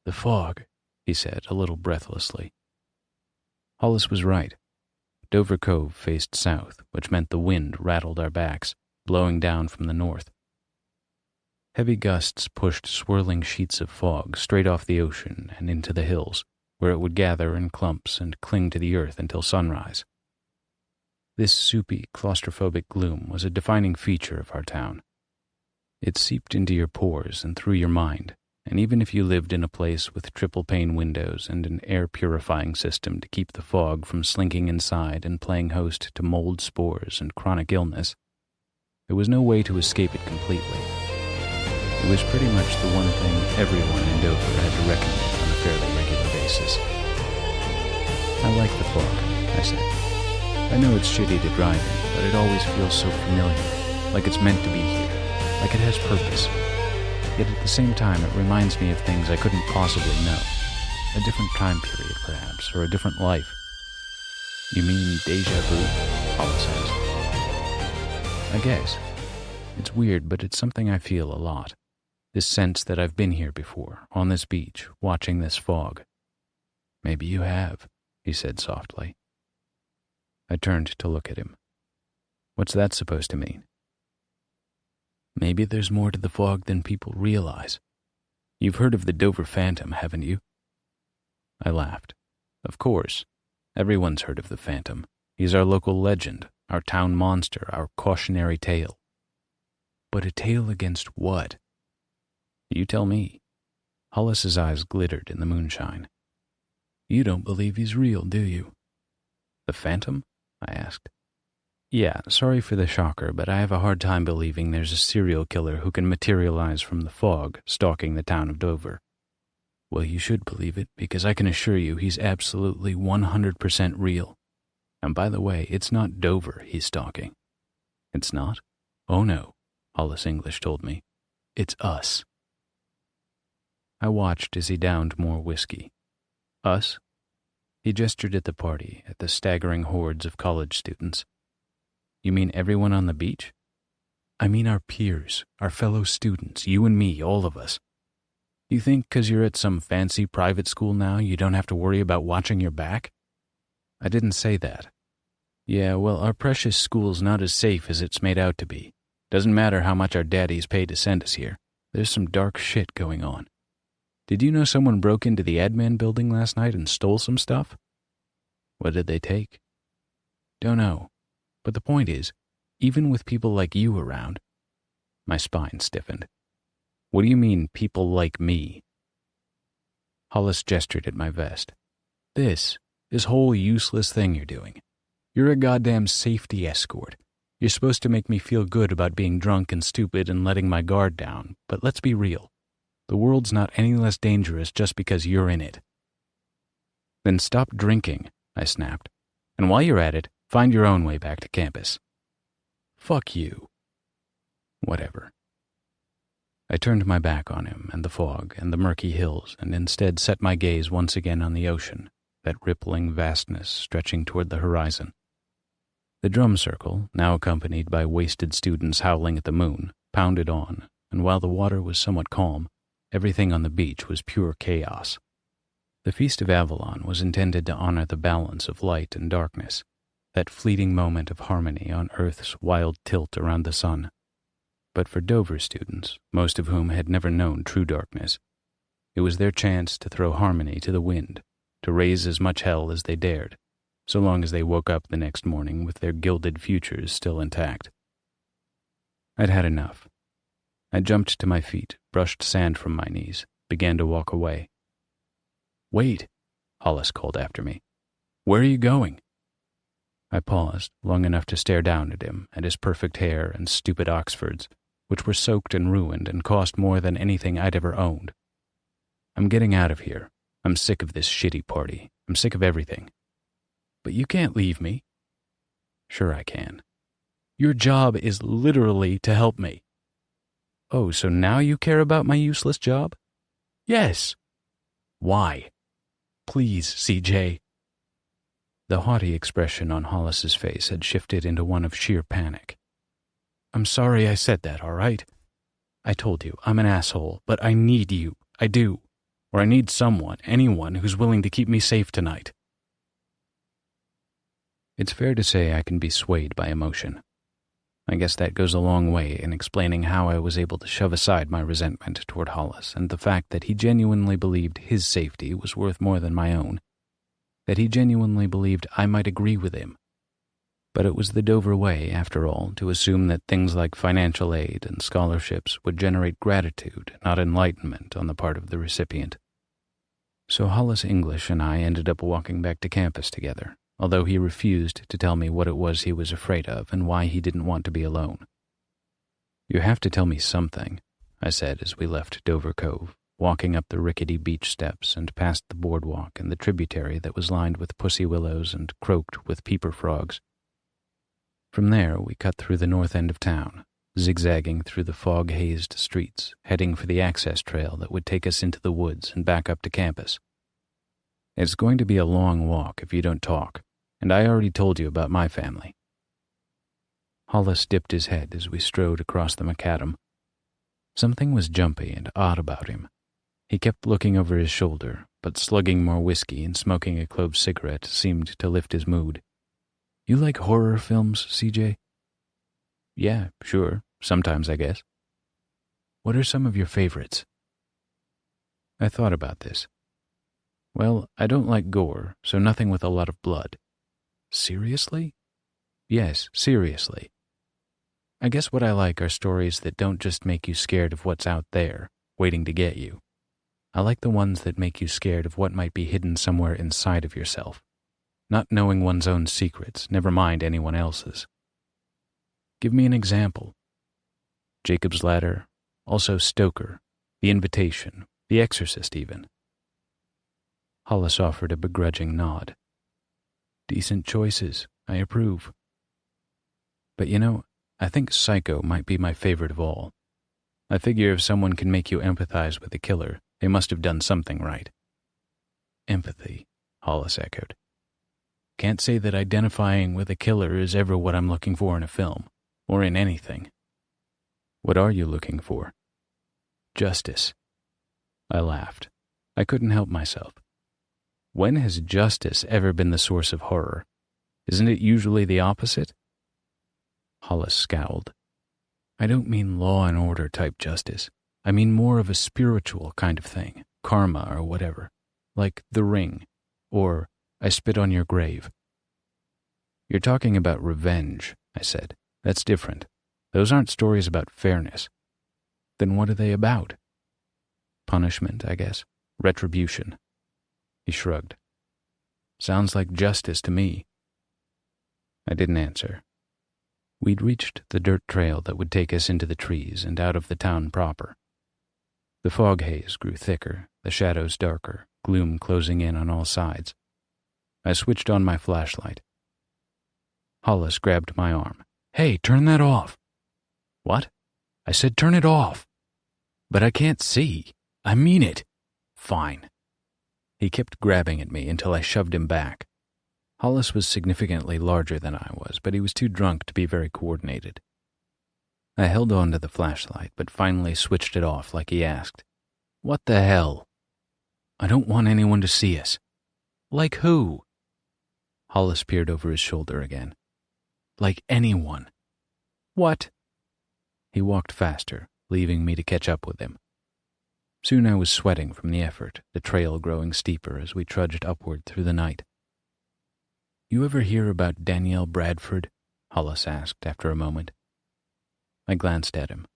"The fog," he said, a little breathlessly. Hollis was right. Dover Cove faced south, which meant the wind rattled our backs, blowing down from the north. Heavy gusts pushed swirling sheets of fog straight off the ocean and into the hills, where it would gather in clumps and cling to the earth until sunrise. This soupy, claustrophobic gloom was a defining feature of our town. It seeped into your pores and through your mind, and even if you lived in a place with triple-pane windows and an air-purifying system to keep the fog from slinking inside and playing host to mold spores and chronic illness, there was no way to escape it completely. It was pretty much the one thing everyone in Dover had to reckon with on a fairly regular basis. "I like the fog," I said. "I know it's shitty to drive in, but it always feels so familiar, like it's meant to be here, like it has purpose. Yet at the same time, it reminds me of things I couldn't possibly know. A different time period, perhaps, or a different life." "You mean déjà vu?" Hollis asked. "I guess. It's weird, but it's something I feel a lot. This sense that I've been here before, on this beach, watching this fog." "Maybe you have," he said softly. I turned to look at him. "What's that supposed to mean?" "Maybe there's more to the fog than people realize. You've heard of the Dover Phantom, haven't you?" I laughed. "Of course. Everyone's heard of the Phantom. He's our local legend, our town monster, our cautionary tale." "But a tale against what?" "You tell me." Hollis's eyes glittered in the moonshine. "You don't believe he's real, do you?" "The Phantom?" I asked. "Yeah, sorry for the shocker, but I have a hard time believing there's a serial killer who can materialize from the fog, stalking the town of Dover." "Well, you should believe it, because I can assure you he's absolutely 100% real. And by the way, it's not Dover he's stalking." "It's not?" "Oh no," Hollis English told me. "It's us." I watched as he downed more whiskey. "Us?" He gestured at the party, at the staggering hordes of college students. "You mean everyone on the beach?" "I mean our peers, our fellow students, you and me, all of us. You think 'cause you're at some fancy private school now you don't have to worry about watching your back?" "I didn't say that." "Yeah, well, our precious school's not as safe as it's made out to be. Doesn't matter how much our daddies pay to send us here. There's some dark shit going on. Did you know someone broke into the admin building last night and stole some stuff?" "What did they take?" "Don't know. But the point is, even with people like you around..." My spine stiffened. "What do you mean, people like me?" Hollis gestured at my vest. This whole useless thing you're doing. You're a goddamn safety escort. You're supposed to make me feel good about being drunk and stupid and letting my guard down, but let's be real. The world's not any less dangerous just because you're in it." "Then stop drinking," I snapped. "And while you're at it, find your own way back to campus." "Fuck you." Whatever. I turned my back on him and the fog and the murky hills and instead set my gaze once again on the ocean, that rippling vastness stretching toward the horizon. The drum circle, now accompanied by wasted students howling at the moon, pounded on, and while the water was somewhat calm, everything on the beach was pure chaos. The Feast of Avalon was intended to honor the balance of light and darkness, that fleeting moment of harmony on Earth's wild tilt around the sun. But for Dover students, most of whom had never known true darkness, it was their chance to throw harmony to the wind, to raise as much hell as they dared, so long as they woke up the next morning with their gilded futures still intact. I'd had enough. I jumped to my feet, brushed sand from my knees, began to walk away. "Wait," Hollis called after me. "Where are you going?" I paused, long enough to stare down at him, at his perfect hair and stupid Oxfords, which were soaked and ruined and cost more than anything I'd ever owned. "I'm getting out of here. I'm sick of this shitty party. I'm sick of everything." "But you can't leave me." "Sure I can. Your job is literally to help me." "Oh, so now you care about my useless job?" "Yes." "Why?" "Please, CJ." The haughty expression on Hollis's face had shifted into one of sheer panic. "I'm sorry I said that, all right? I told you, I'm an asshole, but I need you. I do. Or I need someone, anyone, who's willing to keep me safe tonight." It's fair to say I can be swayed by emotion. I guess that goes a long way in explaining how I was able to shove aside my resentment toward Hollis and the fact that he genuinely believed his safety was worth more than my own, that he genuinely believed I might agree with him. But it was the Dover way, after all, to assume that things like financial aid and scholarships would generate gratitude, not enlightenment, on the part of the recipient. So Hollis English and I ended up walking back to campus together, although he refused to tell me what it was he was afraid of and why he didn't want to be alone. "You have to tell me something," I said as we left Dover Cove, walking up the rickety beach steps and past the boardwalk and the tributary that was lined with pussy willows and croaked with peeper frogs. From there, we cut through the north end of town, zigzagging through the fog-hazed streets, heading for the access trail that would take us into the woods and back up to campus. "It's going to be a long walk if you don't talk, and I already told you about my family." Hollis dipped his head as we strode across the macadam. Something was jumpy and odd about him. He kept looking over his shoulder, but slugging more whiskey and smoking a clove cigarette seemed to lift his mood. "You like horror films, CJ?" "Yeah, sure. Sometimes, I guess." "What are some of your favorites?" I thought about this. "Well, I don't like gore, so nothing with a lot of blood." "Seriously?" "Yes, seriously. I guess what I like are stories that don't just make you scared of what's out there, waiting to get you. I like the ones that make you scared of what might be hidden somewhere inside of yourself, not knowing one's own secrets, never mind anyone else's." "Give me an example." "Jacob's Ladder, also Stoker, The Invitation, The Exorcist even." Hollis offered a begrudging nod. "Decent choices. I approve. But you know, I think Psycho might be my favorite of all. I figure if someone can make you empathize with a killer, they must have done something right." "Empathy," Hollis echoed. "Can't say that identifying with a killer is ever what I'm looking for in a film, or in anything." "What are you looking for?" "Justice." I laughed. I couldn't help myself. When has justice ever been the source of horror? Isn't it usually the opposite? Hollis scowled. "I don't mean law and order type justice. I mean more of a spiritual kind of thing, karma or whatever, like The Ring, or I Spit on Your Grave." "You're talking about revenge," I said. "That's different. Those aren't stories about fairness." "Then what are they about?" "Punishment, I guess. Retribution." He shrugged. "Sounds like justice to me." I didn't answer. We'd reached the dirt trail that would take us into the trees and out of the town proper. The fog haze grew thicker, the shadows darker, gloom closing in on all sides. I switched on my flashlight. Hollis grabbed my arm. "Hey, turn that off." "What?" "I said turn it off." "But I can't see. I mean it." "Fine." He kept grabbing at me until I shoved him back. Hollis was significantly larger than I was, but he was too drunk to be very coordinated. I held on to the flashlight, but finally switched it off like he asked. "What the hell?" "I don't want anyone to see us." "Like who?" Hollis peered over his shoulder again. "Like anyone." "What?" He walked faster, leaving me to catch up with him. Soon I was sweating from the effort, the trail growing steeper as we trudged upward through the night. "You ever hear about Danielle Bradford?" Hollis asked after a moment. I glanced at him.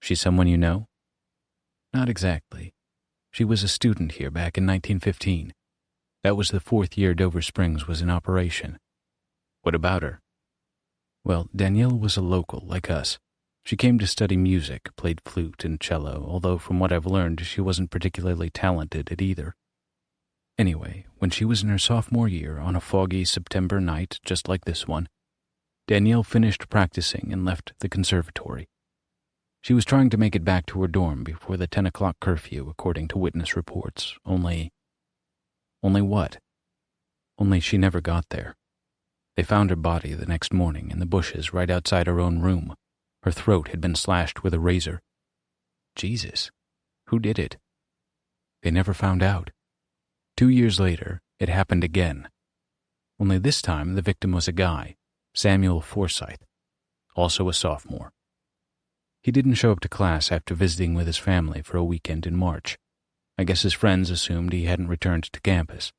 "She's someone you know?" "Not exactly. She was a student here back in 1915. That was the 4th year Dover Springs was in operation." "What about her?" "Well, Danielle was a local, like us. She came to study music, played flute and cello, although from what I've learned, she wasn't particularly talented at either. Anyway, when she was in her sophomore year, on a foggy September night just like this one, Danielle finished practicing and left the conservatory. She was trying to make it back to her dorm before the 10 o'clock curfew, according to witness reports, Only what? Only she never got there. They found her body the next morning in the bushes right outside her own room. Her throat had been slashed with a razor. Jesus, who did it? They never found out. 2 years later, it happened again. Only this time the victim was a guy, Samuel Forsythe, also a sophomore. He didn't show up to class after visiting with his family for a weekend in March. I guess his friends assumed he hadn't returned to campus.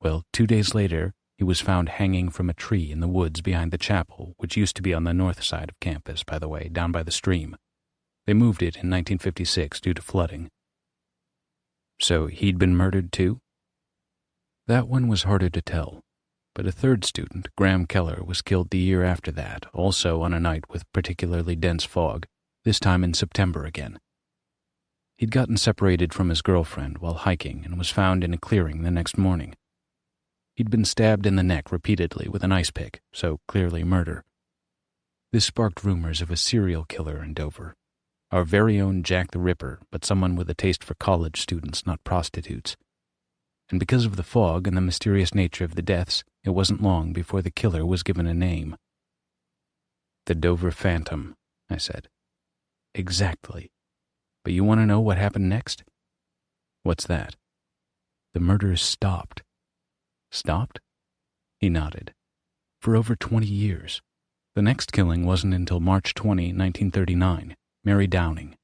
Well, 2 days later, he was found hanging from a tree in the woods behind the chapel, which used to be on the north side of campus, by the way, down by the stream. They moved it in 1956 due to flooding. So he'd been murdered too? That one was harder to tell, but a third student, Graham Keller, was killed the year after that, also on a night with particularly dense fog, this time in September again. He'd gotten separated from his girlfriend while hiking and was found in a clearing the next morning. He'd been stabbed in the neck repeatedly with an ice pick, so clearly murder. This sparked rumors of a serial killer in Dover. Our very own Jack the Ripper, but someone with a taste for college students, not prostitutes. And because of the fog and the mysterious nature of the deaths, it wasn't long before the killer was given a name. "The Dover Phantom," I said. "Exactly. But you want to know what happened next?" "What's that?" "The murders stopped." "Stopped?" He nodded. "For over 20 years. The next killing wasn't until March 20, 1939, Mary Downing.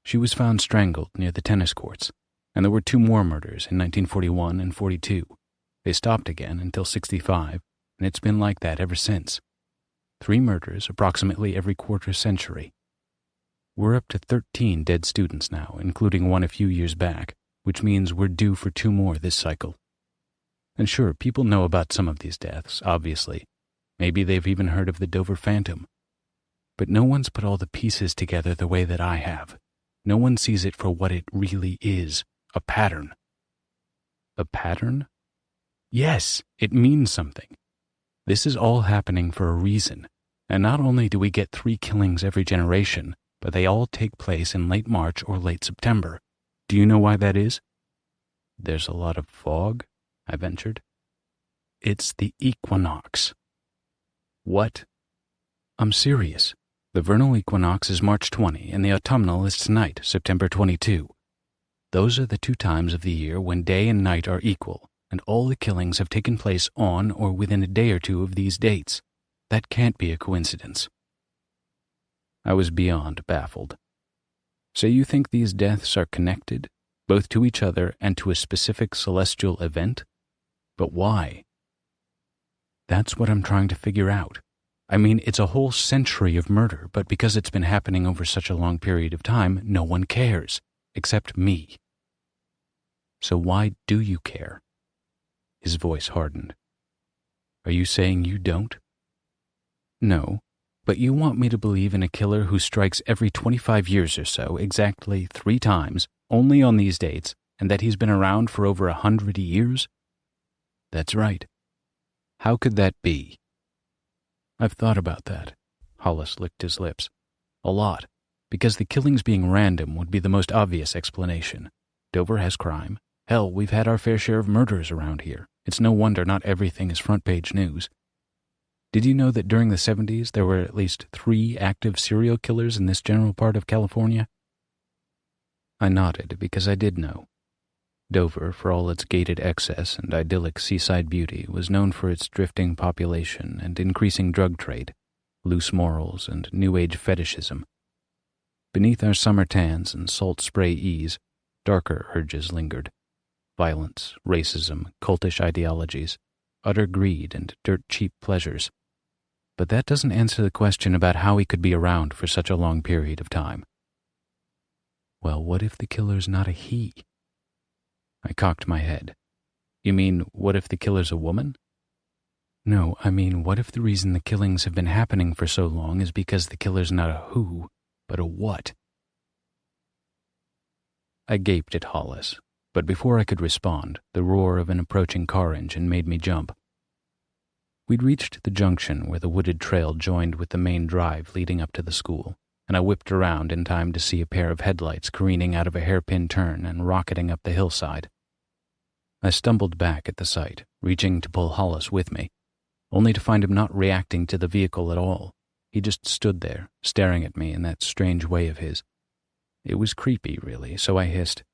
She was found strangled near the tennis courts, and there were 2 more murders in 1941 and 42. They stopped again until 65, and it's been like that ever since. 3 murders approximately every quarter century. We're up to 13 dead students now, including one a few years back, which means we're due for 2 more this cycle. And sure, people know about some of these deaths, obviously. Maybe they've even heard of the Dover Phantom. But no one's put all the pieces together the way that I have. No one sees it for what it really is, a pattern." "A pattern?" "Yes, it means something. This is all happening for a reason. And not only do we get 3 killings every generation, but they all take place in late March or late September. Do you know why that is?" "There's a lot of fog," I ventured. "It's the equinox." "What?" "I'm serious. The vernal equinox is March 20, and the autumnal is tonight, September 22. Those are the 2 times of the year when day and night are equal, and all the killings have taken place on or within a day or 2 of these dates. That can't be a coincidence." I was beyond baffled. "So you think these deaths are connected, both to each other and to a specific celestial event? But why?" "That's what I'm trying to figure out. I mean, it's a whole century of murder, but because it's been happening over such a long period of time, no one cares, except me." "So why do you care?" His voice hardened. "Are you saying you don't?" "No, but you want me to believe in a killer who strikes every 25 years or so, exactly 3 times, only on these dates, and that he's been around for over 100 years?" "That's right." "How could that be?" "I've thought about that." Hollis licked his lips. "A lot, because the killings being random would be the most obvious explanation. Dover has crime. Hell, we've had our fair share of murders around here. It's no wonder not everything is front-page news. Did you know that during the 70s there were at least 3 active serial killers in this general part of California? I nodded because I did know. Dover, for all its gated excess and idyllic seaside beauty, was known for its drifting population and increasing drug trade. loose morals, and New Age fetishism. Beneath our summer tans and salt spray ease, darker urges lingered. Violence, racism, cultish ideologies, utter greed, and dirt-cheap pleasures. But that doesn't answer the question about how he could be around for such a long period of time. Well, what if the killer's not a he? I cocked my head. You mean, what if the killer's a woman? No, I mean, what if the reason the killings have been happening for so long is because the killer's not a who, but a what? I gaped at Hollis, but before I could respond, the roar of an approaching car engine made me jump. We'd reached the junction where the wooded trail joined with the main drive leading up to the school, and I whipped around in time to see a pair of headlights careening out of a hairpin turn and rocketing up the hillside. I stumbled back at the sight, reaching to pull Hollis with me, only to find him not reacting to the vehicle at all. He just stood there, staring at me in that strange way of his. It was creepy, really, so I hissed,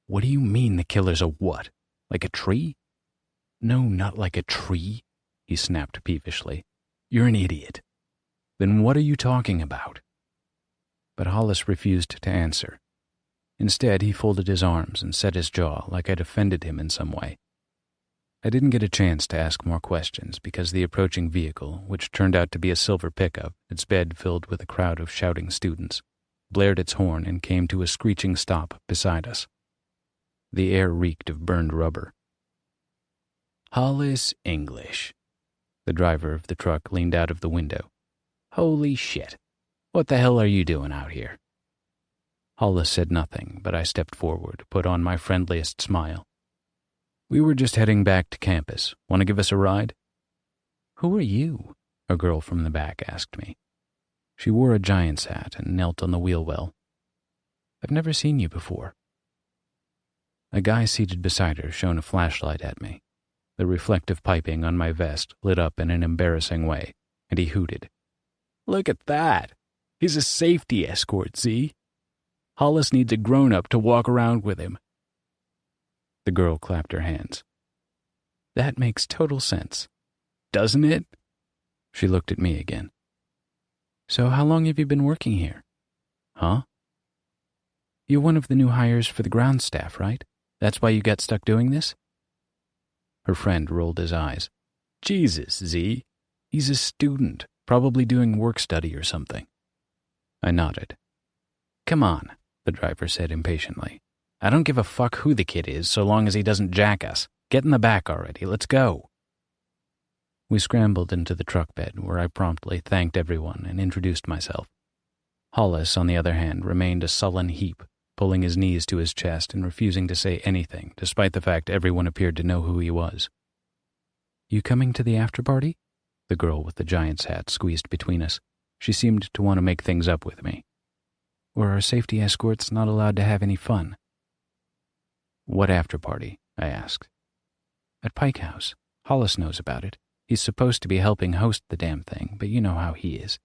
"What do you mean the killer's a what? Like a tree?" "No, not like a tree," he snapped peevishly. "You're an idiot." "Then what are you talking about?" But Hollis refused to answer. Instead, he folded his arms and set his jaw like I'd offended him in some way. I didn't get a chance to ask more questions because the approaching vehicle, which turned out to be a silver pickup, its bed filled with a crowd of shouting students, blared its horn and came to a screeching stop beside us. The air reeked of burned rubber. "Hollis English." The driver of the truck leaned out of the window. "Holy shit. What the hell are you doing out here?" Hollis said nothing, but I stepped forward, put on my friendliest smile. "We were just heading back to campus. Want to give us a ride?" "Who are you?" a girl from the back asked me. She wore a giant's hat and knelt on the wheel well. "I've never seen you before." A guy seated beside her shone a flashlight at me. The reflective piping on my vest lit up in an embarrassing way, and he hooted. "Look at that! He's a safety escort, see? Hollis needs a grown-up to walk around with him." The girl clapped her hands. "That makes total sense." "Doesn't it?" She looked at me again. "So how long have you been working here?" "Huh?" "You're one of the new hires for the ground staff, right? That's why you got stuck doing this?" Her friend rolled his eyes. "Jesus, Z. He's a student, probably doing work study or something." I nodded. "Come on," the driver said impatiently. "I don't give a fuck who the kid is so long as he doesn't jack us. Get in the back already, let's go." We scrambled into the truck bed where I promptly thanked everyone and introduced myself. Hollis, on the other hand, remained a sullen heap, pulling his knees to his chest and refusing to say anything despite the fact everyone appeared to know who he was. "You coming to the after-party?" The girl with the giant's hat squeezed between us. She seemed to want to make things up with me. "Or are safety escorts not allowed to have any fun?" "What after-party?" I asked. "At Pike House. Hollis knows about it. He's supposed to be helping host the damn thing, but you know how he is."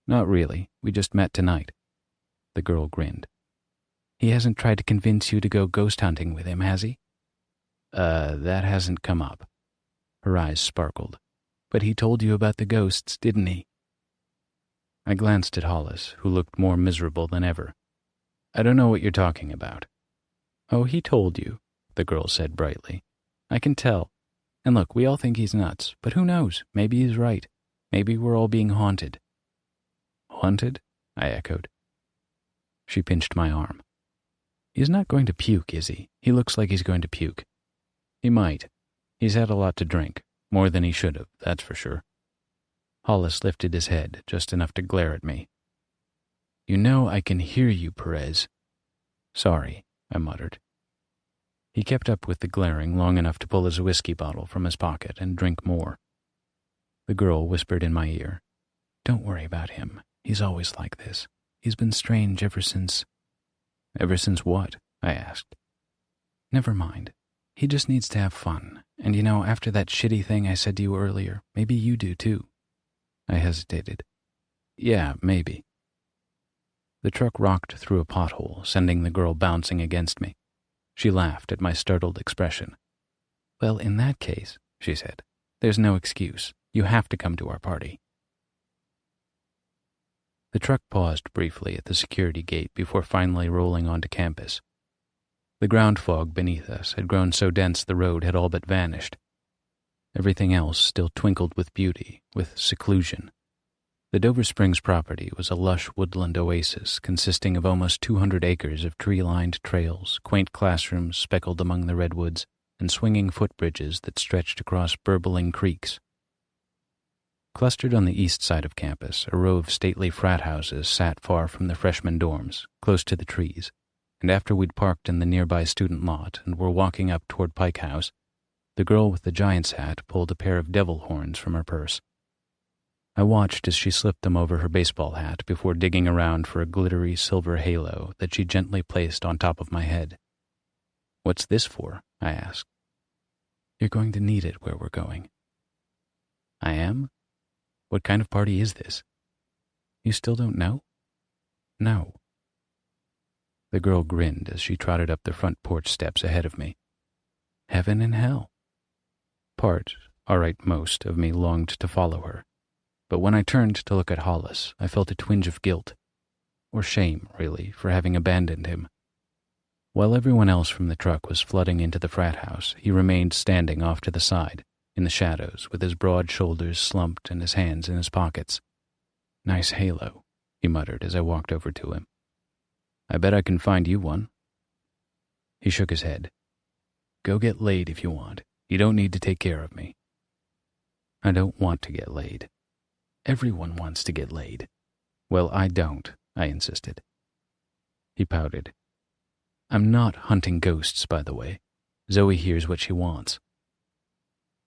"Not really. We just met tonight." The girl grinned. "He hasn't tried to convince you to go ghost hunting with him, has he?" That hasn't come up." Her eyes sparkled. "But he told you about the ghosts, didn't he?" I glanced at Hollis, who looked more miserable than ever. "I don't know what you're talking about." "Oh, he told you," the girl said brightly. "I can tell. And look, we all think he's nuts, but who knows? Maybe he's right. Maybe we're all being haunted." "Haunted?" I echoed. She pinched my arm. "He's not going to puke, is he? He looks like he's going to puke." "He might. He's had a lot to drink. More than he should have, that's for sure." Hollis lifted his head, just enough to glare at me. "You know I can hear you, Perez." "Sorry," I muttered. He kept up with the glaring long enough to pull his whiskey bottle from his pocket and drink more. The girl whispered in my ear, "Don't worry about him. He's always like this. He's been strange ever since—" "Ever since what?" I asked. "Never mind. He just needs to have fun. And you know, after that shitty thing I said to you earlier, maybe you do too." I hesitated. "Yeah, maybe." The truck rocked through a pothole, sending the girl bouncing against me. She laughed at my startled expression. "Well, in that case," she said, "there's no excuse. You have to come to our party." The truck paused briefly at the security gate before finally rolling onto campus. The ground fog beneath us had grown so dense the road had all but vanished. Everything else still twinkled with beauty, with seclusion. The Dover Springs property was a lush woodland oasis consisting of almost 200 acres of tree-lined trails, quaint classrooms speckled among the redwoods, and swinging footbridges that stretched across burbling creeks. Clustered on the east side of campus, a row of stately frat houses sat far from the freshman dorms, close to the trees, and after we'd parked in the nearby student lot and were walking up toward Pike House, the girl with the giant's hat pulled a pair of devil horns from her purse. I watched as she slipped them over her baseball hat before digging around for a glittery silver halo that she gently placed on top of my head. "What's this for?" I asked. "You're going to need it where we're going." "I am? What kind of party is this?" "You still don't know?" "No." The girl grinned as she trotted up the front porch steps ahead of me. "Heaven and hell." Most of me longed to follow her. But when I turned to look at Hollis, I felt a twinge of guilt, or shame, really, for having abandoned him. While everyone else from the truck was flooding into the frat house, he remained standing off to the side, in the shadows, with his broad shoulders slumped and his hands in his pockets. "Nice halo," he muttered as I walked over to him. "I bet I can find you one." He shook his head. "Go get laid if you want. You don't need to take care of me." "I don't want to get laid." "Everyone wants to get laid." "Well, I don't," I insisted. He pouted. "I'm not hunting ghosts, by the way. Zoe hears what she wants."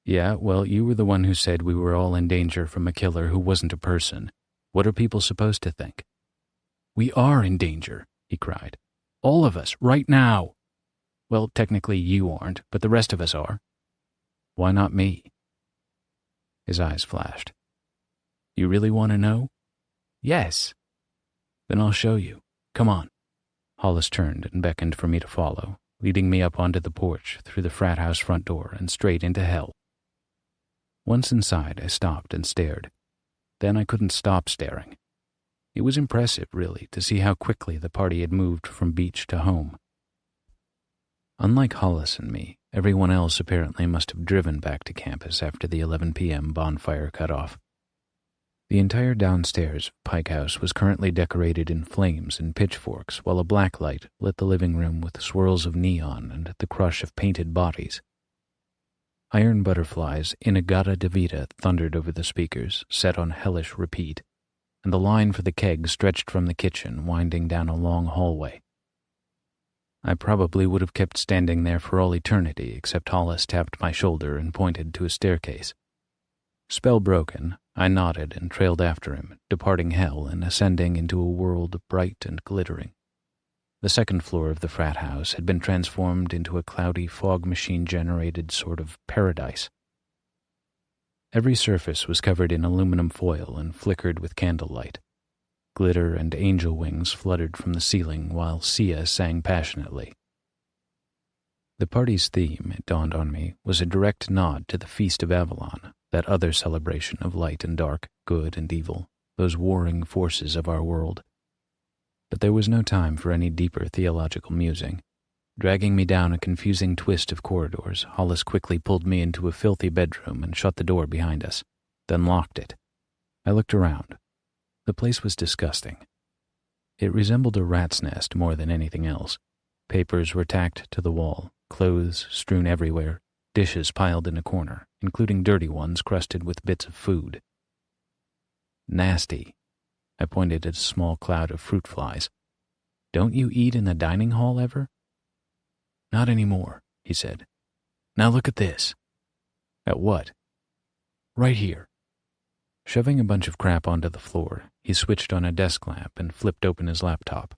"Yeah, well, you were the one who said we were all in danger from a killer who wasn't a person. What are people supposed to think?" "We are in danger," he cried. "All of us, right now." "Well, technically you aren't, but the rest of us are." "Why not me?" His eyes flashed. "You really want to know?" "Yes." "Then I'll show you. Come on." Hollis turned and beckoned for me to follow, leading me up onto the porch, through the frat house front door, and straight into hell. Once inside, I stopped and stared. Then I couldn't stop staring. It was impressive, really, to see how quickly the party had moved from beach to home. Unlike Hollis and me, everyone else apparently must have driven back to campus after the 11 p.m. bonfire cut off. The entire downstairs of Pike House was currently decorated in flames and pitchforks, while a black light lit the living room with swirls of neon and the crush of painted bodies. Iron Butterfly's Inagata Devita thundered over the speakers, set on hellish repeat, and the line for the keg stretched from the kitchen, winding down a long hallway. I probably would have kept standing there for all eternity, except Hollis tapped my shoulder and pointed to a staircase. Spell broken, I nodded and trailed after him, departing hell and ascending into a world bright and glittering. The second floor of the frat house had been transformed into a cloudy fog machine-generated sort of paradise. Every surface was covered in aluminum foil and flickered with candlelight. Glitter and angel wings fluttered from the ceiling while Sia sang passionately. The party's theme, it dawned on me, was a direct nod to the Feast of Avalon, that other celebration of light and dark, good and evil, those warring forces of our world. But there was no time for any deeper theological musing. Dragging me down a confusing twist of corridors, Hollis quickly pulled me into a filthy bedroom and shut the door behind us, then locked it. I looked around. The place was disgusting. It resembled a rat's nest more than anything else. Papers were tacked to the wall, clothes strewn everywhere, dishes piled in a corner, including dirty ones crusted with bits of food. "Nasty." I pointed at a small cloud of fruit flies. "Don't you eat in the dining hall ever?" "Not anymore," he said. "Now look at this." "At what?" "Right here." Shoving a bunch of crap onto the floor, he switched on a desk lamp and flipped open his laptop.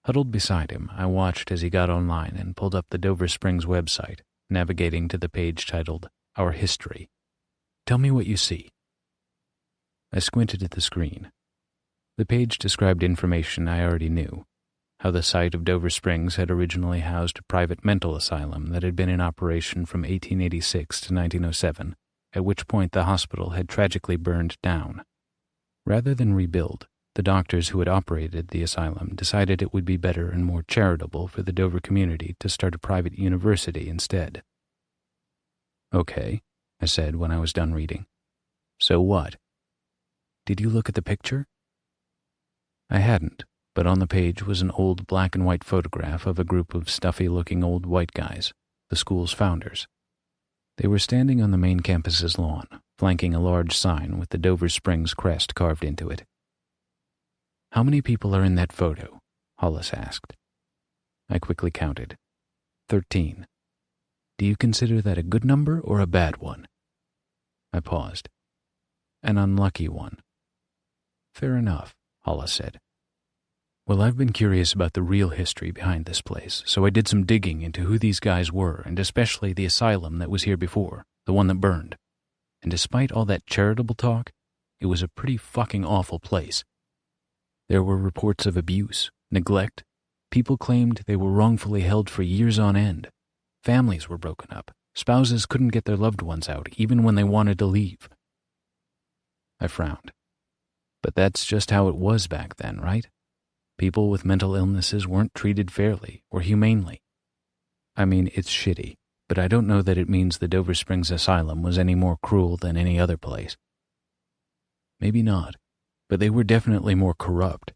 Huddled beside him, I watched as he got online and pulled up the Dover Springs website, navigating to the page titled Our History. "Tell me what you see." I squinted at the screen. The page described information I already knew, how the site of Dover Springs had originally housed a private mental asylum that had been in operation from 1886 to 1907, at which point the hospital had tragically burned down. Rather than rebuild, The doctors who had operated the asylum decided it would be better and more charitable for the Dover community to start a private university instead. Okay, I said when I was done reading. So what? Did you look at the picture? I hadn't, but on the page was an old black and white photograph of a group of stuffy-looking old white guys, the school's founders. They were standing on the main campus's lawn, flanking a large sign with the Dover Springs crest carved into it. How many people are in that photo? Hollis asked. I quickly counted. 13. Do you consider that a good number or a bad one? I paused. An unlucky one. Fair enough, Hollis said. Well, I've been curious about the real history behind this place, so I did some digging into who these guys were, and especially the asylum that was here before, the one that burned. And despite all that charitable talk, it was a pretty fucking awful place. There were reports of abuse, neglect. People claimed they were wrongfully held for years on end. Families were broken up. Spouses couldn't get their loved ones out, even when they wanted to leave. I frowned. But that's just how it was back then, right? People with mental illnesses weren't treated fairly or humanely. I mean, it's shitty, but I don't know that it means the Dover Springs Asylum was any more cruel than any other place. Maybe not, but they were definitely more corrupt.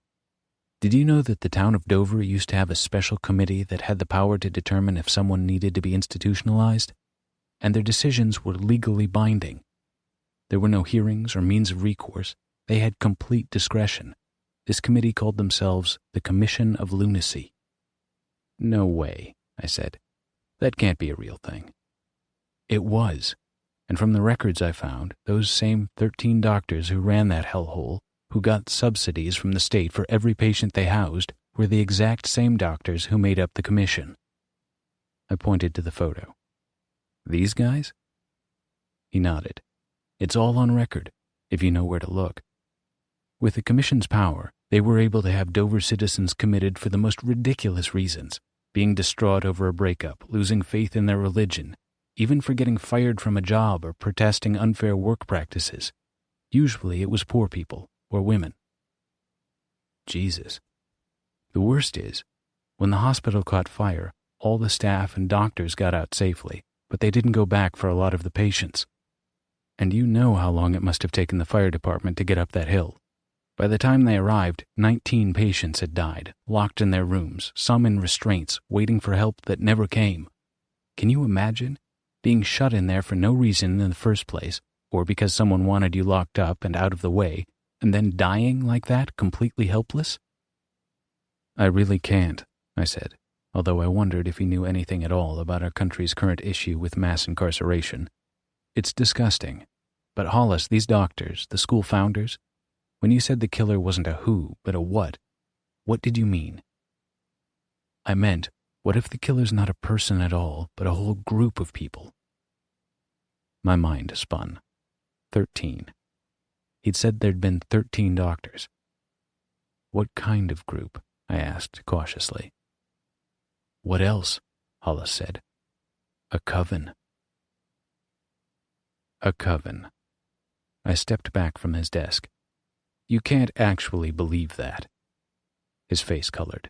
Did you know that the town of Dover used to have a special committee that had the power to determine if someone needed to be institutionalized? And their decisions were legally binding. There were no hearings or means of recourse. They had complete discretion. This committee called themselves the Commission of Lunacy. No way, I said. That can't be a real thing. It was. And from the records I found, those same 13 doctors who ran that hellhole, who got subsidies from the state for every patient they housed, were the exact same doctors who made up the commission. I pointed to the photo. These guys? He nodded. It's all on record, if you know where to look. With the commission's power, they were able to have Dover citizens committed for the most ridiculous reasons, being distraught over a breakup, losing faith in their religion, even for getting fired from a job or protesting unfair work practices. Usually it was poor people or women. Jesus. The worst is, when the hospital caught fire, all the staff and doctors got out safely, but they didn't go back for a lot of the patients. And you know how long it must have taken the fire department to get up that hill. By the time they arrived, 19 patients had died, locked in their rooms, some in restraints, waiting for help that never came. Can you imagine? Being shut in there for no reason in the first place, or because someone wanted you locked up and out of the way, and then dying like that, completely helpless? I really can't, I said, although I wondered if he knew anything at all about our country's current issue with mass incarceration. It's disgusting. But Hollis, these doctors, the school founders, when you said the killer wasn't a who, but a what did you mean? I meant, what if the killer's not a person at all, but a whole group of people? My mind spun. 13. He'd said there'd been 13 doctors. What kind of group? I asked cautiously. What else? Hollis said. A coven. A coven. I stepped back from his desk. You can't actually believe that. His face colored.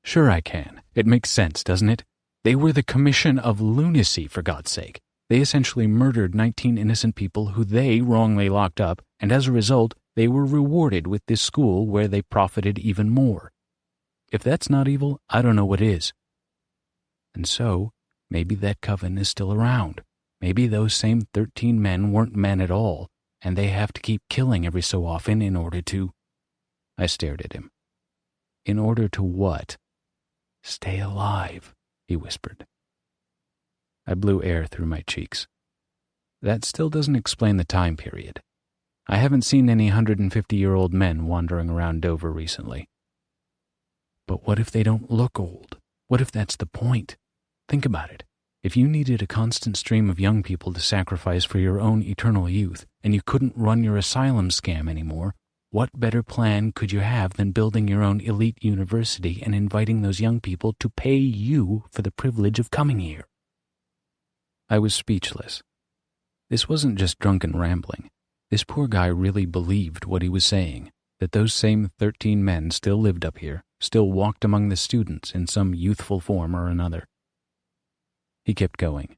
Sure I can. It makes sense, doesn't it? They were the Commission of Lunacy, for God's sake. They essentially murdered 19 innocent people who they wrongly locked up, and as a result, they were rewarded with this school where they profited even more. If that's not evil, I don't know what is. And so, maybe that coven is still around. Maybe those same 13 men weren't men at all, and they have to keep killing every so often in order to... I stared at him. In order to what? Stay alive, he whispered. I blew air through my cheeks. That still doesn't explain the time period. I haven't seen any 150-year-old men wandering around Dover recently. But what if they don't look old? What if that's the point? Think about it. If you needed a constant stream of young people to sacrifice for your own eternal youth, and you couldn't run your asylum scam anymore, what better plan could you have than building your own elite university and inviting those young people to pay you for the privilege of coming here? I was speechless. This wasn't just drunken rambling. This poor guy really believed what he was saying. that those same 13 men still lived up here, still walked among the students in some youthful form or another. He kept going.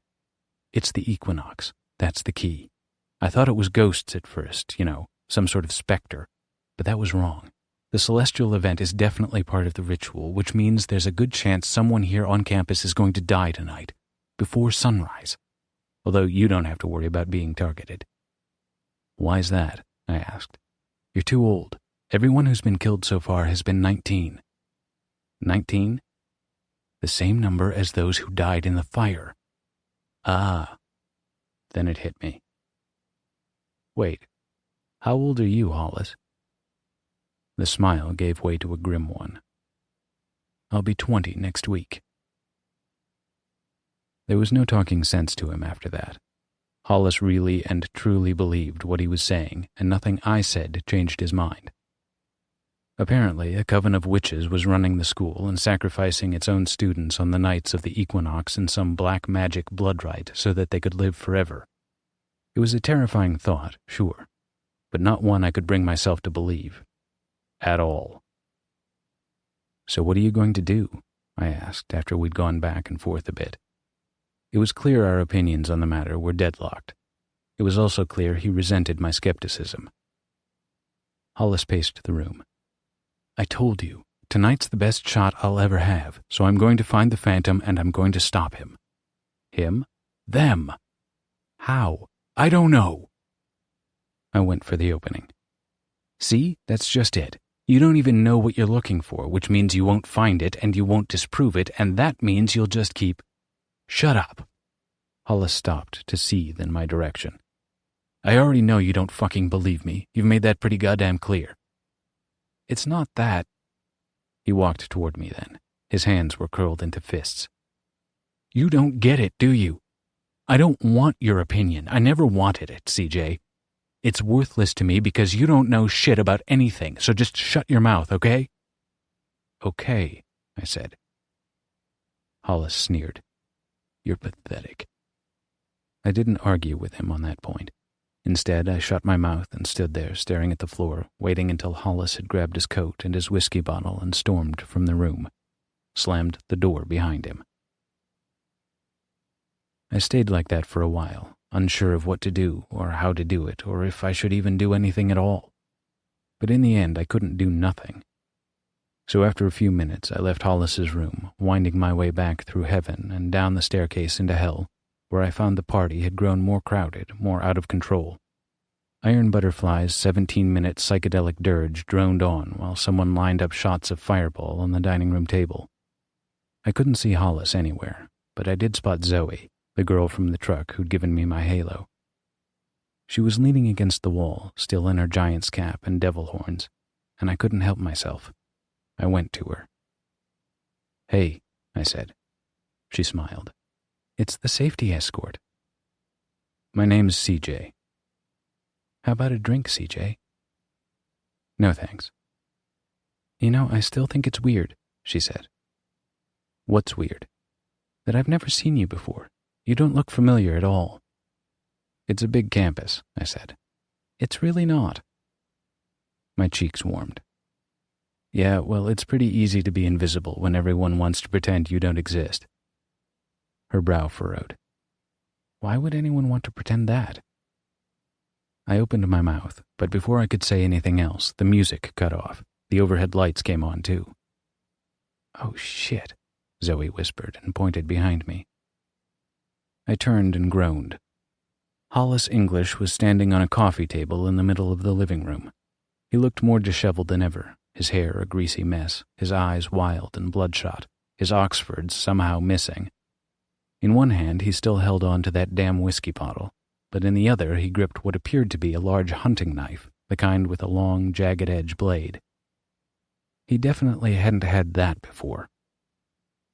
It's the equinox. That's the key. I thought it was ghosts at first, some sort of specter, but that was wrong. The celestial event is definitely part of the ritual, which means there's a good chance someone here on campus is going to die tonight, before sunrise, although you don't have to worry about being targeted. Why's that? I asked. You're too old. Everyone who's been killed so far has been 19. 19? The same number as those who died in the fire. Ah. Then it hit me. Wait, how old are you, Hollis? The smile gave way to a grim one. I'll be 20 next week. There was no talking sense to him after that. Hollis really and truly believed what he was saying, and nothing I said changed his mind. Apparently, a coven of witches was running the school and sacrificing its own students on the nights of the equinox in some black magic blood rite so that they could live forever. It was a terrifying thought, sure, but not one I could bring myself to believe. At all. So what are you going to do? I asked after we'd gone back and forth a bit. It was clear our opinions on the matter were deadlocked. It was also clear he resented my skepticism. Hollis paced the room. I told you, tonight's the best shot I'll ever have, so I'm going to find the Phantom and I'm going to stop him. Him? Them. How? I don't know. I went for the opening. See, that's just it. You don't even know what you're looking for, which means you won't find it and you won't disprove it, and that means you'll just keep... Shut up. Hollis stopped to seethe in my direction. I already know you don't fucking believe me. You've made that pretty goddamn clear. It's not that. He walked toward me then. His hands were curled into fists. You don't get it, do you? I don't want your opinion. I never wanted it, CJ. It's worthless to me because you don't know shit about anything, so just shut your mouth, okay? Okay, I said. Hollis sneered. You're pathetic. I didn't argue with him on that point. Instead, I shut my mouth and stood there staring at the floor, waiting until Hollis had grabbed his coat and his whiskey bottle and stormed from the room, slammed the door behind him. I stayed like that for a while, unsure of what to do or how to do it, or if I should even do anything at all. But in the end, I couldn't do nothing. So after a few minutes, I left Hollis's room, winding my way back through heaven and down the staircase into hell, where I found the party had grown more crowded, more out of control. Iron Butterfly's 17-minute psychedelic dirge droned on while someone lined up shots of Fireball on the dining room table. I couldn't see Hollis anywhere, but I did spot Zoe, the girl from the truck who'd given me my halo. She was leaning against the wall, still in her giant's cap and devil horns, and I couldn't help myself. I went to her. Hey, I said. She smiled. It's the safety escort. My name's CJ. How about a drink, CJ? No, thanks. I still think it's weird, she said. What's weird? That I've never seen you before. You don't look familiar at all. It's a big campus, I said. It's really not. My cheeks warmed. Yeah, well, it's pretty easy to be invisible when everyone wants to pretend you don't exist. Her brow furrowed. Why would anyone want to pretend that? I opened my mouth, but before I could say anything else, the music cut off. The overhead lights came on, too. Oh, shit, Zoe whispered and pointed behind me. I turned and groaned. Hollis English was standing on a coffee table in the middle of the living room. He looked more disheveled than ever, his hair a greasy mess, his eyes wild and bloodshot, his Oxfords somehow missing. In one hand he still held on to that damn whiskey bottle, but in the other he gripped what appeared to be a large hunting knife, the kind with a long, jagged-edge blade. He definitely hadn't had that before.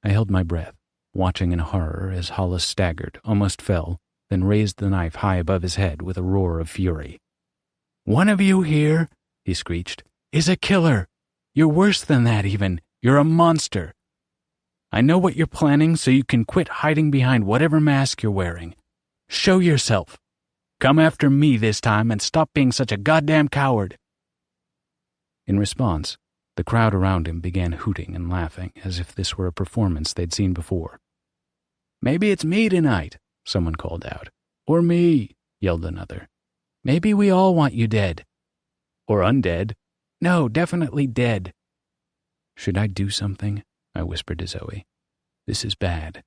I held my breath, watching in horror as Hollis staggered, almost fell, then raised the knife high above his head with a roar of fury. "One of you here," he screeched, "is a killer. You're worse than that, even. You're a monster. I know what you're planning, so you can quit hiding behind whatever mask you're wearing. Show yourself. Come after me this time and stop being such a goddamn coward." In response, the crowd around him began hooting and laughing as if this were a performance they'd seen before. "Maybe it's me tonight," someone called out. "Or me," yelled another. "Maybe we all want you dead." "Or undead." "No, definitely dead." "Should I do something?" I whispered to Zoe. "This is bad."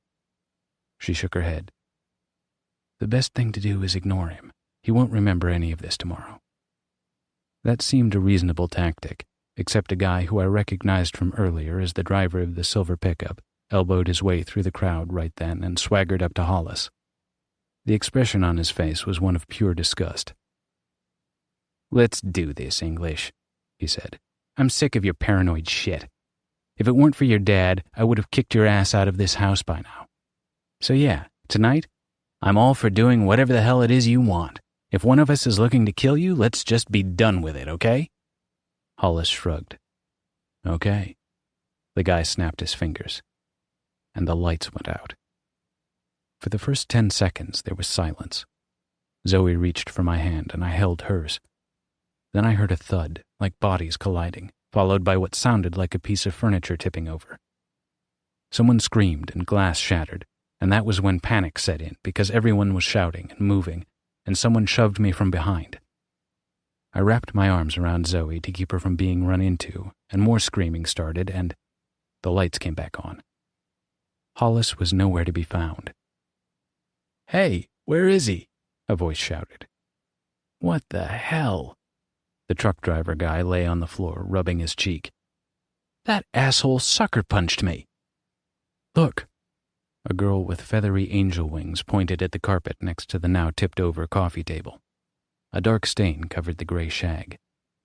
She shook her head. "The best thing to do is ignore him. He won't remember any of this tomorrow." That seemed a reasonable tactic, except a guy who I recognized from earlier as the driver of the silver pickup elbowed his way through the crowd right then and swaggered up to Hollis. The expression on his face was one of pure disgust. "Let's do this, English," he said. "I'm sick of your paranoid shit. If it weren't for your dad, I would have kicked your ass out of this house by now. So yeah, tonight, I'm all for doing whatever the hell it is you want. If one of us is looking to kill you, let's just be done with it, okay?" Hollis shrugged. "Okay." The guy snapped his fingers, and the lights went out. For the first 10 seconds, there was silence. Zoe reached for my hand, and I held hers. Then I heard a thud, like bodies colliding, followed by what sounded like a piece of furniture tipping over. Someone screamed and glass shattered, and that was when panic set in because everyone was shouting and moving, and someone shoved me from behind. I wrapped my arms around Zoe to keep her from being run into, and more screaming started, and the lights came back on. Hollis was nowhere to be found. "Hey, where is he?" a voice shouted. "What the hell?" The truck driver guy lay on the floor, rubbing his cheek. "That asshole sucker punched me." "Look." A girl with feathery angel wings pointed at the carpet next to the now tipped-over coffee table. A dark stain covered the gray shag.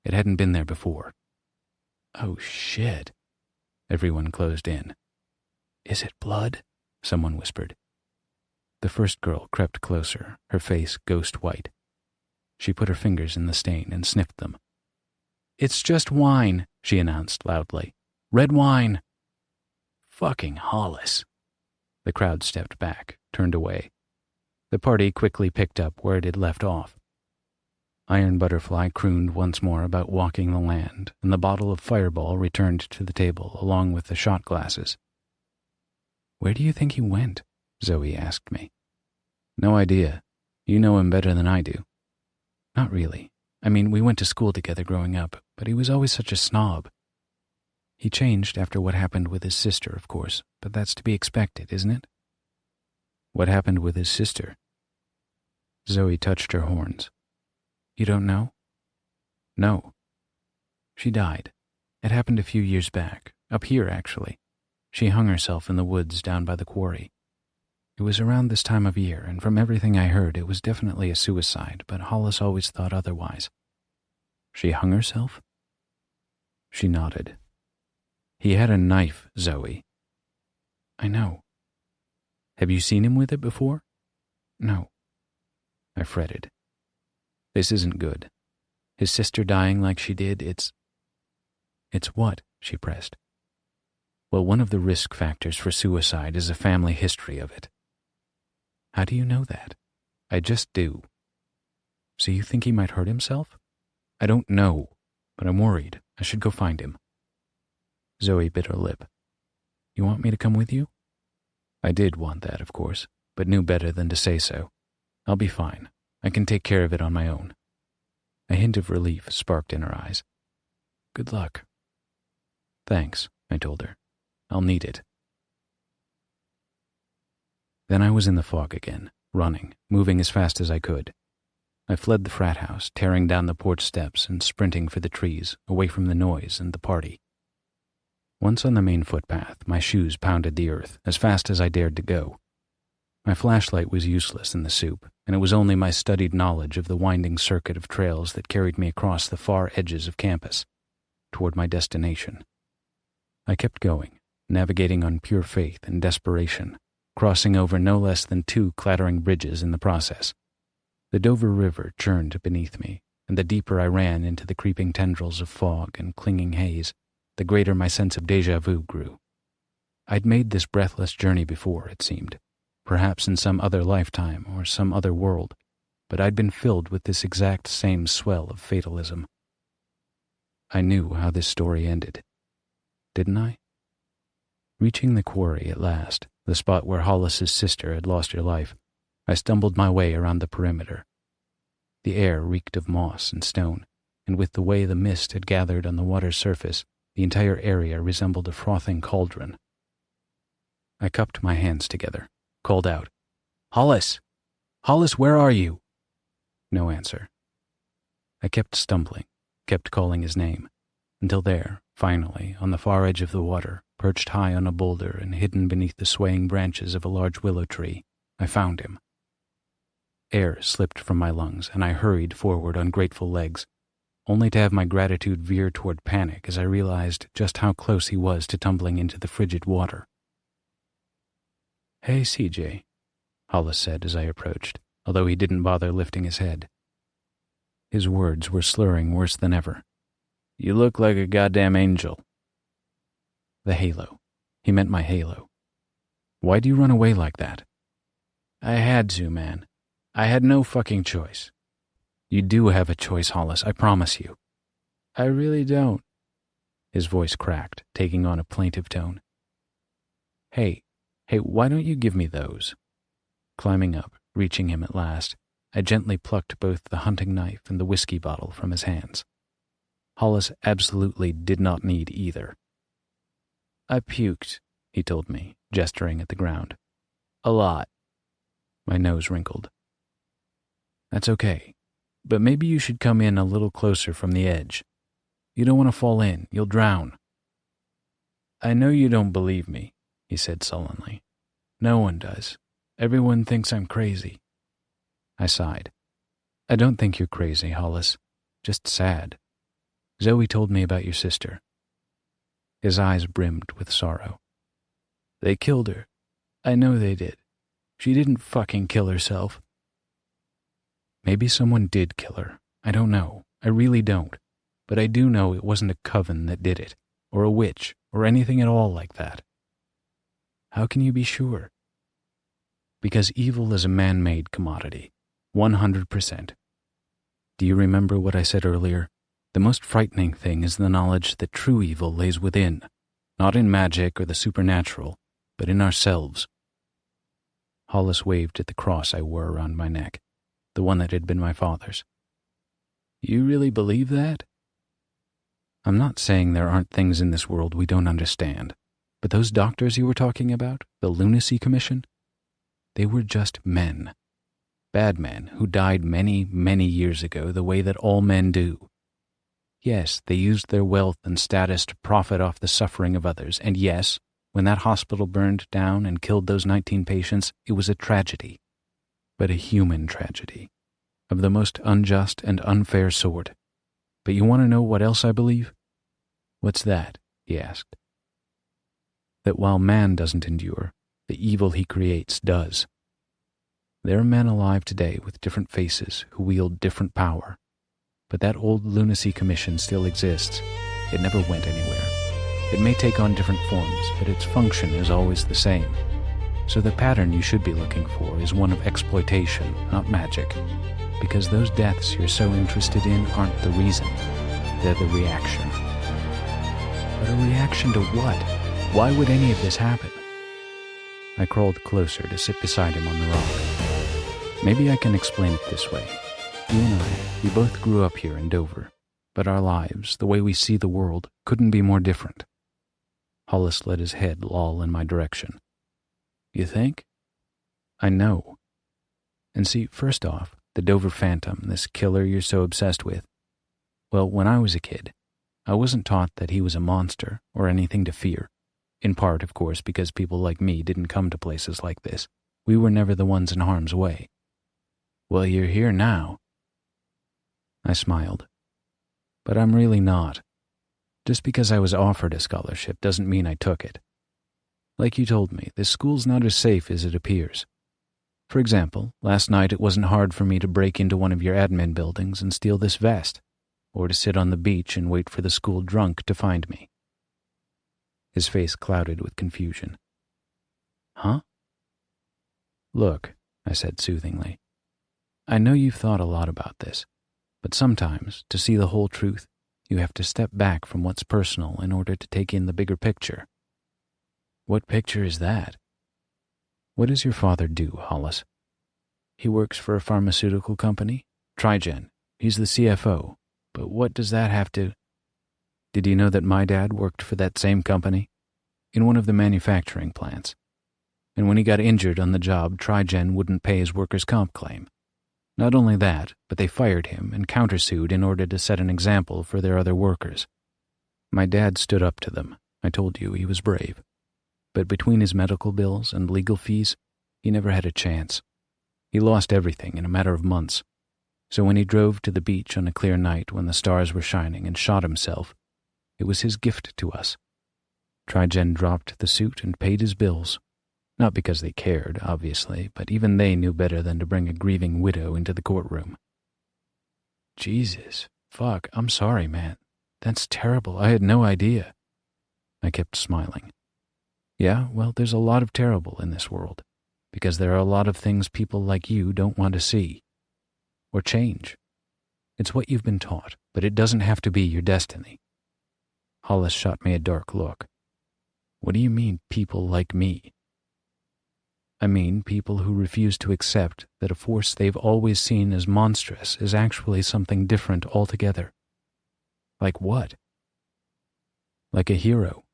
It hadn't been there before. "Oh, shit." Everyone closed in. "Is it blood?" someone whispered. The first girl crept closer, her face ghost white. She put her fingers in the stain and sniffed them. "It's just wine," she announced loudly. "Red wine." "Fucking Hollis." The crowd stepped back, turned away. The party quickly picked up where it had left off. Iron Butterfly crooned once more about walking the land, and the bottle of Fireball returned to the table along with the shot glasses. "Where do you think he went?" Zoe asked me. "No idea. You know him better than I do." "Not really. I mean, we went to school together growing up, but he was always such a snob. He changed after what happened with his sister, of course, but that's to be expected, isn't it?" "What happened with his sister?" Zoe touched her horns. "You don't know?" "No." "She died. It happened a few years back, up here actually. She hung herself in the woods down by the quarry. It was around this time of year, and from everything I heard, it was definitely a suicide, but Hollis always thought otherwise." "She hung herself?" She nodded. "He had a knife, Zoe." "I know." "Have you seen him with it before?" "No." I fretted. This isn't good. His sister dying like she did, It's what? She pressed. "Well, one of the risk factors for suicide is a family history of it." "How do you know that?" "I just do." "So you think he might hurt himself?" "I don't know, but I'm worried. I should go find him." Zoe bit her lip. "You want me to come with you?" I did want that, of course, but knew better than to say so. "I'll be fine. I can take care of it on my own." A hint of relief sparked in her eyes. "Good luck." "Thanks," I told her. "I'll need it." Then I was in the fog again, running, moving as fast as I could. I fled the frat house, tearing down the porch steps and sprinting for the trees, away from the noise and the party. Once on the main footpath, my shoes pounded the earth as fast as I dared to go. My flashlight was useless in the soup, and it was only my studied knowledge of the winding circuit of trails that carried me across the far edges of campus, toward my destination. I kept going, navigating on pure faith and desperation, crossing over no less than 2 clattering bridges in the process. The Dover River churned beneath me, and the deeper I ran into the creeping tendrils of fog and clinging haze, the greater my sense of déjà vu grew. I'd made this breathless journey before, it seemed, perhaps in some other lifetime or some other world, but I'd been filled with this exact same swell of fatalism. I knew how this story ended. Didn't I? Reaching the quarry at last, the spot where Hollis's sister had lost her life, I stumbled my way around the perimeter. The air reeked of moss and stone, and with the way the mist had gathered on the water's surface, the entire area resembled a frothing cauldron. I cupped my hands together, called out, "Hollis! Hollis, where are you?" No answer. I kept stumbling, kept calling his name, until there, finally, on the far edge of the water, perched high on a boulder and hidden beneath the swaying branches of a large willow tree, I found him. Air slipped from my lungs, and I hurried forward on grateful legs, only to have my gratitude veer toward panic as I realized just how close he was to tumbling into the frigid water. "Hey, CJ," Hollis said as I approached, although he didn't bother lifting his head. His words were slurring worse than ever. "You look like a goddamn angel." The halo. He meant my halo. "Why do you run away like that?" "I had to, man. I had no fucking choice." "You do have a choice, Hollis, I promise you." "I really don't." His voice cracked, taking on a plaintive tone. Hey, why don't you give me those?" Climbing up, reaching him at last, I gently plucked both the hunting knife and the whiskey bottle from his hands. Hollis absolutely did not need either. "I puked," he told me, gesturing at the ground. "A lot." My nose wrinkled. "That's okay, but maybe you should come in a little closer from the edge. You don't want to fall in, you'll drown." "I know you don't believe me," he said sullenly. "No one does. Everyone thinks I'm crazy." I sighed. "I don't think you're crazy, Hollis. Just sad. Zoe told me about your sister." His eyes brimmed with sorrow. "They killed her. I know they did. She didn't fucking kill herself." Maybe someone did kill her. I don't know. I really don't. But I do know it wasn't a coven that did it, or a witch, or anything at all like that. How can you be sure? Because evil is a man-made commodity. 100%. Do you remember what I said earlier? The most frightening thing is the knowledge that true evil lays within, not in magic or the supernatural, but in ourselves. Hollis waved at the cross I wore around my neck, the one that had been my father's. "You really believe that?" "I'm not saying there aren't things in this world we don't understand, but those doctors you were talking about, the Lunacy Commission, they were just men. Bad men who died many, many years ago the way that all men do. Yes, they used their wealth and status to profit off the suffering of others, and yes, when that hospital burned down and killed those 19 patients, it was a tragedy. But a human tragedy, of the most unjust and unfair sort. But you want to know what else I believe?" "What's that?" he asked. "That while man doesn't endure, the evil he creates does. There are men alive today with different faces who wield different power, but that old Lunacy Commission still exists. It never went anywhere. It may take on different forms, but its function is always the same. So the pattern you should be looking for is one of exploitation, not magic, because those deaths you're so interested in aren't the reason. They're the reaction." "But a reaction to what? Why would any of this happen?" I crawled closer to sit beside him on the rock. "Maybe I can explain it this way. You and I, we both grew up here in Dover, but our lives, the way we see the world, couldn't be more different." Hollis let his head loll in my direction. "You think?" "I know. And see, first off, the Dover Phantom, this killer you're so obsessed with, well, when I was a kid, I wasn't taught that he was a monster or anything to fear. In part, of course, because people like me didn't come to places like this. We were never the ones in harm's way. Well, you're here now." I smiled. "But I'm really not. Just because I was offered a scholarship doesn't mean I took it. Like you told me, this school's not as safe as it appears. For example, last night it wasn't hard for me to break into one of your admin buildings and steal this vest, or to sit on the beach and wait for the school drunk to find me." His face clouded with confusion. "Huh?" "Look," I said soothingly, "I know you've thought a lot about this, but sometimes, to see the whole truth, You have to step back from what's personal in order to take in the bigger picture. What picture is that? What does your father do, Hollis? He works for a pharmaceutical company? Trigen. He's the CFO. But what does that have to... Did you know that my dad worked for that same company? In one of the manufacturing plants. And when he got injured on the job, Trigen wouldn't pay his workers' comp claim. Not only that, but they fired him and countersued in order to set an example for their other workers. My dad stood up to them. I told you he was brave. But between his medical bills and legal fees, he never had a chance. He lost everything in a matter of months. So when he drove to the beach on a clear night when the stars were shining and shot himself, it was his gift to us. Trigen dropped the suit and paid his bills. Not because they cared, obviously, but even they knew better than to bring a grieving widow into the courtroom. Jesus, fuck, I'm sorry, man. That's terrible. I had no idea. I kept smiling. Yeah, well, there's a lot of terrible in this world, because there are a lot of things people like you don't want to see. Or change. It's what you've been taught, but it doesn't have to be your destiny. Hollis shot me a dark look. What do you mean, people like me? I mean people who refuse to accept that a force they've always seen as monstrous is actually something different altogether. Like what? Like a hero.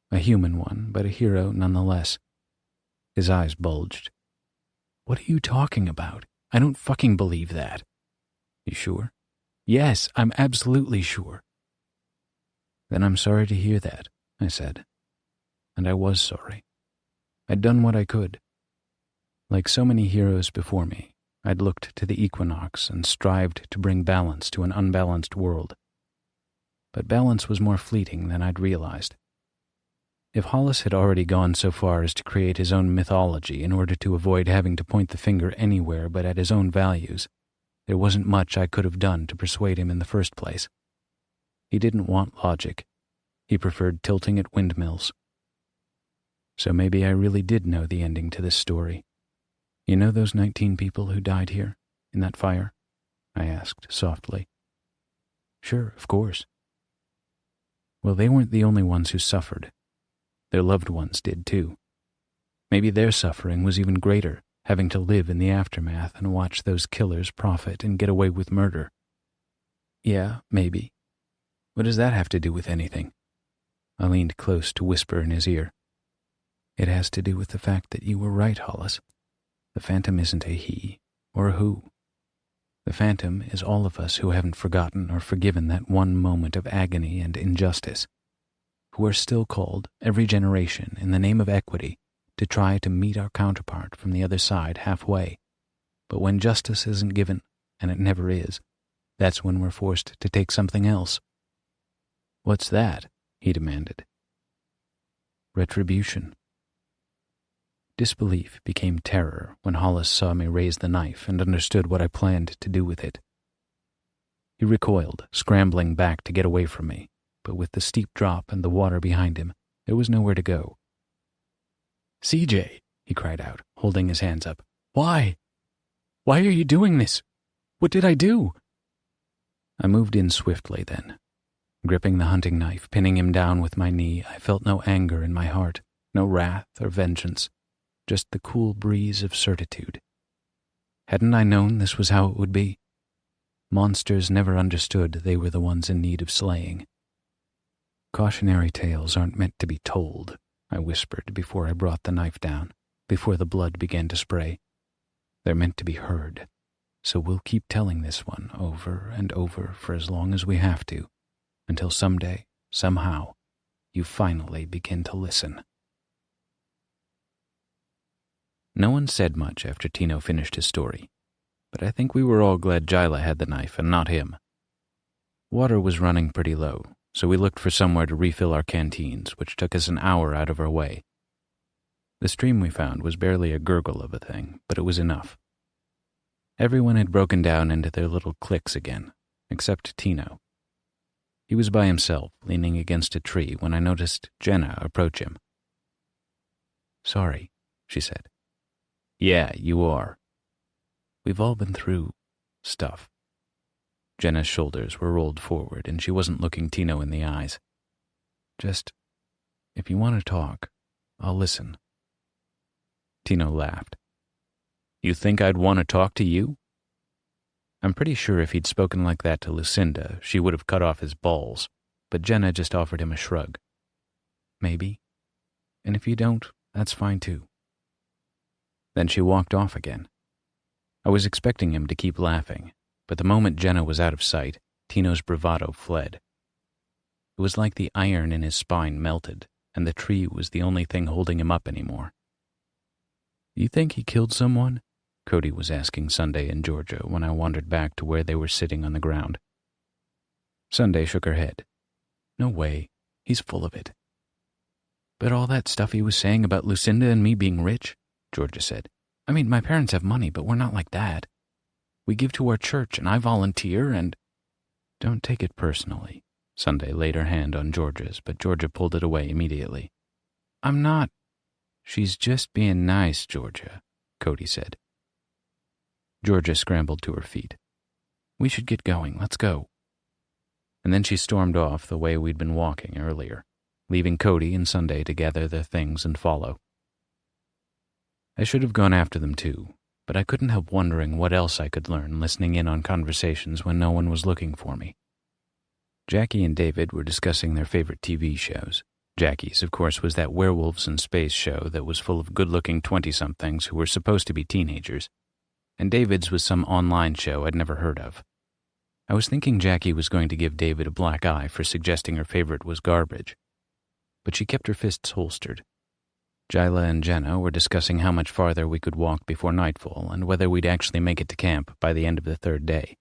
A human one, but a hero nonetheless. His eyes bulged. What are you talking about? I don't fucking believe that. You sure? Yes, I'm absolutely sure. Then I'm sorry to hear that, I said. And I was sorry. I'd done what I could. Like so many heroes before me, I'd looked to the equinox and strived to bring balance to an unbalanced world. But balance was more fleeting than I'd realized. If Hollis had already gone so far as to create his own mythology in order to avoid having to point the finger anywhere but at his own values, there wasn't much I could have done to persuade him in the first place. He didn't want logic. He preferred tilting at windmills. So maybe I really did know the ending to this story. You know those 19 people who died here, in that fire? I asked softly. Sure, of course. Well, they weren't the only ones who suffered. Their loved ones did too. Maybe their suffering was even greater, having to live in the aftermath and watch those killers profit and get away with murder. Yeah, maybe. What does that have to do with anything? I leaned close to whisper in his ear. It has to do with the fact that you were right, Hollis. The Phantom isn't a he or a who. The Phantom is all of us who haven't forgotten or forgiven that one moment of agony and injustice, who are still called, every generation, in the name of equity, to try to meet our counterpart from the other side halfway. But when justice isn't given, and it never is, that's when we're forced to take something else. What's that? He demanded. Retribution. Disbelief became terror when Hollis saw me raise the knife and understood what I planned to do with it. He recoiled, scrambling back to get away from me, but with the steep drop and the water behind him, there was nowhere to go. CJ, he cried out, holding his hands up. Why? Why are you doing this? What did I do? I moved in swiftly then. Gripping the hunting knife, pinning him down with my knee, I felt no anger in my heart, no wrath or vengeance, just the cool breeze of certitude. Hadn't I known this was how it would be? Monsters never understood they were the ones in need of slaying. Cautionary tales aren't meant to be told, I whispered before I brought the knife down, before the blood began to spray. They're meant to be heard, so we'll keep telling this one over and over for as long as we have to, until someday, somehow, you finally begin to listen. No one said much after Tino finished his story, but I think we were all glad Jyla had the knife and not him. Water was running pretty low, so we looked for somewhere to refill our canteens, which took us an hour out of our way. The stream we found was barely a gurgle of a thing, but it was enough. Everyone had broken down into their little cliques again, except Tino. He was by himself, leaning against a tree, when I noticed Jenna approach him. Sorry, she said. Yeah, you are. We've all been through stuff. Jenna's shoulders were rolled forward, and she wasn't looking Tino in the eyes. Just, if you want to talk, I'll listen. Tino laughed. You think I'd want to talk to you? I'm pretty sure if he'd spoken like that to Lucinda, she would have cut off his balls, but Jenna just offered him a shrug. Maybe. And if you don't, that's fine too. Then she walked off again. I was expecting him to keep laughing, but the moment Jenna was out of sight, Tino's bravado fled. It was like the iron in his spine melted, and the tree was the only thing holding him up anymore. You think he killed someone? Cody was asking Sunday and Georgia when I wandered back to where they were sitting on the ground. Sunday shook her head. No way. He's full of it. But all that stuff he was saying about Lucinda and me being rich, Georgia said. I mean, my parents have money, but we're not like that. We give to our church, and I volunteer, and... Don't take it personally. Sunday laid her hand on Georgia's, but Georgia pulled it away immediately. I'm not... She's just being nice, Georgia, Cody said. Georgia scrambled to her feet. We should get going. Let's go. And then she stormed off the way we'd been walking earlier, leaving Cody and Sunday to gather their things and follow. I should have gone after them too, but I couldn't help wondering what else I could learn listening in on conversations when no one was looking for me. Jackie and David were discussing their favorite TV shows. Jackie's, of course, was that werewolves in space show that was full of good-looking 20-somethings who were supposed to be teenagers, and David's was some online show I'd never heard of. I was thinking Jackie was going to give David a black eye for suggesting her favorite was garbage, but she kept her fists holstered. Jyla and Jenna were discussing how much farther we could walk before nightfall and whether we'd actually make it to camp by the end of the third day.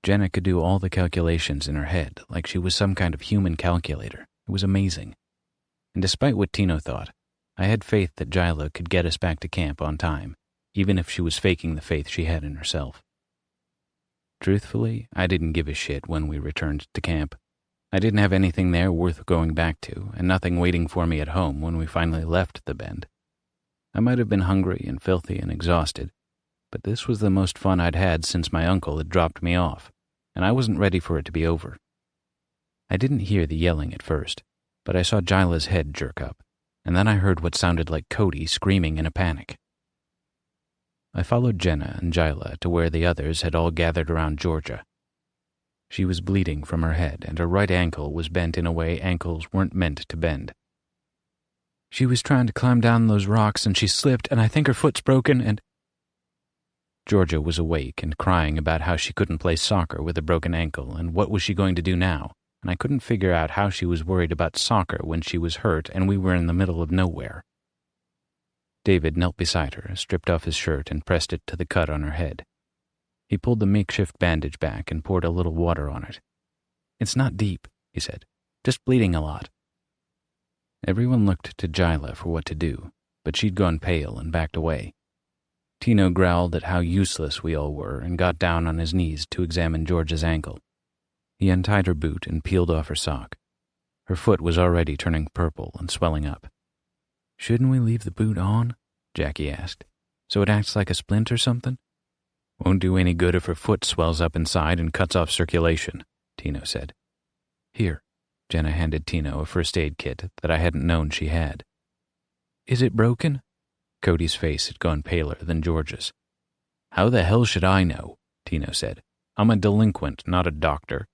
Jenna could do all the calculations in her head like she was some kind of human calculator. It was amazing. And despite what Tino thought, I had faith that Jyla could get us back to camp on time, even if she was faking the faith she had in herself. Truthfully, I didn't give a shit when we returned to camp. I didn't have anything there worth going back to, and nothing waiting for me at home when we finally left the Bend. I might have been hungry and filthy and exhausted, but this was the most fun I'd had since my uncle had dropped me off, and I wasn't ready for it to be over. I didn't hear the yelling at first, but I saw Jyla's head jerk up, and then I heard what sounded like Cody screaming in a panic. I followed Jenna and Jyla to where the others had all gathered around Georgia. She was bleeding from her head, and her right ankle was bent in a way ankles weren't meant to bend. She was trying to climb down those rocks, and she slipped, and I think her foot's broken, and... Georgia was awake and crying about how she couldn't play soccer with a broken ankle, and what was she going to do now, and I couldn't figure out how she was worried about soccer when she was hurt and we were in the middle of nowhere. David knelt beside her, stripped off his shirt, and pressed it to the cut on her head. He pulled the makeshift bandage back and poured a little water on it. It's not deep, he said. Just bleeding a lot. Everyone looked to Jyla for what to do, but she'd gone pale and backed away. Tino growled at how useless we all were and got down on his knees to examine Georgia's ankle. He untied her boot and peeled off her sock. Her foot was already turning purple and swelling up. Shouldn't we leave the boot on? Jackie asked. So it acts like a splint or something? Won't do any good if her foot swells up inside and cuts off circulation, Tino said. Here, Jenna handed Tino a first aid kit that I hadn't known she had. Is it broken? Cody's face had gone paler than Georgia's. How the hell should I know? Tino said. I'm a delinquent, not a doctor.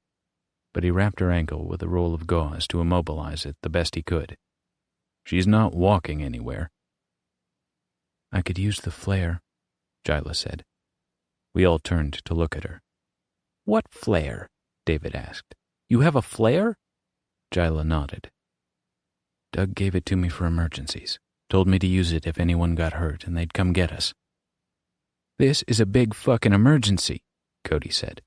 But he wrapped her ankle with a roll of gauze to immobilize it the best he could. She's not walking anywhere. I could use the flare, Jyla said. We all turned to look at her. What flare? David asked. You have a flare? Jyla nodded. Doug gave it to me for emergencies. Told me to use it if anyone got hurt and they'd come get us. This is a big fucking emergency, Cody said.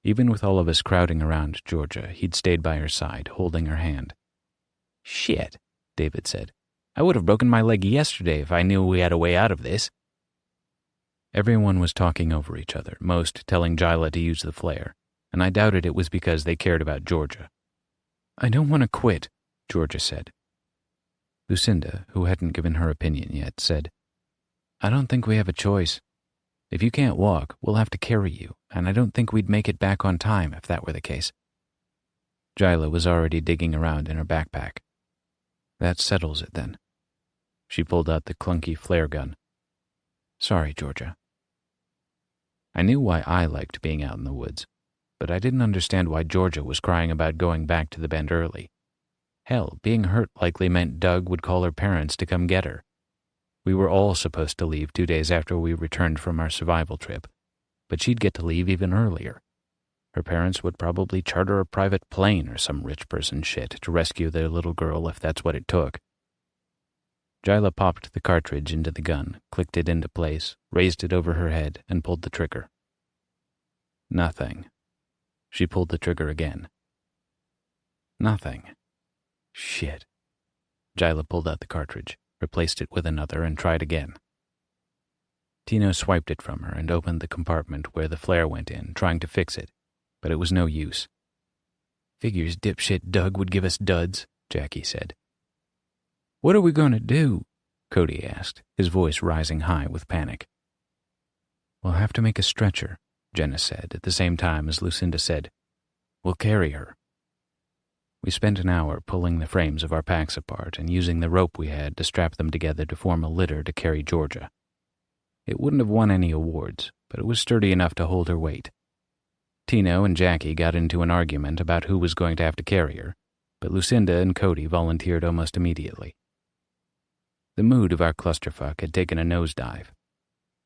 Even with all of us crowding around Georgia, he'd stayed by her side, holding her hand. Shit, David said. I would have broken my leg yesterday if I knew we had a way out of this. Everyone was talking over each other, most telling Jyla to use the flare, and I doubted it was because they cared about Georgia. I don't want to quit, Georgia said. Lucinda, who hadn't given her opinion yet, said, I don't think we have a choice. If you can't walk, we'll have to carry you, and I don't think we'd make it back on time if that were the case." Jyla was already digging around in her backpack. "That settles it, then." She pulled out the clunky flare gun. "Sorry, Georgia." I knew why I liked being out in the woods, but I didn't understand why Georgia was crying about going back to the Bend early. Hell, being hurt likely meant Doug would call her parents to come get her. We were all supposed to leave 2 days after we returned from our survival trip, but she'd get to leave even earlier. Her parents would probably charter a private plane or some rich person shit to rescue their little girl if that's what it took. Jyla popped the cartridge into the gun, clicked it into place, raised it over her head, and pulled the trigger. Nothing. She pulled the trigger again. Nothing. Shit. Jyla pulled out the cartridge, replaced it with another, and tried again. Tino swiped it from her and opened the compartment where the flare went in, trying to fix it, but it was no use. "Figures dipshit Doug would give us duds," Jackie said. "What are we going to do?" Cody asked, his voice rising high with panic. "We'll have to make a stretcher," Jenna said, at the same time as Lucinda said, "We'll carry her." We spent an hour pulling the frames of our packs apart and using the rope we had to strap them together to form a litter to carry Georgia. It wouldn't have won any awards, but it was sturdy enough to hold her weight. Tino and Jackie got into an argument about who was going to have to carry her, but Lucinda and Cody volunteered almost immediately. The mood of our clusterfuck had taken a nosedive.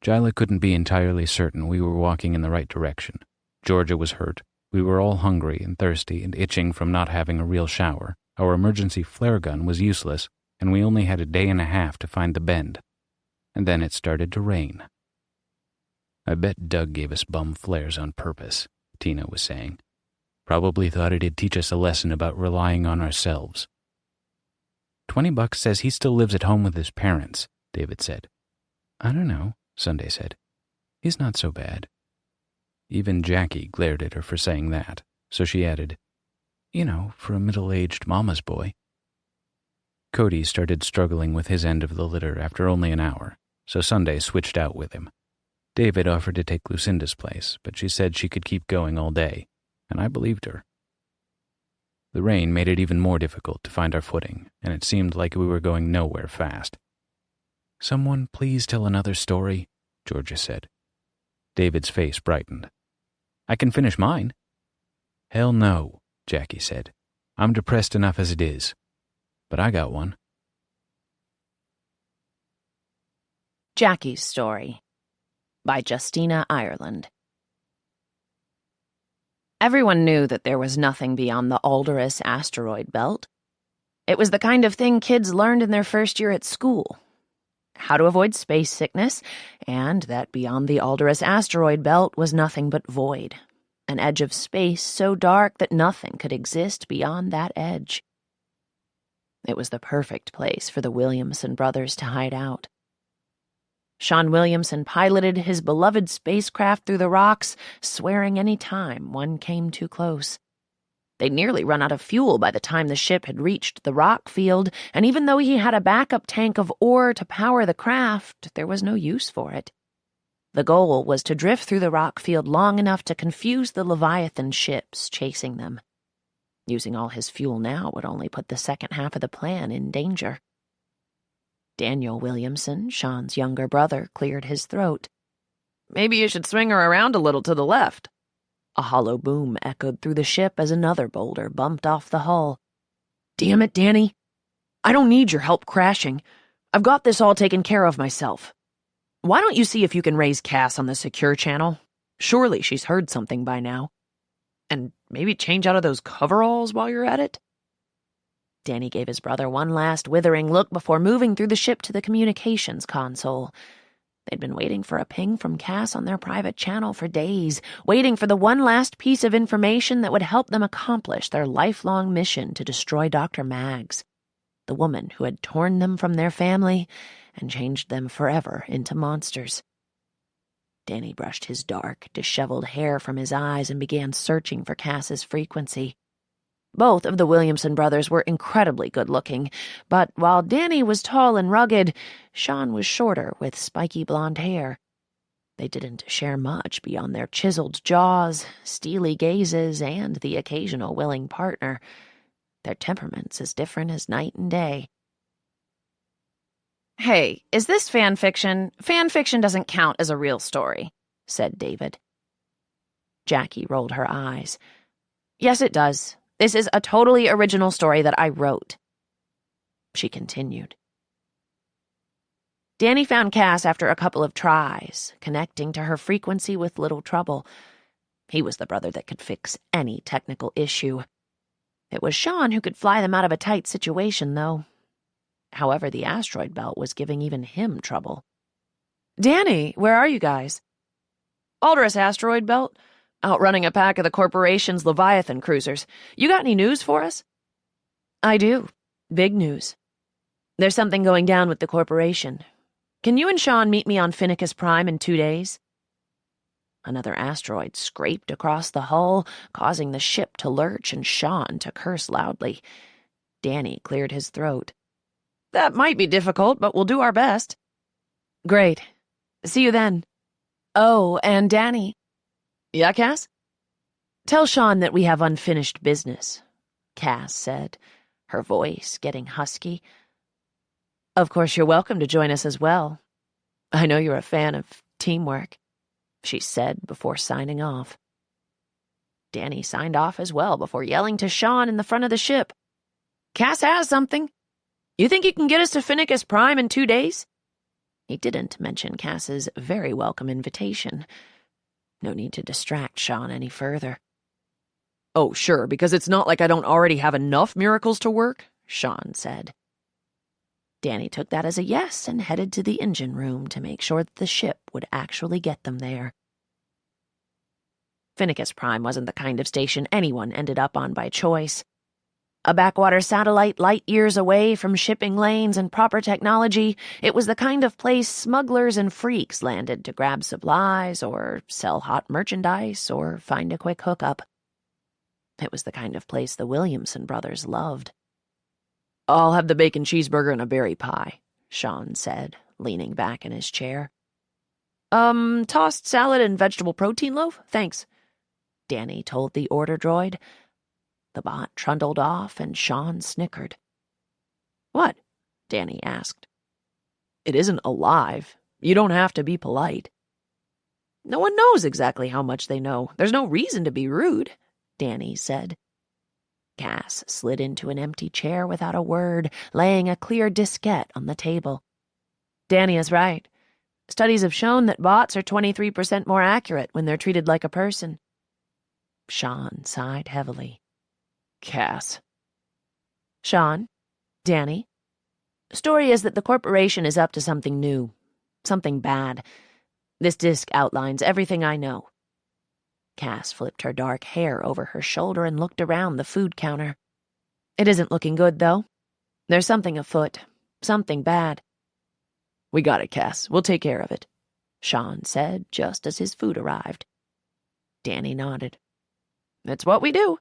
Jyla couldn't be entirely certain we were walking in the right direction. Georgia was hurt. We were all hungry and thirsty and itching from not having a real shower. Our emergency flare gun was useless, and we only had a day and a half to find the Bend. And then it started to rain. "I bet Doug gave us bum flares on purpose," Tina was saying. "Probably thought it'd teach us a lesson about relying on ourselves." $20 says he still lives at home with his parents, David said. "I don't know," Sunday said. "He's not so bad." Even Jackie glared at her for saying that, so she added, "You know, for a middle-aged mama's boy." Cody started struggling with his end of the litter after only an hour, so Sunday switched out with him. David offered to take Lucinda's place, but she said she could keep going all day, and I believed her. The rain made it even more difficult to find our footing, and it seemed like we were going nowhere fast. "Someone please tell another story," Georgia said. David's face brightened. "I can finish mine." "Hell no," Jackie said. "I'm depressed enough as it is. But I got one." Jackie's Story by Justina Ireland. Everyone knew that there was nothing beyond the Alderus asteroid belt. It was the kind of thing kids learned in their first year at school. How to avoid space sickness, and that beyond the Alderus asteroid belt was nothing but void, an edge of space so dark that nothing could exist beyond that edge. It was the perfect place for the Williamson brothers to hide out. Shaun Williamson piloted his beloved spacecraft through the rocks, swearing any time one came too close. They'd nearly run out of fuel by the time the ship had reached the rock field, and even though he had a backup tank of ore to power the craft, there was no use for it. The goal was to drift through the rock field long enough to confuse the Leviathan ships chasing them. Using all his fuel now would only put the second half of the plan in danger. Daniel Williamson, Shaun's younger brother, cleared his throat. "Maybe you should swing her around a little to the left." A hollow boom echoed through the ship as another boulder bumped off the hull. "Damn it, Danny. I don't need your help crashing. I've got this all taken care of myself. Why don't you see if you can raise Cass on the secure channel? Surely she's heard something by now. And maybe change out of those coveralls while you're at it?" Danny gave his brother one last withering look before moving through the ship to the communications console. They'd been waiting for a ping from Cass on their private channel for days, waiting for the one last piece of information that would help them accomplish their lifelong mission to destroy Dr. Maggs, the woman who had torn them from their family and changed them forever into monsters. Danny brushed his dark, disheveled hair from his eyes and began searching for Cass's frequency. Both of the Williamson brothers were incredibly good-looking, but while Danny was tall and rugged, Shaun was shorter with spiky blonde hair. They didn't share much beyond their chiseled jaws, steely gazes, and the occasional willing partner. Their temperaments as different as night and day. "Hey, is this fan fiction? Fan fiction doesn't count as a real story," said David. Jackie rolled her eyes. "Yes, it does. This is a totally original story that I wrote." She continued. Danny found Cass after a couple of tries, connecting to her frequency with little trouble. He was the brother that could fix any technical issue. It was Shaun who could fly them out of a tight situation, though. However, the asteroid belt was giving even him trouble. "Danny, where are you guys?" "Aldous asteroid belt. Outrunning a pack of the corporation's Leviathan cruisers. You got any news for us?" "I do. Big news. There's something going down with the corporation. Can you and Shaun meet me on Finicus Prime in 2 days?" Another asteroid scraped across the hull, causing the ship to lurch and Shaun to curse loudly. Danny cleared his throat. "That might be difficult, but we'll do our best." "Great. See you then. Oh, and Danny." "Yeah, Cass?" "Tell Shaun that we have unfinished business," Cass said, her voice getting husky. "Of course you're welcome to join us as well. I know you're a fan of teamwork," she said before signing off. Danny signed off as well before yelling to Shaun in the front of the ship. "Cass has something. You think you can get us to Finicus Prime in 2 days?" He didn't mention Cass's very welcome invitation. No need to distract Shaun any further. "Oh, sure, because it's not like I don't already have enough miracles to work," Shaun said. Danny took that as a yes and headed to the engine room to make sure that the ship would actually get them there. Finicus Prime wasn't the kind of station anyone ended up on by choice. A backwater satellite light years away from shipping lanes and proper technology, it was the kind of place smugglers and freaks landed to grab supplies or sell hot merchandise or find a quick hookup. It was the kind of place the Williamson brothers loved. "I'll have the bacon cheeseburger and a berry pie," Shaun said, leaning back in his chair. Tossed salad and vegetable protein loaf? Thanks," Danny told the order droid. The bot trundled off, and Shaun snickered. "What?" Danny asked. "It isn't alive. You don't have to be polite." "No one knows exactly how much they know. There's no reason to be rude," Danny said. Cass slid into an empty chair without a word, laying a clear diskette on the table. "Danny is right. Studies have shown that bots are 23% more accurate when they're treated like a person." Shaun sighed heavily. "Cass." "Shaun, Danny, story is that the corporation is up to something new, something bad. This disc outlines everything I know." Cass flipped her dark hair over her shoulder and looked around the food counter. "It isn't looking good, though. There's something afoot, something bad." "We got it, Cass. We'll take care of it," Shaun said just as his food arrived. Danny nodded. "It's what we do."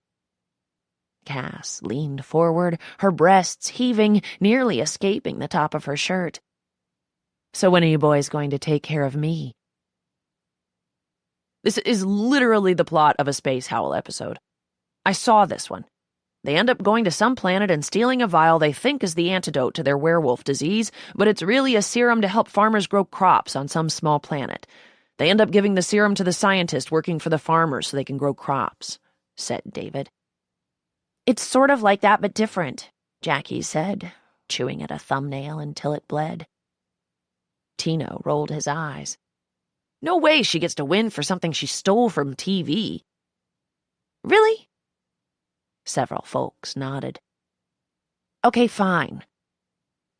Cass leaned forward, her breasts heaving, nearly escaping the top of her shirt. "So when are you boys going to take care of me?" This is literally the plot of a Space Howl episode. I saw this one. They end up going to some planet and stealing a vial they think is the antidote to their werewolf disease, but it's really a serum to help farmers grow crops on some small planet. They end up giving the serum to the scientist working for the farmers so they can grow crops, said David. "It's sort of like that, but different," Jackie said, chewing at a thumbnail until it bled. Tino rolled his eyes. "No way she gets to win for something she stole from TV." "Really?" Several folks nodded. "Okay, fine."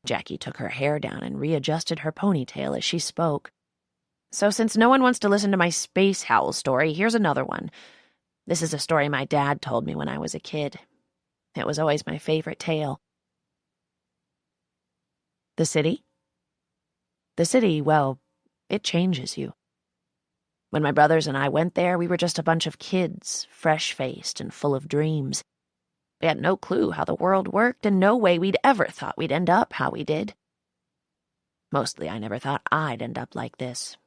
Jackie took her hair down and readjusted her ponytail as she spoke. "So since no one wants to listen to my Space Howl story, here's another one. This is a story my dad told me when I was a kid. It was always my favorite tale." The city? The city, well, it changes you. When my brothers and I went there, we were just a bunch of kids, fresh-faced and full of dreams. We had no clue how the world worked and no way we'd ever thought we'd end up how we did. Mostly I never thought I'd end up like this.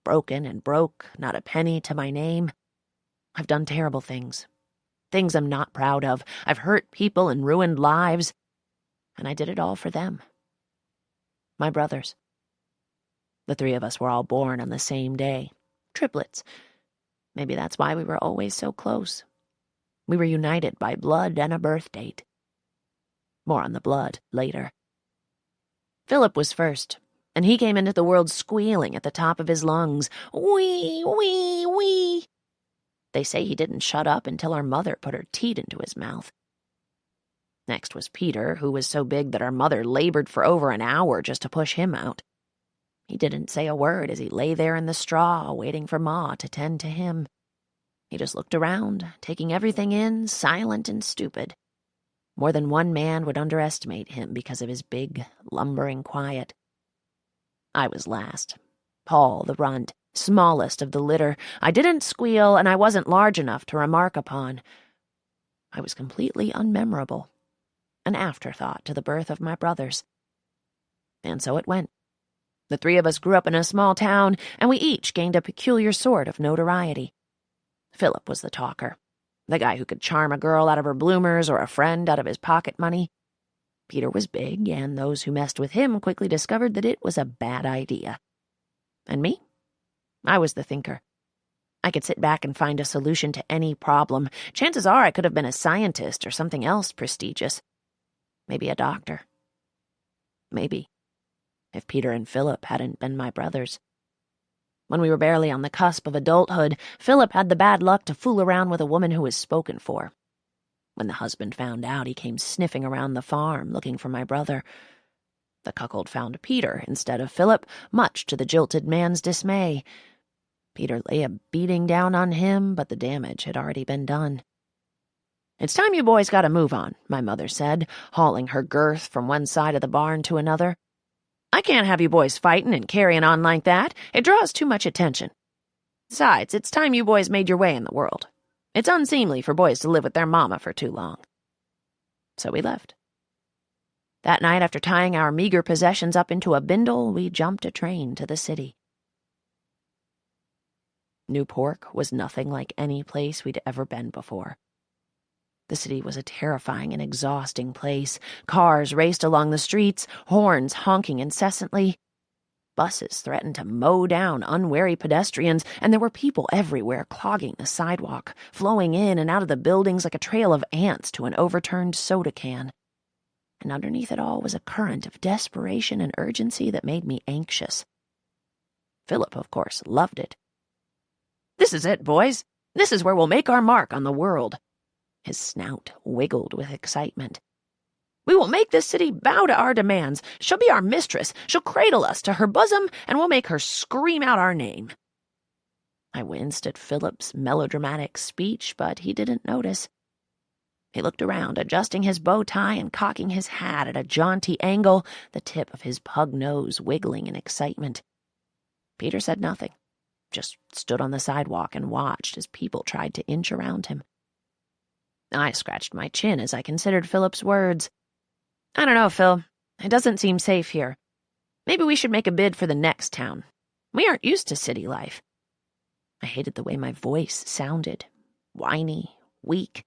broken and broke, not a penny to my name. I've done terrible things. Things I'm not proud of. I've hurt people and ruined lives. And I did it all for them. My brothers. The three of us were all born on the same day. Triplets. Maybe that's why we were always so close. We were united by blood and a birth date. More on the blood later. Philip was first, and he came into the world squealing at the top of his lungs. Wee, wee, wee. They say he didn't shut up until our mother put her teat into his mouth. Next was Peter, who was so big that our mother labored for over an hour just to push him out. He didn't say a word as he lay there in the straw, waiting for Ma to tend to him. He just looked around, taking everything in, silent and stupid. More than one man would underestimate him because of his big, lumbering quiet. I was last. Paul, the runt, smallest of the litter. I didn't squeal, and I wasn't large enough to remark upon. I was completely unmemorable, an afterthought to the birth of my brothers. And so it went. The three of us grew up in a small town, and we each gained a peculiar sort of notoriety. Philip was the talker, the guy who could charm a girl out of her bloomers or a friend out of his pocket money. Peter was big, and those who messed with him quickly discovered that it was a bad idea. And me? I was the thinker. I could sit back and find a solution to any problem. Chances are I could have been a scientist or something else prestigious. Maybe a doctor. Maybe. If Peter and Philip hadn't been my brothers. When we were barely on the cusp of adulthood, Philip had the bad luck to fool around with a woman who was spoken for. When the husband found out, he came sniffing around the farm, looking for my brother. The cuckold found Peter instead of Philip, much to the jilted man's dismay. Peter lay a beating down on him, but the damage had already been done. "It's time you boys got to move on," my mother said, hauling her girth from one side of the barn to another. "I can't have you boys fighting and carrying on like that. It draws too much attention. Besides, it's time you boys made your way in the world. It's unseemly for boys to live with their mama for too long." So we left. That night, after tying our meager possessions up into a bindle, we jumped a train to the city. New Pork was nothing like any place we'd ever been before. The city was a terrifying and exhausting place. Cars raced along the streets, horns honking incessantly. Buses threatened to mow down unwary pedestrians, and there were people everywhere clogging the sidewalk, flowing in and out of the buildings like a trail of ants to an overturned soda can. And underneath it all was a current of desperation and urgency that made me anxious. Philip, of course, loved it. "This is it, boys. This is where we'll make our mark on the world." His snout wiggled with excitement. "We will make this city bow to our demands. She'll be our mistress. She'll cradle us to her bosom, and we'll make her scream out our name." I winced at Philip's melodramatic speech, but he didn't notice. He looked around, adjusting his bow tie and cocking his hat at a jaunty angle, the tip of his pug nose wiggling in excitement. Peter said nothing, just stood on the sidewalk and watched as people tried to inch around him. I scratched my chin as I considered Philip's words. "I don't know, Phil. It doesn't seem safe here. Maybe we should make a bid for the next town. We aren't used to city life." I hated the way my voice sounded, whiny, weak.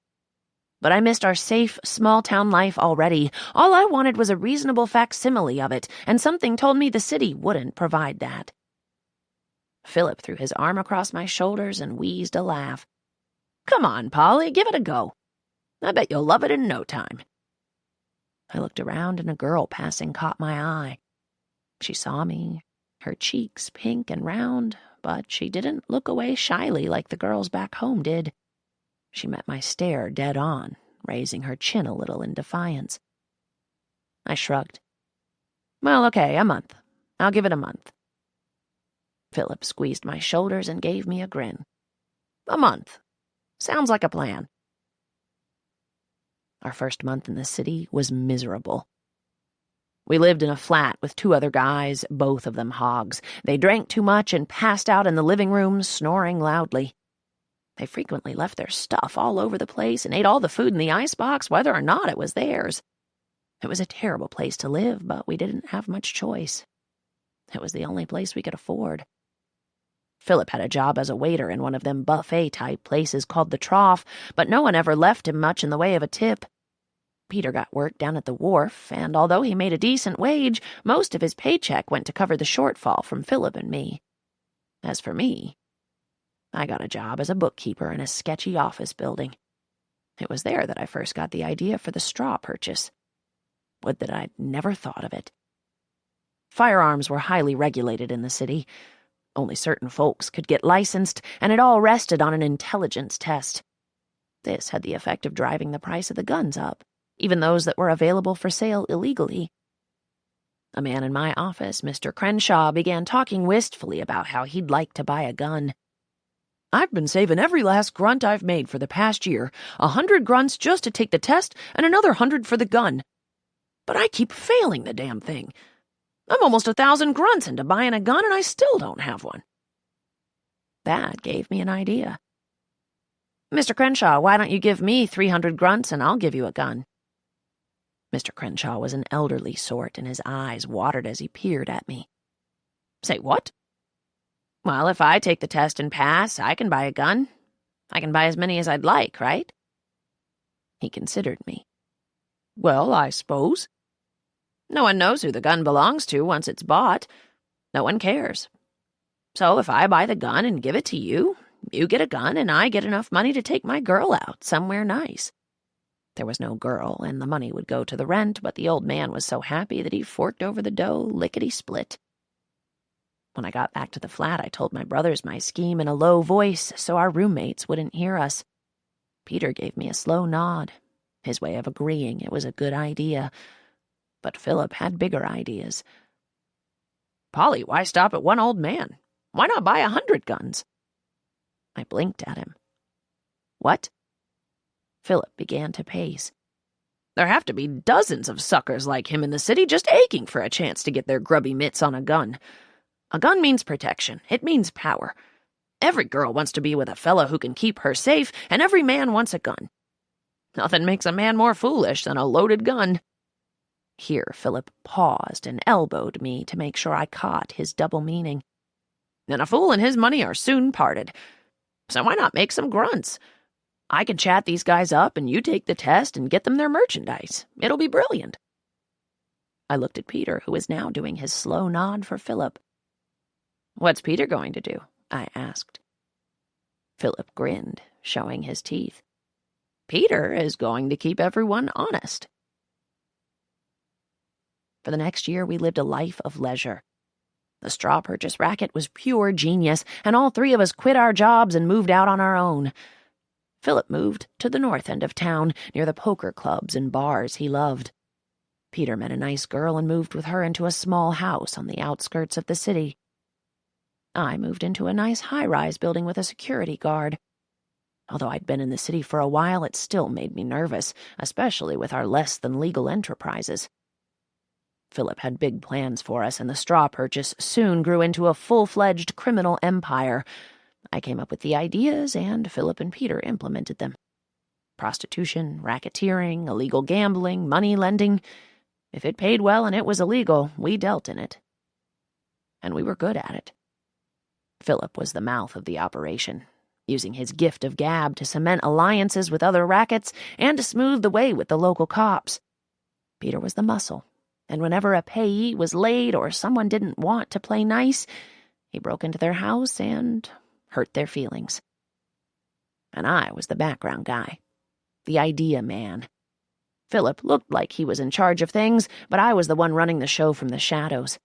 But I missed our safe, small-town life already. All I wanted was a reasonable facsimile of it, and something told me the city wouldn't provide that. Philip threw his arm across my shoulders and wheezed a laugh. "Come on, Polly, give it a go. I bet you'll love it in no time." I looked around and a girl passing caught my eye. She saw me, her cheeks pink and round, but she didn't look away shyly like the girls back home did. She met my stare dead on, raising her chin a little in defiance. I shrugged. "Well, okay, a month. I'll give it a month." Philip squeezed my shoulders and gave me a grin. "A month. Sounds like a plan." Our first month in the city was miserable. We lived in a flat with two other guys, both of them hogs. They drank too much and passed out in the living room, snoring loudly. They frequently left their stuff all over the place and ate all the food in the icebox, whether or not it was theirs. It was a terrible place to live, but we didn't have much choice. It was the only place we could afford. Philip had a job as a waiter in one of them buffet-type places called the Trough, but no one ever left him much in the way of a tip. Peter got work down at the wharf, and although he made a decent wage, most of his paycheck went to cover the shortfall from Philip and me. As for me, I got a job as a bookkeeper in a sketchy office building. It was there that I first got the idea for the straw purchase. Would that I'd never thought of it. Firearms were highly regulated in the city. Only certain folks could get licensed, and it all rested on an intelligence test. This had the effect of driving the price of the guns up, even those that were available for sale illegally. A man in my office, Mr. Crenshaw, began talking wistfully about how he'd like to buy a gun. "I've been saving every last grunt I've made for the past year, 100 grunts just to take the test and another 100 for the gun. But I keep failing the damn thing. I'm almost 1,000 grunts into buying a gun and I still don't have one." That gave me an idea. "Mr. Crenshaw, why don't you give me 300 grunts and I'll give you a gun?" Mr. Crenshaw was an elderly sort, and his eyes watered as he peered at me. "Say what?" "Well, if I take the test and pass, I can buy a gun. I can buy as many as I'd like, right?" He considered me. "Well, I suppose. No one knows who the gun belongs to once it's bought. No one cares. So if I buy the gun and give it to you, you get a gun and I get enough money to take my girl out somewhere nice." There was no girl, and the money would go to the rent, but the old man was so happy that he forked over the dough lickety-split. When I got back to the flat, I told my brothers my scheme in a low voice so our roommates wouldn't hear us. Peter gave me a slow nod, his way of agreeing it was a good idea. But Philip had bigger ideas. "Polly, why stop at one old man? Why not buy 100 guns?" I blinked at him. "What?" Philip began to pace. "There have to be dozens of suckers like him in the city just aching for a chance to get their grubby mitts on a gun. A gun means protection. It means power. Every girl wants to be with a fella who can keep her safe, and every man wants a gun. Nothing makes a man more foolish than a loaded gun." Here Philip paused and elbowed me to make sure I caught his double meaning. "And a fool and his money are soon parted. So why not make some grunts? I can chat these guys up and you take the test and get them their merchandise. It'll be brilliant." I looked at Peter, who was now doing his slow nod for Philip. "What's Peter going to do?" I asked. Philip grinned, showing his teeth. "Peter is going to keep everyone honest." For the next year, we lived a life of leisure. The straw purchase racket was pure genius, and all three of us quit our jobs and moved out on our own. Philip moved to the north end of town, near the poker clubs and bars he loved. Peter met a nice girl and moved with her into a small house on the outskirts of the city. I moved into a nice high-rise building with a security guard. Although I'd been in the city for a while, it still made me nervous, especially with our less-than-legal enterprises. Philip had big plans for us, and the straw purchase soon grew into a full-fledged criminal empire. I came up with the ideas, and Philip and Peter implemented them. Prostitution, racketeering, illegal gambling, money lending. If it paid well and it was illegal, we dealt in it. And we were good at it. Philip was the mouth of the operation, using his gift of gab to cement alliances with other rackets and to smooth the way with the local cops. Peter was the muscle, and whenever a payee was late or someone didn't want to play nice, he broke into their house and hurt their feelings. And I was the background guy, the idea man. Philip looked like he was in charge of things, but I was the one running the show from the shadows.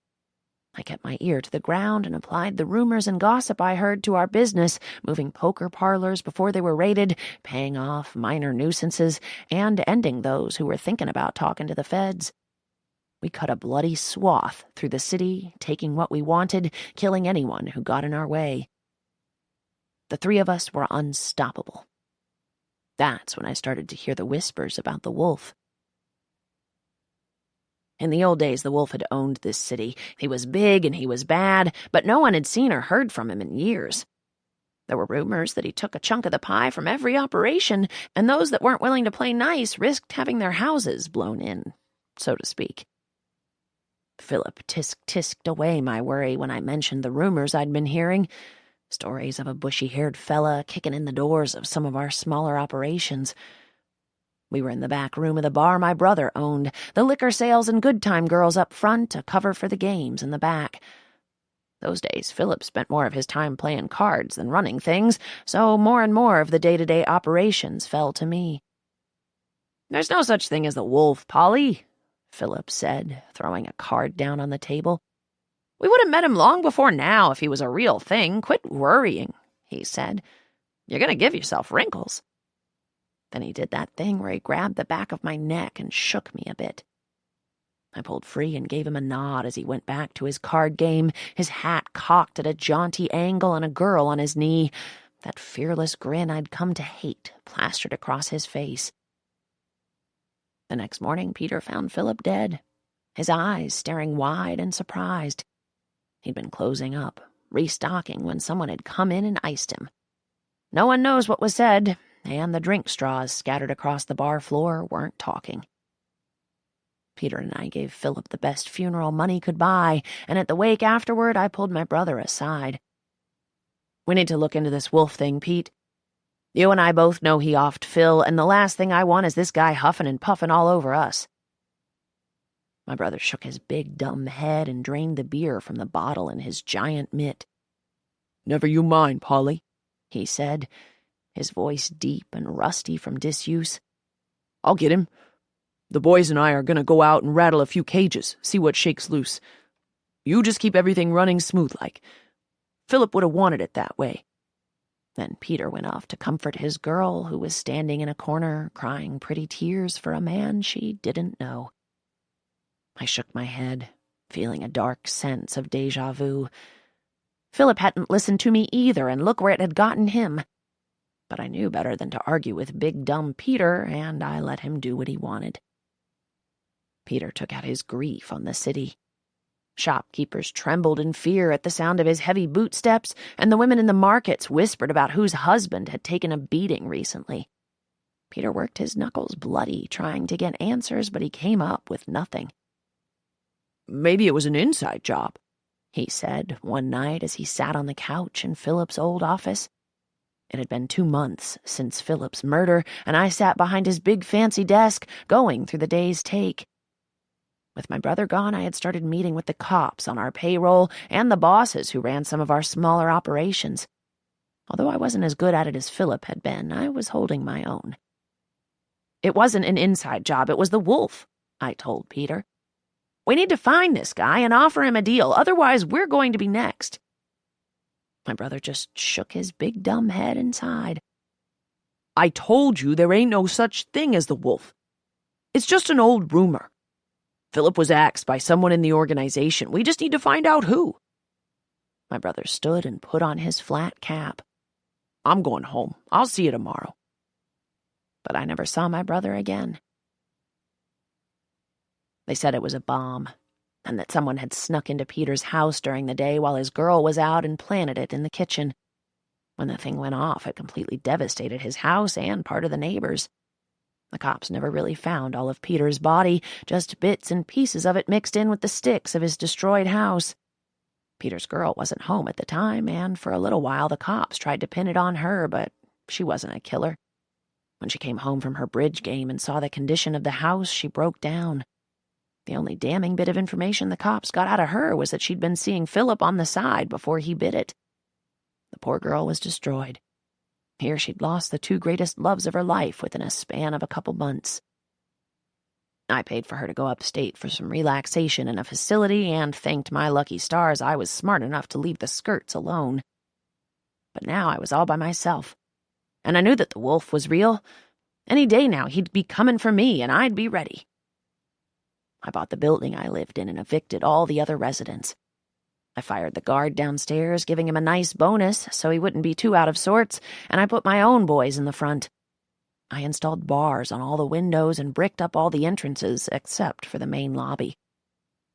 I kept my ear to the ground and applied the rumors and gossip I heard to our business, moving poker parlors before they were raided, paying off minor nuisances, and ending those who were thinking about talking to the feds. We cut a bloody swath through the city, taking what we wanted, killing anyone who got in our way. The three of us were unstoppable. That's when I started to hear the whispers about the wolf. In the old days, the wolf had owned this city. He was big and he was bad, but no one had seen or heard from him in years. There were rumors that he took a chunk of the pie from every operation, and those that weren't willing to play nice risked having their houses blown in, so to speak. Philip tisk-tisked away my worry when I mentioned the rumors I'd been hearing. Stories of a bushy-haired fella kicking in the doors of some of our smaller operations. We were in the back room of the bar my brother owned, the liquor sales and good time girls up front, a cover for the games in the back. Those days, Philip spent more of his time playing cards than running things, so more and more of the day-to-day operations fell to me. "There's no such thing as the wolf, Polly," Philip said, throwing a card down on the table. "We would have met him long before now if he was a real thing. Quit worrying," he said. "You're going to give yourself wrinkles." Then he did that thing where he grabbed the back of my neck and shook me a bit. I pulled free and gave him a nod as he went back to his card game, his hat cocked at a jaunty angle and a girl on his knee, that fearless grin I'd come to hate plastered across his face. The next morning, Peter found Philip dead, his eyes staring wide and surprised. He'd been closing up, restocking when someone had come in and iced him. No one knows what was said, and the drink straws scattered across the bar floor weren't talking. Peter and I gave Philip the best funeral money could buy, and at the wake afterward I pulled my brother aside. "We need to look into this wolf thing, Pete. You and I both know he offed Phil, and the last thing I want is this guy huffing and puffing all over us." My brother shook his big, dumb head and drained the beer from the bottle in his giant mitt. "Never you mind, Polly," he said, his voice deep and rusty from disuse. "I'll get him. The boys and I are going to go out and rattle a few cages, see what shakes loose. You just keep everything running smooth-like. Philip would have wanted it that way." Then Peter went off to comfort his girl, who was standing in a corner, crying pretty tears for a man she didn't know. I shook my head, feeling a dark sense of déjà vu. Philip hadn't listened to me either, and look where it had gotten him. But I knew better than to argue with big dumb Peter, and I let him do what he wanted. Peter took out his grief on the city. Shopkeepers trembled in fear at the sound of his heavy bootsteps, and the women in the markets whispered about whose husband had taken a beating recently. Peter worked his knuckles bloody, trying to get answers, but he came up with nothing. "Maybe it was an inside job," he said one night as he sat on the couch in Philip's old office. It had been 2 months since Philip's murder, and I sat behind his big fancy desk, going through the day's take. With my brother gone, I had started meeting with the cops on our payroll and the bosses who ran some of our smaller operations. Although I wasn't as good at it as Philip had been, I was holding my own. "It wasn't an inside job, it was the wolf," I told Peter. "We need to find this guy and offer him a deal, otherwise we're going to be next." My brother just shook his big dumb head and sighed. "I told you there ain't no such thing as the wolf. It's just an old rumor. Philip was axed by someone in the organization. We just need to find out who." My brother stood and put on his flat cap. "I'm going home. I'll see you tomorrow." But I never saw my brother again. They said it was a bomb, and that someone had snuck into Peter's house during the day while his girl was out and planted it in the kitchen. When the thing went off, it completely devastated his house and part of the neighbors. The cops never really found all of Peter's body, just bits and pieces of it mixed in with the sticks of his destroyed house. Peter's girl wasn't home at the time, and for a little while the cops tried to pin it on her, but she wasn't a killer. When she came home from her bridge game and saw the condition of the house, she broke down. The only damning bit of information the cops got out of her was that she'd been seeing Philip on the side before he bit it. The poor girl was destroyed. Here she'd lost the 2 greatest loves of her life within a span of a couple months. I paid for her to go upstate for some relaxation in a facility and thanked my lucky stars I was smart enough to leave the skirts alone. But now I was all by myself, and I knew that the wolf was real. Any day now he'd be coming for me, and I'd be ready. I bought the building I lived in and evicted all the other residents. I fired the guard downstairs, giving him a nice bonus so he wouldn't be too out of sorts, and I put my own boys in the front. I installed bars on all the windows and bricked up all the entrances except for the main lobby.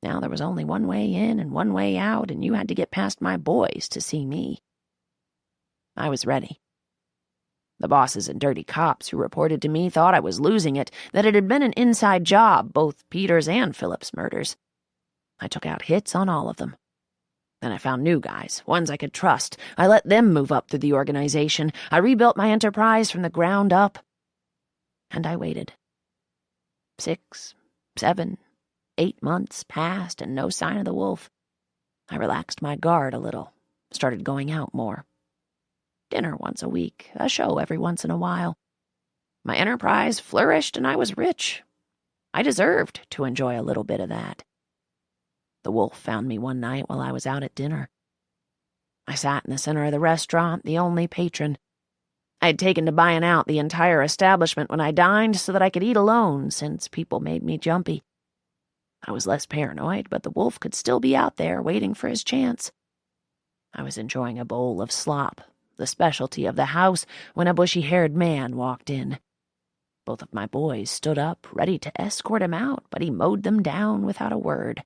Now there was only one way in and one way out, and you had to get past my boys to see me. I was ready. The bosses and dirty cops who reported to me thought I was losing it, that it had been an inside job, both Peter's and Philip's murders. I took out hits on all of them. Then I found new guys, ones I could trust. I let them move up through the organization. I rebuilt my enterprise from the ground up. And I waited. 6, 7, 8 months passed and no sign of the wolf. I relaxed my guard a little, started going out more. Dinner once a week, a show every once in a while. My enterprise flourished and I was rich. I deserved to enjoy a little bit of that. The wolf found me one night while I was out at dinner. I sat in the center of the restaurant, the only patron. I had taken to buying out the entire establishment when I dined so that I could eat alone, since people made me jumpy. I was less paranoid, but the wolf could still be out there waiting for his chance. I was enjoying a bowl of slop, the specialty of the house, when a bushy-haired man walked in. Both of my boys stood up, ready to escort him out, but he mowed them down without a word.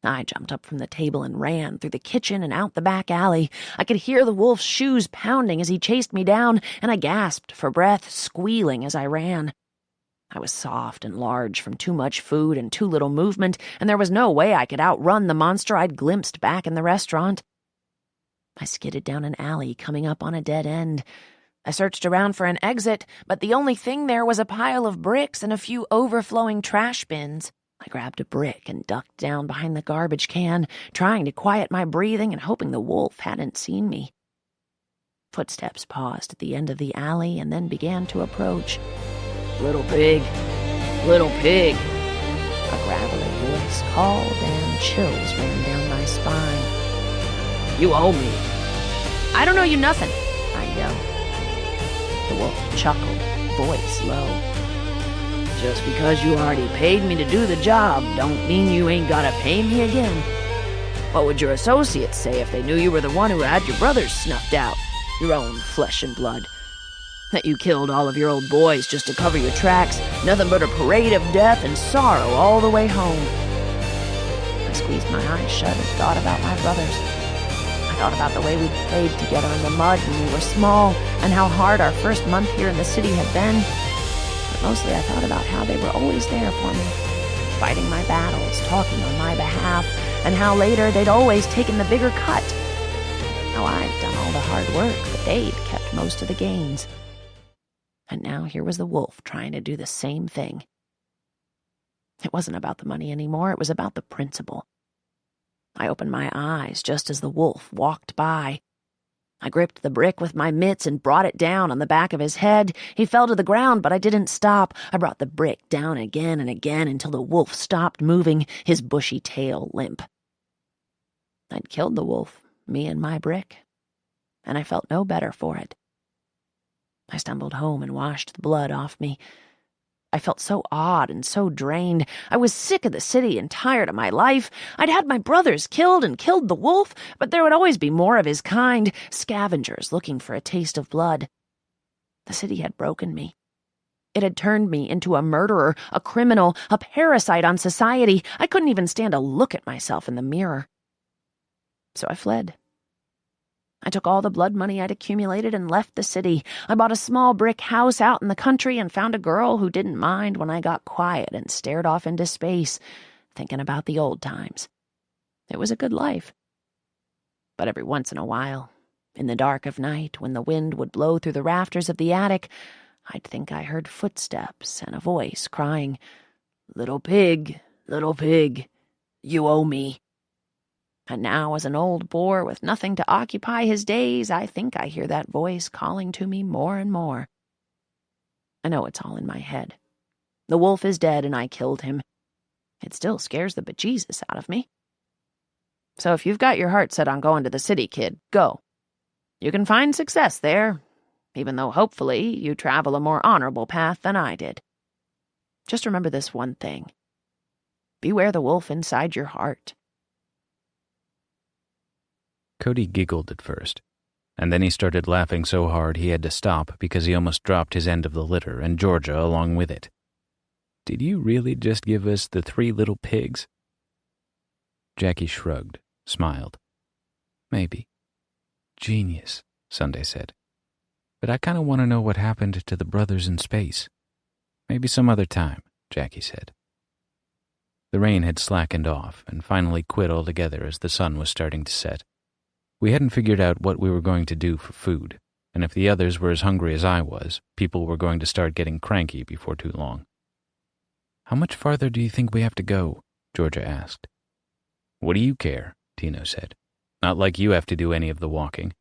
I jumped up from the table and ran through the kitchen and out the back alley. I could hear the wolf's shoes pounding as he chased me down, and I gasped for breath, squealing as I ran. I was soft and large from too much food and too little movement, and there was no way I could outrun the monster I'd glimpsed back in the restaurant. I skidded down an alley, coming up on a dead end. I searched around for an exit, but the only thing there was a pile of bricks and a few overflowing trash bins. I grabbed a brick and ducked down behind the garbage can, trying to quiet my breathing and hoping the wolf hadn't seen me. Footsteps paused at the end of the alley and then began to approach. "Little pig, little pig." A gravelly voice called and chills ran down my spine. "You owe me." "I don't owe you nothing," I yelled. The wolf chuckled, voice low. "Just because you already paid me to do the job don't mean you ain't gotta pay me again. What would your associates say if they knew you were the one who had your brothers snuffed out, your own flesh and blood? That you killed all of your old boys just to cover your tracks, nothing but a parade of death and sorrow all the way home." I squeezed my eyes shut and thought about my brothers. I thought about the way we'd played together in the mud when we were small, and how hard our first month here in the city had been. Mostly I thought about how they were always there for me, fighting my battles, talking on my behalf, and how later they'd always taken the bigger cut. How I'd done all the hard work, but they'd kept most of the gains. And now here was the wolf trying to do the same thing. It wasn't about the money anymore, it was about the principle. I opened my eyes just as the wolf walked by. I gripped the brick with my mitts and brought it down on the back of his head. He fell to the ground, but I didn't stop. I brought the brick down again and again until the wolf stopped moving, his bushy tail limp. I'd killed the wolf, me and my brick, and I felt no better for it. I stumbled home and washed the blood off me. I felt so odd and so drained. I was sick of the city and tired of my life. I'd had my brothers killed and killed the wolf, but there would always be more of his kind, scavengers looking for a taste of blood. The city had broken me. It had turned me into a murderer, a criminal, a parasite on society. I couldn't even stand to look at myself in the mirror. So I fled. I took all the blood money I'd accumulated and left the city. I bought a small brick house out in the country and found a girl who didn't mind when I got quiet and stared off into space, thinking about the old times. It was a good life. But every once in a while, in the dark of night, when the wind would blow through the rafters of the attic, I'd think I heard footsteps and a voice crying, little pig, you owe me." And now, as an old boar with nothing to occupy his days, I think I hear that voice calling to me more and more. I know it's all in my head. The wolf is dead and I killed him. It still scares the bejesus out of me. So if you've got your heart set on going to the city, kid, go. You can find success there, even though hopefully you travel a more honorable path than I did. Just remember this one thing. Beware the wolf inside your heart. Cody giggled at first, and then he started laughing so hard he had to stop because he almost dropped his end of the litter and Georgia along with it. "Did you really just give us the 3 little pigs?" Jackie shrugged, smiled. "Maybe. Genius," Sunday said. "But I kind of want to know what happened to the brothers in space." "Maybe some other time," Jackie said. The rain had slackened off and finally quit altogether as the sun was starting to set. We hadn't figured out what we were going to do for food, and if the others were as hungry as I was, people were going to start getting cranky before too long. "How much farther do you think we have to go?" Georgia asked. "What do you care?" Tino said. "Not like you have to do any of the walking."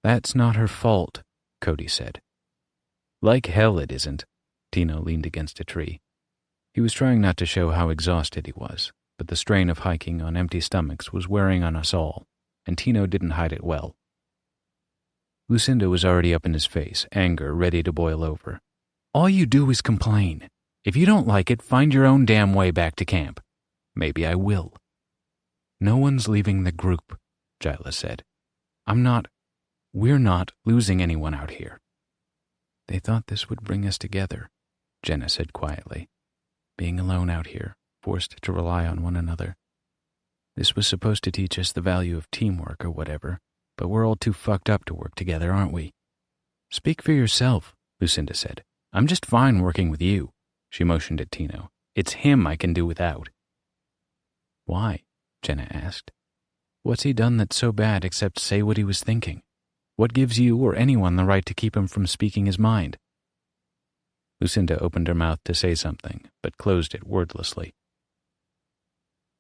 "That's not her fault," Cody said. "Like hell it isn't." Tino leaned against a tree. He was trying not to show how exhausted he was, but the strain of hiking on empty stomachs was wearing on us all, and Tino didn't hide it well. Lucinda was already up in his face, anger ready to boil over. "All you do is complain. If you don't like it, find your own damn way back to camp. Maybe I will." "No one's leaving the group," Jyla said. We're not losing anyone out here." "They thought this would bring us together," Jenna said quietly. "Being alone out here, forced to rely on one another. This was supposed to teach us the value of teamwork or whatever, but we're all too fucked up to work together, aren't we?" "Speak for yourself," Lucinda said. "I'm just fine working with you." She motioned at Tino. "It's him I can do without." "Why?" Jenna asked. "What's he done that's so bad except say what he was thinking? What gives you or anyone the right to keep him from speaking his mind?" Lucinda opened her mouth to say something, but closed it wordlessly.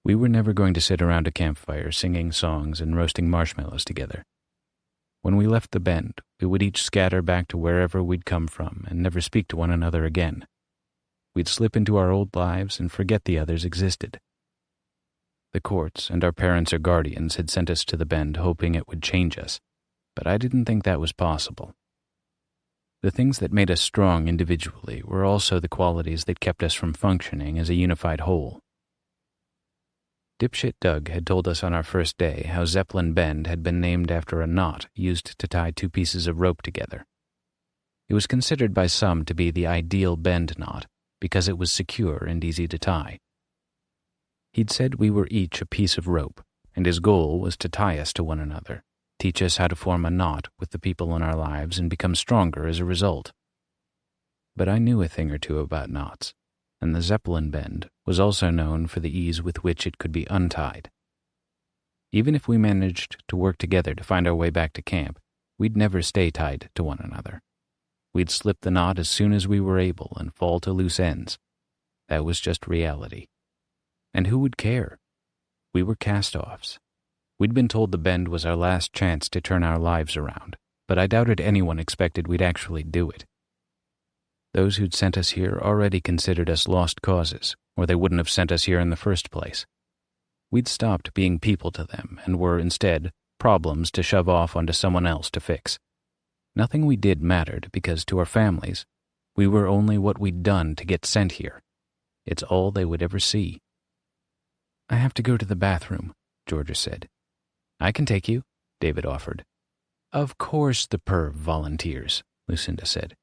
We were never going to sit around a campfire singing songs and roasting marshmallows together. When we left the bend, we would each scatter back to wherever we'd come from and never speak to one another again. We'd slip into our old lives and forget the others existed. The courts and our parents or guardians had sent us to the bend hoping it would change us, but I didn't think that was possible. The things that made us strong individually were also the qualities that kept us from functioning as a unified whole. Dipshit Doug had told us on our first day how Zeppelin Bend had been named after a knot used to tie two pieces of rope together. It was considered by some to be the ideal bend knot because it was secure and easy to tie. He'd said we were each a piece of rope, and his goal was to tie us to one another, teach us how to form a knot with the people in our lives and become stronger as a result. But I knew a thing or two about knots, and the Zeppelin Bend was also known for the ease with which it could be untied. Even if we managed to work together to find our way back to camp, we'd never stay tied to one another. We'd slip the knot as soon as we were able and fall to loose ends. That was just reality. And who would care? We were cast-offs. We'd been told the bend was our last chance to turn our lives around, but I doubted anyone expected we'd actually do it. Those who'd sent us here already considered us lost causes, or they wouldn't have sent us here in the first place. We'd stopped being people to them and were, instead, problems to shove off onto someone else to fix. Nothing we did mattered because, to our families, we were only what we'd done to get sent here. It's all they would ever see. "I have to go to the bathroom," Georgia said. "I can take you," David offered. "Of course the perv volunteers," Lucinda said.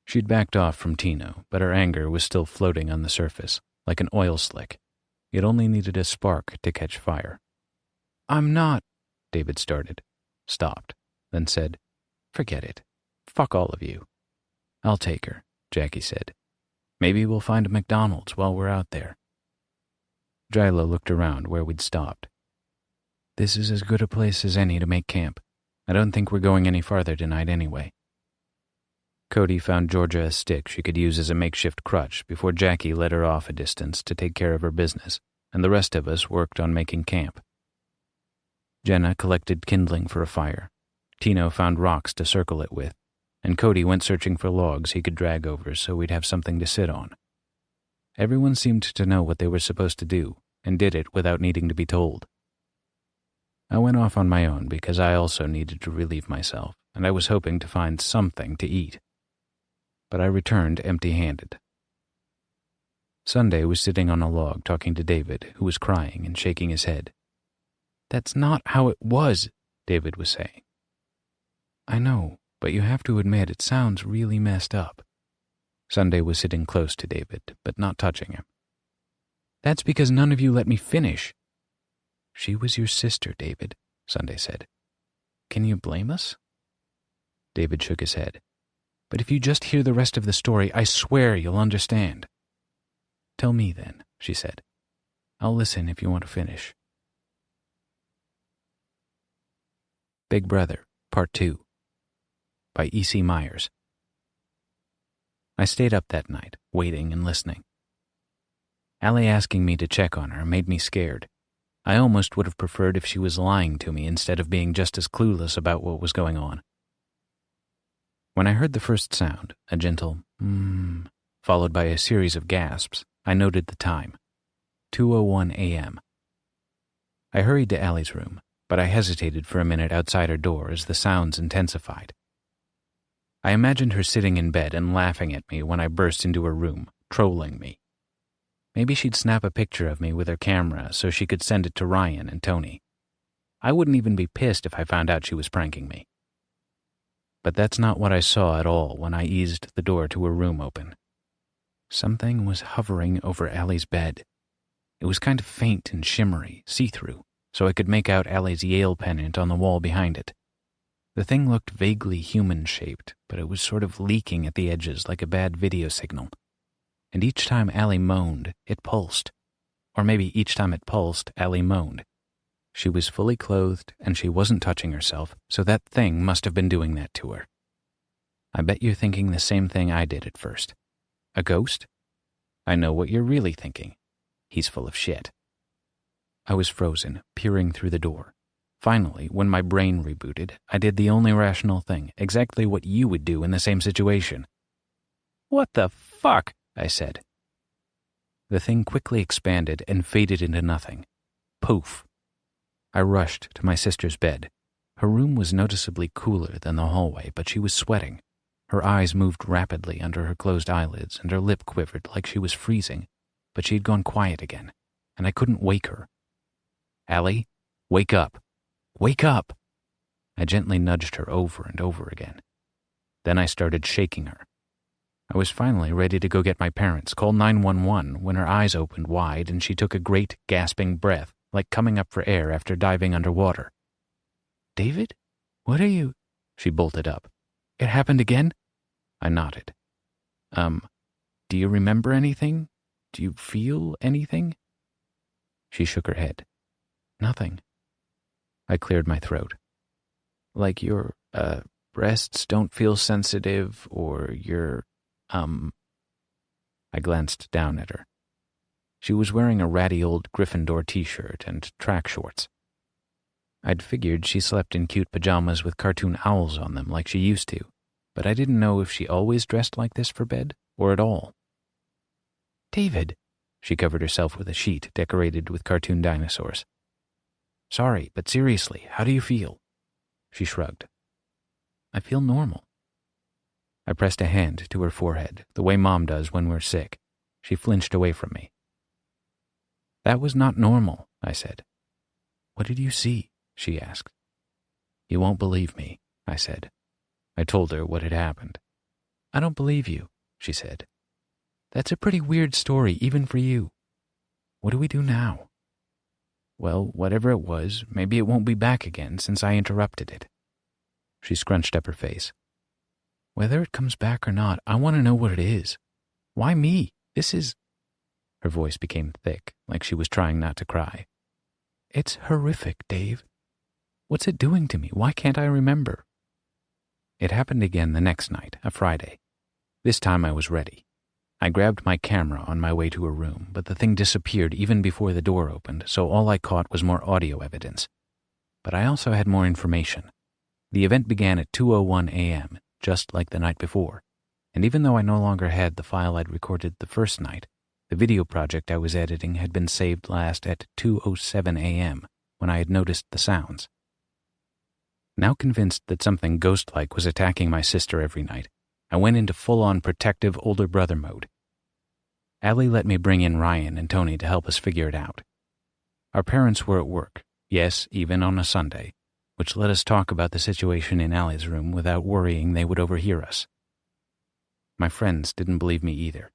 She'd backed off from Tino, but her anger was still floating on the surface, like an oil slick. It only needed a spark to catch fire. "I'm not," David started, stopped, then said, "Forget it. Fuck all of you." "I'll take her," Jackie said. "Maybe we'll find a McDonald's while we're out there." Jyla looked around where we'd stopped. "This is as good a place as any to make camp. I don't think we're going any farther tonight anyway." Cody found Georgia a stick she could use as a makeshift crutch before Jackie led her off a distance to take care of her business, and the rest of us worked on making camp. Jenna collected kindling for a fire. Tino found rocks to circle it with, and Cody went searching for logs he could drag over so we'd have something to sit on. Everyone seemed to know what they were supposed to do, and did it without needing to be told. I went off on my own because I also needed to relieve myself, and I was hoping to find something to eat. But I returned empty-handed. Sunday was sitting on a log talking to David, who was crying and shaking his head. "That's not how it was," David was saying. "I know, but you have to admit it sounds really messed up." Sunday was sitting close to David, but not touching him. "That's because none of you let me finish." "She was your sister, David," Sunday said. "Can you blame us?" David shook his head. "But if you just hear the rest of the story, I swear you'll understand." "Tell me then," she said. I'll listen if you want to finish. Big Brother, Part 2 by E.C. Myers. I stayed up that night, waiting and listening. Allie asking me to check on her made me scared. I almost would have preferred if she was lying to me instead of being just as clueless about what was going on. When I heard the first sound, a gentle followed by a series of gasps, I noted the time, 2:01 a.m. I hurried to Allie's room, but I hesitated for a minute outside her door as the sounds intensified. I imagined her sitting in bed and laughing at me when I burst into her room, trolling me. Maybe she'd snap a picture of me with her camera so she could send it to Ryan and Tony. I wouldn't even be pissed if I found out she was pranking me. But that's not what I saw at all when I eased the door to her room open. Something was hovering over Allie's bed. It was kind of faint and shimmery, see-through, so I could make out Allie's Yale pennant on the wall behind it. The thing looked vaguely human-shaped, but it was sort of leaking at the edges like a bad video signal. And each time Allie moaned, it pulsed. Or maybe each time it pulsed, Allie moaned. She was fully clothed, and she wasn't touching herself, so that thing must have been doing that to her. I bet you're thinking the same thing I did at first. A ghost? I know what you're really thinking. He's full of shit. I was frozen, peering through the door. Finally, when my brain rebooted, I did the only rational thing, exactly what you would do in the same situation. "What the fuck?" I said. The thing quickly expanded and faded into nothing. Poof. I rushed to my sister's bed. Her room was noticeably cooler than the hallway, but she was sweating. Her eyes moved rapidly under her closed eyelids, and her lip quivered like she was freezing, but she had gone quiet again, and I couldn't wake her. "Allie, wake up. Wake up!" I gently nudged her over and over again. Then I started shaking her. I was finally ready to go get my parents, call 911, when her eyes opened wide and she took a great, gasping breath, like coming up for air after diving underwater. "David? What are you—" She bolted up. "It happened again?" I nodded. Do you remember anything? Do you feel anything?" She shook her head. "Nothing." I cleared my throat. "Like your, breasts don't feel sensitive, or your, I glanced down at her. She was wearing a ratty old Gryffindor t-shirt and track shorts. I'd figured she slept in cute pajamas with cartoon owls on them like she used to, but I didn't know if she always dressed like this for bed, or at all. "David," she covered herself with a sheet decorated with cartoon dinosaurs. "Sorry, but seriously, how do you feel?" She shrugged. "I feel normal." I pressed a hand to her forehead, the way Mom does when we're sick. She flinched away from me. "That was not normal," I said. "What did you see?" she asked. "You won't believe me," I said. I told her what had happened. "I don't believe you," she said. "That's a pretty weird story, even for you. What do we do now?" "Well, whatever it was, maybe it won't be back again since I interrupted it." She scrunched up her face. "Whether it comes back or not, I want to know what it is. Why me? This is—" Her voice became thick, like she was trying not to cry. "It's horrific, Dave. What's it doing to me? Why can't I remember?" It happened again the next night, a Friday. This time I was ready. I grabbed my camera on my way to her room, but the thing disappeared even before the door opened, so all I caught was more audio evidence. But I also had more information. The event began at 2:01 a.m., just like the night before, and even though I no longer had the file I'd recorded the first night, the video project I was editing had been saved last at 2:07 a.m., when I had noticed the sounds. Now convinced that something ghost-like was attacking my sister every night, I went into full-on protective older brother mode. Allie let me bring in Ryan and Tony to help us figure it out. Our parents were at work, yes, even on a Sunday, which let us talk about the situation in Allie's room without worrying they would overhear us. My friends didn't believe me either.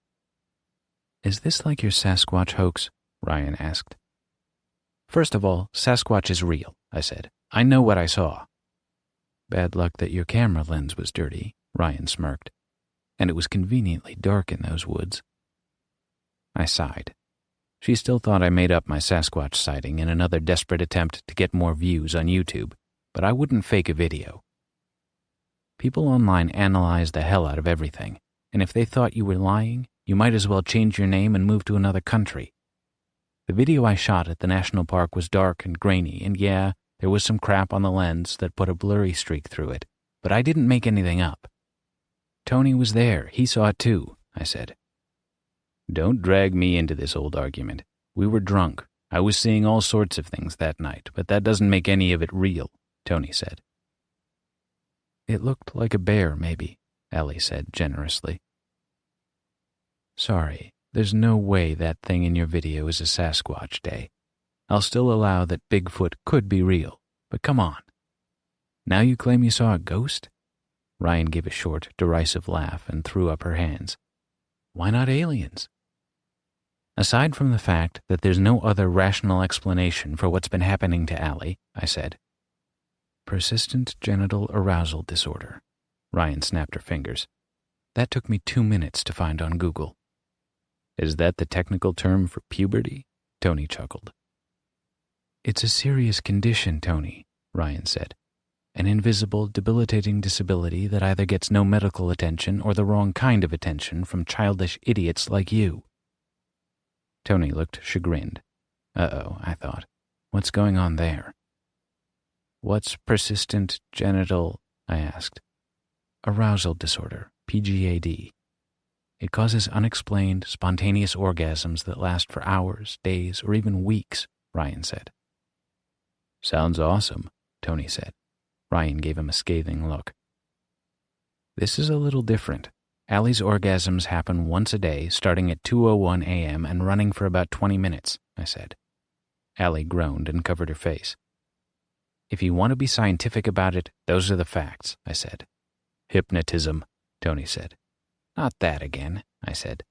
"Is this like your Sasquatch hoax?" Ryan asked. "First of all, Sasquatch is real," I said. "I know what I saw." "Bad luck that your camera lens was dirty," Ryan smirked. "And it was conveniently dark in those woods." I sighed. She still thought I made up my Sasquatch sighting in another desperate attempt to get more views on YouTube, but I wouldn't fake a video. People online analyze the hell out of everything, and if they thought you were lying, you might as well change your name and move to another country. The video I shot at the national park was dark and grainy, and yeah, there was some crap on the lens that put a blurry streak through it, but I didn't make anything up. Tony was there. He saw it too, I said. Don't drag me into this old argument. We were drunk. I was seeing all sorts of things that night, but that doesn't make any of it real, Tony said. It looked like a bear, maybe, Allie said generously. Sorry, there's no way that thing in your video is a Sasquatch day. I'll still allow that Bigfoot could be real, but come on. Now you claim you saw a ghost? Ryan gave a short, derisive laugh and threw up her hands. Why not aliens? Aside from the fact that there's no other rational explanation for what's been happening to Allie, I said. Persistent genital arousal disorder. Ryan snapped her fingers. That took me 2 minutes to find on Google. Is that the technical term for puberty? Tony chuckled. It's a serious condition, Tony, Ryan said. An invisible, debilitating disability that either gets no medical attention or the wrong kind of attention from childish idiots like you. Tony looked chagrined. Uh-oh, I thought. What's going on there? What's persistent genital, I asked. Arousal disorder, PGAD. It causes unexplained, spontaneous orgasms that last for hours, days, or even weeks, Ryan said. Sounds awesome, Tony said. Ryan gave him a scathing look. This is a little different. Allie's orgasms happen once a day, starting at 2:01 a.m. and running for about 20 minutes, I said. Allie groaned and covered her face. If you want to be scientific about it, those are the facts, I said. Hypnotism, Tony said. Not that again, I said.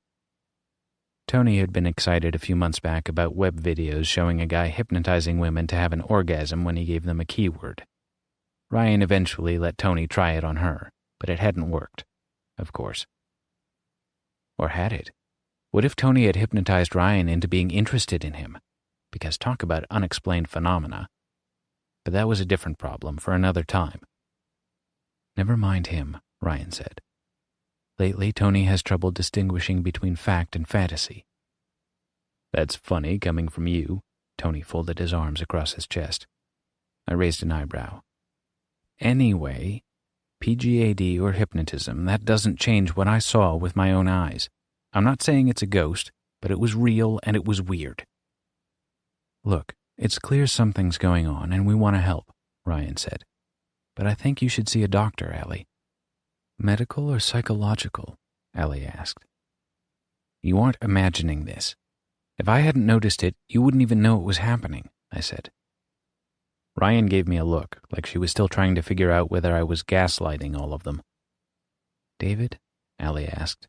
Tony had been excited a few months back about web videos showing a guy hypnotizing women to have an orgasm when he gave them a keyword. Ryan eventually let Tony try it on her, but it hadn't worked, of course. Or had it? What if Tony had hypnotized Ryan into being interested in him? Because talk about unexplained phenomena. But that was a different problem for another time. Never mind him, Ryan said. Lately, Tony has trouble distinguishing between fact and fantasy. That's funny coming from you. Tony folded his arms across his chest. I raised an eyebrow. Anyway, PGAD or hypnotism, that doesn't change what I saw with my own eyes. I'm not saying it's a ghost, but it was real and it was weird. Look, it's clear something's going on and we want to help, Ryan said. But I think you should see a doctor, Allie. Medical or psychological? Allie asked. You aren't imagining this. If I hadn't noticed it, you wouldn't even know it was happening, I said. Ryan gave me a look, like she was still trying to figure out whether I was gaslighting all of them. David? Allie asked.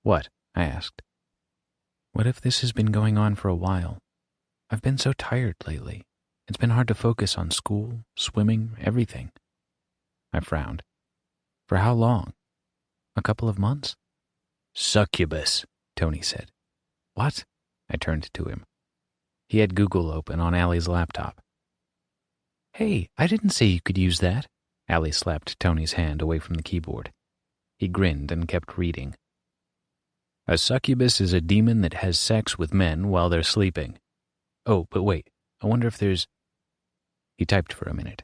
What? I asked. What if this has been going on for a while? I've been so tired lately. It's been hard to focus on school, swimming, everything. I frowned. For how long? A couple of months? Succubus, Tony said. What? I turned to him. He had Google open on Allie's laptop. Hey, I didn't say you could use that. Allie slapped Tony's hand away from the keyboard. He grinned and kept reading. A succubus is a demon that has sex with men while they're sleeping. Oh, but wait, I wonder if there's... He typed for a minute.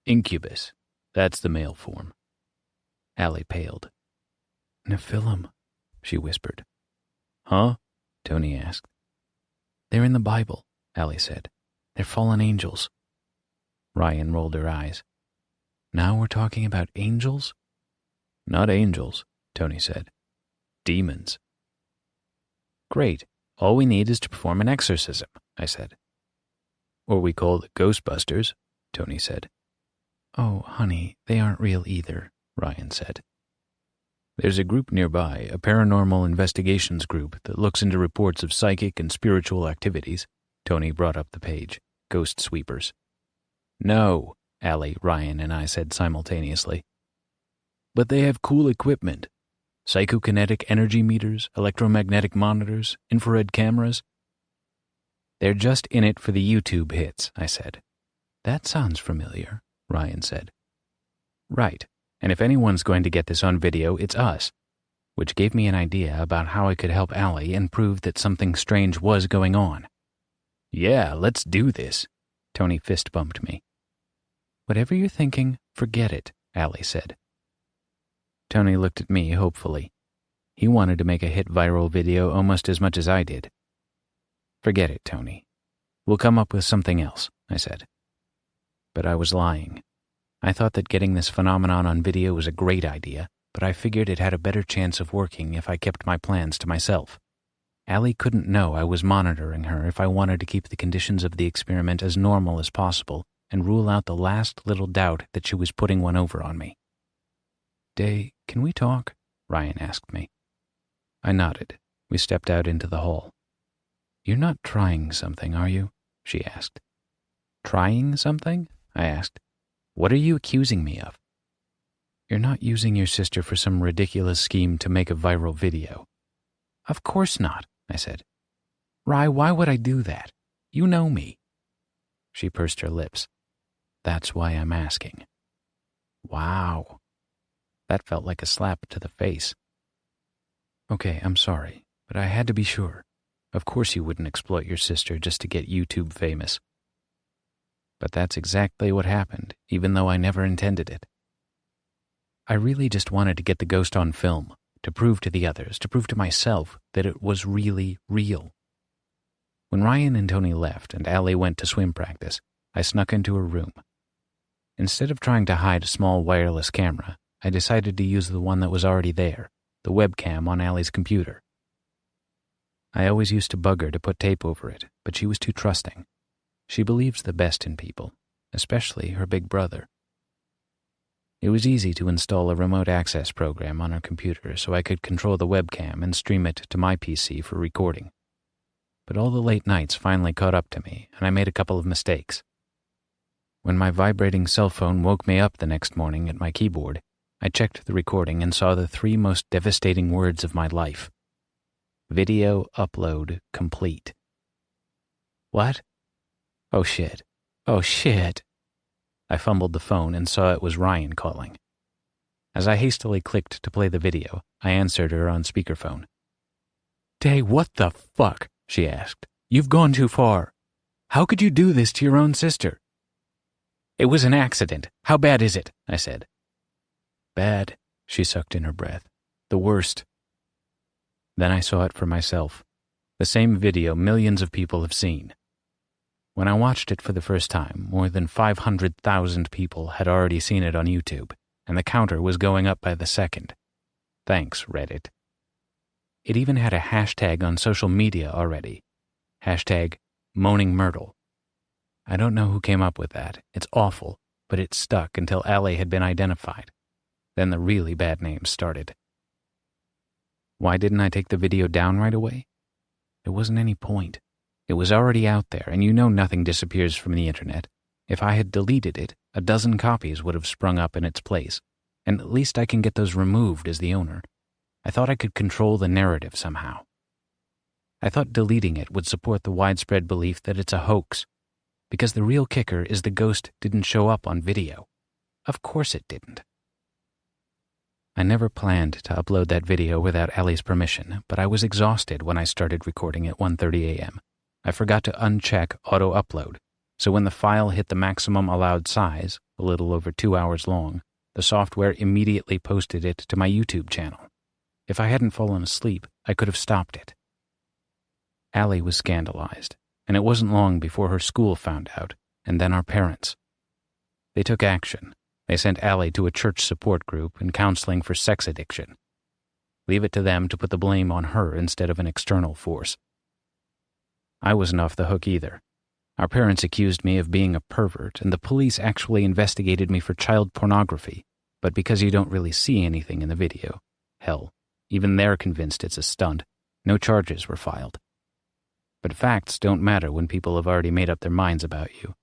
Incubus, that's the male form. Allie paled. Nephilim, she whispered. Huh? Tony asked. They're in the Bible, Allie said. They're fallen angels. Ryan rolled her eyes. Now we're talking about angels? Not angels, Tony said. Demons. Great. All we need is to perform an exorcism, I said. Or we call the Ghostbusters, Tony said. Oh, honey, they aren't real either, Ryan said. There's a group nearby, a paranormal investigations group that looks into reports of psychic and spiritual activities. Tony brought up the page. Ghost sweepers. No, Allie, Ryan, and I said simultaneously. But they have cool equipment. Psychokinetic energy meters, electromagnetic monitors, infrared cameras. They're just in it for the YouTube hits, I said. That sounds familiar, Ryan said. Right, and if anyone's going to get this on video, it's us, which gave me an idea about how I could help Allie and prove that something strange was going on. Yeah, let's do this, Tony fist bumped me. Whatever you're thinking, forget it, Allie said. Tony looked at me hopefully. He wanted to make a hit viral video almost as much as I did. Forget it, Tony. We'll come up with something else, I said. But I was lying. I thought that getting this phenomenon on video was a great idea, but I figured it had a better chance of working if I kept my plans to myself. Allie couldn't know I was monitoring her if I wanted to keep the conditions of the experiment as normal as possible and rule out the last little doubt that she was putting one over on me. Day, can we talk? Ryan asked me. I nodded. We stepped out into the hall. You're not trying something, are you? She asked. Trying something? I asked. What are you accusing me of? You're not using your sister for some ridiculous scheme to make a viral video. Of course not, I said. Rye, why would I do that? You know me. She pursed her lips. That's why I'm asking. Wow. That felt like a slap to the face. Okay, I'm sorry, but I had to be sure. Of course you wouldn't exploit your sister just to get YouTube famous. But that's exactly what happened, even though I never intended it. I really just wanted to get the ghost on film, to prove to the others, to prove to myself that it was really real. When Ryan and Tony left and Allie went to swim practice, I snuck into her room. Instead of trying to hide a small wireless camera, I decided to use the one that was already there, the webcam on Allie's computer. I always used to bug her to put tape over it, but she was too trusting. She believes the best in people, especially her big brother. It was easy to install a remote access program on her computer so I could control the webcam and stream it to my PC for recording. But all the late nights finally caught up to me, and I made a couple of mistakes. When my vibrating cell phone woke me up the next morning at my keyboard, I checked the recording and saw the 3 most devastating words of my life. Video upload complete. What? Oh shit. Oh shit. I fumbled the phone and saw it was Ryan calling. As I hastily clicked to play the video, I answered her on speakerphone. Day, what the fuck? She asked. You've gone too far. How could you do this to your own sister? It was an accident. How bad is it? I said. Bad, she sucked in her breath. The worst. Then I saw it for myself. The same video millions of people have seen. When I watched it for the first time, more than 500,000 people had already seen it on YouTube, and the counter was going up by the second. Thanks, Reddit. It even had a hashtag on social media already. Hashtag Moaning Myrtle. I don't know who came up with that. It's awful, but it stuck until Allie had been identified. Then the really bad names started. Why didn't I take the video down right away? There wasn't any point. It was already out there, and you know nothing disappears from the internet. If I had deleted it, a dozen copies would have sprung up in its place, and at least I can get those removed as the owner. I thought I could control the narrative somehow. I thought deleting it would support the widespread belief that it's a hoax, because the real kicker is the ghost didn't show up on video. Of course it didn't. I never planned to upload that video without Allie's permission, but I was exhausted when I started recording at 1:30 a.m. I forgot to uncheck auto-upload, so when the file hit the maximum allowed size, a little over 2 hours long, the software immediately posted it to my YouTube channel. If I hadn't fallen asleep, I could have stopped it. Allie was scandalized, and it wasn't long before her school found out, and then our parents. They took action. They sent Allie to a church support group and counseling for sex addiction. Leave it to them to put the blame on her instead of an external force. I wasn't off the hook either. Our parents accused me of being a pervert, and the police actually investigated me for child pornography, but because you don't really see anything in the video, hell, even they're convinced it's a stunt, no charges were filed. But facts don't matter when people have already made up their minds about you.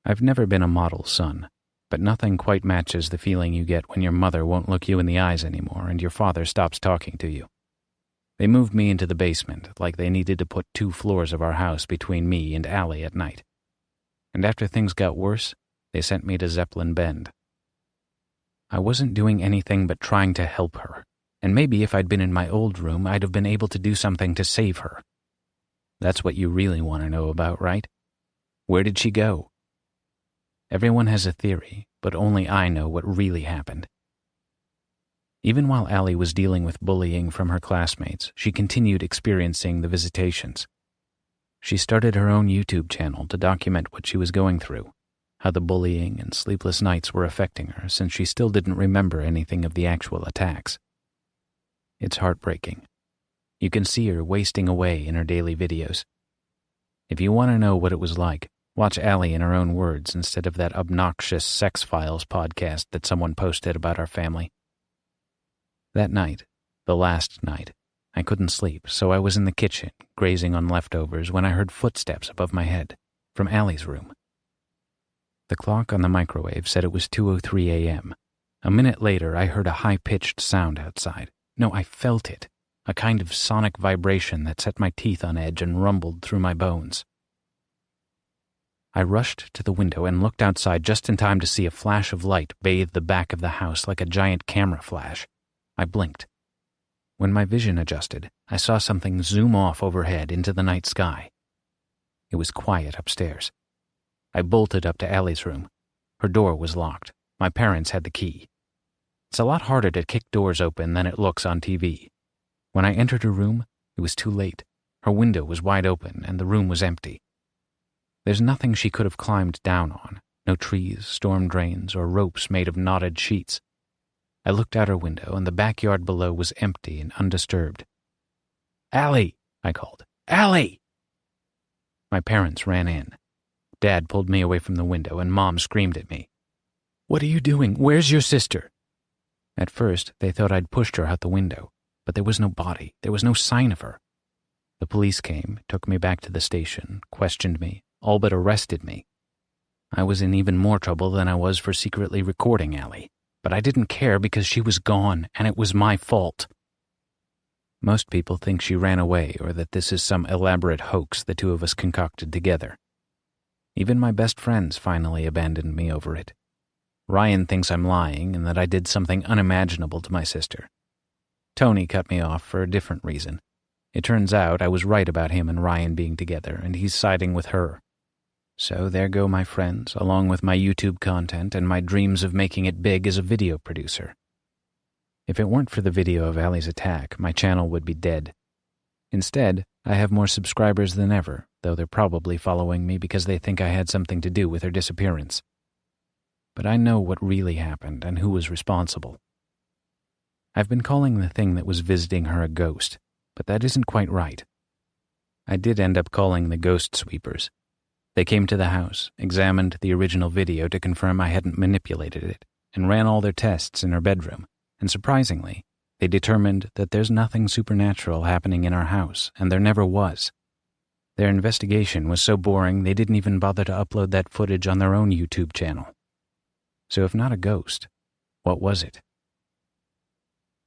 I've never been a model son, but nothing quite matches the feeling you get when your mother won't look you in the eyes anymore and your father stops talking to you. They moved me into the basement like they needed to put 2 floors of our house between me and Allie at night. And after things got worse, they sent me to Zeppelin Bend. I wasn't doing anything but trying to help her, and maybe if I'd been in my old room, I'd have been able to do something to save her. That's what you really want to know about, right? Where did she go? Everyone has a theory, but only I know what really happened. Even while Allie was dealing with bullying from her classmates, she continued experiencing the visitations. She started her own YouTube channel to document what she was going through, how the bullying and sleepless nights were affecting her since she still didn't remember anything of the actual attacks. It's heartbreaking. You can see her wasting away in her daily videos. If you want to know what it was like, watch Allie in her own words instead of that obnoxious Sex Files podcast that someone posted about our family. That night, the last night, I couldn't sleep, so I was in the kitchen, grazing on leftovers, when I heard footsteps above my head, from Allie's room. The clock on the microwave said it was 2:03 a.m. A minute later, I heard a high-pitched sound outside. No, I felt it, a kind of sonic vibration that set my teeth on edge and rumbled through my bones. I rushed to the window and looked outside just in time to see a flash of light bathe the back of the house like a giant camera flash. I blinked. When my vision adjusted, I saw something zoom off overhead into the night sky. It was quiet upstairs. I bolted up to Allie's room. Her door was locked. My parents had the key. It's a lot harder to kick doors open than it looks on TV. When I entered her room, it was too late. Her window was wide open and the room was empty. There's nothing she could have climbed down on. No trees, storm drains, or ropes made of knotted sheets. I looked out her window, and the backyard below was empty and undisturbed. "Allie!" I called. "Allie!" My parents ran in. Dad pulled me away from the window, and Mom screamed at me. "What are you doing? Where's your sister?" At first, they thought I'd pushed her out the window, but there was no body. There was no sign of her. The police came, took me back to the station, questioned me, all but arrested me. I was in even more trouble than I was for secretly recording Allie. But I didn't care because she was gone, and it was my fault. Most people think she ran away or that this is some elaborate hoax the two of us concocted together. Even my best friends finally abandoned me over it. Ryan thinks I'm lying and that I did something unimaginable to my sister. Tony cut me off for a different reason. It turns out I was right about him and Ryan being together, and he's siding with her. So there go my friends, along with my YouTube content and my dreams of making it big as a video producer. If it weren't for the video of Allie's attack, my channel would be dead. Instead, I have more subscribers than ever, though they're probably following me because they think I had something to do with her disappearance. But I know what really happened and who was responsible. I've been calling the thing that was visiting her a ghost, but that isn't quite right. I did end up calling the ghost sweepers. They came to the house, examined the original video to confirm I hadn't manipulated it, and ran all their tests in her bedroom, and surprisingly, they determined that there's nothing supernatural happening in our house, and there never was. Their investigation was so boring they didn't even bother to upload that footage on their own YouTube channel. So if not a ghost, what was it?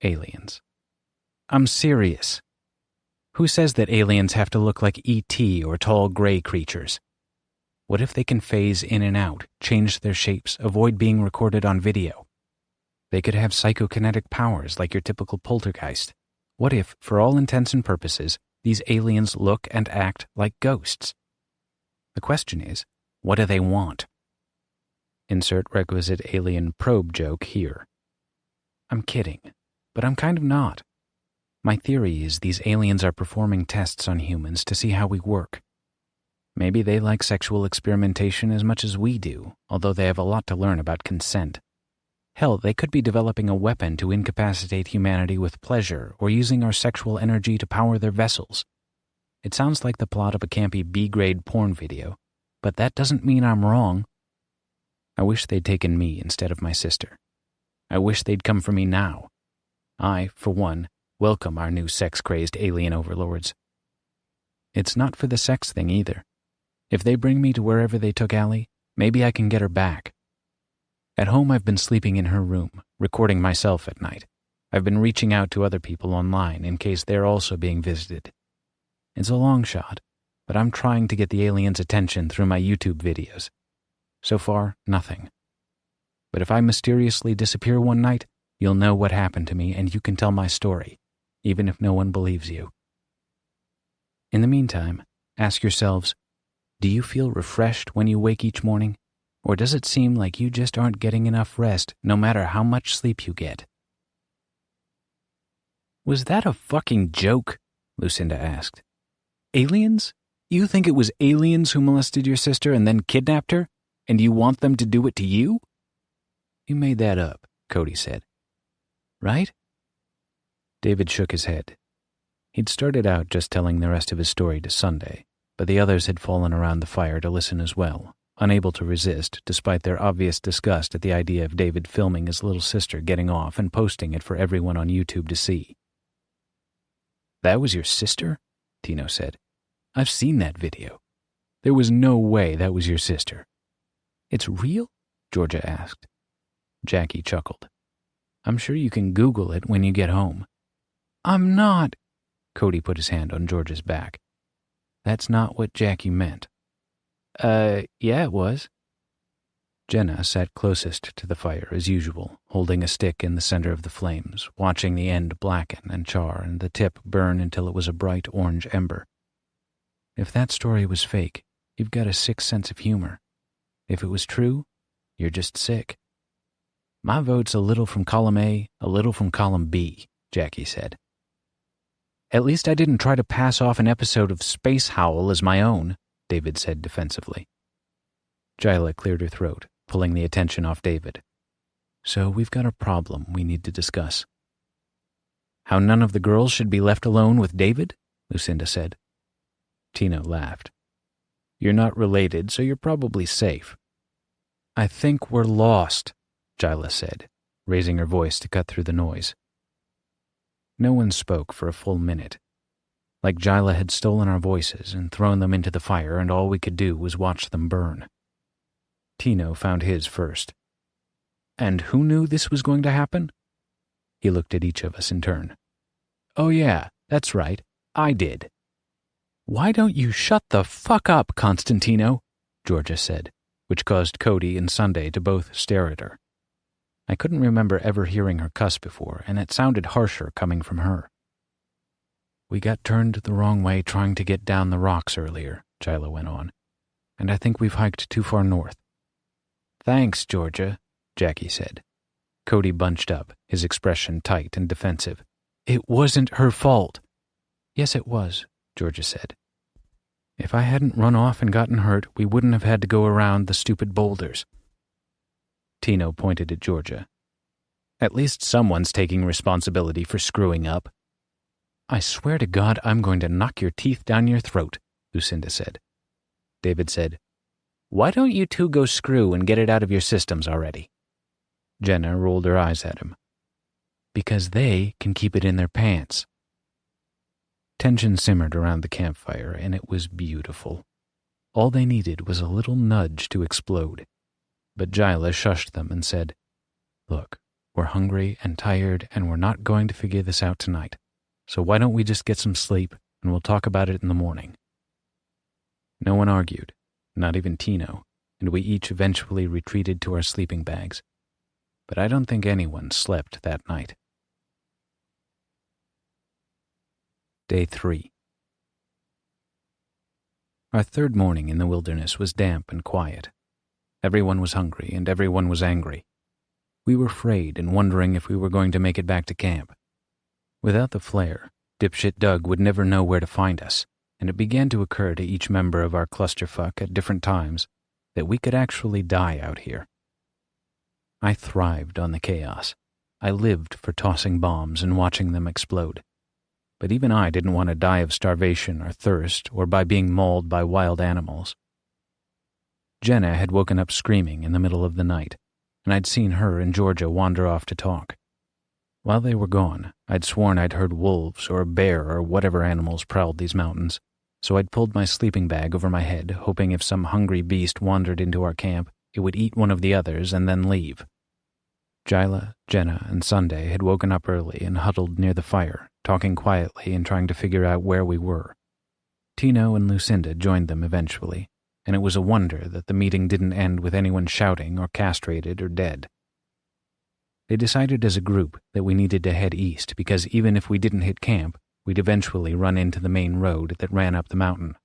Aliens. I'm serious. Who says that aliens have to look like E.T. or tall gray creatures? What if they can phase in and out, change their shapes, avoid being recorded on video? They could have psychokinetic powers like your typical poltergeist. What if, for all intents and purposes, these aliens look and act like ghosts? The question is, what do they want? Insert requisite alien probe joke here. I'm kidding, but I'm kind of not. My theory is these aliens are performing tests on humans to see how we work. Maybe they like sexual experimentation as much as we do, although they have a lot to learn about consent. Hell, they could be developing a weapon to incapacitate humanity with pleasure or using our sexual energy to power their vessels. It sounds like the plot of a campy B-grade porn video, but that doesn't mean I'm wrong. I wish they'd taken me instead of my sister. I wish they'd come for me now. I, for one, welcome our new sex-crazed alien overlords. It's not for the sex thing either. If they bring me to wherever they took Allie, maybe I can get her back. At home, I've been sleeping in her room, recording myself at night. I've been reaching out to other people online in case they're also being visited. It's a long shot, but I'm trying to get the aliens' attention through my YouTube videos. So far, nothing. But if I mysteriously disappear one night, you'll know what happened to me and you can tell my story, even if no one believes you. In the meantime, ask yourselves, do you feel refreshed when you wake each morning? Or does it seem like you just aren't getting enough rest no matter how much sleep you get? Was that a fucking joke? Lucinda asked. Aliens? You think it was aliens who molested your sister and then kidnapped her? And you want them to do it to you? You made that up, Cody said. Right? David shook his head. He'd started out just telling the rest of his story to Sunday, but the others had fallen around the fire to listen as well, unable to resist despite their obvious disgust at the idea of David filming his little sister getting off and posting it for everyone on YouTube to see. That was your sister? Tino said. I've seen that video. There was no way that was your sister. It's real? Georgia asked. Jackie chuckled. I'm sure you can Google it when you get home. I'm not. Cody put his hand on Georgia's back. That's not what Jackie meant. Yeah, it was. Jenna sat closest to the fire as usual, holding a stick in the center of the flames, watching the end blacken and char and the tip burn until it was a bright orange ember. If that story was fake, you've got a sick sense of humor. If it was true, you're just sick. My vote's a little from column A, a little from column B, Jackie said. At least I didn't try to pass off an episode of Space Howl as my own, David said defensively. Jyla cleared her throat, pulling the attention off David. So we've got a problem we need to discuss. How none of the girls should be left alone with David? Lucinda said. Tino laughed. You're not related, so you're probably safe. I think we're lost, Jyla said, raising her voice to cut through the noise. No one spoke for a full minute. Like Jyla had stolen our voices and thrown them into the fire, and all we could do was watch them burn. Tino found his first. And who knew this was going to happen? He looked at each of us in turn. Oh yeah, that's right, I did. Why don't you shut the fuck up, Constantino? Georgia said, which caused Cody and Sunday to both stare at her. I couldn't remember ever hearing her cuss before, and it sounded harsher coming from her. We got turned the wrong way trying to get down the rocks earlier, Jyla went on, and I think we've hiked too far north. Thanks, Georgia, Jackie said. Cody bunched up, his expression tight and defensive. It wasn't her fault. Yes, it was, Georgia said. If I hadn't run off and gotten hurt, we wouldn't have had to go around the stupid boulders. Tino pointed at Georgia. At least someone's taking responsibility for screwing up. I swear to God I'm going to knock your teeth down your throat, Lucinda said. David said, Why don't you two go screw and get it out of your systems already? Jenna rolled her eyes at him. Because they can keep it in their pants. Tension simmered around the campfire, and it was beautiful. All they needed was a little nudge to explode. But Jyla shushed them and said, Look, we're hungry and tired, and we're not going to figure this out tonight. So why don't we just get some sleep, and we'll talk about it in the morning. No one argued, not even Tino, and we each eventually retreated to our sleeping bags. But I don't think anyone slept that night. Day 3. Our third morning in the wilderness was damp and quiet. Everyone was hungry and everyone was angry. We were frayed and wondering if we were going to make it back to camp. Without the flare, dipshit Doug would never know where to find us, and it began to occur to each member of our clusterfuck at different times that we could actually die out here. I thrived on the chaos. I lived for tossing bombs and watching them explode. But even I didn't want to die of starvation or thirst or by being mauled by wild animals. Jenna had woken up screaming in the middle of the night, and I'd seen her and Georgia wander off to talk. While they were gone, I'd sworn I'd heard wolves or a bear or whatever animals prowled these mountains, so I'd pulled my sleeping bag over my head, hoping if some hungry beast wandered into our camp, it would eat one of the others and then leave. Jyla, Jenna, and Sunday had woken up early and huddled near the fire, talking quietly and trying to figure out where we were. Tino and Lucinda joined them eventually, and it was a wonder that the meeting didn't end with anyone shouting or castrated or dead. They decided as a group that we needed to head east because even if we didn't hit camp, we'd eventually run into the main road that ran up the mountain.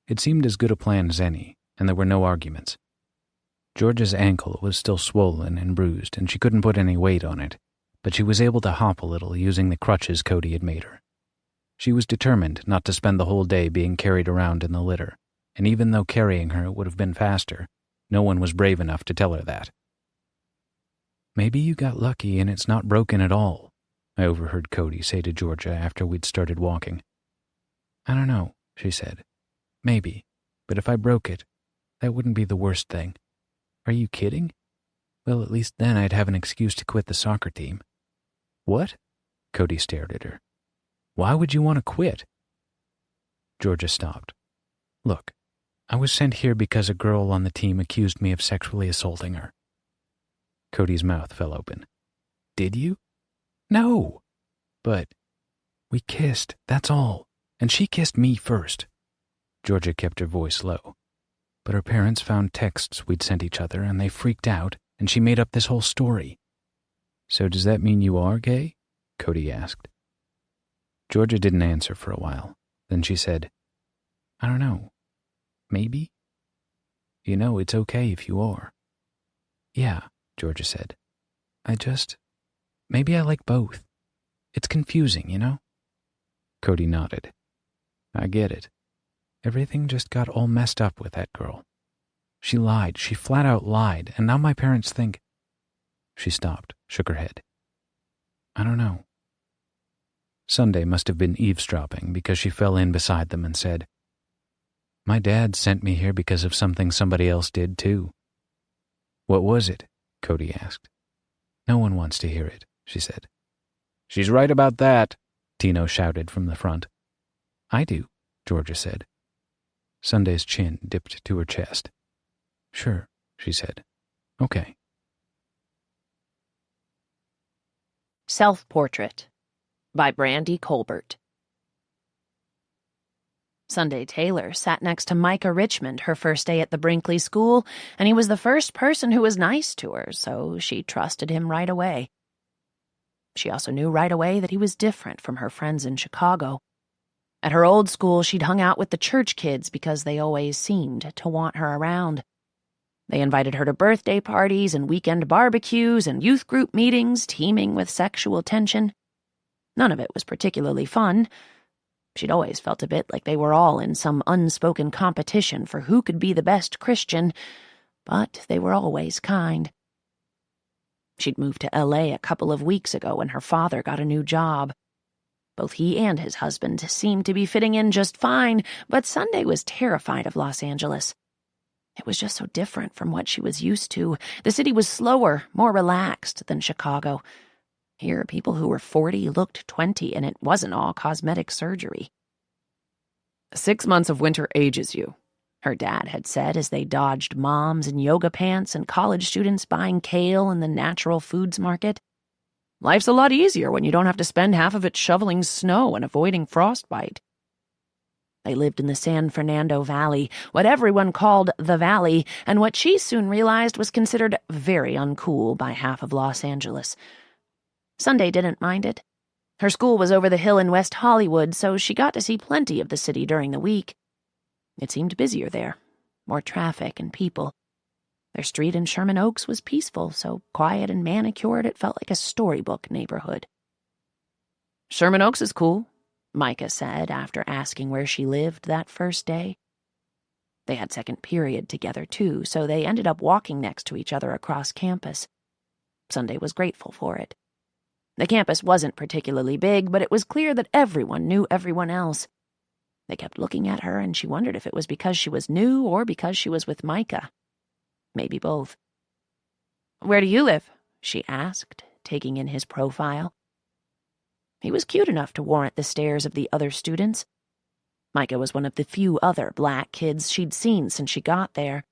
It seemed as good a plan as any, and there were no arguments. Georgia's ankle was still swollen and bruised, and she couldn't put any weight on it, but she was able to hop a little using the crutches Cody had made her. She was determined not to spend the whole day being carried around in the litter, and even though carrying her would have been faster, no one was brave enough to tell her that. "Maybe you got lucky and it's not broken at all," I overheard Cody say to Georgia after we'd started walking. "I don't know," she said. "Maybe, but if I broke it, that wouldn't be the worst thing." "Are you kidding?" "Well, at least then I'd have an excuse to quit the soccer team." "What?" Cody stared at her. "Why would you want to quit?" Georgia stopped. "Look, I was sent here because a girl on the team accused me of sexually assaulting her." Cody's mouth fell open. "Did you?" "No." "But we kissed, that's all. And she kissed me first." Georgia kept her voice low. "But her parents found texts we'd sent each other and they freaked out, and she made up this whole story." "So does that mean you are gay?" Cody asked. Georgia didn't answer for a while. Then she said, "I don't know. Maybe? You know, it's okay if you are." "Yeah," Georgia said. Maybe I like both. It's confusing, you know?" Cody nodded. "I get it. Everything just got all messed up with that girl. She lied, she flat out lied, and now my parents think—" She stopped, shook her head. "I don't know." Sunday must have been eavesdropping because she fell in beside them and said, "My dad sent me here because of something somebody else did, too." "What was it?" Cody asked. "No one wants to hear it," she said. "She's right about that," Tino shouted from the front. "I do," Georgia said. Sunday's chin dipped to her chest. "Sure," she said. "Okay." Self-Portrait by Brandy Colbert. Sunday Taylor sat next to Micah Richmond her first day at the Brinkley School, and he was the first person who was nice to her, so she trusted him right away. She also knew right away that he was different from her friends in Chicago. At her old school, she'd hung out with the church kids because they always seemed to want her around. They invited her to birthday parties and weekend barbecues and youth group meetings teeming with sexual tension. None of it was particularly fun. She'd always felt a bit like they were all in some unspoken competition for who could be the best Christian, but they were always kind. She'd moved to L.A. a couple of weeks ago when her father got a new job. Both he and his husband seemed to be fitting in just fine, but Sunday was terrified of Los Angeles. It was just so different from what she was used to. The city was slower, more relaxed than Chicago. Here, people who were 40 looked 20, and it wasn't all cosmetic surgery. 6 months of winter ages you, her dad had said as they dodged moms in yoga pants and college students buying kale in the natural foods market. Life's a lot easier when you don't have to spend half of it shoveling snow and avoiding frostbite. They lived in the San Fernando Valley, what everyone called the Valley, and what she soon realized was considered very uncool by half of Los Angeles. Sunday didn't mind it. Her school was over the hill in West Hollywood, so she got to see plenty of the city during the week. It seemed busier there, more traffic and people. Their street in Sherman Oaks was peaceful, so quiet and manicured it felt like a storybook neighborhood. "Sherman Oaks is cool," Micah said after asking where she lived that first day. They had second period together, too, so they ended up walking next to each other across campus. Sunday was grateful for it. The campus wasn't particularly big, but it was clear that everyone knew everyone else. They kept looking at her, and she wondered if it was because she was new or because she was with Micah. Maybe both. "Where do you live?" she asked, taking in his profile. He was cute enough to warrant the stares of the other students. Micah was one of the few other black kids she'd seen since she got there.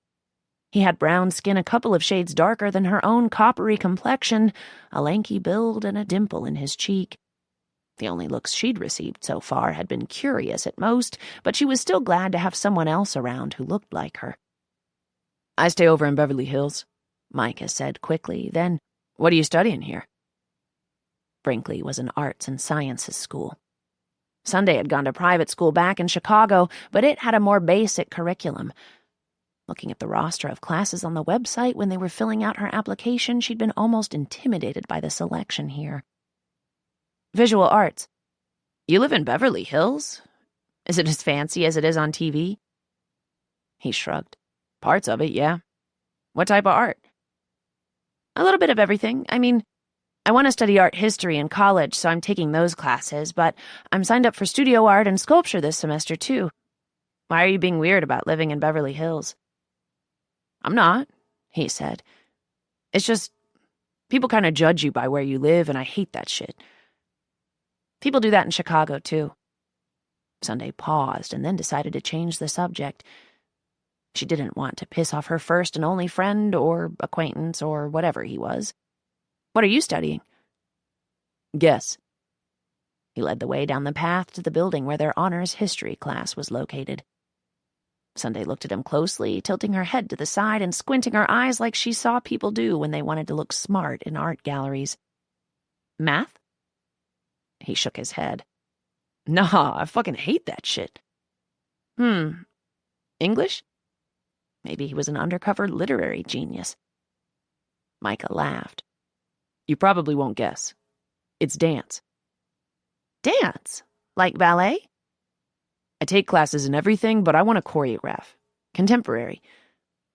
He had brown skin a couple of shades darker than her own coppery complexion, a lanky build, and a dimple in his cheek. The only looks she'd received so far had been curious at most, but she was still glad to have someone else around who looked like her. "I stay over in Beverly Hills," Micah said quickly. Then, "What are you studying here?" Brinkley was an arts and sciences school. Sunday had gone to private school back in Chicago, but it had a more basic curriculum. Looking at the roster of classes on the website when they were filling out her application, she'd been almost intimidated by the selection here. "Visual arts. You live in Beverly Hills? Is it as fancy as it is on TV?" He shrugged. "Parts of it, yeah. What type of art?" "A little bit of everything. I mean, I want to study art history in college, so I'm taking those classes, but I'm signed up for studio art and sculpture this semester, too. Why are you being weird about living in Beverly Hills?" "I'm not," he said. "It's just, people kind of judge you by where you live, and I hate that shit. People do that in Chicago, too." Sunday paused and then decided to change the subject. She didn't want to piss off her first and only friend or acquaintance or whatever he was. "What are you studying?" "Guess." He led the way down the path to the building where their honors history class was located. Sunday looked at him closely, tilting her head to the side and squinting her eyes like she saw people do when they wanted to look smart in art galleries. "Math?" He shook his head. "Nah, I fucking hate that shit." English?" Maybe he was an undercover literary genius. Micah laughed. "You probably won't guess. It's dance." "Dance? Like ballet?" "I take classes in everything, but I want to choreograph. Contemporary.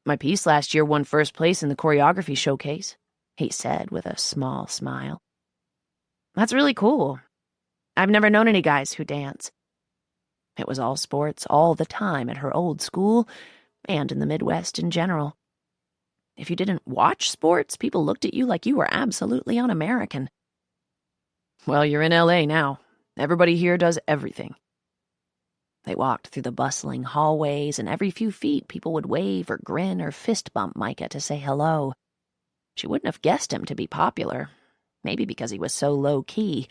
My piece last year won first place in the choreography showcase," he said with a small smile. "That's really cool. I've never known any guys who dance." It was all sports all the time at her old school and in the Midwest in general. If you didn't watch sports, people looked at you like you were absolutely un-American. "Well, you're in L.A. now. Everybody here does everything." They walked through the bustling hallways, and every few feet people would wave or grin or fist bump Micah to say hello. She wouldn't have guessed him to be popular, maybe because he was so low-key.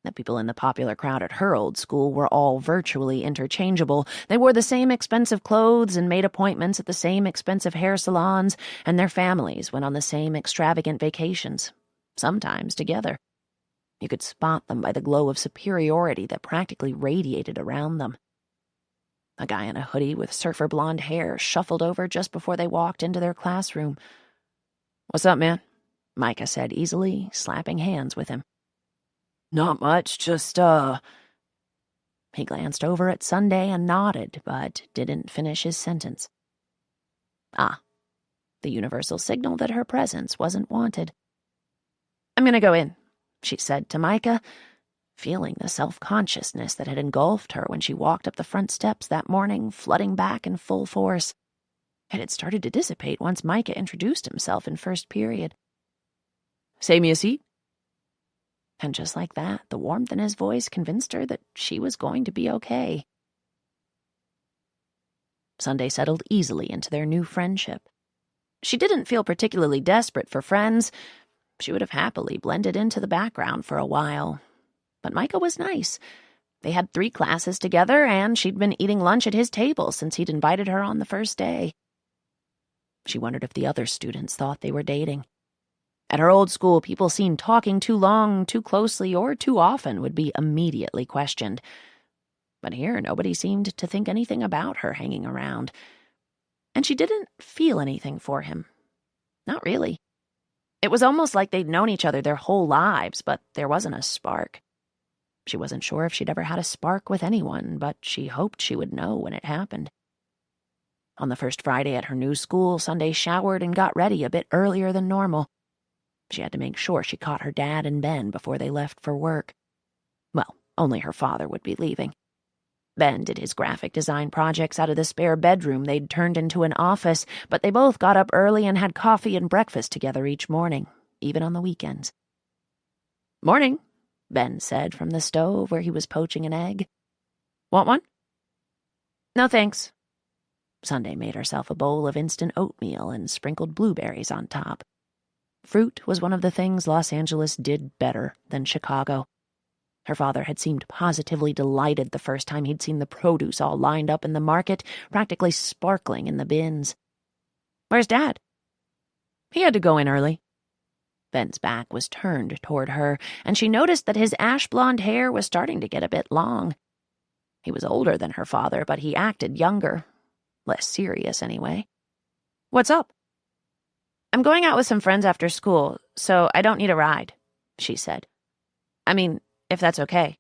The people in the popular crowd at her old school were all virtually interchangeable. They wore the same expensive clothes and made appointments at the same expensive hair salons, and their families went on the same extravagant vacations, sometimes together. You could spot them by the glow of superiority that practically radiated around them. A guy in a hoodie with surfer blonde hair shuffled over just before they walked into their classroom. "What's up, man?" Micah said easily, slapping hands with him. "Not much, just, He glanced over at Sunday and nodded, but didn't finish his sentence. Ah, the universal signal that her presence wasn't wanted. "I'm gonna go in," she said to Micah, feeling the self-consciousness that had engulfed her when she walked up the front steps that morning, flooding back in full force. It had started to dissipate once Micah introduced himself in first period. "Save me a seat." And just like that, the warmth in his voice convinced her that she was going to be okay. Sunday settled easily into their new friendship. She didn't feel particularly desperate for friends. She would have happily blended into the background for a while. But Micah was nice. They had 3 classes together, and she'd been eating lunch at his table since he'd invited her on the first day. She wondered if the other students thought they were dating. At her old school, people seen talking too long, too closely, or too often would be immediately questioned. But here, nobody seemed to think anything about her hanging around. And she didn't feel anything for him. Not really. It was almost like they'd known each other their whole lives, but there wasn't a spark. She wasn't sure if she'd ever had a spark with anyone, but she hoped she would know when it happened. On the first Friday at her new school, Sunday showered and got ready a bit earlier than normal. She had to make sure she caught her dad and Ben before they left for work. Well, only her father would be leaving. Ben did his graphic design projects out of the spare bedroom they'd turned into an office, but they both got up early and had coffee and breakfast together each morning, even on the weekends. "Morning," Ben said from the stove where he was poaching an egg. "Want one?" "No, thanks." Sunday made herself a bowl of instant oatmeal and sprinkled blueberries on top. Fruit was one of the things Los Angeles did better than Chicago. Her father had seemed positively delighted the first time he'd seen the produce all lined up in the market, practically sparkling in the bins. "Where's Dad?" "He had to go in early." Ben's back was turned toward her, and she noticed that his ash-blonde hair was starting to get a bit long. He was older than her father, but he acted younger. Less serious, anyway. "What's up?" "I'm going out with some friends after school, so I don't need a ride," she said. "I mean, if that's okay."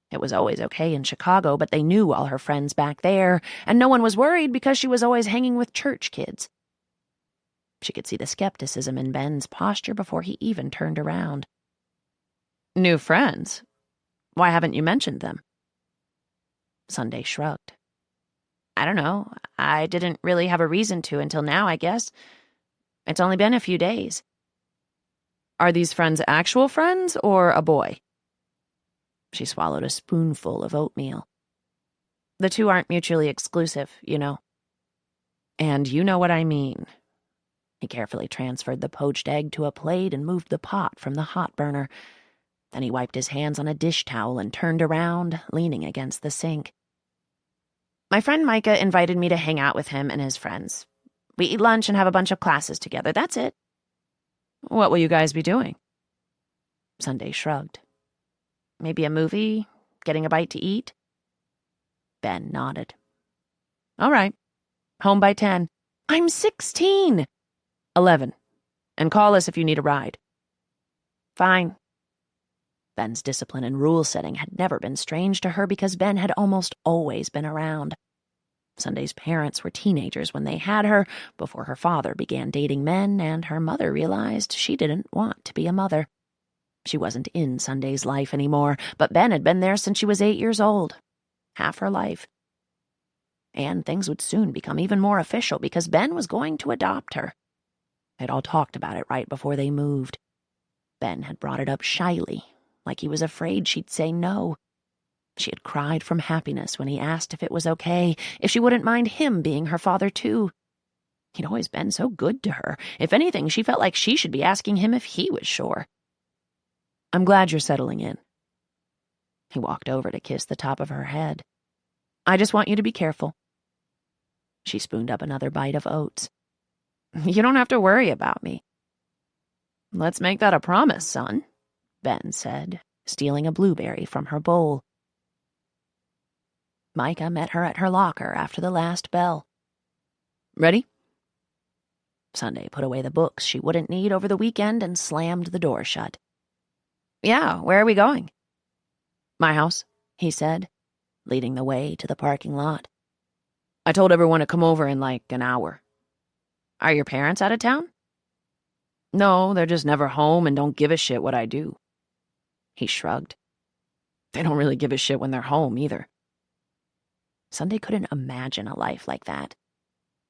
It was always okay in Chicago, but they knew all her friends back there, and no one was worried because she was always hanging with church kids. She could see the skepticism in Ben's posture before he even turned around. "New friends? Why haven't you mentioned them?" Sunday shrugged. "I don't know. I didn't really have a reason to until now, I guess. It's only been a few days." "Are these friends actual friends or a boy?" She swallowed a spoonful of oatmeal. "The two aren't mutually exclusive, you know." "And you know what I mean." He carefully transferred the poached egg to a plate and moved the pot from the hot burner. Then he wiped his hands on a dish towel and turned around, leaning against the sink. "My friend Micah invited me to hang out with him and his friends. We eat lunch and have a bunch of classes together. That's it." "What will you guys be doing?" Sunday shrugged. "Maybe a movie? Getting a bite to eat?" Ben nodded. "All right. Home by 10. I'm 16. 11. And call us if you need a ride." "Fine." Ben's discipline and rule-setting had never been strange to her because Ben had almost always been around. Sunday's parents were teenagers when they had her, before her father began dating men, and her mother realized she didn't want to be a mother. She wasn't in Sunday's life anymore, but Ben had been there since she was 8 years old. Half her life. And things would soon become even more official because Ben was going to adopt her. They'd all talked about it right before they moved. Ben had brought it up shyly, like he was afraid she'd say no. She had cried from happiness when he asked if it was okay, if she wouldn't mind him being her father too. He'd always been so good to her. If anything, she felt like she should be asking him if he was sure. "I'm glad you're settling in." He walked over to kiss the top of her head. "I just want you to be careful." She spooned up another bite of oats. "You don't have to worry about me." "Let's make that a promise, son," Ben said, stealing a blueberry from her bowl. Micah met her at her locker after the last bell. "Ready?" Sunday put away the books she wouldn't need over the weekend and slammed the door shut. "Yeah, where are we going?" "My house," he said, leading the way to the parking lot. "I told everyone to come over in like an hour." "Are your parents out of town?" "No, they're just never home and don't give a shit what I do." He shrugged. "They don't really give a shit when they're home, either." Sunday couldn't imagine a life like that.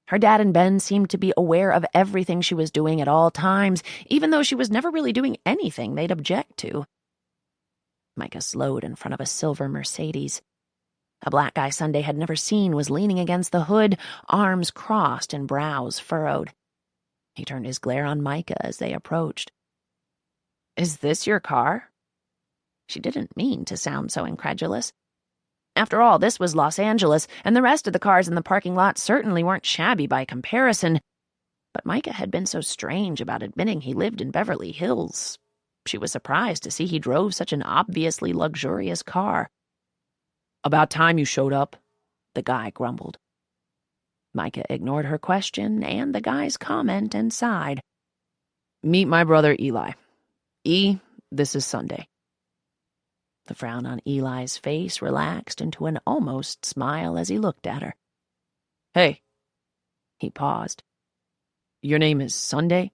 Her dad and Ben seemed to be aware of everything she was doing at all times, even though she was never really doing anything they'd object to. Micah slowed in front of a silver Mercedes. A black guy Sunday had never seen was leaning against the hood, arms crossed and brows furrowed. He turned his glare on Micah as they approached. "Is this your car?" She didn't mean to sound so incredulous. After all, this was Los Angeles, and the rest of the cars in the parking lot certainly weren't shabby by comparison. But Micah had been so strange about admitting he lived in Beverly Hills. She was surprised to see he drove such an obviously luxurious car. "About time you showed up," the guy grumbled. Micah ignored her question and the guy's comment and sighed. "Meet my brother Eli. E, this is Sunday." The frown on Eli's face relaxed into an almost smile as he looked at her. "Hey." He paused. "Your name is Sunday?"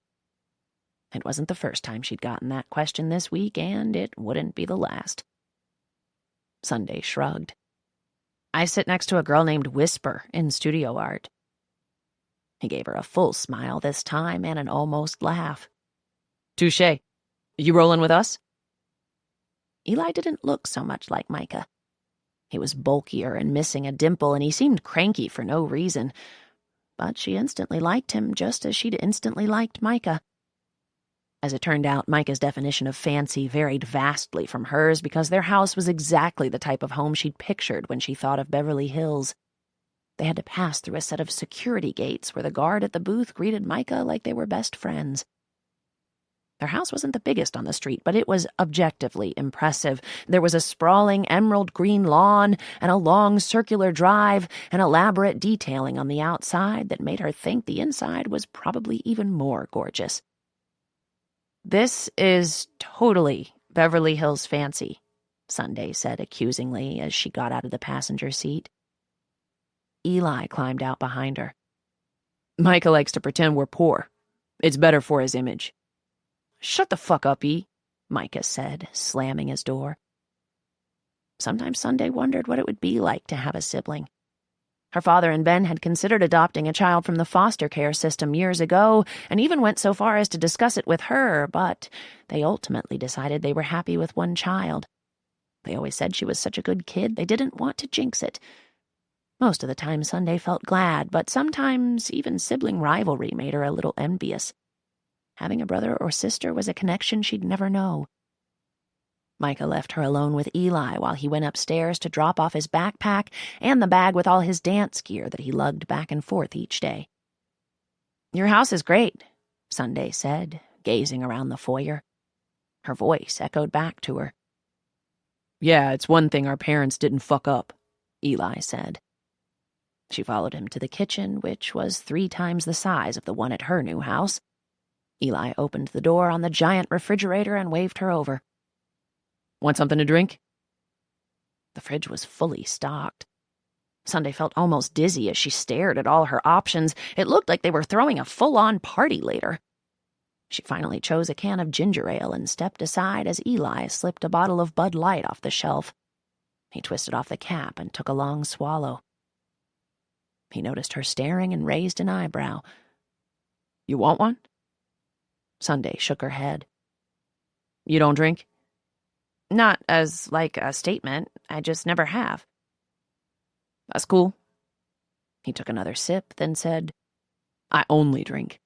It wasn't the first time she'd gotten that question this week, and it wouldn't be the last. Sunday shrugged. "I sit next to a girl named Whisper in studio art." He gave her a full smile this time and an almost laugh. "Touché. You rolling with us?" Eli didn't look so much like Micah. He was bulkier and missing a dimple, and he seemed cranky for no reason. But she instantly liked him, just as she'd instantly liked Micah. As it turned out, Micah's definition of fancy varied vastly from hers because their house was exactly the type of home she'd pictured when she thought of Beverly Hills. They had to pass through a set of security gates where the guard at the booth greeted Micah like they were best friends. Their house wasn't the biggest on the street, but it was objectively impressive. There was a sprawling emerald green lawn and a long circular drive and elaborate detailing on the outside that made her think the inside was probably even more gorgeous. "This is totally Beverly Hills fancy," Sunday said accusingly as she got out of the passenger seat. Eli climbed out behind her. "Micah likes to pretend we're poor. It's better for his image." "Shut the fuck up, E," Micah said, slamming his door. Sometimes Sunday wondered what it would be like to have a sibling. Her father and Ben had considered adopting a child from the foster care system years ago, and even went so far as to discuss it with her, but they ultimately decided they were happy with one child. They always said she was such a good kid, they didn't want to jinx it. Most of the time Sunday felt glad, but sometimes even sibling rivalry made her a little envious. Having a brother or sister was a connection she'd never know. Micah left her alone with Eli while he went upstairs to drop off his backpack and the bag with all his dance gear that he lugged back and forth each day. "Your house is great," Sunday said, gazing around the foyer. Her voice echoed back to her. "Yeah, it's one thing our parents didn't fuck up," Eli said. She followed him to the kitchen, which was 3 times the size of the one at her new house. Eli opened the door on the giant refrigerator and waved her over. "Want something to drink?" The fridge was fully stocked. Sunday felt almost dizzy as she stared at all her options. It looked like they were throwing a full-on party later. She finally chose a can of ginger ale and stepped aside as Eli slipped a bottle of Bud Light off the shelf. He twisted off the cap and took a long swallow. He noticed her staring and raised an eyebrow. "You want one?" Sunday shook her head. "You don't drink?" "Not as, like, a statement. I just never have." "That's cool." He took another sip, then said, "I only drink."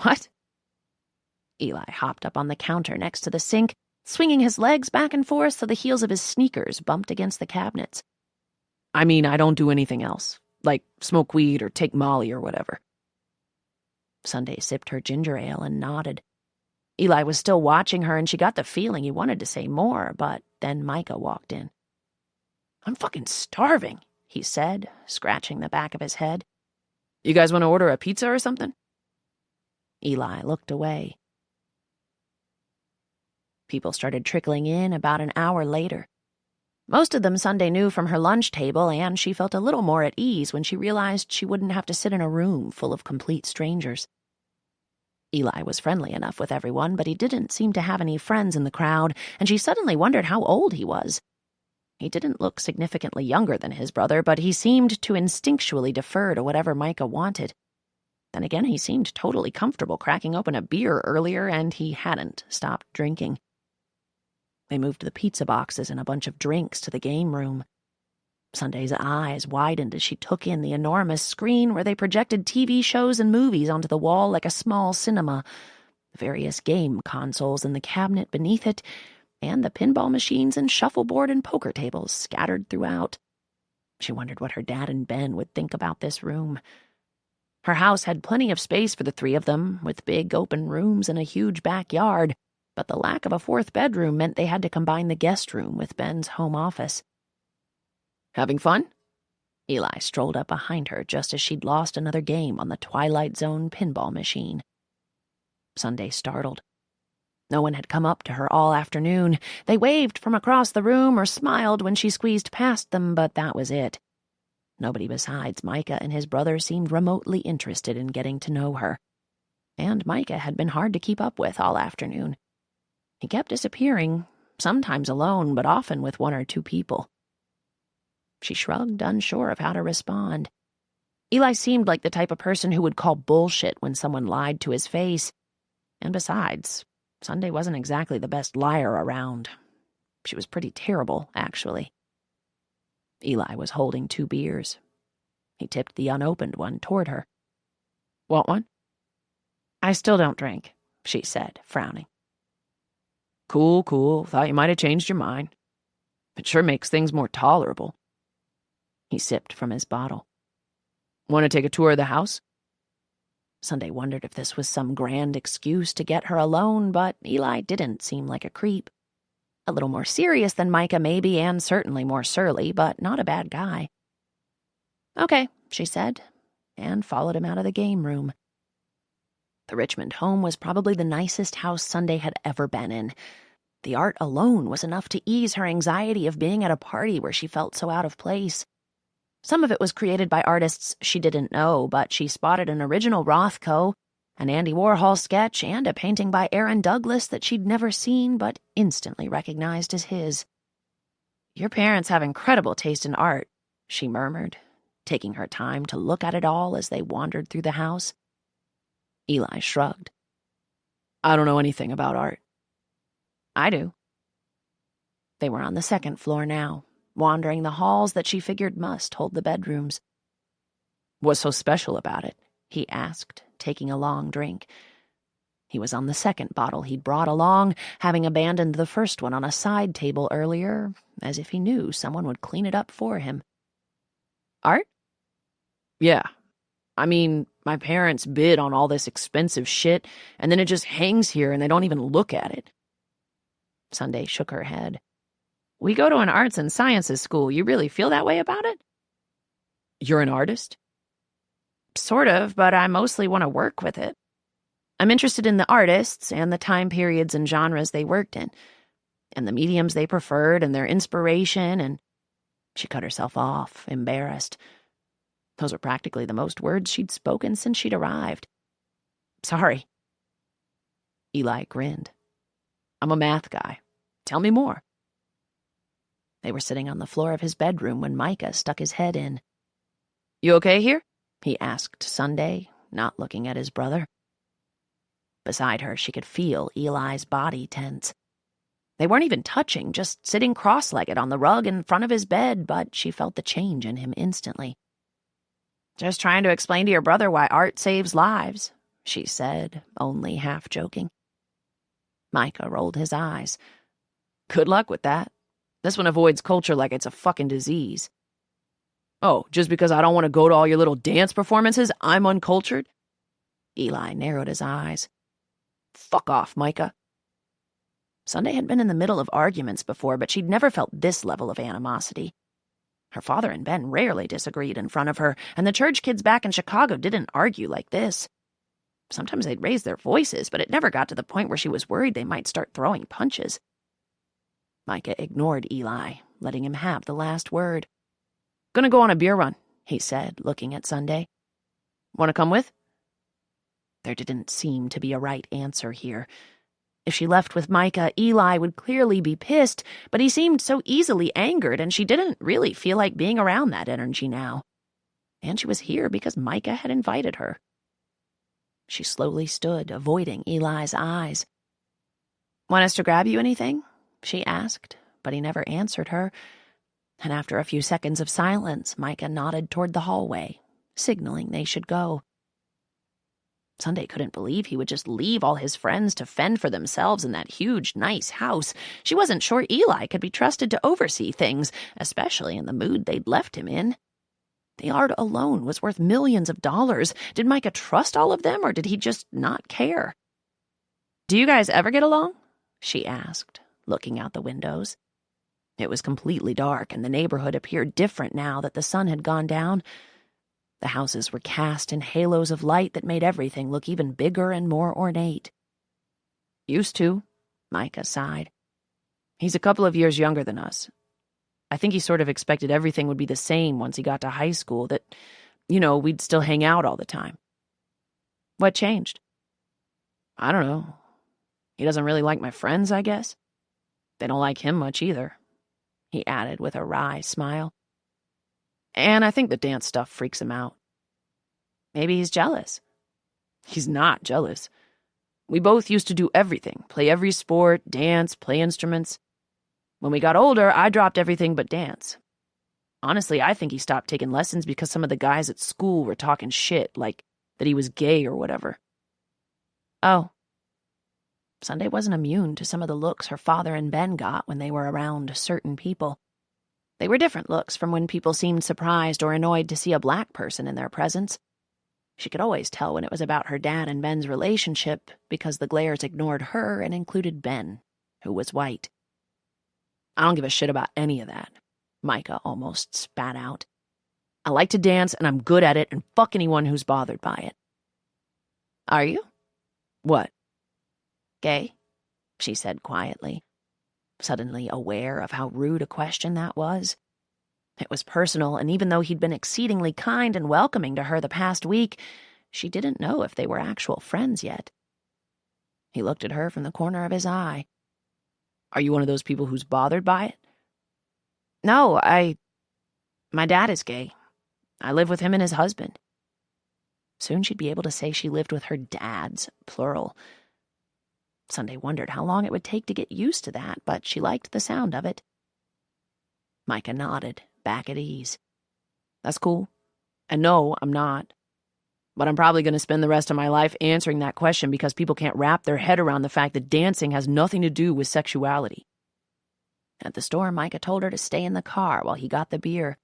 "What?" Eli hopped up on the counter next to the sink, swinging his legs back and forth so the heels of his sneakers bumped against the cabinets. "I mean, I don't do anything else, like smoke weed or take Molly or whatever." Sunday sipped her ginger ale and nodded. Eli was still watching her, and she got the feeling he wanted to say more, but then Micah walked in. "I'm fucking starving," he said, scratching the back of his head. "You guys want to order a pizza or something?" Eli looked away. People started trickling in about an hour later. Most of them Sunday knew from her lunch table, and she felt a little more at ease when she realized she wouldn't have to sit in a room full of complete strangers. Eli was friendly enough with everyone, but he didn't seem to have any friends in the crowd, and she suddenly wondered how old he was. He didn't look significantly younger than his brother, but he seemed to instinctually defer to whatever Micah wanted. Then again, he seemed totally comfortable cracking open a beer earlier, and he hadn't stopped drinking. They moved the pizza boxes and a bunch of drinks to the game room. Sunday's eyes widened as she took in the enormous screen where they projected TV shows and movies onto the wall like a small cinema, the various game consoles in the cabinet beneath it, and the pinball machines and shuffleboard and poker tables scattered throughout. She wondered what her dad and Ben would think about this room. Her house had plenty of space for the 3 of them, with big open rooms and a huge backyard, but the lack of a 4th bedroom meant they had to combine the guest room with Ben's home office. "Having fun?" Eli strolled up behind her just as she'd lost another game on the Twilight Zone pinball machine. Sunday startled. No one had come up to her all afternoon. They waved from across the room or smiled when she squeezed past them, but that was it. Nobody besides Micah and his brother seemed remotely interested in getting to know her. And Micah had been hard to keep up with all afternoon. He kept disappearing, sometimes alone, but often with 1 or 2 people. She shrugged, unsure of how to respond. Eli seemed like the type of person who would call bullshit when someone lied to his face. And besides, Sunday wasn't exactly the best liar around. She was pretty terrible, actually. Eli was holding 2 beers. He tipped the unopened one toward her. Want one? I still don't drink, she said, frowning. Cool. Thought you might have changed your mind. It sure makes things more tolerable. He sipped from his bottle. Want to take a tour of the house? Sunday wondered if this was some grand excuse to get her alone, but Eli didn't seem like a creep. A little more serious than Micah, maybe, and certainly more surly, but not a bad guy. Okay, she said, and followed him out of the game room. The Richmond home was probably the nicest house Sunday had ever been in. The art alone was enough to ease her anxiety of being at a party where she felt so out of place. Some of it was created by artists she didn't know, but she spotted an original Rothko, an Andy Warhol sketch, and a painting by Aaron Douglas that she'd never seen but instantly recognized as his. Your parents have incredible taste in art, she murmured, taking her time to look at it all as they wandered through the house. Eli shrugged. I don't know anything about art. I do. They were on the 2nd floor now, wandering the halls that she figured must hold the bedrooms. What's so special about it? He asked, taking a long drink. He was on the 2nd bottle he'd brought along, having abandoned the first one on a side table earlier, as if he knew someone would clean it up for him. Art? Yeah. I mean, my parents bid on all this expensive shit, and then it just hangs here and they don't even look at it. Sunday shook her head. We go to an arts and sciences school. You really feel that way about it? You're an artist? Sort of, but I mostly want to work with it. I'm interested in the artists and the time periods and genres they worked in, and the mediums they preferred and their inspiration, and she cut herself off, embarrassed. Those were practically the most words she'd spoken since she'd arrived. Sorry. Eli grinned. I'm a math guy. Tell me more. They were sitting on the floor of his bedroom when Micah stuck his head in. You okay here? He asked Sunday, not looking at his brother. Beside her, she could feel Eli's body tense. They weren't even touching, just sitting cross-legged on the rug in front of his bed, but she felt the change in him instantly. Just trying to explain to your brother why art saves lives, she said, only half joking. Micah rolled his eyes. Good luck with that. This one avoids culture like it's a fucking disease. Oh, just because I don't want to go to all your little dance performances, I'm uncultured? Eli narrowed his eyes. Fuck off, Micah. Sunday had been in the middle of arguments before, but she'd never felt this level of animosity. Her father and Ben rarely disagreed in front of her, and the church kids back in Chicago didn't argue like this. Sometimes they'd raise their voices, but it never got to the point where she was worried they might start throwing punches. Micah ignored Eli, letting him have the last word. Gonna go on a beer run, he said, looking at Sunday. Want to come with? There didn't seem to be a right answer here. If she left with Micah, Eli would clearly be pissed, but he seemed so easily angered, and she didn't really feel like being around that energy now. And she was here because Micah had invited her. She slowly stood, avoiding Eli's eyes. Want us to grab you anything? She asked, but he never answered her. And after a few seconds of silence, Micah nodded toward the hallway, signaling they should go. Sunday couldn't believe he would just leave all his friends to fend for themselves in that huge, nice house. She wasn't sure Eli could be trusted to oversee things, especially in the mood they'd left him in. The art alone was worth millions of dollars. Did Micah trust all of them, or did he just not care? Do you guys ever get along? She asked, looking out the windows. It was completely dark, and the neighborhood appeared different now that the sun had gone down. The houses were cast in halos of light that made everything look even bigger and more ornate. Used to, Micah sighed. He's a couple of years younger than us. I think he sort of expected everything would be the same once he got to high school, that, we'd still hang out all the time. What changed? I don't know. He doesn't really like my friends, I guess. They don't like him much either, he added with a wry smile. And I think the dance stuff freaks him out. Maybe he's jealous. He's not jealous. We both used to do everything, play every sport, dance, play instruments. When we got older, I dropped everything but dance. Honestly, I think he stopped taking lessons because some of the guys at school were talking shit, like that he was gay or whatever. Oh. Sunday wasn't immune to some of the looks her father and Ben got when they were around certain people. They were different looks from when people seemed surprised or annoyed to see a black person in their presence. She could always tell when it was about her dad and Ben's relationship because the glares ignored her and included Ben, who was white. I don't give a shit about any of that, Micah almost spat out. I like to dance and I'm good at it and fuck anyone who's bothered by it. Are you? What? Gay? She said quietly, suddenly aware of how rude a question that was. It was personal, and even though he'd been exceedingly kind and welcoming to her the past week, she didn't know if they were actual friends yet. He looked at her from the corner of his eye. Are you one of those people who's bothered by it? No, my dad is gay. I live with him and his husband. Soon she'd be able to say she lived with her dads, plural. Sunday wondered how long it would take to get used to that, but she liked the sound of it. Micah nodded, back at ease. That's cool. And no, I'm not. But I'm probably going to spend the rest of my life answering that question because people can't wrap their head around the fact that dancing has nothing to do with sexuality. At the store, Micah told her to stay in the car while he got the beer.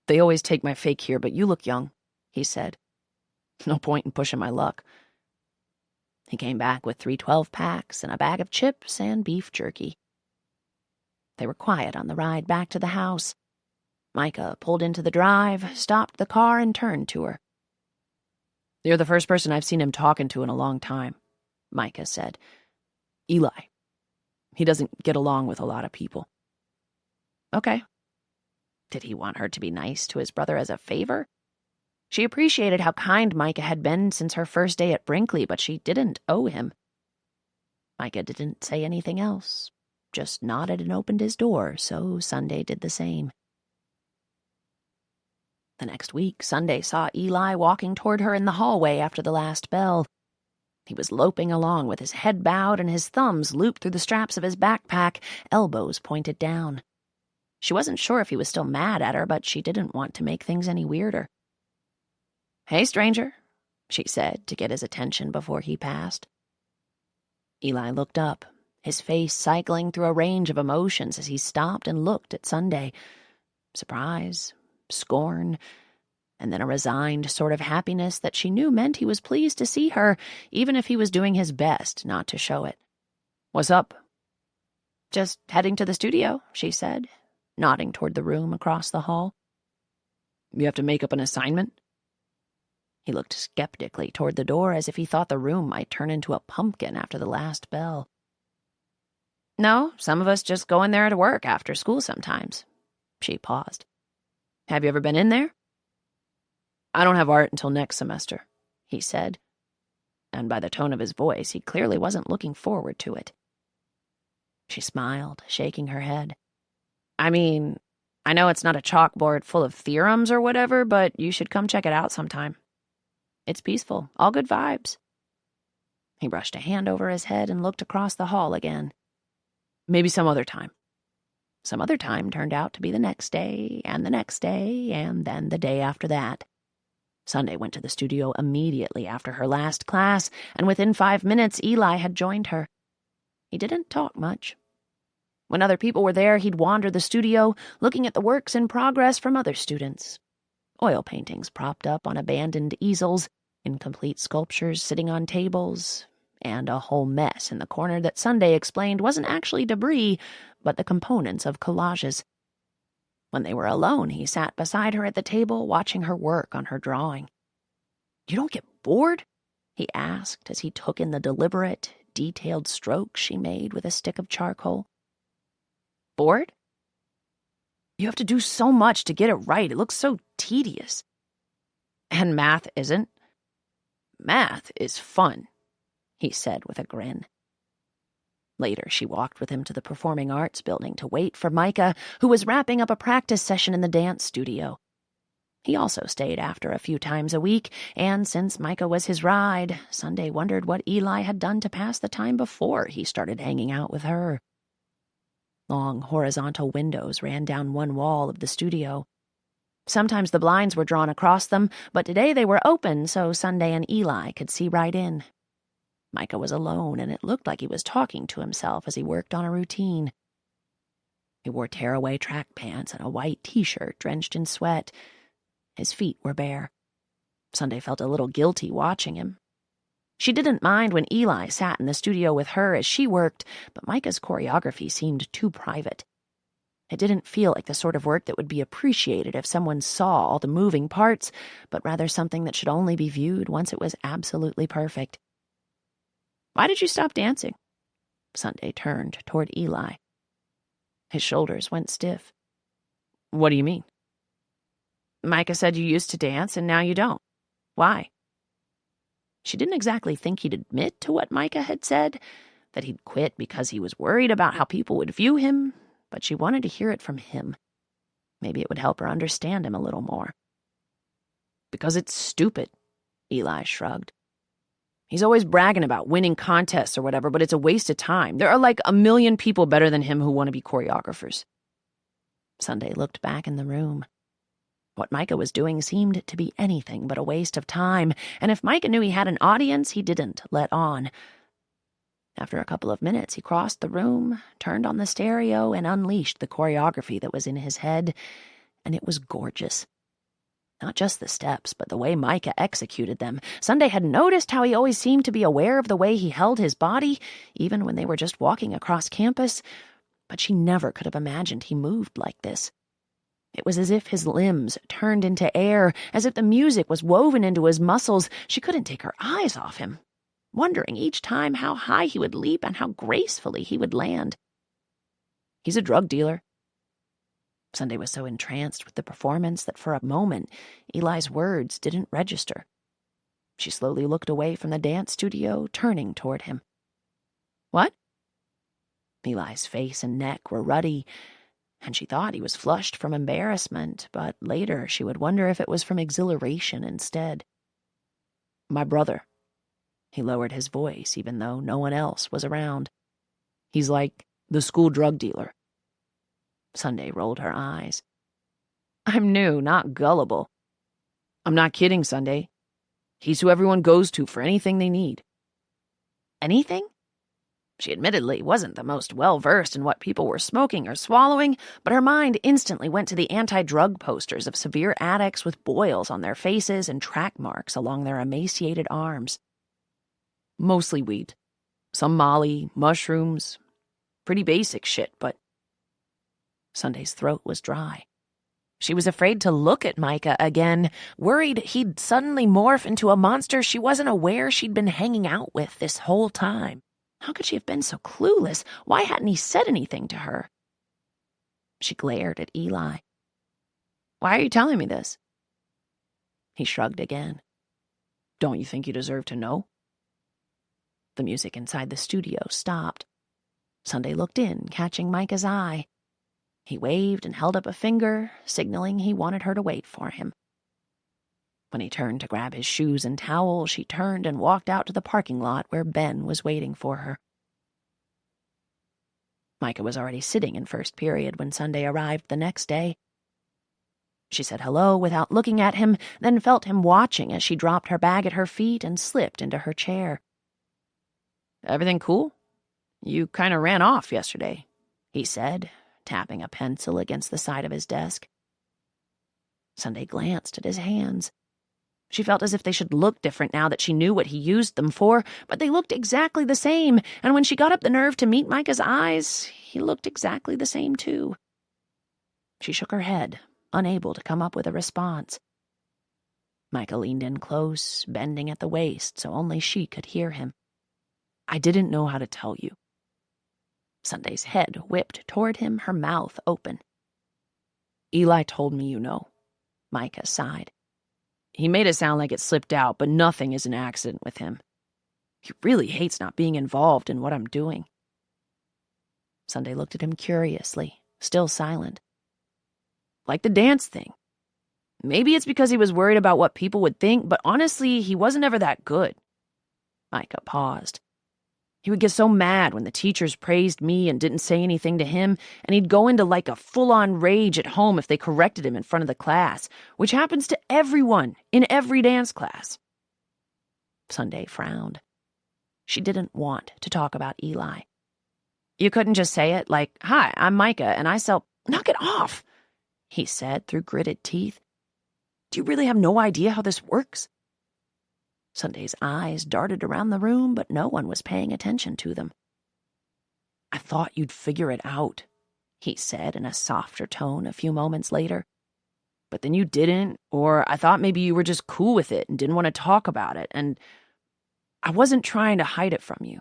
They always take my fake here, but you look young, he said. No point in pushing my luck. He came back with 3 12-packs and a bag of chips and beef jerky. They were quiet on the ride back to the house. Micah pulled into the drive, stopped the car, and turned to her. You're the first person I've seen him talking to in a long time, Micah said. Eli. He doesn't get along with a lot of people. Okay. Did he want her to be nice to his brother as a favor? She appreciated how kind Micah had been since her first day at Brinkley, but she didn't owe him. Micah didn't say anything else, just nodded and opened his door, so Sunday did the same. The next week, Sunday saw Eli walking toward her in the hallway after the last bell. He was loping along with his head bowed and his thumbs looped through the straps of his backpack, elbows pointed down. She wasn't sure if he was still mad at her, but she didn't want to make things any weirder. Hey, stranger, she said to get his attention before he passed. Eli looked up, his face cycling through a range of emotions as he stopped and looked at Sunday. Surprise, scorn, and then a resigned sort of happiness that she knew meant he was pleased to see her, even if he was doing his best not to show it. What's up? Just heading to the studio, she said, nodding toward the room across the hall. You have to make up an assignment? He looked skeptically toward the door as if he thought the room might turn into a pumpkin after the last bell. No, some of us just go in there to work after school sometimes. She paused. Have you ever been in there? I don't have art until next semester, he said. And by the tone of his voice, he clearly wasn't looking forward to it. She smiled, shaking her head. I mean, I know it's not a chalkboard full of theorems or whatever, but you should come check it out sometime. It's peaceful, all good vibes. He brushed a hand over his head and looked across the hall again. Maybe some other time. Some other time turned out to be the next day, and then the day after that. Sunday went to the studio immediately after her last class, and within 5 minutes Eli had joined her. He didn't talk much. When other people were there, he'd wander the studio, looking at the works in progress from other students. Oil paintings propped up on abandoned easels, incomplete sculptures sitting on tables, and a whole mess in the corner that Sunday explained wasn't actually debris, but the components of collages. When they were alone, he sat beside her at the table, watching her work on her drawing. You don't get bored? He asked as he took in the deliberate, detailed strokes she made with a stick of charcoal. Bored? You have to do so much to get it right. It looks so tedious. And math isn't? Math is fun, he said with a grin. Later, she walked with him to the Performing Arts building to wait for Micah, who was wrapping up a practice session in the dance studio. He also stayed after a few times a week, and since Micah was his ride, Sunday wondered what Eli had done to pass the time before he started hanging out with her. Long horizontal windows ran down one wall of the studio. Sometimes the blinds were drawn across them, but today they were open so Sunday and Eli could see right in. Micah was alone, and it looked like he was talking to himself as he worked on a routine. He wore tearaway track pants and a white t-shirt drenched in sweat. His feet were bare. Sunday felt a little guilty watching him. She didn't mind when Eli sat in the studio with her as she worked, but Micah's choreography seemed too private. It didn't feel like the sort of work that would be appreciated if someone saw all the moving parts, but rather something that should only be viewed once it was absolutely perfect. "Why did you stop dancing?" Sunday turned toward Eli. His shoulders went stiff. "What do you mean?" "Micah said you used to dance and now you don't. Why?" She didn't exactly think he'd admit to what Micah had said, that he'd quit because he was worried about how people would view him, but she wanted to hear it from him. Maybe it would help her understand him a little more. "Because it's stupid," Eli shrugged. "He's always bragging about winning contests or whatever, but it's a waste of time. There are like 1,000,000 people better than him who want to be choreographers." Sunday looked back in the room. What Micah was doing seemed to be anything but a waste of time, and if Micah knew he had an audience, he didn't let on. After a couple of minutes, he crossed the room, turned on the stereo, and unleashed the choreography that was in his head, and it was gorgeous. Not just the steps, but the way Micah executed them. Sunday had noticed how he always seemed to be aware of the way he held his body, even when they were just walking across campus, but she never could have imagined he moved like this. It was as if his limbs turned into air, as if the music was woven into his muscles. She couldn't take her eyes off him, wondering each time how high he would leap and how gracefully he would land. "He's a drug dealer." Sunday was so entranced with the performance that for a moment, Eli's words didn't register. She slowly looked away from the dance studio, turning toward him. "What?" Eli's face and neck were ruddy, and she thought he was flushed from embarrassment, but later she would wonder if it was from exhilaration instead. "My brother." He lowered his voice, even though no one else was around. "He's like the school drug dealer." Sunday rolled her eyes. "I'm new, not gullible." "I'm not kidding, Sunday. He's who everyone goes to for anything they need." "Anything?" She admittedly wasn't the most well-versed in what people were smoking or swallowing, but her mind instantly went to the anti-drug posters of severe addicts with boils on their faces and track marks along their emaciated arms. "Mostly weed. Some Molly, mushrooms. Pretty basic shit, but..." Sunday's throat was dry. She was afraid to look at Micah again, worried he'd suddenly morph into a monster she wasn't aware she'd been hanging out with this whole time. How could she have been so clueless? Why hadn't he said anything to her? She glared at Eli. "Why are you telling me this?" He shrugged again. "Don't you think you deserve to know?" The music inside the studio stopped. Sunday looked in, catching Micah's eye. He waved and held up a finger, signaling he wanted her to wait for him. When he turned to grab his shoes and towel, she turned and walked out to the parking lot where Ben was waiting for her. Micah was already sitting in first period when Sunday arrived the next day. She said hello without looking at him, then felt him watching as she dropped her bag at her feet and slipped into her chair. "Everything cool? You kind of ran off yesterday," he said, tapping a pencil against the side of his desk. Sunday glanced at his hands. She felt as if they should look different now that she knew what he used them for, but they looked exactly the same, and when she got up the nerve to meet Micah's eyes, he looked exactly the same too. She shook her head, unable to come up with a response. Micah leaned in close, bending at the waist so only she could hear him. "I didn't know how to tell you." Sunday's head whipped toward him, her mouth open. "Eli told me you know." Micah sighed. "He made it sound like it slipped out, but nothing is an accident with him. He really hates not being involved in what I'm doing." Sunday looked at him curiously, still silent. "Like the dance thing. Maybe it's because he was worried about what people would think, but honestly, he wasn't ever that good." Micah paused. He would get so mad when the teachers praised me and didn't say anything to him, and he'd go into like a full-on rage at home if they corrected him in front of the class, which happens to everyone in every dance class. Sunday frowned. She didn't want to talk about Eli. You couldn't just say it like, "Hi, I'm Micah, and I sell—" "Knock it off," he said through gritted teeth. "Do you really have no idea how this works?" Sunday's eyes darted around the room, but no one was paying attention to them. "I thought you'd figure it out," he said in a softer tone a few moments later. "But then you didn't, or I thought maybe you were just cool with it and didn't want to talk about it, and I wasn't trying to hide it from you."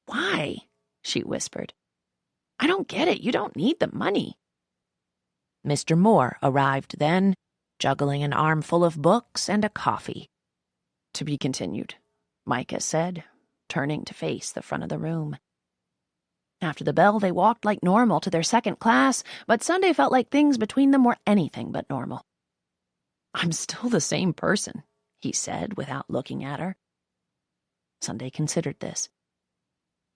"Why?" she whispered. "I don't get it. You don't need the money." Mr. Moore arrived then, juggling an armful of books and a coffee. "To be continued," Micah said, turning to face the front of the room. After the bell, they walked like normal to their second class, but Sunday felt like things between them were anything but normal. "I'm still the same person," he said without looking at her. Sunday considered this.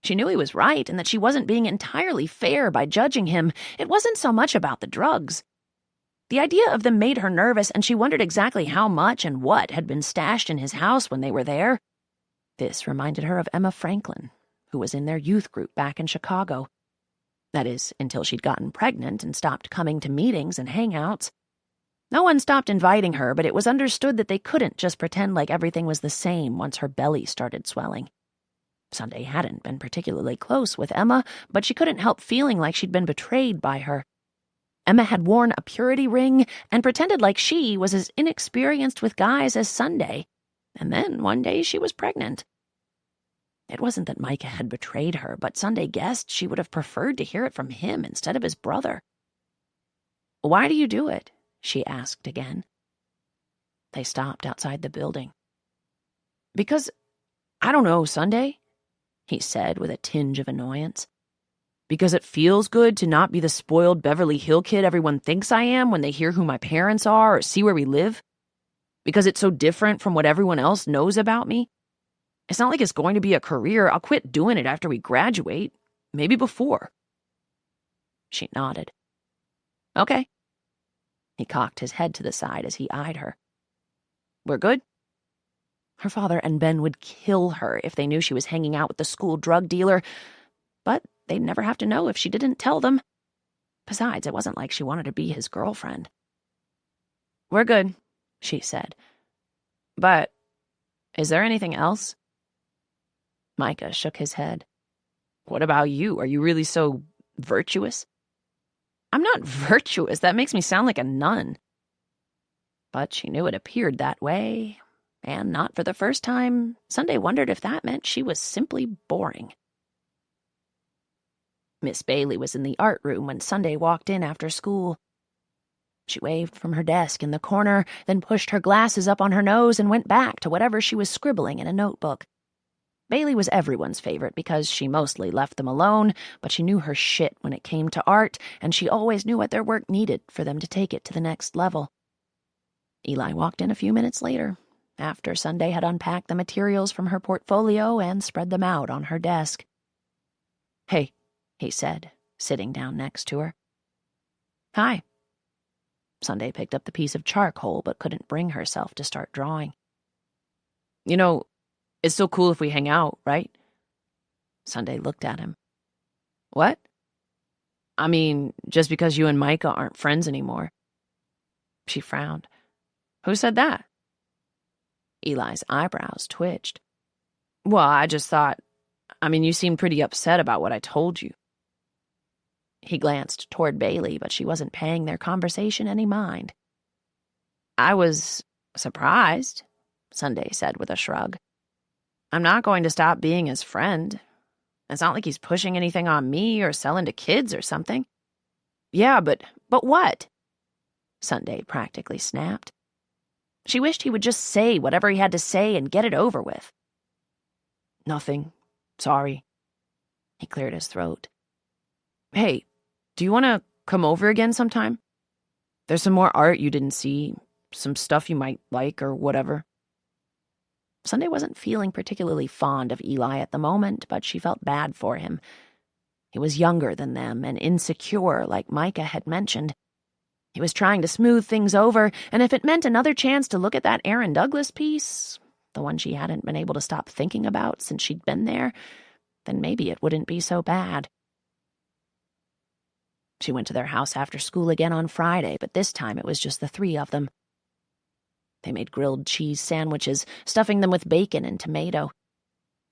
She knew he was right and that she wasn't being entirely fair by judging him. It wasn't so much about the drugs. The idea of them made her nervous, and she wondered exactly how much and what had been stashed in his house when they were there. This reminded her of Emma Franklin, who was in their youth group back in Chicago. That is, until she'd gotten pregnant and stopped coming to meetings and hangouts. No one stopped inviting her, but it was understood that they couldn't just pretend like everything was the same once her belly started swelling. Sunday hadn't been particularly close with Emma, but she couldn't help feeling like she'd been betrayed by her. Emma had worn a purity ring and pretended like she was as inexperienced with guys as Sunday, and then one day she was pregnant. It wasn't that Micah had betrayed her, but Sunday guessed she would have preferred to hear it from him instead of his brother. "Why do you do it?" she asked again. They stopped outside the building. "Because, I don't know, Sunday," he said with a tinge of annoyance. "Because it feels good to not be the spoiled Beverly Hill kid everyone thinks I am when they hear who my parents are or see where we live. Because it's so different from what everyone else knows about me. It's not like it's going to be a career. I'll quit doing it after we graduate. Maybe before." She nodded. "Okay." He cocked his head to the side as he eyed her. "We're good?" Her father and Ben would kill her if they knew she was hanging out with the school drug dealer, but they'd never have to know if she didn't tell them. Besides, it wasn't like she wanted to be his girlfriend. "We're good," she said. "But is there anything else?" Micah shook his head. "What about you? Are you really so virtuous?" "I'm not virtuous. That makes me sound like a nun." But she knew it appeared that way, and not for the first time, Sunday wondered if that meant she was simply boring. Miss Bailey was in the art room when Sunday walked in after school. She waved from her desk in the corner, then pushed her glasses up on her nose and went back to whatever she was scribbling in a notebook. Bailey was everyone's favorite because she mostly left them alone, but she knew her shit when it came to art, and she always knew what their work needed for them to take it to the next level. Eli walked in a few minutes later, after Sunday had unpacked the materials from her portfolio and spread them out on her desk. "Hey," he said, sitting down next to her. "Hi." Sunday picked up the piece of charcoal but couldn't bring herself to start drawing. "You know, it's so cool if we hang out, right?" Sunday looked at him. "What?" "I mean, just because you and Micah aren't friends anymore." She frowned. "Who said that?" Eli's eyebrows twitched. "Well, I just thought, you seemed pretty upset about what I told you." He glanced toward Bailey, but she wasn't paying their conversation any mind. "I was surprised," Sunday said with a shrug. "I'm not going to stop being his friend. It's not like he's pushing anything on me or selling to kids or something." "Yeah, but what?" Sunday practically snapped. She wished he would just say whatever he had to say and get it over with. "Nothing. Sorry." He cleared his throat. "Hey, do you want to come over again sometime? There's some more art you didn't see, some stuff you might like or whatever." Sunday wasn't feeling particularly fond of Eli at the moment, but she felt bad for him. He was younger than them and insecure, like Micah had mentioned. He was trying to smooth things over, and if it meant another chance to look at that Aaron Douglas piece, the one she hadn't been able to stop thinking about since she'd been there, then maybe it wouldn't be so bad. She went to their house after school again on Friday, but this time it was just the three of them. They made grilled cheese sandwiches, stuffing them with bacon and tomato.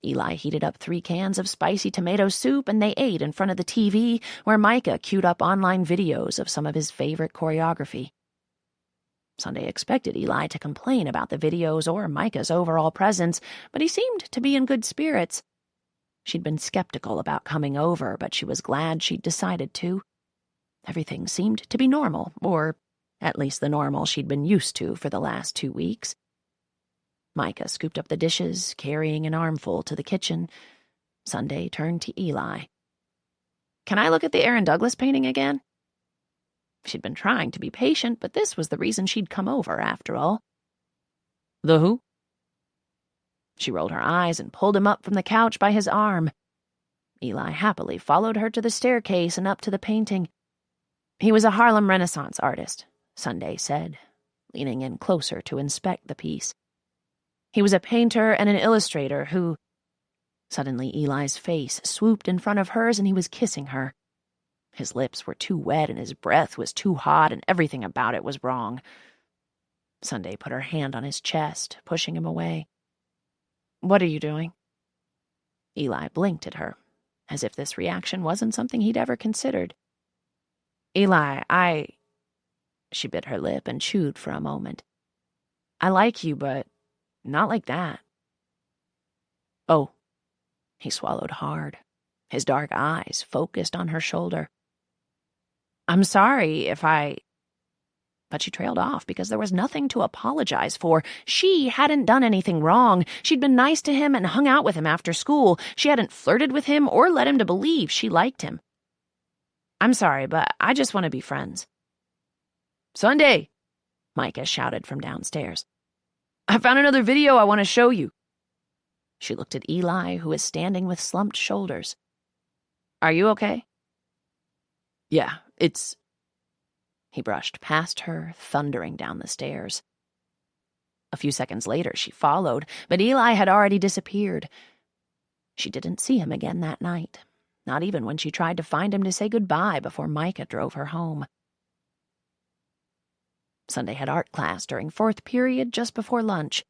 Eli heated up 3 cans of spicy tomato soup, and they ate in front of the TV, where Micah queued up online videos of some of his favorite choreography. Sunday expected Eli to complain about the videos or Micah's overall presence, but he seemed to be in good spirits. She'd been skeptical about coming over, but she was glad she'd decided to. Everything seemed to be normal, or at least the normal she'd been used to for the last 2 weeks. Micah scooped up the dishes, carrying an armful to the kitchen. Sunday turned to Eli. "Can I look at the Aaron Douglas painting again?" She'd been trying to be patient, but this was the reason she'd come over, after all. "The who?" She rolled her eyes and pulled him up from the couch by his arm. Eli happily followed her to the staircase and up to the painting. "He was a Harlem Renaissance artist," Sunday said, leaning in closer to inspect the piece. "He was a painter and an illustrator who—" Suddenly Eli's face swooped in front of hers and he was kissing her. His lips were too wet and his breath was too hot and everything about it was wrong. Sunday put her hand on his chest, pushing him away. "What are you doing?" Eli blinked at her, as if this reaction wasn't something he'd ever considered. "Eli, She bit her lip and chewed for a moment. "I like you, but not like that." "Oh." He swallowed hard, his dark eyes focused on her shoulder. "I'm sorry if I—" But she trailed off because there was nothing to apologize for. She hadn't done anything wrong. She'd been nice to him and hung out with him after school. She hadn't flirted with him or led him to believe she liked him. "I'm sorry, but I just want to be friends." "Sunday!" Micah shouted from downstairs. "I found another video I want to show you." She looked at Eli, who was standing with slumped shoulders. "Are you okay?" "Yeah, it's—" He brushed past her, thundering down the stairs. A few seconds later, she followed, but Eli had already disappeared. She didn't see him again that night, not even when she tried to find him to say goodbye before Micah drove her home. Sunday had art class during 4th period just before lunch.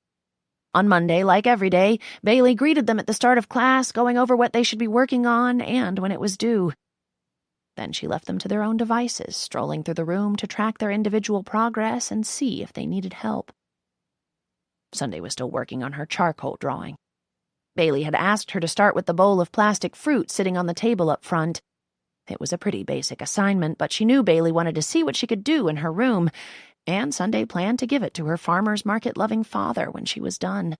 On Monday, like every day, Bailey greeted them at the start of class, going over what they should be working on and when it was due. Then she left them to their own devices, strolling through the room to track their individual progress and see if they needed help. Sunday was still working on her charcoal drawing. Bailey had asked her to start with the bowl of plastic fruit sitting on the table up front. It was a pretty basic assignment, but she knew Bailey wanted to see what she could do in her room, and Sunday planned to give it to her farmer's market-loving father when she was done.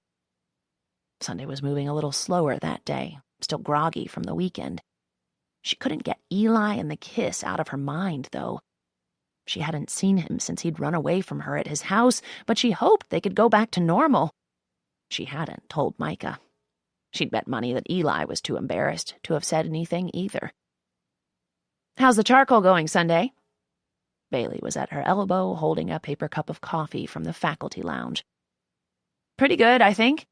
Sunday was moving a little slower that day, still groggy from the weekend. She couldn't get Eli and the kiss out of her mind, though. She hadn't seen him since he'd run away from her at his house, but she hoped they could go back to normal. She hadn't told Micah. She'd bet money that Eli was too embarrassed to have said anything either. "How's the charcoal going, Sunday?" Bailey was at her elbow, holding a paper cup of coffee from the faculty lounge. "Pretty good, I think."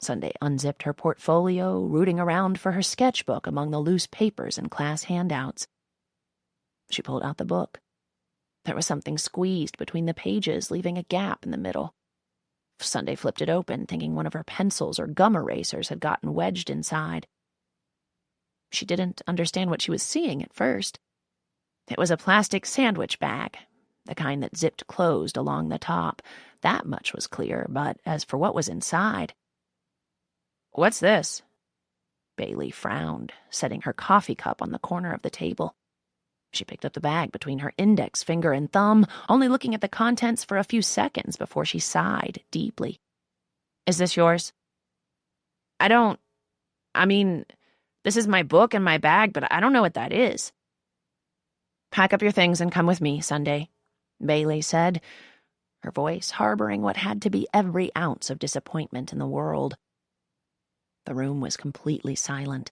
Sunday unzipped her portfolio, rooting around for her sketchbook among the loose papers and class handouts. She pulled out the book. There was something squeezed between the pages, leaving a gap in the middle. Sunday flipped it open, thinking one of her pencils or gum erasers had gotten wedged inside. She didn't understand what she was seeing at first. It was a plastic sandwich bag, the kind that zipped closed along the top. That much was clear, but as for what was inside... "What's this?" Bailey frowned, setting her coffee cup on the corner of the table. She picked up the bag between her index finger and thumb, only looking at the contents for a few seconds before she sighed deeply. "Is this yours?" This is my book and my bag, but I don't know what that is." "Pack up your things and come with me, Sunday," Bailey said. her voice harboring what had to be every ounce of disappointment in the world. The room was completely silent.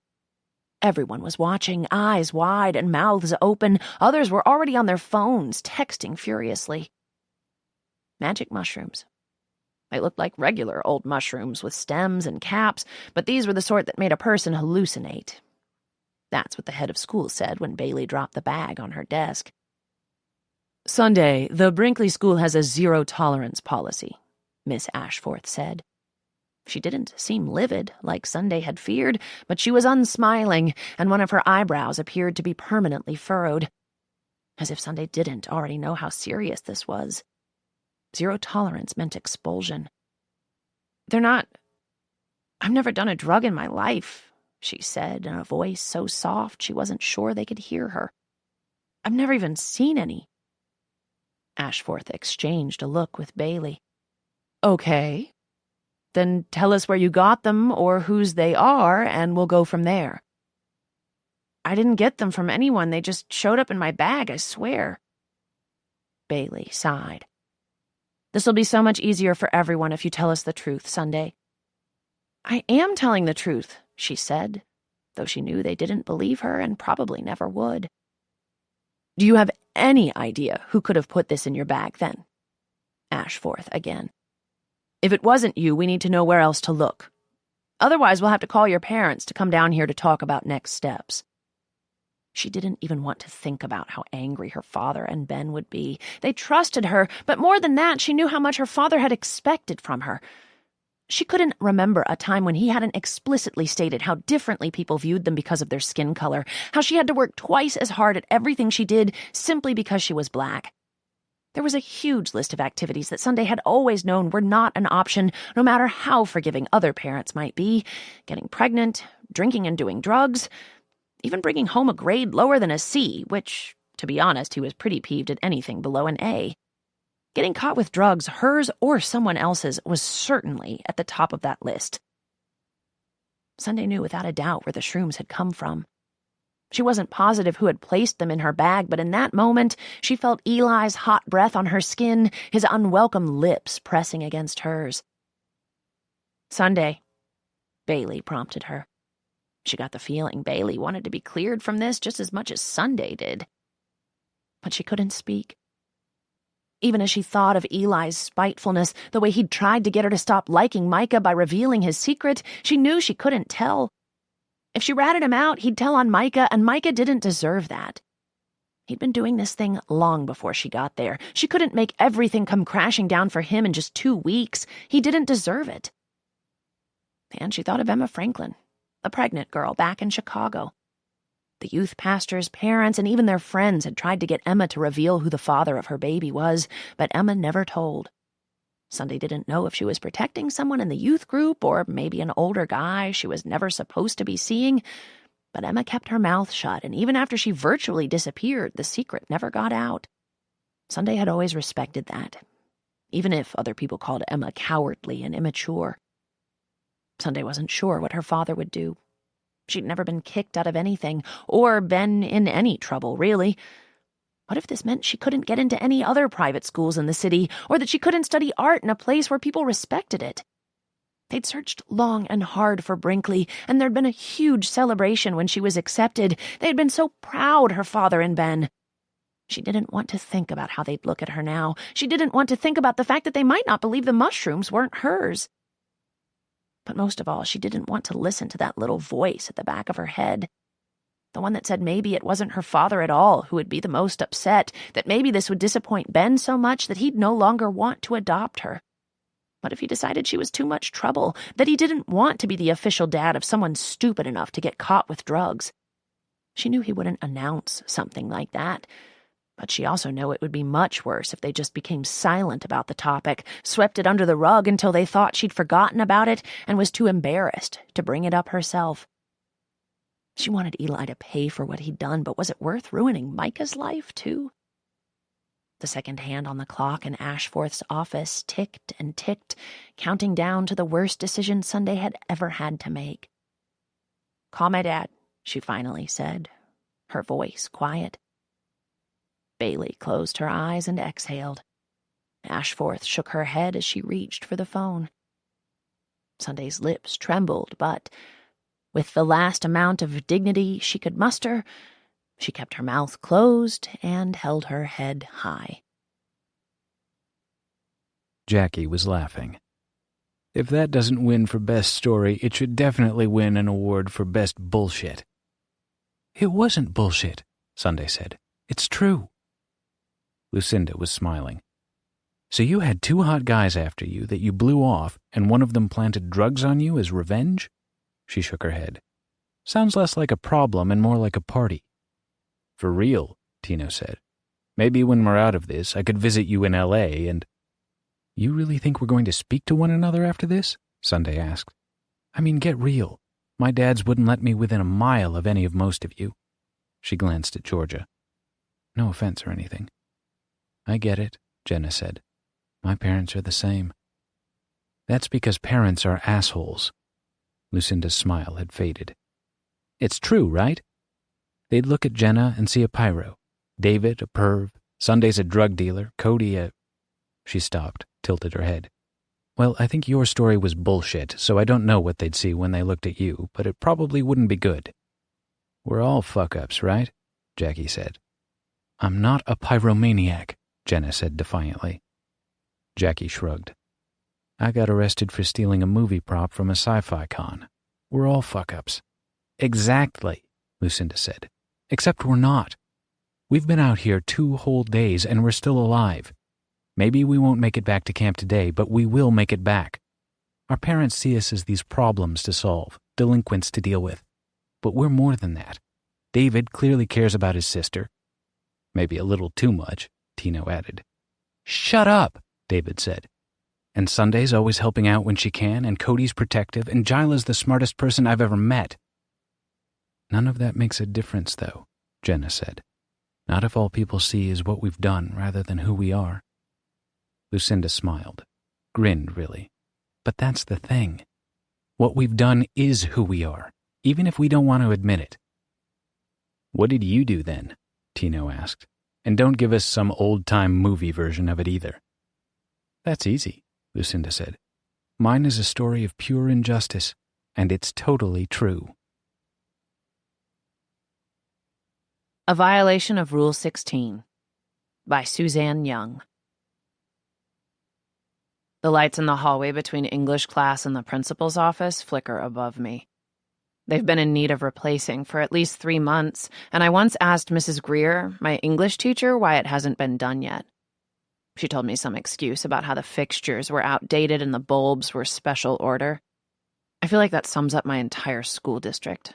Everyone was watching, eyes wide and mouths open. Others were already on their phones, texting furiously. Magic mushrooms. They looked like regular old mushrooms with stems and caps, but these were the sort that made a person hallucinate. That's what the head of school said when Bailey dropped the bag on her desk. "Sunday, the Brinkley School has a zero-tolerance policy," Miss Ashforth said. She didn't seem livid, like Sunday had feared, but she was unsmiling, and one of her eyebrows appeared to be permanently furrowed, as if Sunday didn't already know how serious this was. Zero tolerance meant expulsion. I've never done a drug in my life," she said in a voice so soft she wasn't sure they could hear her. "I've never even seen any." Ashforth exchanged a look with Bailey. "Okay. Then tell us where you got them or whose they are, and we'll go from there." "I didn't get them from anyone. They just showed up in my bag, I swear." Bailey sighed. "This'll be so much easier for everyone if you tell us the truth, Sunday." "I am telling the truth," she said, though she knew they didn't believe her and probably never would. "Do you have any idea who could have put this in your bag, then?" Ashforth again. "If it wasn't you, we need to know where else to look. Otherwise, we'll have to call your parents to come down here to talk about next steps." She didn't even want to think about how angry her father and Ben would be. They trusted her, but more than that, she knew how much her father had expected from her. She couldn't remember a time when he hadn't explicitly stated how differently people viewed them because of their skin color, how she had to work twice as hard at everything she did simply because she was black. There was a huge list of activities that Sunday had always known were not an option, no matter how forgiving other parents might be. Getting pregnant, drinking and doing drugs, even bringing home a grade lower than a C, which, to be honest, he was pretty peeved at anything below an A. Getting caught with drugs, hers or someone else's, was certainly at the top of that list. Sunday knew without a doubt where the shrooms had come from. She wasn't positive who had placed them in her bag, but in that moment, she felt Eli's hot breath on her skin, his unwelcome lips pressing against hers. "Sunday," Bailey prompted her. She got the feeling Bailey wanted to be cleared from this just as much as Sunday did. But she couldn't speak. Even as she thought of Eli's spitefulness, the way he'd tried to get her to stop liking Micah by revealing his secret, she knew she couldn't tell. If she ratted him out, he'd tell on Micah, and Micah didn't deserve that. He'd been doing this thing long before she got there. She couldn't make everything come crashing down for him in just 2 weeks. He didn't deserve it. And she thought of Emma Franklin, the pregnant girl back in Chicago. The youth pastor's parents and even their friends had tried to get Emma to reveal who the father of her baby was, but Emma never told. Sunday didn't know if she was protecting someone in the youth group or maybe an older guy she was never supposed to be seeing, but Emma kept her mouth shut, and even after she virtually disappeared, the secret never got out. Sunday had always respected that, even if other people called Emma cowardly and immature. Sunday wasn't sure what her father would do. She'd never been kicked out of anything, or been in any trouble, really. What if this meant she couldn't get into any other private schools in the city, or that she couldn't study art in a place where people respected it? They'd searched long and hard for Brinkley, and there'd been a huge celebration when she was accepted. They'd been so proud, her father and Ben. She didn't want to think about how they'd look at her now. She didn't want to think about the fact that they might not believe the mushrooms weren't hers. But most of all, she didn't want to listen to that little voice at the back of her head. The one that said maybe it wasn't her father at all who would be the most upset, that maybe this would disappoint Ben so much that he'd no longer want to adopt her. What if he decided she was too much trouble, that he didn't want to be the official dad of someone stupid enough to get caught with drugs? She knew he wouldn't announce something like that, but she also knew it would be much worse if they just became silent about the topic, swept it under the rug until they thought she'd forgotten about it and was too embarrassed to bring it up herself. She wanted Eli to pay for what he'd done, but was it worth ruining Micah's life, too? The second hand on the clock in Ashforth's office ticked and ticked, counting down to the worst decision Sunday had ever had to make. "Call my dad," she finally said, her voice quiet. Bailey closed her eyes and exhaled. Ashforth shook her head as she reached for the phone. Sunday's lips trembled, but, with the last amount of dignity she could muster, she kept her mouth closed and held her head high. Jackie was laughing. If that doesn't win for Best Story, it should definitely win an award for Best Bullshit. It wasn't bullshit, Sunday said. It's true. Lucinda was smiling. So you had 2 hot guys after you that you blew off, and one of them planted drugs on you as revenge? She shook her head. Sounds less like a problem and more like a party. For real, Tino said. Maybe when we're out of this, I could visit you in L.A. and... You really think we're going to speak to one another after this? Sunday asked. I mean, get real. My dads wouldn't let me within a mile of any of most of you. She glanced at Georgia. No offense or anything. I get it, Jenna said. My parents are the same. That's because parents are assholes. Lucinda's smile had faded. It's true, right? They'd look at Jenna and see a pyro. David, a perv. Sunday's a drug dealer. Cody, a... She stopped, tilted her head. Well, I think your story was bullshit, so I don't know what they'd see when they looked at you, but it probably wouldn't be good. We're all fuck-ups, right? Jackie said. I'm not a pyromaniac, Jenna said defiantly. Jackie shrugged. I got arrested for stealing a movie prop from a sci-fi con. We're all fuck-ups. Exactly, Lucinda said. Except we're not. We've been out here 2 whole days and we're still alive. Maybe we won't make it back to camp today, but we will make it back. Our parents see us as these problems to solve, delinquents to deal with. But we're more than that. David clearly cares about his sister. Maybe a little too much, Tino added. Shut up, David said. And Sunday's always helping out when she can, and Cody's protective, and Jyla's the smartest person I've ever met. None of that makes a difference, though, Jenna said. Not if all people see is what we've done rather than who we are. Lucinda smiled, grinned really. But that's the thing. What we've done is who we are, even if we don't want to admit it. What did you do then? Tino asked. And don't give us some old-time movie version of it either. That's easy, Lucinda said. Mine is a story of pure injustice, and it's totally true. A Violation of Rule 16 by Suzanne Young. The lights in the hallway between English class and the principal's office flicker above me. They've been in need of replacing for at least 3 months, and I once asked Mrs. Greer, my English teacher, why it hasn't been done yet. She told me some excuse about how the fixtures were outdated and the bulbs were special order. I feel like that sums up my entire school district.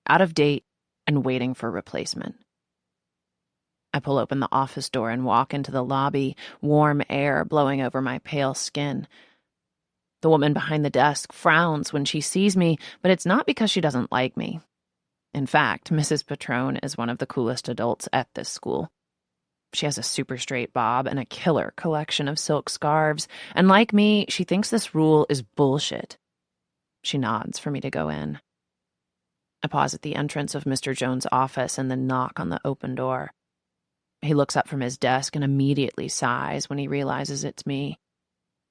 Out of date and waiting for replacement. I pull open the office door and walk into the lobby, warm air blowing over my pale skin. The woman behind the desk frowns when she sees me, but it's not because she doesn't like me. In fact, Mrs. Patrone is one of the coolest adults at this school. She has a super straight bob and a killer collection of silk scarves, and like me, she thinks this rule is bullshit. She nods for me to go in. I pause at the entrance of Mr. Jones' office and then knock on the open door. He looks up from his desk and immediately sighs when he realizes it's me.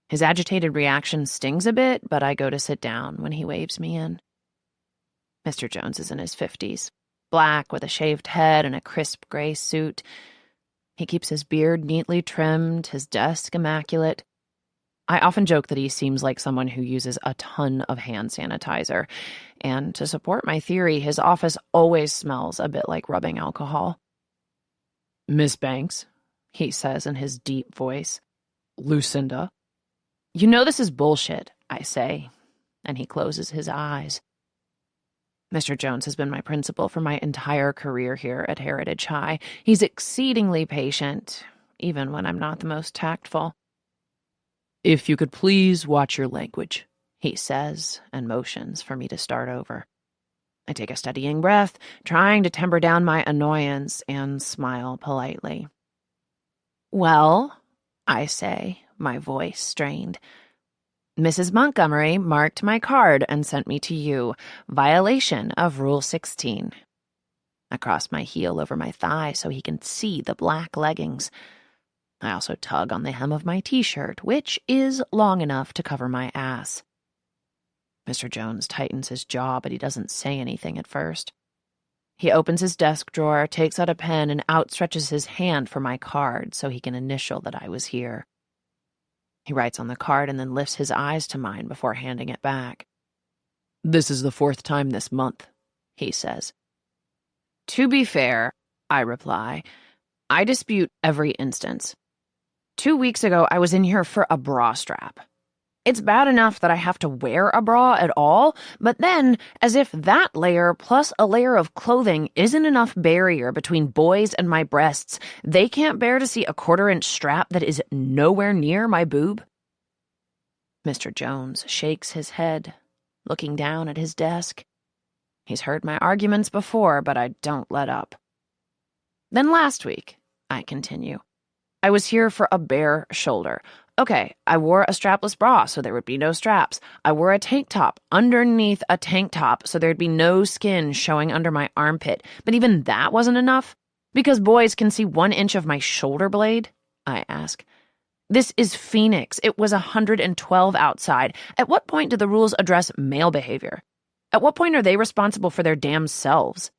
His agitated reaction stings a bit, but I go to sit down when he waves me in. Mr. Jones is in his 50s, black with a shaved head and a crisp gray suit. He keeps his beard neatly trimmed, his desk immaculate. I often joke that he seems like someone who uses a ton of hand sanitizer, and to support my theory, his office always smells a bit like rubbing alcohol. Miss Banks, he says in his deep voice. Lucinda. You know this is bullshit, I say, and he closes his eyes. Mr. Jones has been my principal for my entire career here at Heritage High. He's exceedingly patient, even when I'm not the most tactful. If you could please watch your language, he says, and motions for me to start over. I take a steadying breath, trying to temper down my annoyance, and smile politely. Well, I say, my voice strained. Mrs. Montgomery marked my card and sent me to you. Violation of Rule 16. I cross my heel over my thigh so he can see the black leggings. I also tug on the hem of my t-shirt, which is long enough to cover my ass. Mr. Jones tightens his jaw, but he doesn't say anything at first. He opens his desk drawer, takes out a pen, and outstretches his hand for my card so he can initial that I was here. He writes on the card and then lifts his eyes to mine before handing it back. "This is the 4th time this month," he says. "To be fair," I reply, "I dispute every instance. 2 weeks ago, I was in here for a bra strap. It's bad enough that I have to wear a bra at all, but then, as if that layer plus a layer of clothing isn't enough barrier between boys and my breasts, they can't bear to see a 1/4-inch strap that is nowhere near my boob." Mr. Jones shakes his head, looking down at his desk. He's heard my arguments before, but I don't let up. "Then last week," I continue, "I was here for a bare shoulder. Okay, I wore a strapless bra so there would be no straps. I wore a tank top underneath a tank top so there'd be no skin showing under my armpit. But even that wasn't enough? Because boys can see 1 inch of my shoulder blade?" I ask. "This is Phoenix. It was 112 outside. At what point do the rules address male behavior? At what point are they responsible for their damn selves?"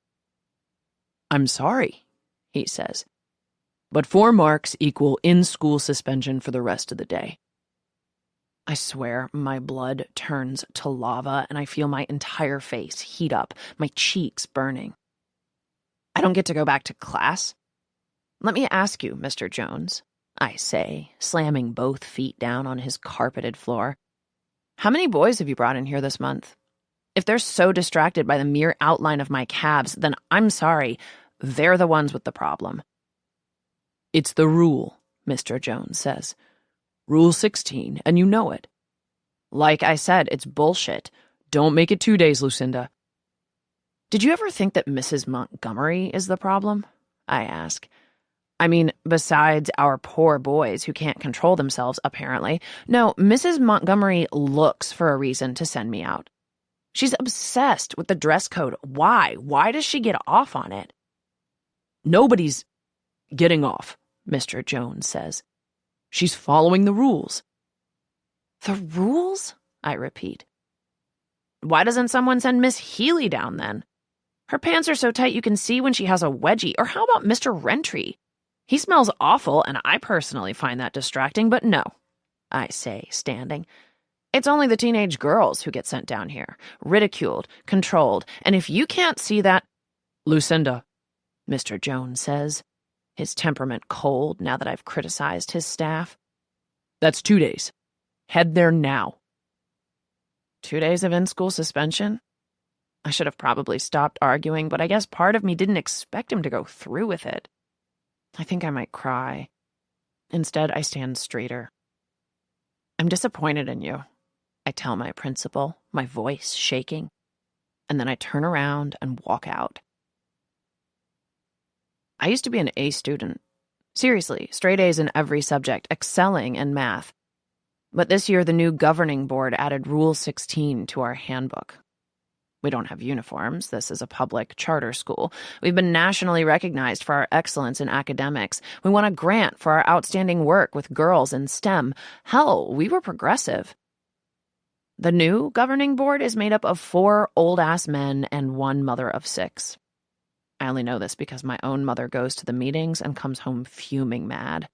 "I'm sorry," he says, "but 4 marks equal in-school suspension for the rest of the day." I swear my blood turns to lava and I feel my entire face heat up, my cheeks burning. "I don't get to go back to class?" "Let me ask you, Mr. Jones," I say, slamming both feet down on his carpeted floor. "How many boys have you brought in here this month? If they're so distracted by the mere outline of my calves, then I'm sorry, they're the ones with the problem." "It's the rule," Mr. Jones says. "Rule 16, and you know it." "Like I said, it's bullshit. Don't make it 2 days, Lucinda." "Did you ever think that Mrs. Montgomery is the problem?" I ask. "I mean, besides our poor boys who can't control themselves, apparently. No, Mrs. Montgomery looks for a reason to send me out. She's obsessed with the dress code. Why? Why does she get off on it?" "Nobody's getting off," Mr. Jones says. "She's following the rules." "The rules?" I repeat. "Why doesn't someone send Miss Healy down then? Her pants are so tight you can see when she has a wedgie. Or how about Mr. Rentry? He smells awful, and I personally find that distracting, but no," I say, standing. "It's only the teenage girls who get sent down here, ridiculed, controlled, and if you can't see that—" "Lucinda," Mr. Jones says, his temperament cold now that I've criticized his staff, "that's 2 days. Head there now." 2 days of in-school suspension? I should have probably stopped arguing, but I guess part of me didn't expect him to go through with it. I think I might cry. Instead, I stand straighter. "I'm disappointed in you," I tell my principal, my voice shaking, and then I turn around and walk out. I used to be an A student. Seriously, straight A's in every subject, excelling in math. But this year, the new governing board added Rule 16 to our handbook. We don't have uniforms. This is a public charter school. We've been nationally recognized for our excellence in academics. We won a grant for our outstanding work with girls in STEM. Hell, we were progressive. The new governing board is made up of 4 old-ass men and 1 mother of 6. I only know this because my own mother goes to the meetings and comes home fuming mad.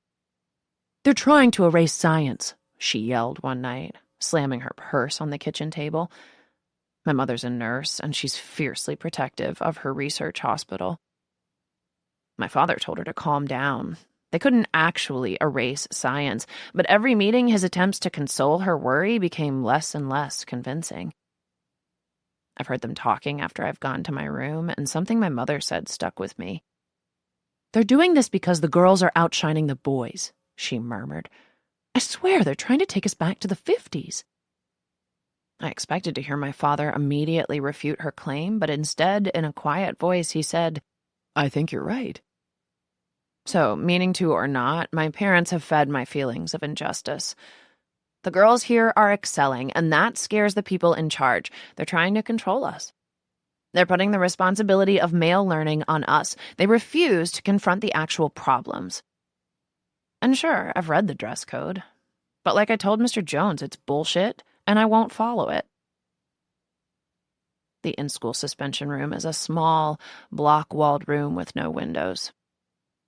"They're trying to erase science," she yelled one night, slamming her purse on the kitchen table. My mother's a nurse, and she's fiercely protective of her research hospital. My father told her to calm down. They couldn't actually erase science, but every meeting his attempts to console her worry became less and less convincing. I've heard them talking after I've gone to my room, and something my mother said stuck with me. "They're doing this because the girls are outshining the boys," she murmured. "I swear they're trying to take us back to the 50s. I expected to hear my father immediately refute her claim, but instead, in a quiet voice, he said, "I think you're right." So, meaning to or not, my parents have fed my feelings of injustice. The girls here are excelling, and that scares the people in charge. They're trying to control us. They're putting the responsibility of male learning on us. They refuse to confront the actual problems. And sure, I've read the dress code. But like I told Mr. Jones, it's bullshit, and I won't follow it. The in-school suspension room is a small, block-walled room with no windows.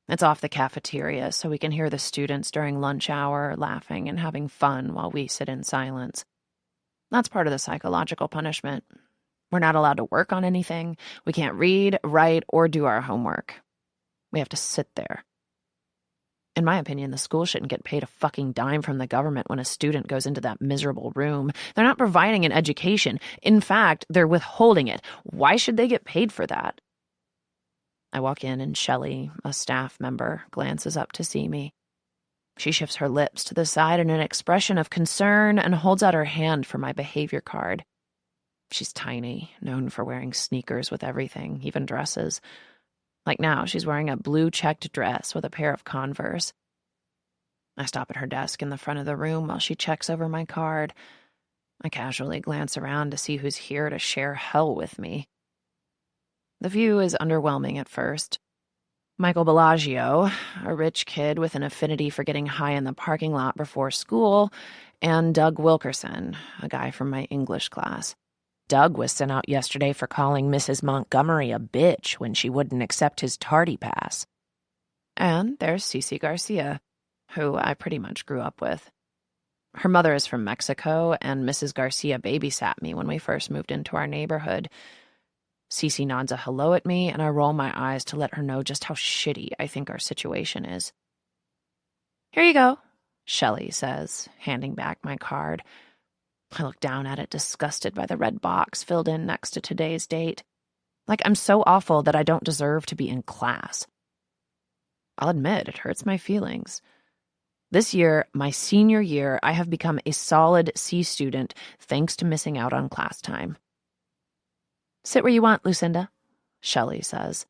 It's off the cafeteria, so we can hear the students during lunch hour laughing and having fun while we sit in silence. That's part of the psychological punishment. We're not allowed to work on anything. We can't read, write, or do our homework. We have to sit there. In my opinion, the school shouldn't get paid a fucking dime from the government when a student goes into that miserable room. They're not providing an education. In fact, they're withholding it. Why should they get paid for that? I walk in and Shelley, a staff member, glances up to see me. She shifts her lips to the side in an expression of concern and holds out her hand for my behavior card. She's tiny, known for wearing sneakers with everything, even dresses. Like now, she's wearing a blue checked dress with a pair of Converse. I stop at her desk in the front of the room while she checks over my card. I casually glance around to see who's here to share hell with me. The view is underwhelming at first. Michael Bellagio, a rich kid with an affinity for getting high in the parking lot before school, and Doug Wilkerson, a guy from my English class. Doug was sent out yesterday for calling Mrs. Montgomery a bitch when she wouldn't accept his tardy pass. And there's Cece Garcia, who I pretty much grew up with. Her mother is from Mexico, and Mrs. Garcia babysat me when we first moved into our neighborhood. Cece nods a hello at me, and I roll my eyes to let her know just how shitty I think our situation is. "Here you go," Shelley says, handing back my card. I look down at it, disgusted by the red box filled in next to today's date. Like I'm so awful that I don't deserve to be in class. I'll admit, it hurts my feelings. This year, my senior year, I have become a solid C student thanks to missing out on class time. "Sit where you want, Lucinda," Shelley says.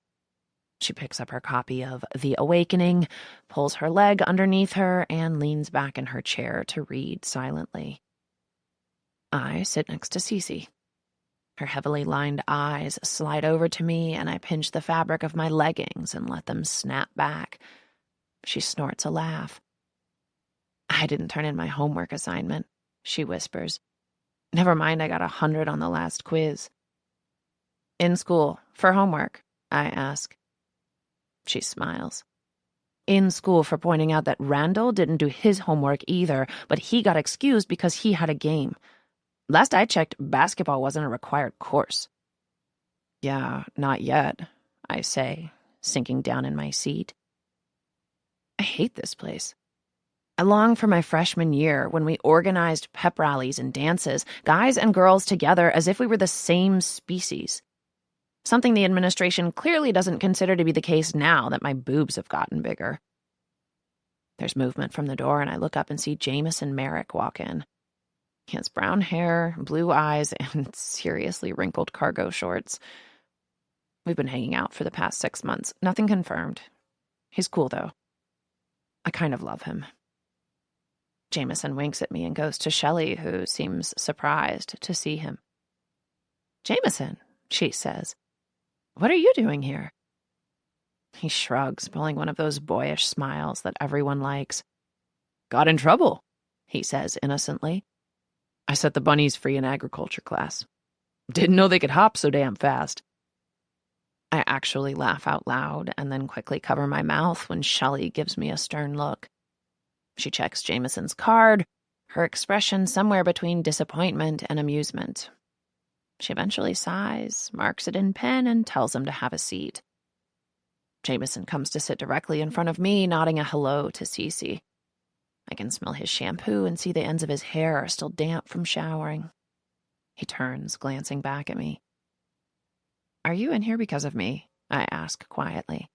She picks up her copy of The Awakening, pulls her leg underneath her, and leans back in her chair to read silently. I sit next to Cece. Her heavily lined eyes slide over to me, and I pinch the fabric of my leggings and let them snap back. She snorts a laugh. "I didn't turn in my homework assignment," she whispers. "Never mind, I got 100 on the last quiz." "In school, for homework?" I ask. She smiles. "In school for pointing out that Randall didn't do his homework either, but he got excused because he had a game. Last I checked, basketball wasn't a required course." "Yeah, not yet," I say, sinking down in my seat. I hate this place. I long for my freshman year when we organized pep rallies and dances, guys and girls together as if we were the same species. Something the administration clearly doesn't consider to be the case now that my boobs have gotten bigger. There's movement from the door, and I look up and see Jameson Merrick walk in. He has brown hair, blue eyes, and seriously wrinkled cargo shorts. We've been hanging out for the past 6 months. Nothing confirmed. He's cool, though. I kind of love him. Jameson winks at me and goes to Shelley, who seems surprised to see him. "Jameson," she says, "what are you doing here?" He shrugs, pulling one of those boyish smiles that everyone likes. "Got in trouble," he says innocently. "I set the bunnies free in agriculture class. Didn't know they could hop so damn fast." I actually laugh out loud and then quickly cover my mouth when Shelley gives me a stern look. She checks Jameson's card, her expression somewhere between disappointment and amusement. She eventually sighs, marks it in pen, and tells him to have a seat. Jameson comes to sit directly in front of me, nodding a hello to Cece. I can smell his shampoo and see the ends of his hair are still damp from showering. He turns, glancing back at me. "Are you in here because of me?" I ask quietly.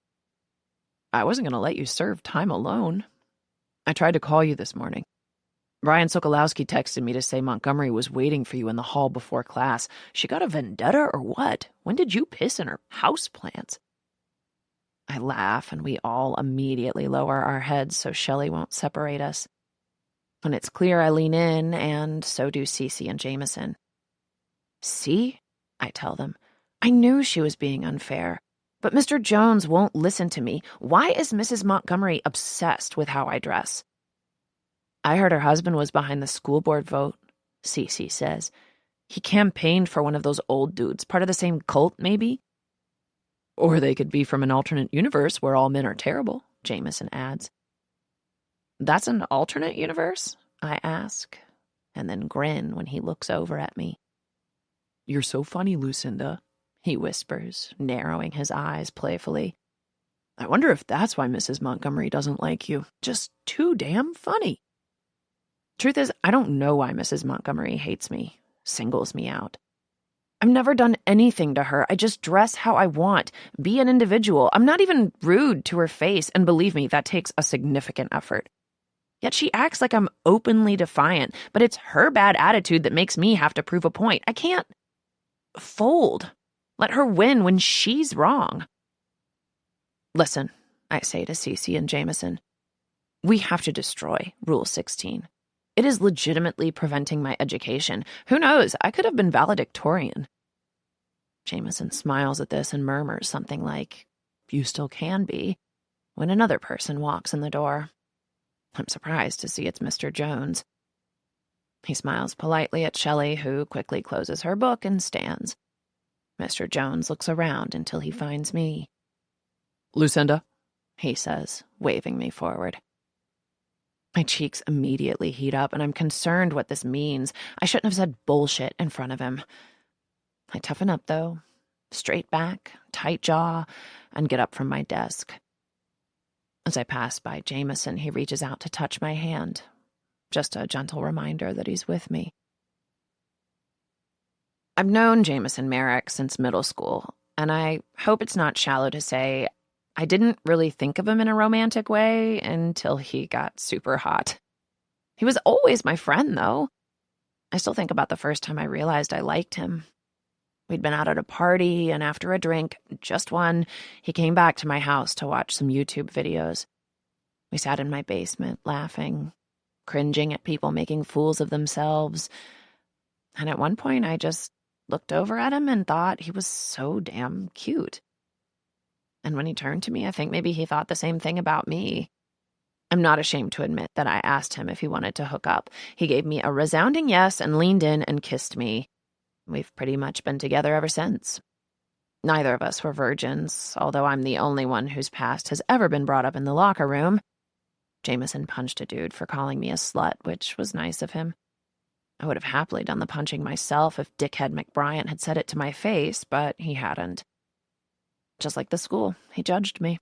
"I wasn't going to let you serve time alone. I tried to call you this morning. Brian Sokolowski texted me to say Montgomery was waiting for you in the hall before class. She got a vendetta or what? When did you piss in her houseplants?" I laugh, and we all immediately lower our heads so Shelley won't separate us. When it's clear, I lean in, and so do Cece and Jameson. "See?" I tell them. "I knew she was being unfair. But Mr. Jones won't listen to me. Why is Mrs. Montgomery obsessed with how I dress? I heard her husband was behind the school board vote, Cece says. He campaigned for one of those old dudes, part of the same cult, maybe? Or they could be from an alternate universe where all men are terrible, Jameson adds. That's an alternate universe? I ask, and then grin when he looks over at me. You're so funny, Lucinda, he whispers, narrowing his eyes playfully. I wonder if that's why Mrs. Montgomery doesn't like you. Just too damn funny. Truth is, I don't know why Mrs. Montgomery hates me, singles me out. I've never done anything to her. I just dress how I want, be an individual. I'm not even rude to her face, and believe me, that takes a significant effort. Yet she acts like I'm openly defiant, but it's her bad attitude that makes me have to prove a point. I can't fold. Let her win when she's wrong. Listen, I say to Cece and Jameson, we have to destroy Rule 16. It is legitimately preventing my education. Who knows? I could have been valedictorian. Jameson smiles at this and murmurs something like, you still can be, when another person walks in the door. I'm surprised to see it's Mr. Jones. He smiles politely at Shelley, who quickly closes her book and stands. Mr. Jones looks around until he finds me. Lucinda, he says, waving me forward. My cheeks immediately heat up, and I'm concerned what this means. I shouldn't have said bullshit in front of him. I toughen up, though, straight back, tight jaw, and get up from my desk. As I pass by Jameson, he reaches out to touch my hand, just a gentle reminder that he's with me. I've known Jameson Merrick since middle school, and I hope it's not shallow to say I didn't really think of him in a romantic way until he got super hot. He was always my friend, though. I still think about the first time I realized I liked him. We'd been out at a party, and after a drink, just one, he came back to my house to watch some YouTube videos. We sat in my basement, laughing, cringing at people making fools of themselves. And at one point, I just looked over at him and thought he was so damn cute. And when he turned to me, I think maybe he thought the same thing about me. I'm not ashamed to admit that I asked him if he wanted to hook up. He gave me a resounding yes and leaned in and kissed me. We've pretty much been together ever since. Neither of us were virgins, although I'm the only one whose past has ever been brought up in the locker room. Jameson punched a dude for calling me a slut, which was nice of him. I would have happily done the punching myself if Dickhead McBryant had said it to my face, but he hadn't. Just like the school, he judged me.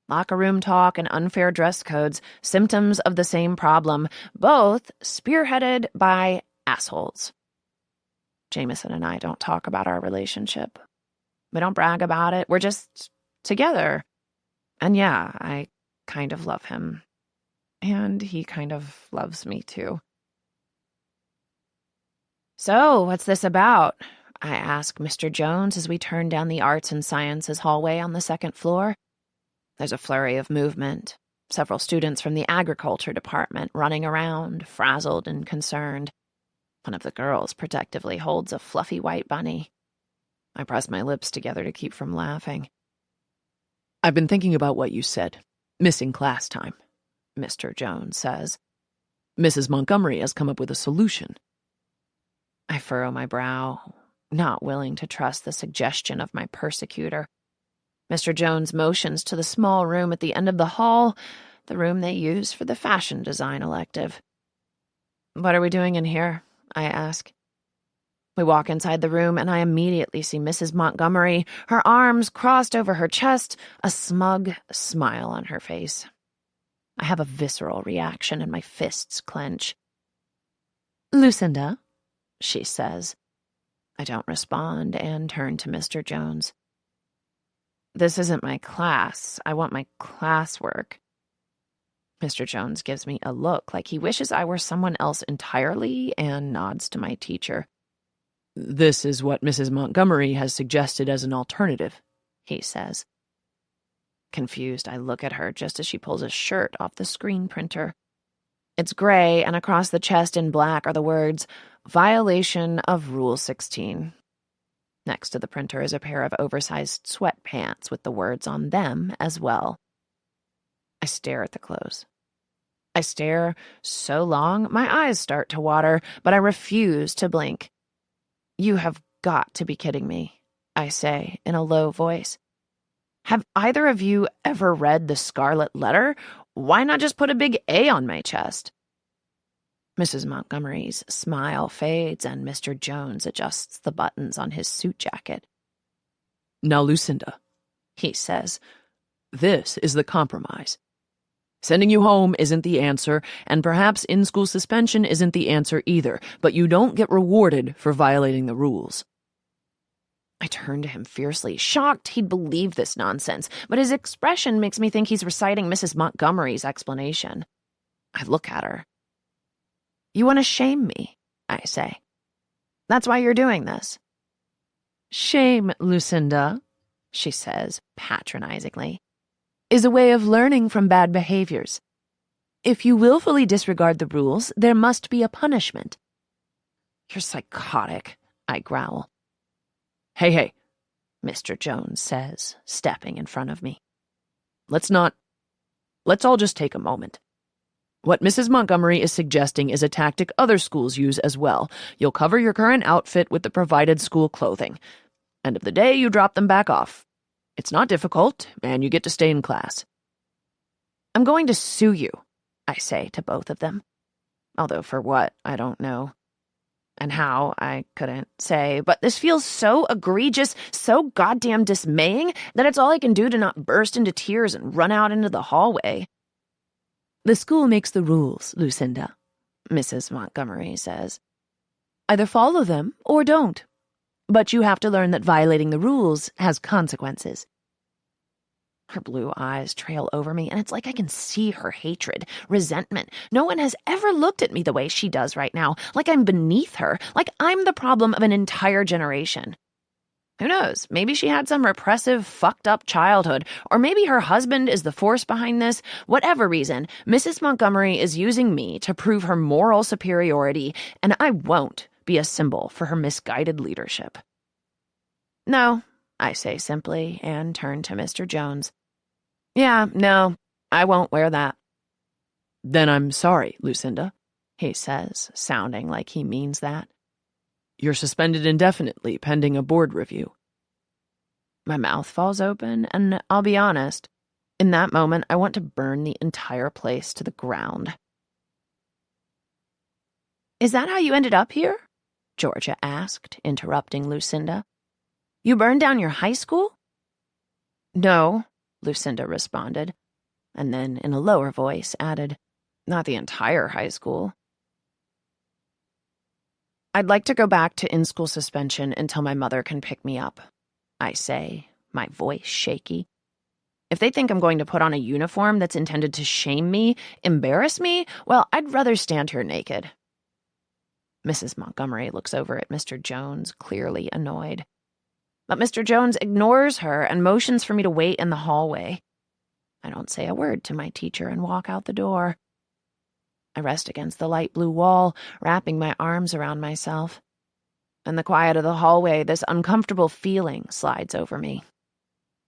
Locker room talk and unfair dress codes, symptoms of the same problem, both spearheaded by assholes. Jameson and I don't talk about our relationship. We don't brag about it. We're just together. And yeah, I kind of love him. And he kind of loves me too. So, what's this about? I ask Mr. Jones as we turn down the Arts and Sciences hallway on the second floor. There's a flurry of movement. Several students from the agriculture department running around, frazzled and concerned. One of the girls protectively holds a fluffy white bunny. I press my lips together to keep from laughing. I've been thinking about what you said. Missing class time, Mr. Jones says. Mrs. Montgomery has come up with a solution. I furrow my brow, not willing to trust the suggestion of my persecutor. Mr. Jones motions to the small room at the end of the hall, the room they use for the fashion design elective. What are we doing in here? I ask. We walk inside the room, and I immediately see Mrs. Montgomery, her arms crossed over her chest, a smug smile on her face. I have a visceral reaction, and my fists clench. Lucinda, she says. I don't respond and turn to Mr. Jones. This isn't my class. I want my classwork. Mr. Jones gives me a look like he wishes I were someone else entirely and nods to my teacher. This is what Mrs. Montgomery has suggested as an alternative, he says. Confused, I look at her just as she pulls a shirt off the screen printer. It's gray, and across the chest in black are the words, Violation of Rule 16. Next to the printer is a pair of oversized sweatpants with the words on them as well. I stare at the clothes. I stare so long, my eyes start to water, but I refuse to blink. "You have got to be kidding me," I say in a low voice. "Have either of you ever read The Scarlet Letter? Why not just put a big A on my chest?" Mrs. Montgomery's smile fades and Mr. Jones adjusts the buttons on his suit jacket. "Now, Lucinda," he says, "this is the compromise. Sending you home isn't the answer, and perhaps in-school suspension isn't the answer either, but you don't get rewarded for violating the rules." I turn to him fiercely, shocked he'd believe this nonsense, but his expression makes me think he's reciting Mrs. Montgomery's explanation. I look at her. "You want to shame me," I say. "That's why you're doing this." "Shame, Lucinda," she says patronizingly, "is a way of learning from bad behaviors. If you willfully disregard the rules, there must be a punishment." "You're psychotic," I growl. Hey, Mr. Jones says, stepping in front of me. Let's all just take a moment. What Mrs. Montgomery is suggesting is a tactic other schools use as well. You'll cover your current outfit with the provided school clothing. End of the day, you drop them back off. It's not difficult, and you get to stay in class." "I'm going to sue you," I say to both of them. Although for what, I don't know. And how, I couldn't say, but this feels so egregious, so goddamn dismaying, that it's all I can do to not burst into tears and run out into the hallway. "The school makes the rules, Lucinda," Mrs. Montgomery says. "Either follow them or don't. But you have to learn that violating the rules has consequences." Her blue eyes trail over me, and it's like I can see her hatred, resentment. No one has ever looked at me the way she does right now, like I'm beneath her, like I'm the problem of an entire generation. Who knows? Maybe she had some repressive, fucked-up childhood, or maybe her husband is the force behind this. Whatever reason, Mrs. Montgomery is using me to prove her moral superiority, and I won't be a symbol for her misguided leadership. "No," I say simply, and turn to Mr. Jones. "Yeah, no, I won't wear that." "Then I'm sorry, Lucinda," he says, sounding like he means that. "You're suspended indefinitely pending a board review." My mouth falls open, and I'll be honest, in that moment I want to burn the entire place to the ground. "Is that how you ended up here?" Georgia asked, interrupting Lucinda. "You burned down your high school?" "No," Lucinda responded, and then in a lower voice added, "Not the entire high school." "I'd like to go back to in-school suspension until my mother can pick me up," I say, my voice shaky. "If they think I'm going to put on a uniform that's intended to shame me, embarrass me, well, I'd rather stand here naked." Mrs. Montgomery looks over at Mr. Jones, clearly annoyed. But Mr. Jones ignores her and motions for me to wait in the hallway. I don't say a word to my teacher and walk out the door. I rest against the light blue wall, wrapping my arms around myself. In the quiet of the hallway, this uncomfortable feeling slides over me.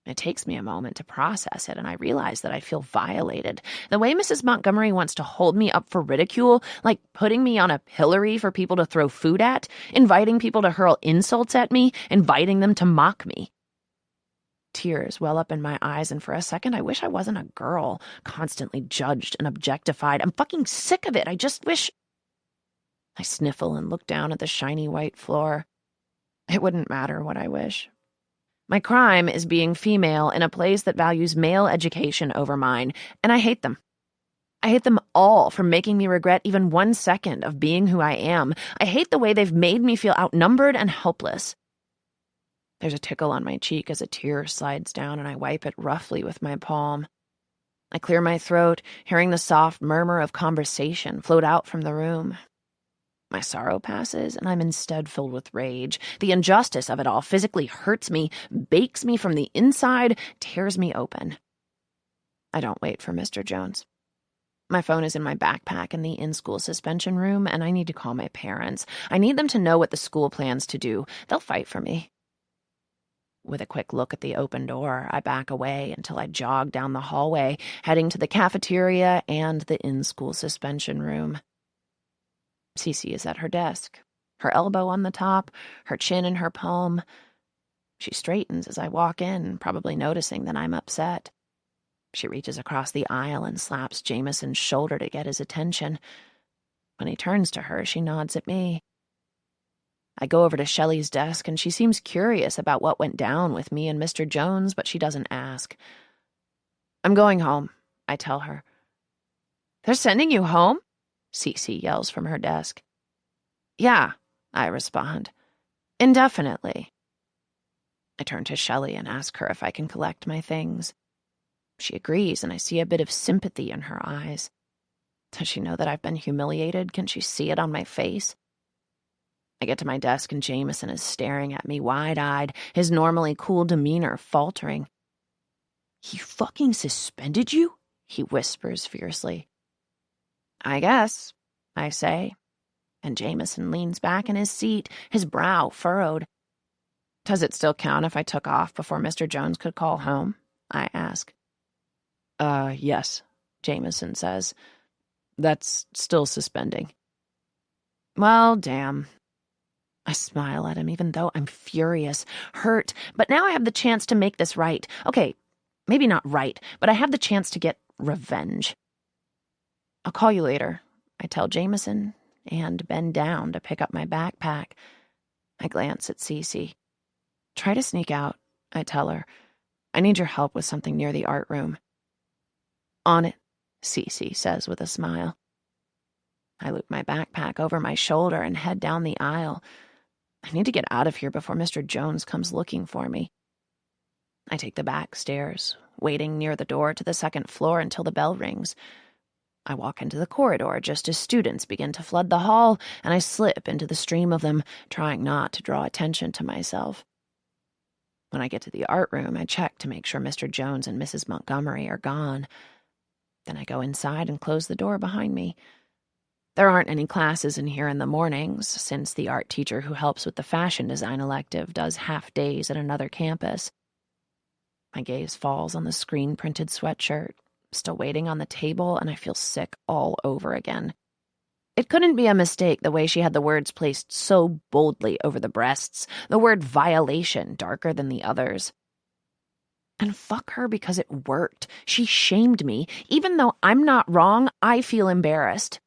It takes me a moment to process it, and I realize that I feel violated. The way Mrs. Montgomery wants to hold me up for ridicule, like putting me on a pillory for people to throw food at, inviting people to hurl insults at me, inviting them to mock me. Tears well up in my eyes, and for a second I wish I wasn't a girl, constantly judged and objectified. I'm fucking sick of it. I just wish... I sniffle and look down at the shiny white floor. It wouldn't matter what I wish. My crime is being female in a place that values male education over mine, and I hate them. I hate them all for making me regret even 1 second of being who I am. I hate the way they've made me feel outnumbered and helpless. There's a tickle on my cheek as a tear slides down, and I wipe it roughly with my palm. I clear my throat, hearing the soft murmur of conversation float out from the room. My sorrow passes, and I'm instead filled with rage. The injustice of it all physically hurts me, bakes me from the inside, tears me open. I don't wait for Mr. Jones. My phone is in my backpack in the in-school suspension room, and I need to call my parents. I need them to know what the school plans to do. They'll fight for me. With a quick look at the open door, I back away until I jog down the hallway, heading to the cafeteria and the in-school suspension room. Cece is at her desk, her elbow on the top, her chin in her palm. She straightens as I walk in, probably noticing that I'm upset. She reaches across the aisle and slaps Jameson's shoulder to get his attention. When he turns to her, she nods at me. I go over to Shelley's desk, and she seems curious about what went down with me and Mr. Jones, but she doesn't ask. I'm going home, I tell her. They're sending you home? Cece yells from her desk. Yeah, I respond. Indefinitely. I turn to Shelley and ask her if I can collect my things. She agrees, and I see a bit of sympathy in her eyes. Does she know that I've been humiliated? Can she see it on my face? I get to my desk, and Jameson is staring at me wide-eyed, his normally cool demeanor faltering. He fucking suspended you? He whispers fiercely. I guess, I say, and Jameson leans back in his seat, his brow furrowed. Does it still count if I took off before Mr. Jones could call home? I ask. Yes, Jameson says. That's still suspending. Well, damn. I smile at him, even though I'm furious, hurt, but now I have the chance to make this right. Okay, maybe not right, but I have the chance to get revenge. I'll call you later, I tell Jameson, and bend down to pick up my backpack. I glance at Cece. Try to sneak out, I tell her. I need your help with something near the art room. On it, Cece says with a smile. I loop my backpack over my shoulder and head down the aisle. I need to get out of here before Mr. Jones comes looking for me. I take the back stairs, waiting near the door to the second floor until the bell rings. I walk into the corridor just as students begin to flood the hall, and I slip into the stream of them, trying not to draw attention to myself. When I get to the art room, I check to make sure Mr. Jones and Mrs. Montgomery are gone. Then I go inside and close the door behind me. There aren't any classes in here in the mornings, since the art teacher who helps with the fashion design elective does half days at another campus. My gaze falls on the screen-printed sweatshirt, still waiting on the table, and I feel sick all over again. It couldn't be a mistake the way she had the words placed so boldly over the breasts, the word violation darker than the others. And fuck her because it worked. She shamed me. Even though I'm not wrong, I feel embarrassed.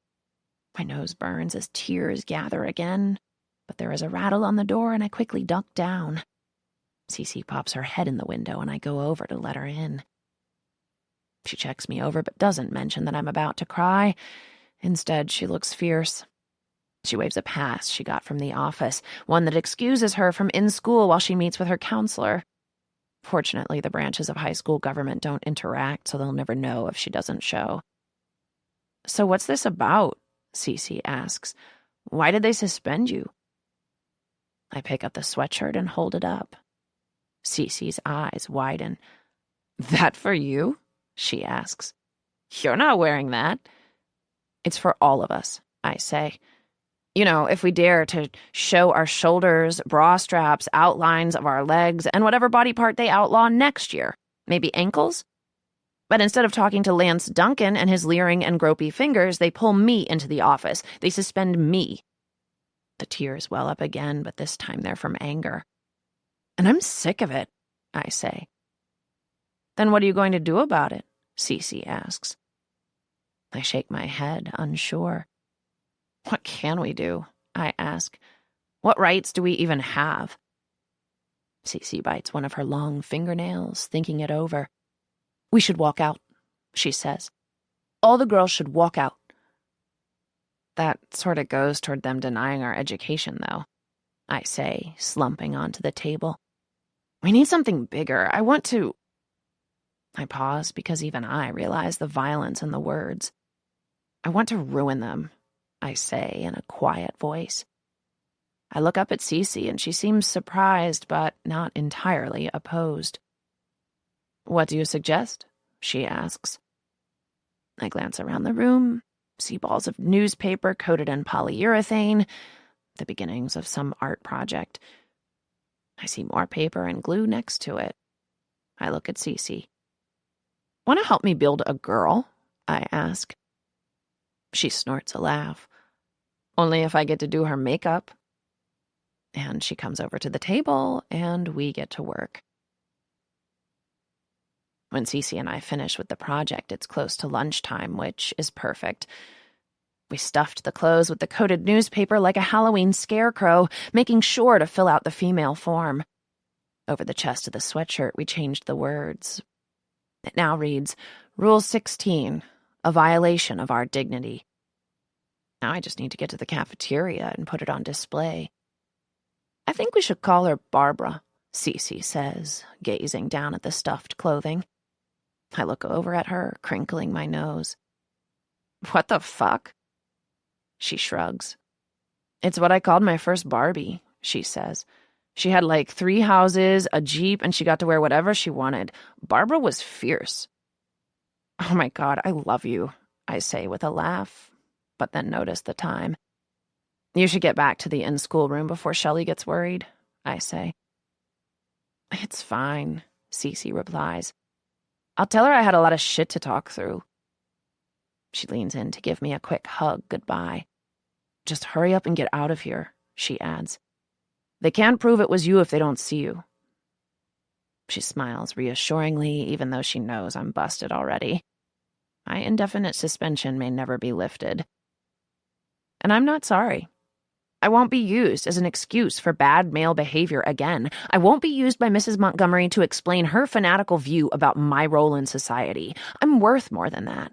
My nose burns as tears gather again, but there is a rattle on the door and I quickly duck down. Cece pops her head in the window and I go over to let her in. She checks me over but doesn't mention that I'm about to cry. Instead, she looks fierce. She waves a pass she got from the office, one that excuses her from in school while she meets with her counselor. Fortunately, the branches of high school government don't interact, so they'll never know if she doesn't show. So what's this about? Cece asks. Why did they suspend you? I pick up the sweatshirt and hold it up. Cece's eyes widen. That for you? She asks. You're not wearing that. It's for all of us, I say. You know, if we dare to show our shoulders, bra straps, outlines of our legs, and whatever body part they outlaw next year. Maybe ankles? But instead of talking to Lance Duncan and his leering and gropey fingers, they pull me into the office. They suspend me. The tears well up again, but this time they're from anger. And I'm sick of it, I say. Then what are you going to do about it? Cece asks. I shake my head, unsure. What can we do? I ask. What rights do we even have? Cece bites one of her long fingernails, thinking it over. We should walk out, she says. All the girls should walk out. That sort of goes toward them denying our education, though, I say, slumping onto the table. We need something bigger. I want to... I pause because even I realize the violence in the words. I want to ruin them, I say in a quiet voice. I look up at Cece and she seems surprised but not entirely opposed. What do you suggest? She asks. I glance around the room, see balls of newspaper coated in polyurethane, the beginnings of some art project. I see more paper and glue next to it. I look at Cece. "Want to help me build a girl?" I ask. She snorts a laugh. "Only if I get to do her makeup." And she comes over to the table, and we get to work. When Cece and I finish with the project, it's close to lunchtime, which is perfect. We stuffed the clothes with the coated newspaper like a Halloween scarecrow, making sure to fill out the female form. Over the chest of the sweatshirt, we changed the words. It now reads, Rule 16, a violation of our dignity. Now I just need to get to the cafeteria and put it on display. "I think we should call her Barbara," Cece says, gazing down at the stuffed clothing. I look over at her, crinkling my nose. "What the fuck?" She shrugs. "It's what I called my first Barbie," she says. "She had like 3 houses, a Jeep, and she got to wear whatever she wanted. Barbara was fierce." "Oh my God, I love you," I say with a laugh, but then notice the time. "You should get back to the in-school room before Shelley gets worried," I say. "It's fine," Cece replies. "I'll tell her I had a lot of shit to talk through." She leans in to give me a quick hug goodbye. "Just hurry up and get out of here," she adds. "They can't prove it was you if they don't see you." She smiles reassuringly, even though she knows I'm busted already. My indefinite suspension may never be lifted. And I'm not sorry. I won't be used as an excuse for bad male behavior again. I won't be used by Mrs. Montgomery to explain her fanatical view about my role in society. I'm worth more than that.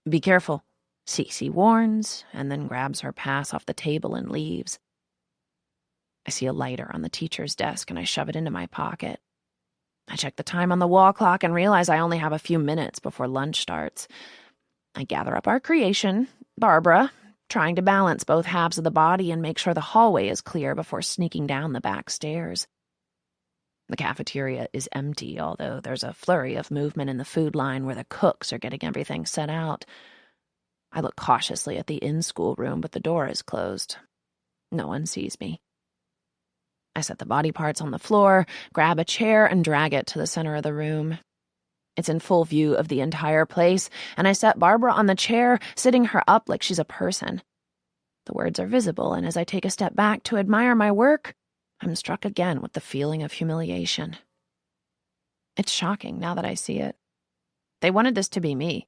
"Be careful," Cece warns, and then grabs her pass off the table and leaves. I see a lighter on the teacher's desk, and I shove it into my pocket. I check the time on the wall clock and realize I only have a few minutes before lunch starts. I gather up our creation, Barbara, trying to balance both halves of the body and make sure the hallway is clear before sneaking down the back stairs. The cafeteria is empty, although there's a flurry of movement in the food line where the cooks are getting everything set out. I look cautiously at the in-school room, but the door is closed. No one sees me. I set the body parts on the floor, grab a chair, and drag it to the center of the room. It's in full view of the entire place, and I set Barbara on the chair, sitting her up like she's a person. The words are visible, and as I take a step back to admire my work, I'm struck again with the feeling of humiliation. It's shocking now that I see it. They wanted this to be me.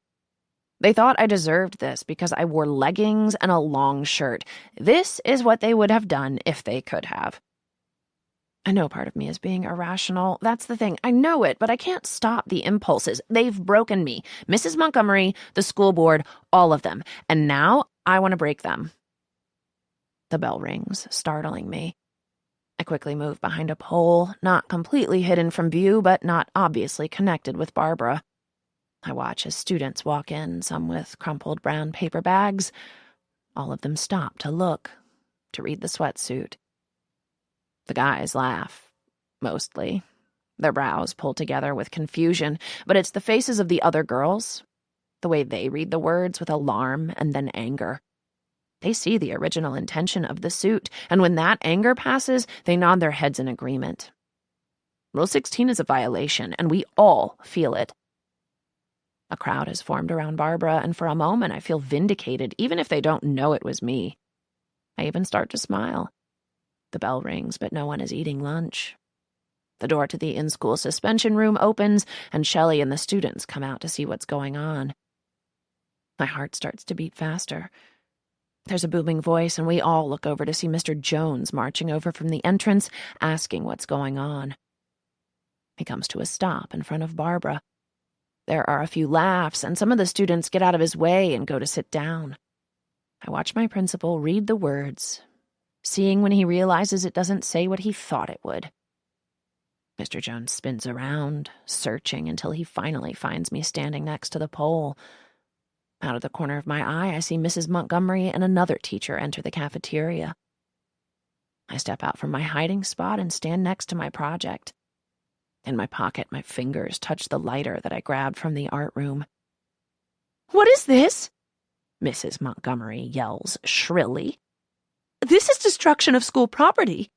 They thought I deserved this because I wore leggings and a long shirt. This is what they would have done if they could have. I know part of me is being irrational. That's the thing. I know it, but I can't stop the impulses. They've broken me. Mrs. Montgomery, the school board, all of them. And now I want to break them. The bell rings, startling me. I quickly move behind a pole, not completely hidden from view, but not obviously connected with Barbara. I watch as students walk in, some with crumpled brown paper bags. All of them stop to look, to read the sweatsuit. The guys laugh, mostly. Their brows pull together with confusion, but it's the faces of the other girls, the way they read the words with alarm and then anger. They see the original intention of the suit, and when that anger passes, they nod their heads in agreement. Rule 16 is a violation, and we all feel it. A crowd has formed around Barbara, and for a moment I feel vindicated, even if they don't know it was me. I even start to smile. The bell rings, but no one is eating lunch. The door to the in-school suspension room opens, and Shelley and the students come out to see what's going on. My heart starts to beat faster. There's a booming voice, and we all look over to see Mr. Jones marching over from the entrance, asking what's going on. He comes to a stop in front of Barbara. There are a few laughs, and some of the students get out of his way and go to sit down. I watch my principal read the words, seeing when he realizes it doesn't say what he thought it would. Mr. Jones spins around, searching until he finally finds me standing next to the pole. Out of the corner of my eye, I see Mrs. Montgomery and another teacher enter the cafeteria. I step out from my hiding spot and stand next to my project. In my pocket, my fingers touch the lighter that I grabbed from the art room. "What is this?" Mrs. Montgomery yells shrilly. "This is destruction of school property."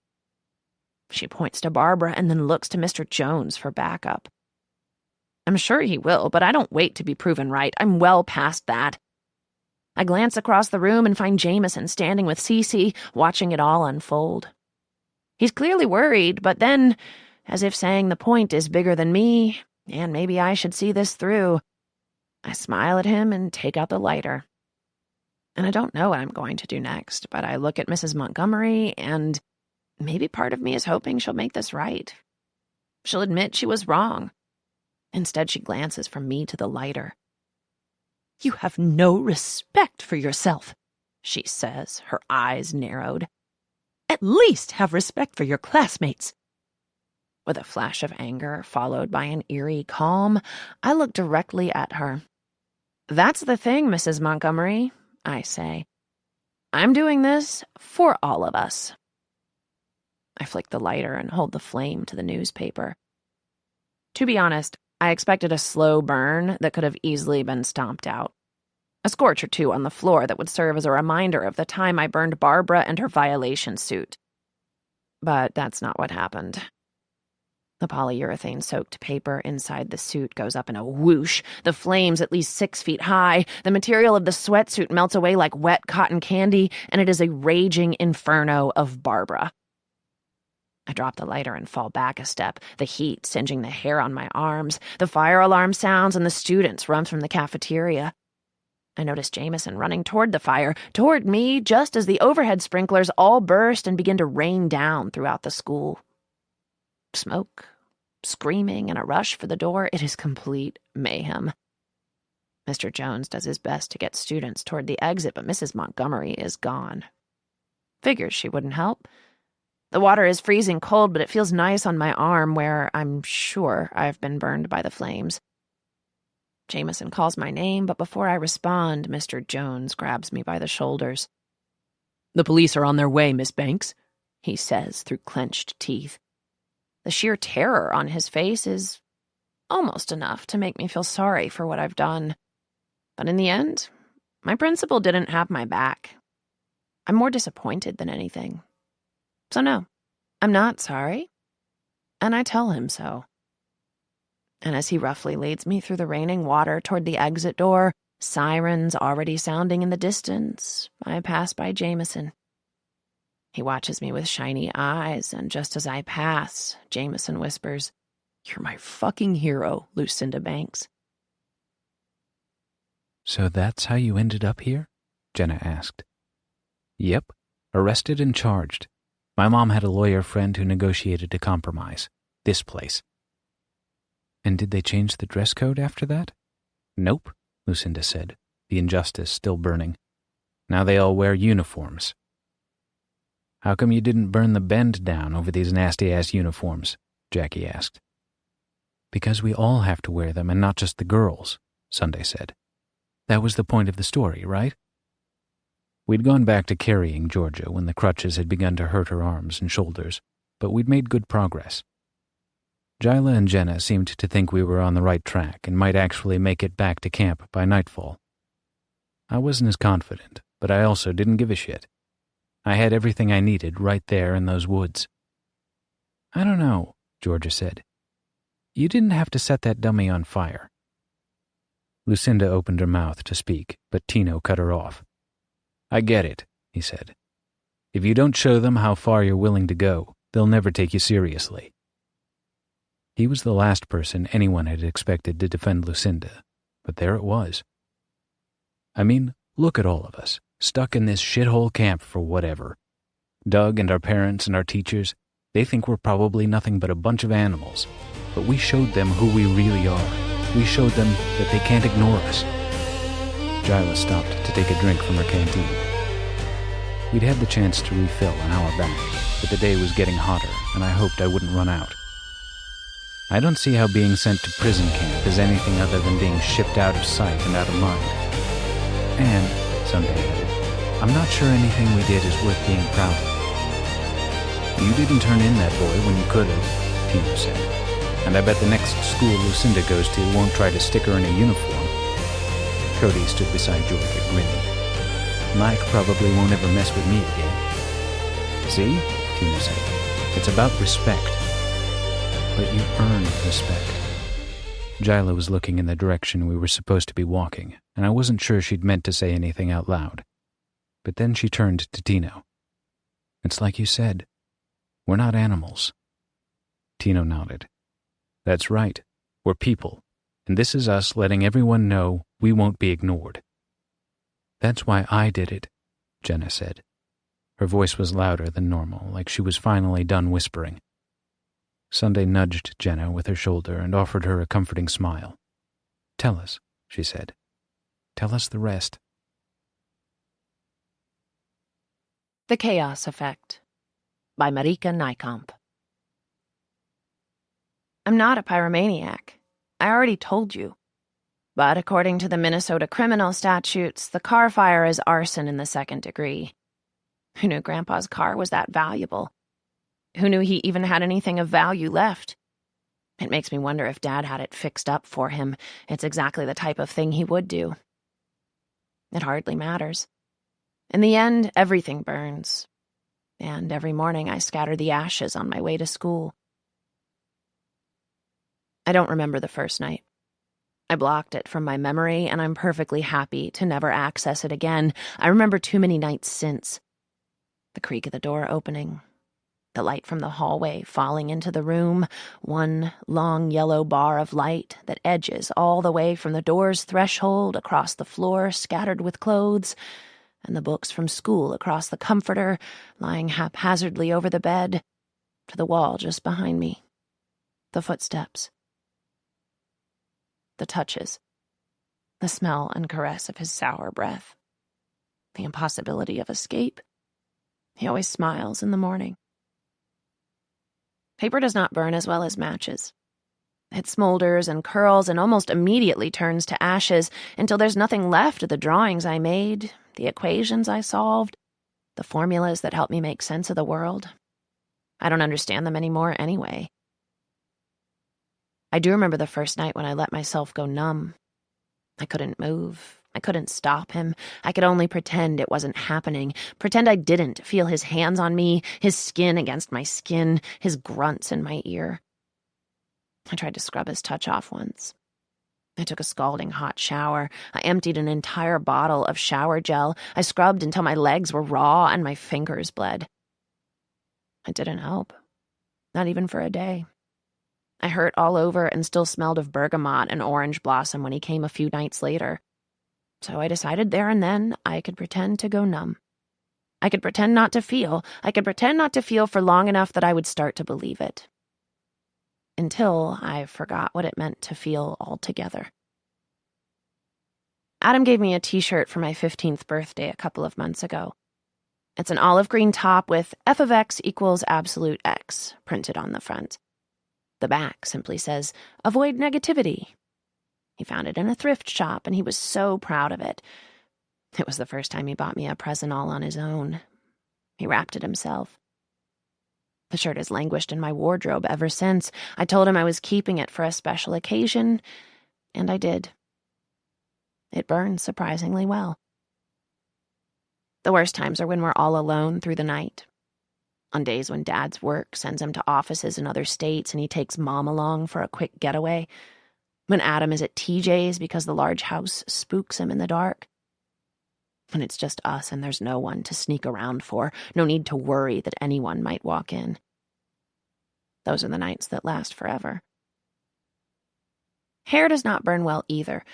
She points to Barbara and then looks to Mr. Jones for backup. I'm sure he will, but I don't wait to be proven right. I'm well past that. I glance across the room and find Jameson standing with Cece, watching it all unfold. He's clearly worried, but then, as if saying the point is bigger than me, and maybe I should see this through, I smile at him and take out the lighter. And I don't know what I'm going to do next, but I look at Mrs. Montgomery, and maybe part of me is hoping she'll make this right. She'll admit she was wrong. Instead, she glances from me to the lighter. "You have no respect for yourself," she says, her eyes narrowed. "At least have respect for your classmates." With a flash of anger, followed by an eerie calm, I look directly at her. "That's the thing, Mrs. Montgomery," I say. "I'm doing this for all of us." I flick the lighter and hold the flame to the newspaper. To be honest, I expected a slow burn that could have easily been stomped out. A scorch or two on the floor that would serve as a reminder of the time I burned Barbara and her violation suit. But that's not what happened. The polyurethane-soaked paper inside the suit goes up in a whoosh, the flames at least 6 feet high, the material of the sweatsuit melts away like wet cotton candy, and it is a raging inferno of Barbara. I drop the lighter and fall back a step, the heat singeing the hair on my arms. The fire alarm sounds and the students run from the cafeteria. I notice Jameson running toward the fire, toward me, just as the overhead sprinklers all burst and begin to rain down throughout the school. Smoke, screaming, and a rush for the door. It is complete mayhem. Mr. Jones does his best to get students toward the exit, but Mrs. Montgomery is gone. Figures she wouldn't help. The water is freezing cold, but it feels nice on my arm where I'm sure I've been burned by the flames. Jameson calls my name, but before I respond, Mr. Jones grabs me by the shoulders. "The police are on their way, Miss Banks," he says through clenched teeth. The sheer terror on his face is almost enough to make me feel sorry for what I've done. But in the end, my principal didn't have my back. I'm more disappointed than anything. So no, I'm not sorry. And I tell him so. And as he roughly leads me through the raining water toward the exit door, sirens already sounding in the distance, I pass by Jameson. He watches me with shiny eyes, and just as I pass, Jameson whispers, "You're my fucking hero, Lucinda Banks." "So that's how you ended up here?" Jenna asked. "Yep, arrested and charged. My mom had a lawyer friend who negotiated a compromise. This place." "And did they change the dress code after that?" "Nope," Lucinda said, the injustice still burning. "Now they all wear uniforms." "How come you didn't burn the Bend down over these nasty-ass uniforms?" Jackie asked. "Because we all have to wear them and not just the girls," Sunday said. "That was the point of the story, right?" We'd gone back to carrying Georgia when the crutches had begun to hurt her arms and shoulders, but we'd made good progress. Jyla and Jenna seemed to think we were on the right track and might actually make it back to camp by nightfall. I wasn't as confident, but I also didn't give a shit. I had everything I needed right there in those woods. "I don't know," Georgia said. "You didn't have to set that dummy on fire." Lucinda opened her mouth to speak, but Tino cut her off. "I get it," he said. "If you don't show them how far you're willing to go, they'll never take you seriously." He was the last person anyone had expected to defend Lucinda, but there it was. I mean, look at all of us, stuck in this shithole camp for whatever. Doug and our parents and our teachers, they think we're probably nothing but a bunch of animals, but we showed them who we really are. We showed them that they can't ignore us. Jyla stopped to take a drink from her canteen. We'd had the chance to refill an hour back, but the day was getting hotter, and I hoped I wouldn't run out. I don't see how being sent to prison camp is anything other than being shipped out of sight and out of mind. And, Sunday added, I'm not sure anything we did is worth being proud of. You didn't turn in that boy when you could have, Tino said. And I bet the next school Lucinda goes to won't try to stick her in a uniform. Cody stood beside Georgia, grinning. Mike probably won't ever mess with me again. See? Tino said. It's about respect. But you earn respect. Jyla was looking in the direction we were supposed to be walking, and I wasn't sure she'd meant to say anything out loud. But then she turned to Tino. It's like you said. We're not animals. Tino nodded. That's right. We're people, and this is us letting everyone know we won't be ignored. That's why I did it, Jenna said. Her voice was louder than normal, like she was finally done whispering. Sunday nudged Jenna with her shoulder and offered her a comforting smile. Tell us, she said. Tell us the rest. The Chaos Effect by Marika Nijkamp. I'm not a pyromaniac. I already told you. But according to the Minnesota criminal statutes, the car fire is arson in the second degree. Who knew Grandpa's car was that valuable? Who knew he even had anything of value left? It makes me wonder if Dad had it fixed up for him. It's exactly the type of thing he would do. It hardly matters. In the end, everything burns. And every morning I scatter the ashes on my way to school. I don't remember the first night. I blocked it from my memory, and I'm perfectly happy to never access it again. I remember too many nights since. The creak of the door opening, the light from the hallway falling into the room, one long yellow bar of light that edges all the way from the door's threshold across the floor scattered with clothes, and the books from school across the comforter lying haphazardly over the bed, to the wall just behind me. The footsteps. The touches. The smell and caress of his sour breath. The impossibility of escape. He always smiles in the morning. Paper does not burn as well as matches. It smolders and curls and almost immediately turns to ashes until there's nothing left of the drawings I made, the equations I solved, the formulas that help me make sense of the world. I don't understand them anymore anyway. I do remember the first night when I let myself go numb. I couldn't move. I couldn't stop him. I could only pretend it wasn't happening, pretend I didn't feel his hands on me, his skin against my skin, his grunts in my ear. I tried to scrub his touch off once. I took a scalding hot shower. I emptied an entire bottle of shower gel. I scrubbed until my legs were raw and my fingers bled. It didn't help. Not even for a day. I hurt all over and still smelled of bergamot and orange blossom when he came a few nights later. So I decided there and then I could pretend to go numb. I could pretend not to feel. I could pretend not to feel for long enough that I would start to believe it. Until I forgot what it meant to feel altogether. Adam gave me a t-shirt for my 15th birthday a couple of months ago. It's an olive green top with f of x equals absolute x printed on the front. The back simply says, avoid negativity. He found it in a thrift shop, and he was so proud of it. It was the first time he bought me a present all on his own. He wrapped it himself. The shirt has languished in my wardrobe ever since. I told him I was keeping it for a special occasion, and I did. It burns surprisingly well. The worst times are when we're all alone through the night. On days when Dad's work sends him to offices in other states and he takes Mom along for a quick getaway. When Adam is at TJ's because the large house spooks him in the dark. When it's just us and there's no one to sneak around for, no need to worry that anyone might walk in. Those are the nights that last forever. Hair does not burn well either.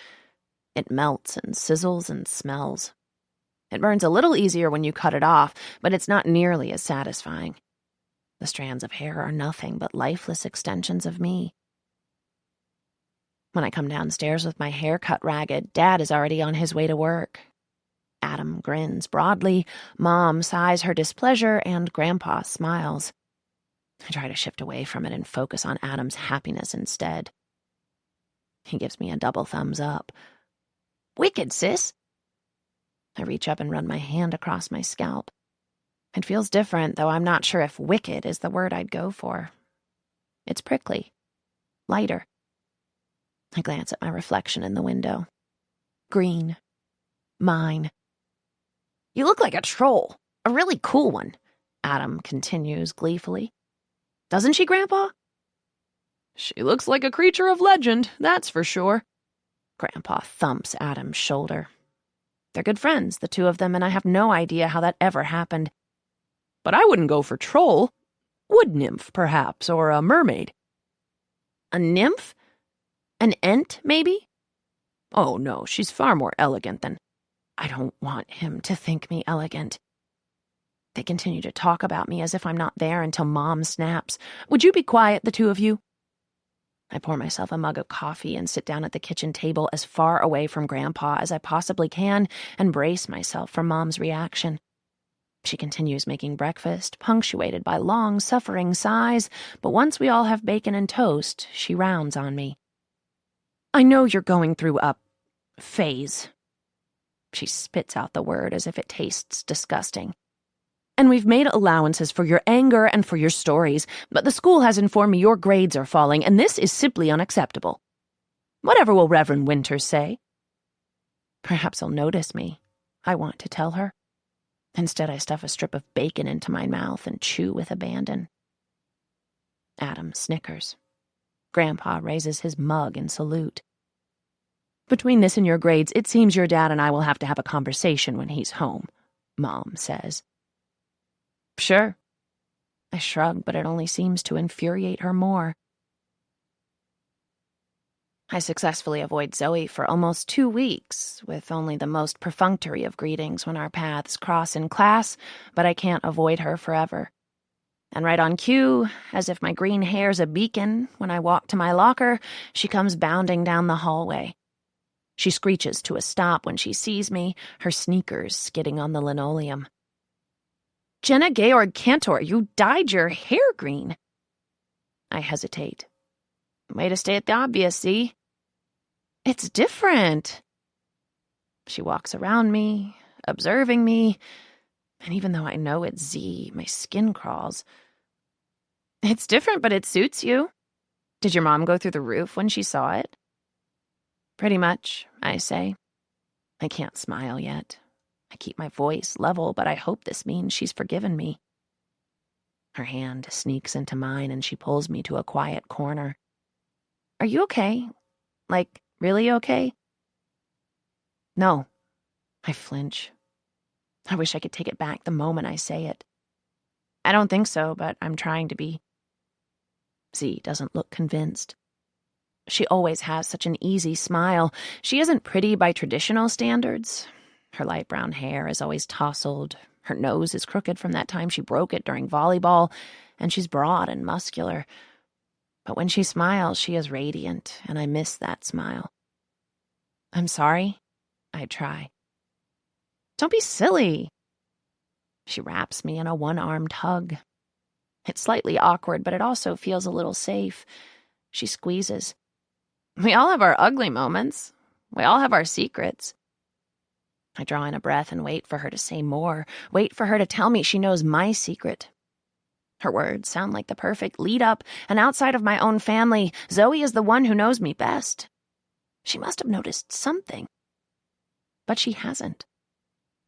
It melts and sizzles and smells. It burns a little easier when you cut it off, but it's not nearly as satisfying. The strands of hair are nothing but lifeless extensions of me. When I come downstairs with my hair cut ragged, Dad is already on his way to work. Adam grins broadly, Mom sighs her displeasure, and Grandpa smiles. I try to shift away from it and focus on Adam's happiness instead. He gives me a double thumbs up. Wicked, sis. I reach up and run my hand across my scalp. It feels different, though I'm not sure if wicked is the word I'd go for. It's prickly. Lighter. I glance at my reflection in the window. Green. Mine. You look like a troll. A really cool one, Adam continues gleefully. Doesn't she, Grandpa? She looks like a creature of legend, that's for sure. Grandpa thumps Adam's shoulder. They're good friends, the two of them, and I have no idea how that ever happened. But I wouldn't go for troll. Wood nymph, perhaps, or a mermaid. A nymph? An ent, maybe? Oh, no, she's far more elegant than... I don't want him to think me elegant. They continue to talk about me as if I'm not there until Mom snaps. Would you be quiet, the two of you? I pour myself a mug of coffee and sit down at the kitchen table as far away from Grandpa as I possibly can and brace myself for Mom's reaction. She continues making breakfast, punctuated by long, suffering sighs, but once we all have bacon and toast, she rounds on me. I know you're going through a phase. She spits out the word as if it tastes disgusting. And we've made allowances for your anger and for your stories, but the school has informed me your grades are falling, and this is simply unacceptable. Whatever will Reverend Winters say? Perhaps he'll notice me. I want to tell her. Instead, I stuff a strip of bacon into my mouth and chew with abandon. Adam snickers. Grandpa raises his mug in salute. Between this and your grades, it seems your dad and I will have to have a conversation when he's home, Mom says. Sure. I shrug, but it only seems to infuriate her more. I successfully avoid Zoe for almost 2 weeks, with only the most perfunctory of greetings when our paths cross in class, but I can't avoid her forever. And right on cue, as if my green hair's a beacon, when I walk to my locker, she comes bounding down the hallway. She screeches to a stop when she sees me, her sneakers skidding on the linoleum. Jenna Georg Cantor, you dyed your hair green. I hesitate. Way to state the obvious, see? It's different. She walks around me, observing me, and even though I know it's Z, my skin crawls. It's different, but it suits you. Did your mom go through the roof when she saw it? Pretty much, I say. I can't smile yet. I keep my voice level, but I hope this means she's forgiven me. Her hand sneaks into mine and she pulls me to a quiet corner. Are you okay? Like, really okay? No. I flinch. I wish I could take it back the moment I say it. I don't think so, but I'm trying to be. Z doesn't look convinced. She always has such an easy smile. She isn't pretty by traditional standards. Her light brown hair is always tousled. Her nose is crooked from that time she broke it during volleyball, and she's broad and muscular. But when she smiles, she is radiant, and I miss that smile. I'm sorry. I try. Don't be silly. She wraps me in a one-armed hug. It's slightly awkward, but it also feels a little safe. She squeezes. We all have our ugly moments. We all have our secrets. I draw in a breath and wait for her to say more, wait for her to tell me she knows my secret. Her words sound like the perfect lead-up, and outside of my own family, Zoe is the one who knows me best. She must have noticed something. But she hasn't.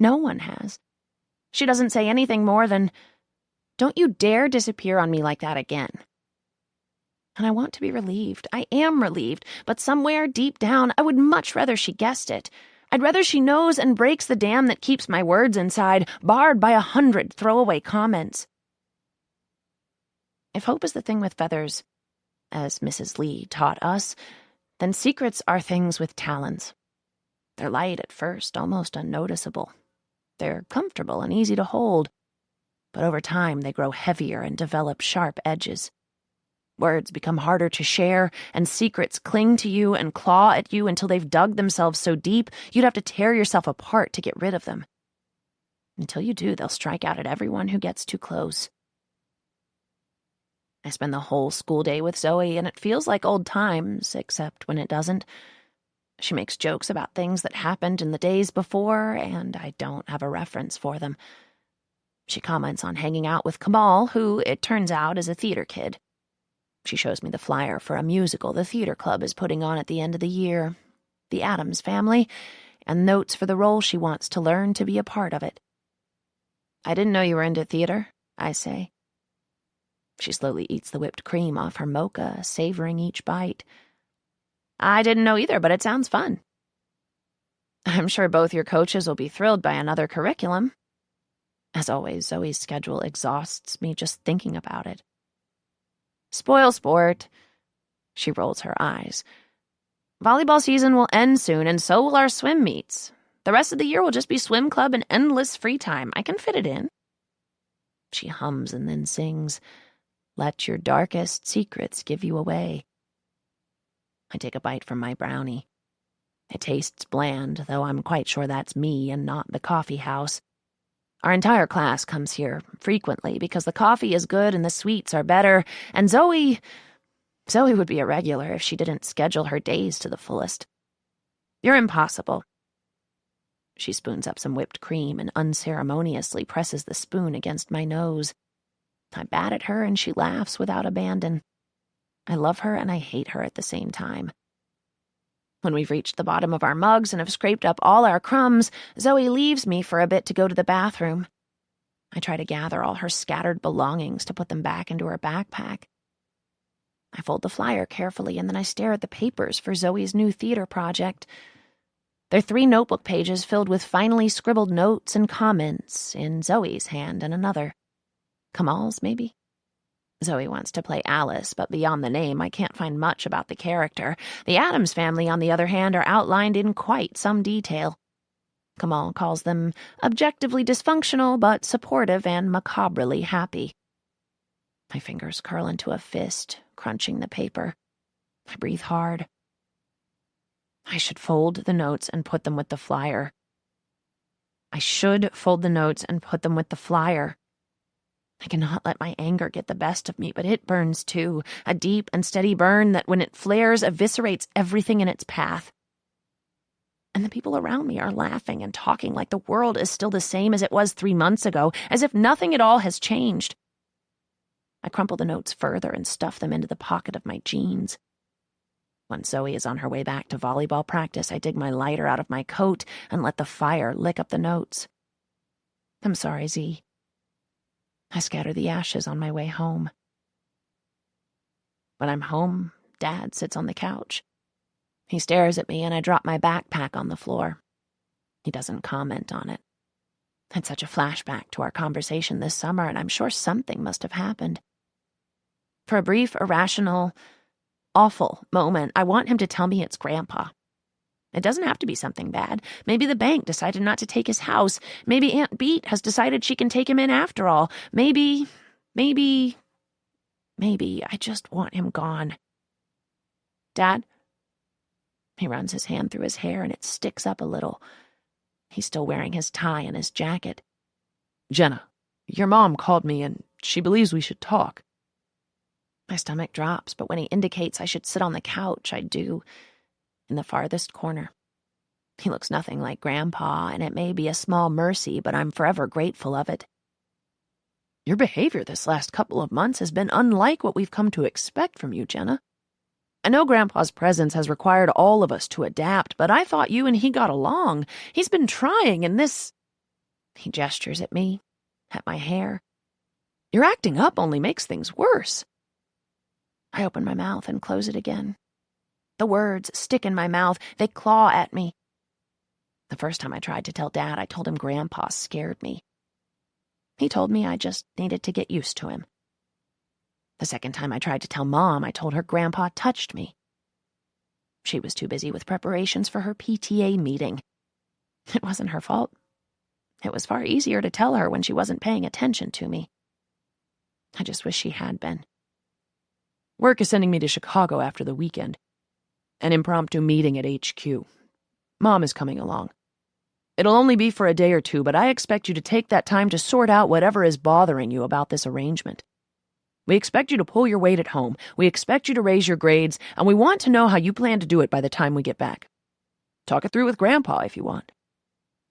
No one has. She doesn't say anything more than, "Don't you dare disappear on me like that again." And I want to be relieved. I am relieved, but somewhere deep down, I would much rather she guessed it. I'd rather she knows and breaks the dam that keeps my words inside, barred by 100 throwaway comments. If hope is the thing with feathers, as Mrs. Lee taught us, then secrets are things with talons. They're light at first, almost unnoticeable. They're comfortable and easy to hold, but over time they grow heavier and develop sharp edges. Words become harder to share, and secrets cling to you and claw at you until they've dug themselves so deep you'd have to tear yourself apart to get rid of them. Until you do, they'll strike out at everyone who gets too close. I spend the whole school day with Zoe, and it feels like old times, except when it doesn't. She makes jokes about things that happened in the days before, and I don't have a reference for them. She comments on hanging out with Kamal, who, it turns out, is a theater kid. She shows me the flyer for a musical the theater club is putting on at the end of the year, The Addams Family, and notes for the role she wants to learn to be a part of it. I didn't know you were into theater, I say. She slowly eats the whipped cream off her mocha, savoring each bite. I didn't know either, but it sounds fun. I'm sure both your coaches will be thrilled by another curriculum. As always, Zoe's schedule exhausts me just thinking about it. Spoil sport. She rolls her eyes. Volleyball season will end soon, and so will our swim meets. The rest of the year will just be swim club and endless free time. I can fit it in. She hums and then sings, "Let your darkest secrets give you away." I take a bite from my brownie. It tastes bland, though I'm quite sure that's me and not the coffee house. Our entire class comes here frequently because the coffee is good and the sweets are better, and Zoe would be a regular if she didn't schedule her days to the fullest. You're impossible. She spoons up some whipped cream and unceremoniously presses the spoon against my nose. I bat at her and she laughs without abandon. I love her and I hate her at the same time. When we've reached the bottom of our mugs and have scraped up all our crumbs, Zoe leaves me for a bit to go to the bathroom. I try to gather all her scattered belongings to put them back into her backpack. I fold the flyer carefully and then I stare at the papers for Zoe's new theater project. They're 3 notebook pages filled with finely scribbled notes and comments in Zoe's hand and another. Kamal's, maybe? Zoe wants to play Alice, but beyond the name, I can't find much about the character. The Addams family, on the other hand, are outlined in quite some detail. Kamal calls them objectively dysfunctional, but supportive and macabrely happy. My fingers curl into a fist, crunching the paper. I breathe hard. I should fold the notes and put them with the flyer. I cannot let my anger get the best of me, but it burns too, a deep and steady burn that when it flares eviscerates everything in its path. And the people around me are laughing and talking like the world is still the same as it was 3 months ago, as if nothing at all has changed. I crumple the notes further and stuff them into the pocket of my jeans. When Zoe is on her way back to volleyball practice, I dig my lighter out of my coat and let the fire lick up the notes. I'm sorry, Z. I scatter the ashes on my way home. When I'm home, Dad sits on the couch. He stares at me and I drop my backpack on the floor. He doesn't comment on it. It's such a flashback to our conversation this summer, and I'm sure something must have happened. For a brief, irrational, awful moment, I want him to tell me it's Grandpa. It doesn't have to be something bad. Maybe the bank decided not to take his house. Maybe Aunt Beat has decided she can take him in after all. Maybe I just want him gone. Dad? He runs his hand through his hair and it sticks up a little. He's still wearing his tie and his jacket. Jenna, your mom called me and she believes we should talk. My stomach drops, but when he indicates I should sit on the couch, I do. In the farthest corner. He looks nothing like Grandpa, and it may be a small mercy, but I'm forever grateful of it. Your behavior this last couple of months has been unlike what we've come to expect from you, Jenna. I know Grandpa's presence has required all of us to adapt, but I thought you and he got along. He's been trying, and this... He gestures at me, at my hair. Your acting up only makes things worse. I open my mouth and close it again. The words stick in my mouth. They claw at me. The first time I tried to tell Dad, I told him Grandpa scared me. He told me I just needed to get used to him. The second time I tried to tell Mom, I told her Grandpa touched me. She was too busy with preparations for her PTA meeting. It wasn't her fault. It was far easier to tell her when she wasn't paying attention to me. I just wish she had been. Work is sending me to Chicago after the weekend. An impromptu meeting at HQ. Mom is coming along. It'll only be for a day or two, but I expect you to take that time to sort out whatever is bothering you about this arrangement. We expect you to pull your weight at home. We expect you to raise your grades, and we want to know how you plan to do it by the time we get back. Talk it through with Grandpa if you want.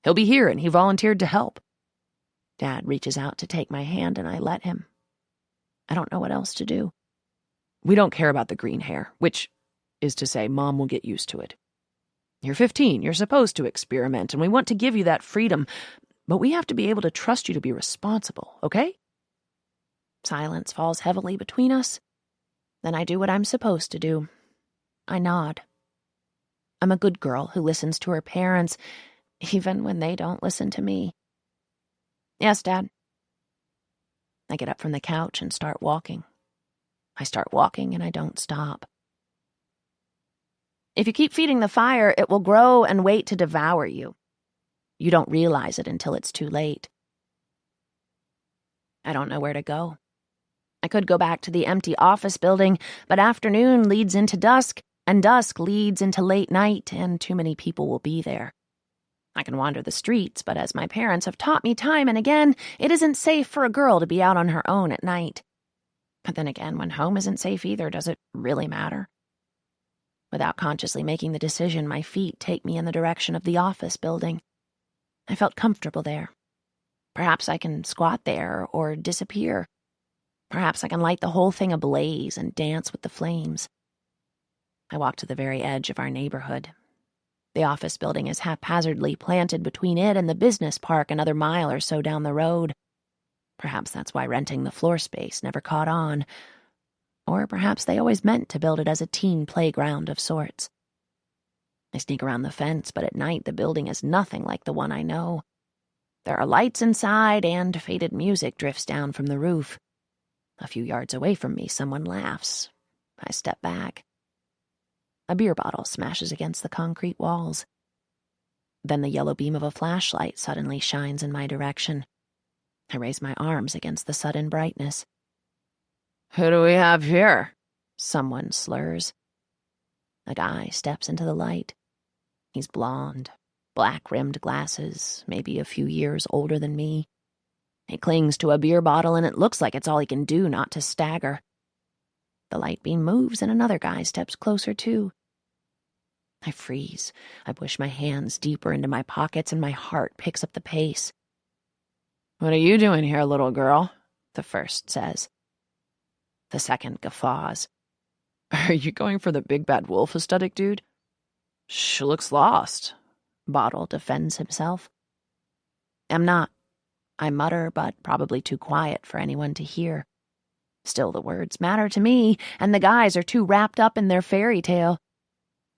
He'll be here, and he volunteered to help. Dad reaches out to take my hand, and I let him. I don't know what else to do. We don't care about the green hair, which is to say Mom will get used to it. You're 15, you're supposed to experiment, and we want to give you that freedom, but we have to be able to trust you to be responsible, okay? Silence falls heavily between us. Then I do what I'm supposed to do. I nod. I'm a good girl who listens to her parents, even when they don't listen to me. Yes, Dad. I get up from the couch and start walking. I start walking and I don't stop. If you keep feeding the fire, it will grow and wait to devour you. You don't realize it until it's too late. I don't know where to go. I could go back to the empty office building, but afternoon leads into dusk, and dusk leads into late night, and too many people will be there. I can wander the streets, but as my parents have taught me time and again, it isn't safe for a girl to be out on her own at night. But then again, when home isn't safe either, does it really matter? Without consciously making the decision, my feet take me in the direction of the office building. I felt comfortable there. Perhaps I can squat there or disappear. Perhaps I can light the whole thing ablaze and dance with the flames. I walk to the very edge of our neighborhood. The office building is haphazardly planted between it and the business park another mile or so down the road. Perhaps that's why renting the floor space never caught on. Or perhaps they always meant to build it as a teen playground of sorts. I sneak around the fence, but at night the building is nothing like the one I know. There are lights inside, and faded music drifts down from the roof. A few yards away from me, someone laughs. I step back. A beer bottle smashes against the concrete walls. Then the yellow beam of a flashlight suddenly shines in my direction. I raise my arms against the sudden brightness. Who do we have here? Someone slurs. A guy steps into the light. He's blonde, black-rimmed glasses, maybe a few years older than me. He clings to a beer bottle, and it looks like it's all he can do not to stagger. The light beam moves, and another guy steps closer too. I freeze. I push my hands deeper into my pockets, and my heart picks up the pace. What are you doing here, little girl? The first says. The second guffaws. Are you going for the big bad wolf aesthetic, dude? She looks lost. Bottle defends himself. I'm not. I mutter, but probably too quiet for anyone to hear. Still, the words matter to me, and the guys are too wrapped up in their fairy tale.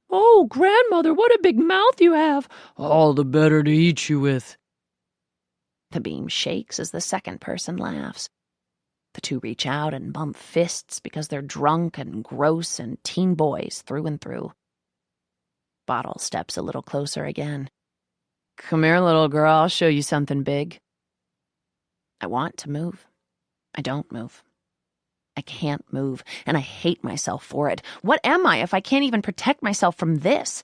Oh, grandmother, what a big mouth you have! All the better to eat you with. The beam shakes as the second person laughs. The two reach out and bump fists because they're drunk and gross and teen boys through and through. Bottle steps a little closer again. Come here, little girl, I'll show you something big. I want to move. I don't move. I can't move, and I hate myself for it. What am I if I can't even protect myself from this?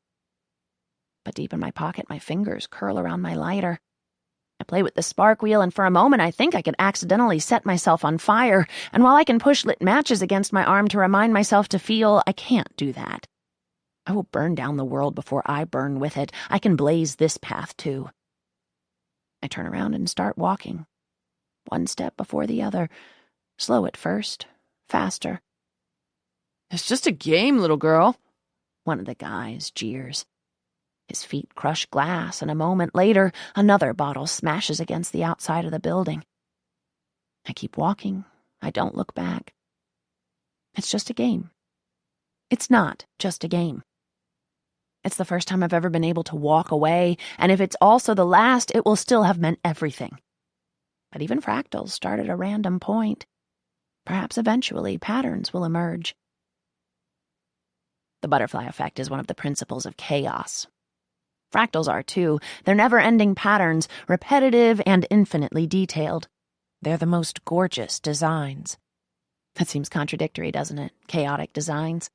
But deep in my pocket, my fingers curl around my lighter. I play with the spark wheel, and for a moment I think I could accidentally set myself on fire, and while I can push lit matches against my arm to remind myself to feel, I can't do that. I will burn down the world before I burn with it. I can blaze this path, too. I turn around and start walking. One step before the other. Slow at first. Faster. It's just a game, little girl. One of the guys jeers. His feet crush glass, and a moment later, another bottle smashes against the outside of the building. I keep walking. I don't look back. It's just a game. It's not just a game. It's the first time I've ever been able to walk away, and if it's also the last, it will still have meant everything. But even fractals start at a random point. Perhaps eventually patterns will emerge. The butterfly effect is one of the principles of chaos. Fractals are too. They're never-ending patterns, repetitive and infinitely detailed. They're the most gorgeous designs. That seems contradictory, doesn't it? Chaotic designs.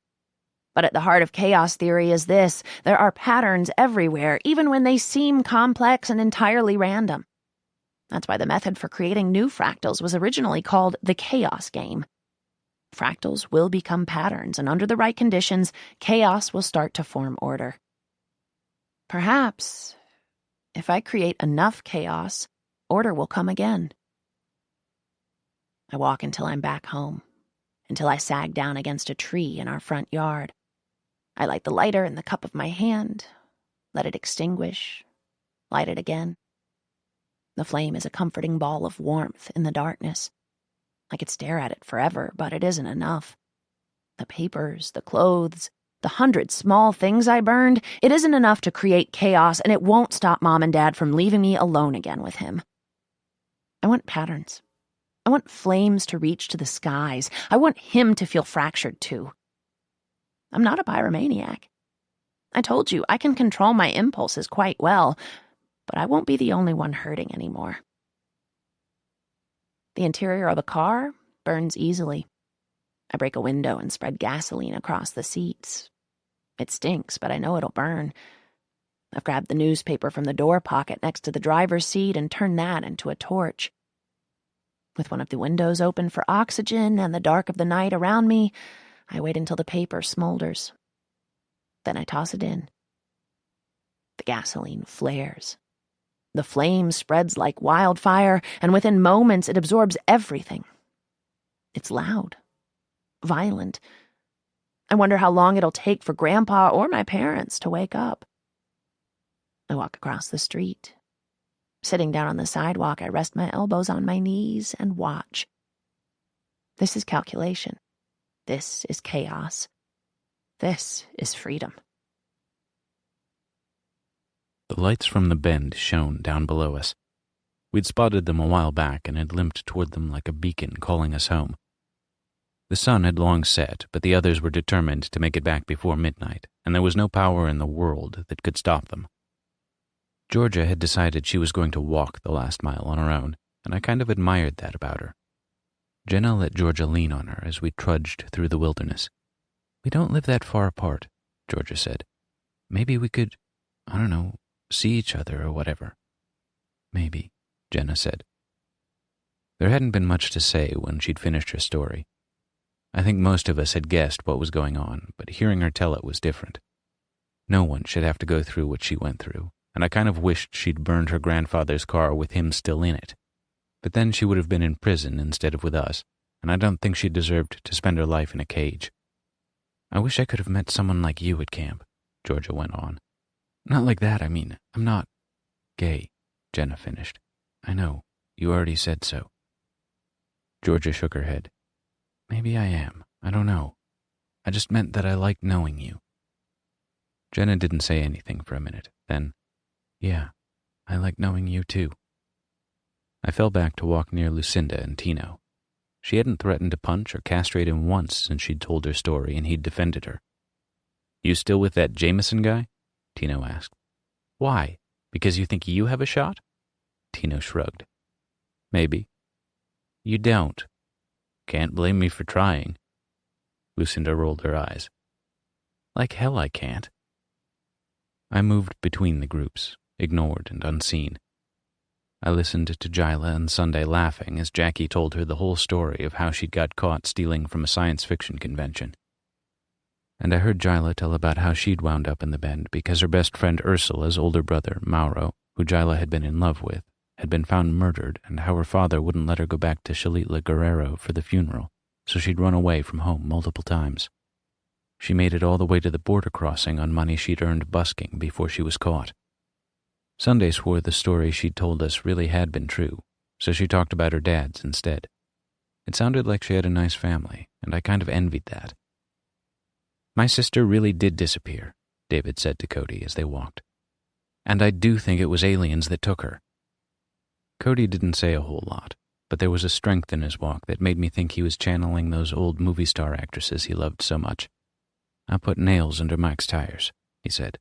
But at the heart of chaos theory is this: there are patterns everywhere, even when they seem complex and entirely random. That's why the method for creating new fractals was originally called the chaos game. Fractals will become patterns, and under the right conditions, chaos will start to form order. Perhaps, if I create enough chaos, order will come again. I walk until I'm back home, until I sag down against a tree in our front yard. I light the lighter in the cup of my hand, let it extinguish, light it again. The flame is a comforting ball of warmth in the darkness. I could stare at it forever, but it isn't enough. The papers, the clothes, the 100 small things I burned, it isn't enough to create chaos, and it won't stop Mom and Dad from leaving me alone again with him. I want patterns. I want flames to reach to the skies. I want him to feel fractured, too. I'm not a pyromaniac. I told you, I can control my impulses quite well, but I won't be the only one hurting anymore. The interior of a car burns easily. I break a window and spread gasoline across the seats. It stinks, but I know it'll burn. I've grabbed the newspaper from the door pocket next to the driver's seat and turned that into a torch. With one of the windows open for oxygen and the dark of the night around me, I wait until the paper smolders. Then I toss it in. The gasoline flares. The flame spreads like wildfire, and within moments it absorbs everything. It's loud, violent. I wonder how long it'll take for Grandpa or my parents to wake up. I walk across the street. Sitting down on the sidewalk, I rest my elbows on my knees and watch. This is calculation. This is chaos. This is freedom. The lights from the bend shone down below us. We'd spotted them a while back and had limped toward them like a beacon calling us home. The sun had long set, but the others were determined to make it back before midnight, and there was no power in the world that could stop them. Georgia had decided she was going to walk the last mile on her own, and I kind of admired that about her. Jenna let Georgia lean on her as we trudged through the wilderness. "We don't live that far apart," Georgia said. "Maybe we could, I don't know, see each other or whatever." "Maybe," Jenna said. There hadn't been much to say when she'd finished her story. I think most of us had guessed what was going on, but hearing her tell it was different. No one should have to go through what she went through, and I kind of wished she'd burned her grandfather's car with him still in it. But then she would have been in prison instead of with us, and I don't think she deserved to spend her life in a cage. "I wish I could have met someone like you at camp," Georgia went on. "Not like that, I mean. I'm not gay," Jenna finished. "I know. You already said so." Georgia shook her head. "Maybe I am. I don't know. I just meant that I liked knowing you." Jenna didn't say anything for a minute. Then, "Yeah, I like knowing you too." I fell back to walk near Lucinda and Tino. She hadn't threatened to punch or castrate him once since she'd told her story and he'd defended her. "You still with that Jameson guy?" Tino asked. "Why? Because you think you have a shot?" Tino shrugged. "Maybe." "You don't." "Can't blame me for trying." Lucinda rolled her eyes. "Like hell I can't." I moved between the groups, ignored and unseen. I listened to Jyla and Sunday laughing as Jackie told her the whole story of how she'd got caught stealing from a science fiction convention. And I heard Jyla tell about how she'd wound up in the Bend because her best friend Ursula's older brother, Mauro, who Jyla had been in love with, had been found murdered, and how her father wouldn't let her go back to Shalitla Guerrero for the funeral, so she'd run away from home multiple times. She made it all the way to the border crossing on money she'd earned busking before she was caught. Sunday swore the story she'd told us really had been true, so she talked about her dad's instead. It sounded like she had a nice family, and I kind of envied that. "My sister really did disappear," David said to Cody as they walked. "And I do think it was aliens that took her." Cody didn't say a whole lot, but there was a strength in his walk that made me think he was channeling those old movie star actresses he loved so much. "I put nails under Mike's tires," he said.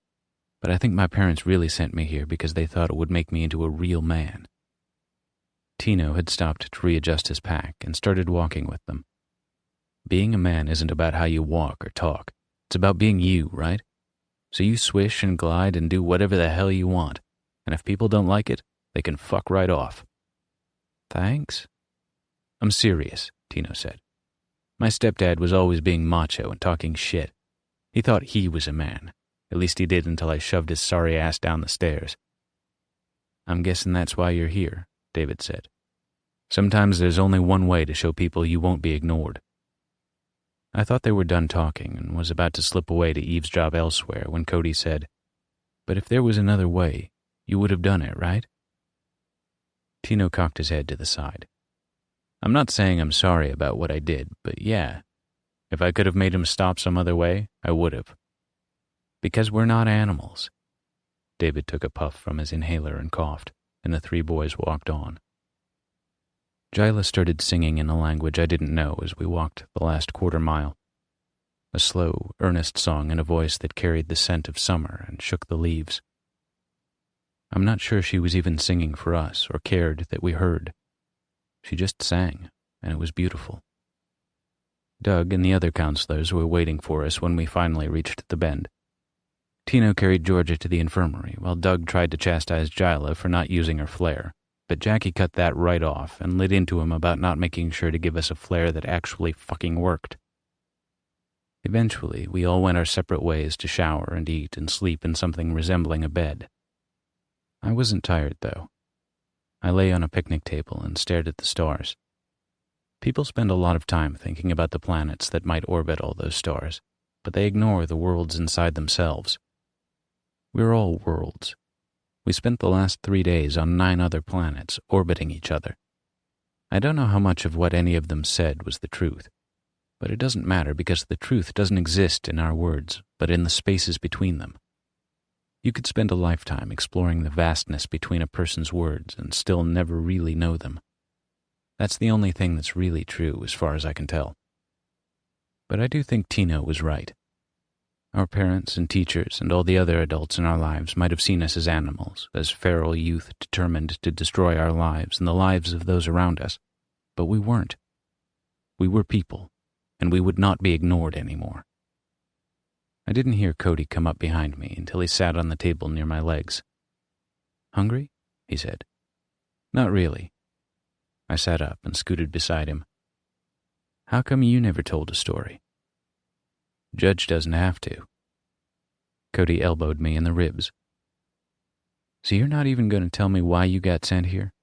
"But I think my parents really sent me here because they thought it would make me into a real man." Tino had stopped to readjust his pack and started walking with them. Being a man isn't about how you walk or talk. It's about being you, right? So you swish and glide and do whatever the hell you want, and if people don't like it, they can fuck right off. "Thanks." "I'm serious," Tino said. "My stepdad was always being macho and talking shit. He thought he was a man. At least he did until I shoved his sorry ass down the stairs." "I'm guessing that's why you're here," David said. "Sometimes there's only one way to show people you won't be ignored." I thought they were done talking and was about to slip away to eavesdrop elsewhere when Cody said, "But if there was another way, you would have done it, right?" Tino cocked his head to the side. I'm not saying I'm sorry about what I did, but yeah, if I could have made him stop some other way, I would have. Because we're not animals. David took a puff from his inhaler and coughed, and the three boys walked on. Jyla started singing in a language I didn't know as we walked the last quarter mile. A slow, earnest song in a voice that carried the scent of summer and shook the leaves. I'm not sure she was even singing for us or cared that we heard. She just sang, and it was beautiful. Doug and the other counselors were waiting for us when we finally reached the bend. Tino carried Georgia to the infirmary, while Doug tried to chastise Jyla for not using her flare, but Jackie cut that right off and lit into him about not making sure to give us a flare that actually fucking worked. Eventually, we all went our separate ways to shower and eat and sleep in something resembling a bed. I wasn't tired, though. I lay on a picnic table and stared at the stars. People spend a lot of time thinking about the planets that might orbit all those stars, but they ignore the worlds inside themselves. We're all worlds. We spent the last 3 days on 9 other planets orbiting each other. I don't know how much of what any of them said was the truth, but it doesn't matter because the truth doesn't exist in our words, but in the spaces between them. You could spend a lifetime exploring the vastness between a person's words and still never really know them. That's the only thing that's really true as far as I can tell. But I do think Tino was right. Our parents and teachers and all the other adults in our lives might have seen us as animals, as feral youth determined to destroy our lives and the lives of those around us, but we weren't. We were people, and we would not be ignored anymore. I didn't hear Cody come up behind me until he sat on the table near my legs. "Hungry?" he said. "Not really." I sat up and scooted beside him. "How come you never told a story?" "Judge doesn't have to." Cody elbowed me in the ribs. "So you're not even going to tell me why you got sent here?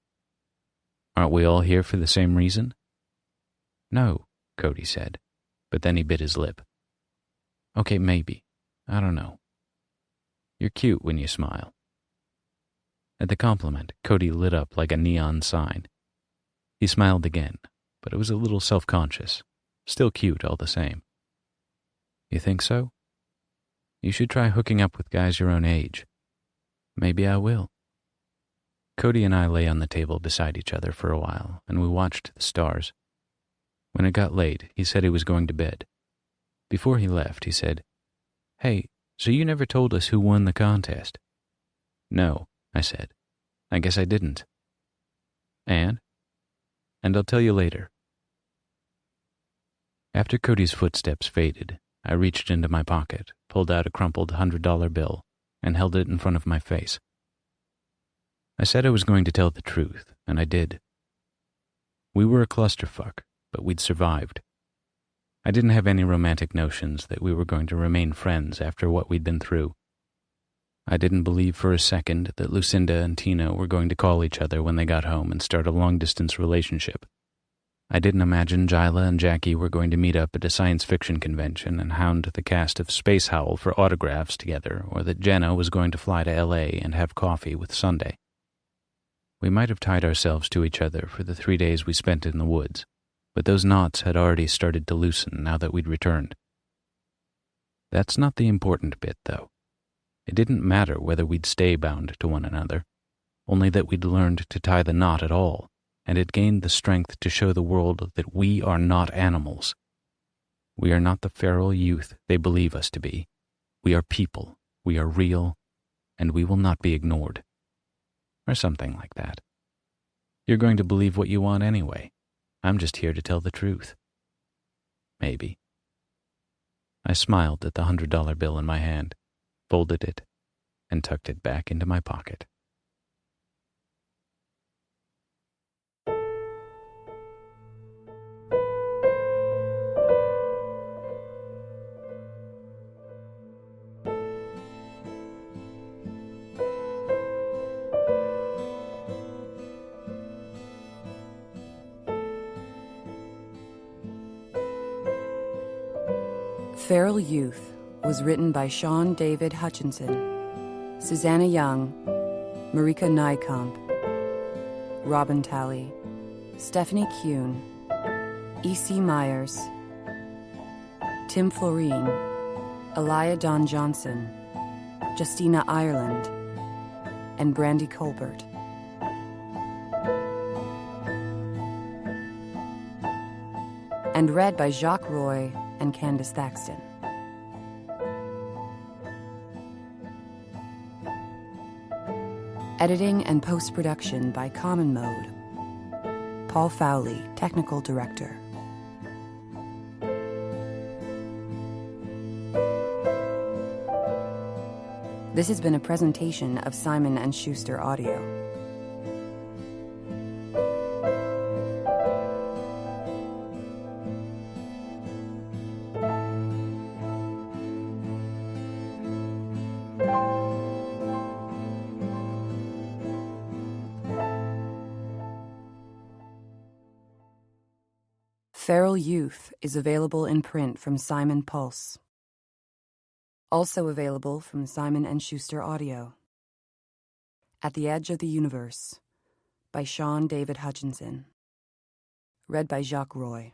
Aren't we all here for the same reason?" "No," Cody said, but then he bit his lip. "Okay, maybe. I don't know. You're cute when you smile." At the compliment, Cody lit up like a neon sign. He smiled again, but it was a little self-conscious. Still cute all the same. "You think so? You should try hooking up with guys your own age." "Maybe I will." Cody and I lay on the table beside each other for a while, and we watched the stars. When it got late, he said he was going to bed. Before he left, he said, "Hey, so you never told us who won the contest?" "No," I said. "I guess I didn't." And I'll tell you later." After Cody's footsteps faded, I reached into my pocket, pulled out a crumpled $100 bill, and held it in front of my face. I said I was going to tell the truth, and I did. We were a clusterfuck, but we'd survived. I didn't have any romantic notions that we were going to remain friends after what we'd been through. I didn't believe for a second that Lucinda and Tino were going to call each other when they got home and start a long-distance relationship. I didn't imagine Jyla and Jackie were going to meet up at a science fiction convention and hound the cast of Space Howl for autographs together, or that Jenna was going to fly to LA and have coffee with Sunday. We might have tied ourselves to each other for the 3 days we spent in the woods, but those knots had already started to loosen now that we'd returned. That's not the important bit, though. It didn't matter whether we'd stay bound to one another, only that we'd learned to tie the knot at all, and it gained the strength to show the world that we are not animals. We are not the feral youth they believe us to be. We are people, we are real, and we will not be ignored. Or something like that. You're going to believe what you want anyway. I'm just here to tell the truth. Maybe. I smiled at the $100 bill in my hand, folded it, and tucked it back into my pocket. Feral Youth was written by Shaun David Hutchinson, Susanna Young, Marika Nijkamp, Robin Talley, Stephanie Kuhn, E.C. Myers, Tim Florine, Elia Don Johnson, Justina Ireland, and Brandy Colbert. And read by Jacques Roy and Candace Thaxton. Editing and post-production by Common Mode. Paul Fowley, Technical Director. This has been a presentation of Simon & Schuster Audio. Feral Youth is available in print from Simon Pulse. Also available from Simon & Schuster Audio. At the Edge of the Universe by Shaun David Hutchinson. Read by Jacques Roy.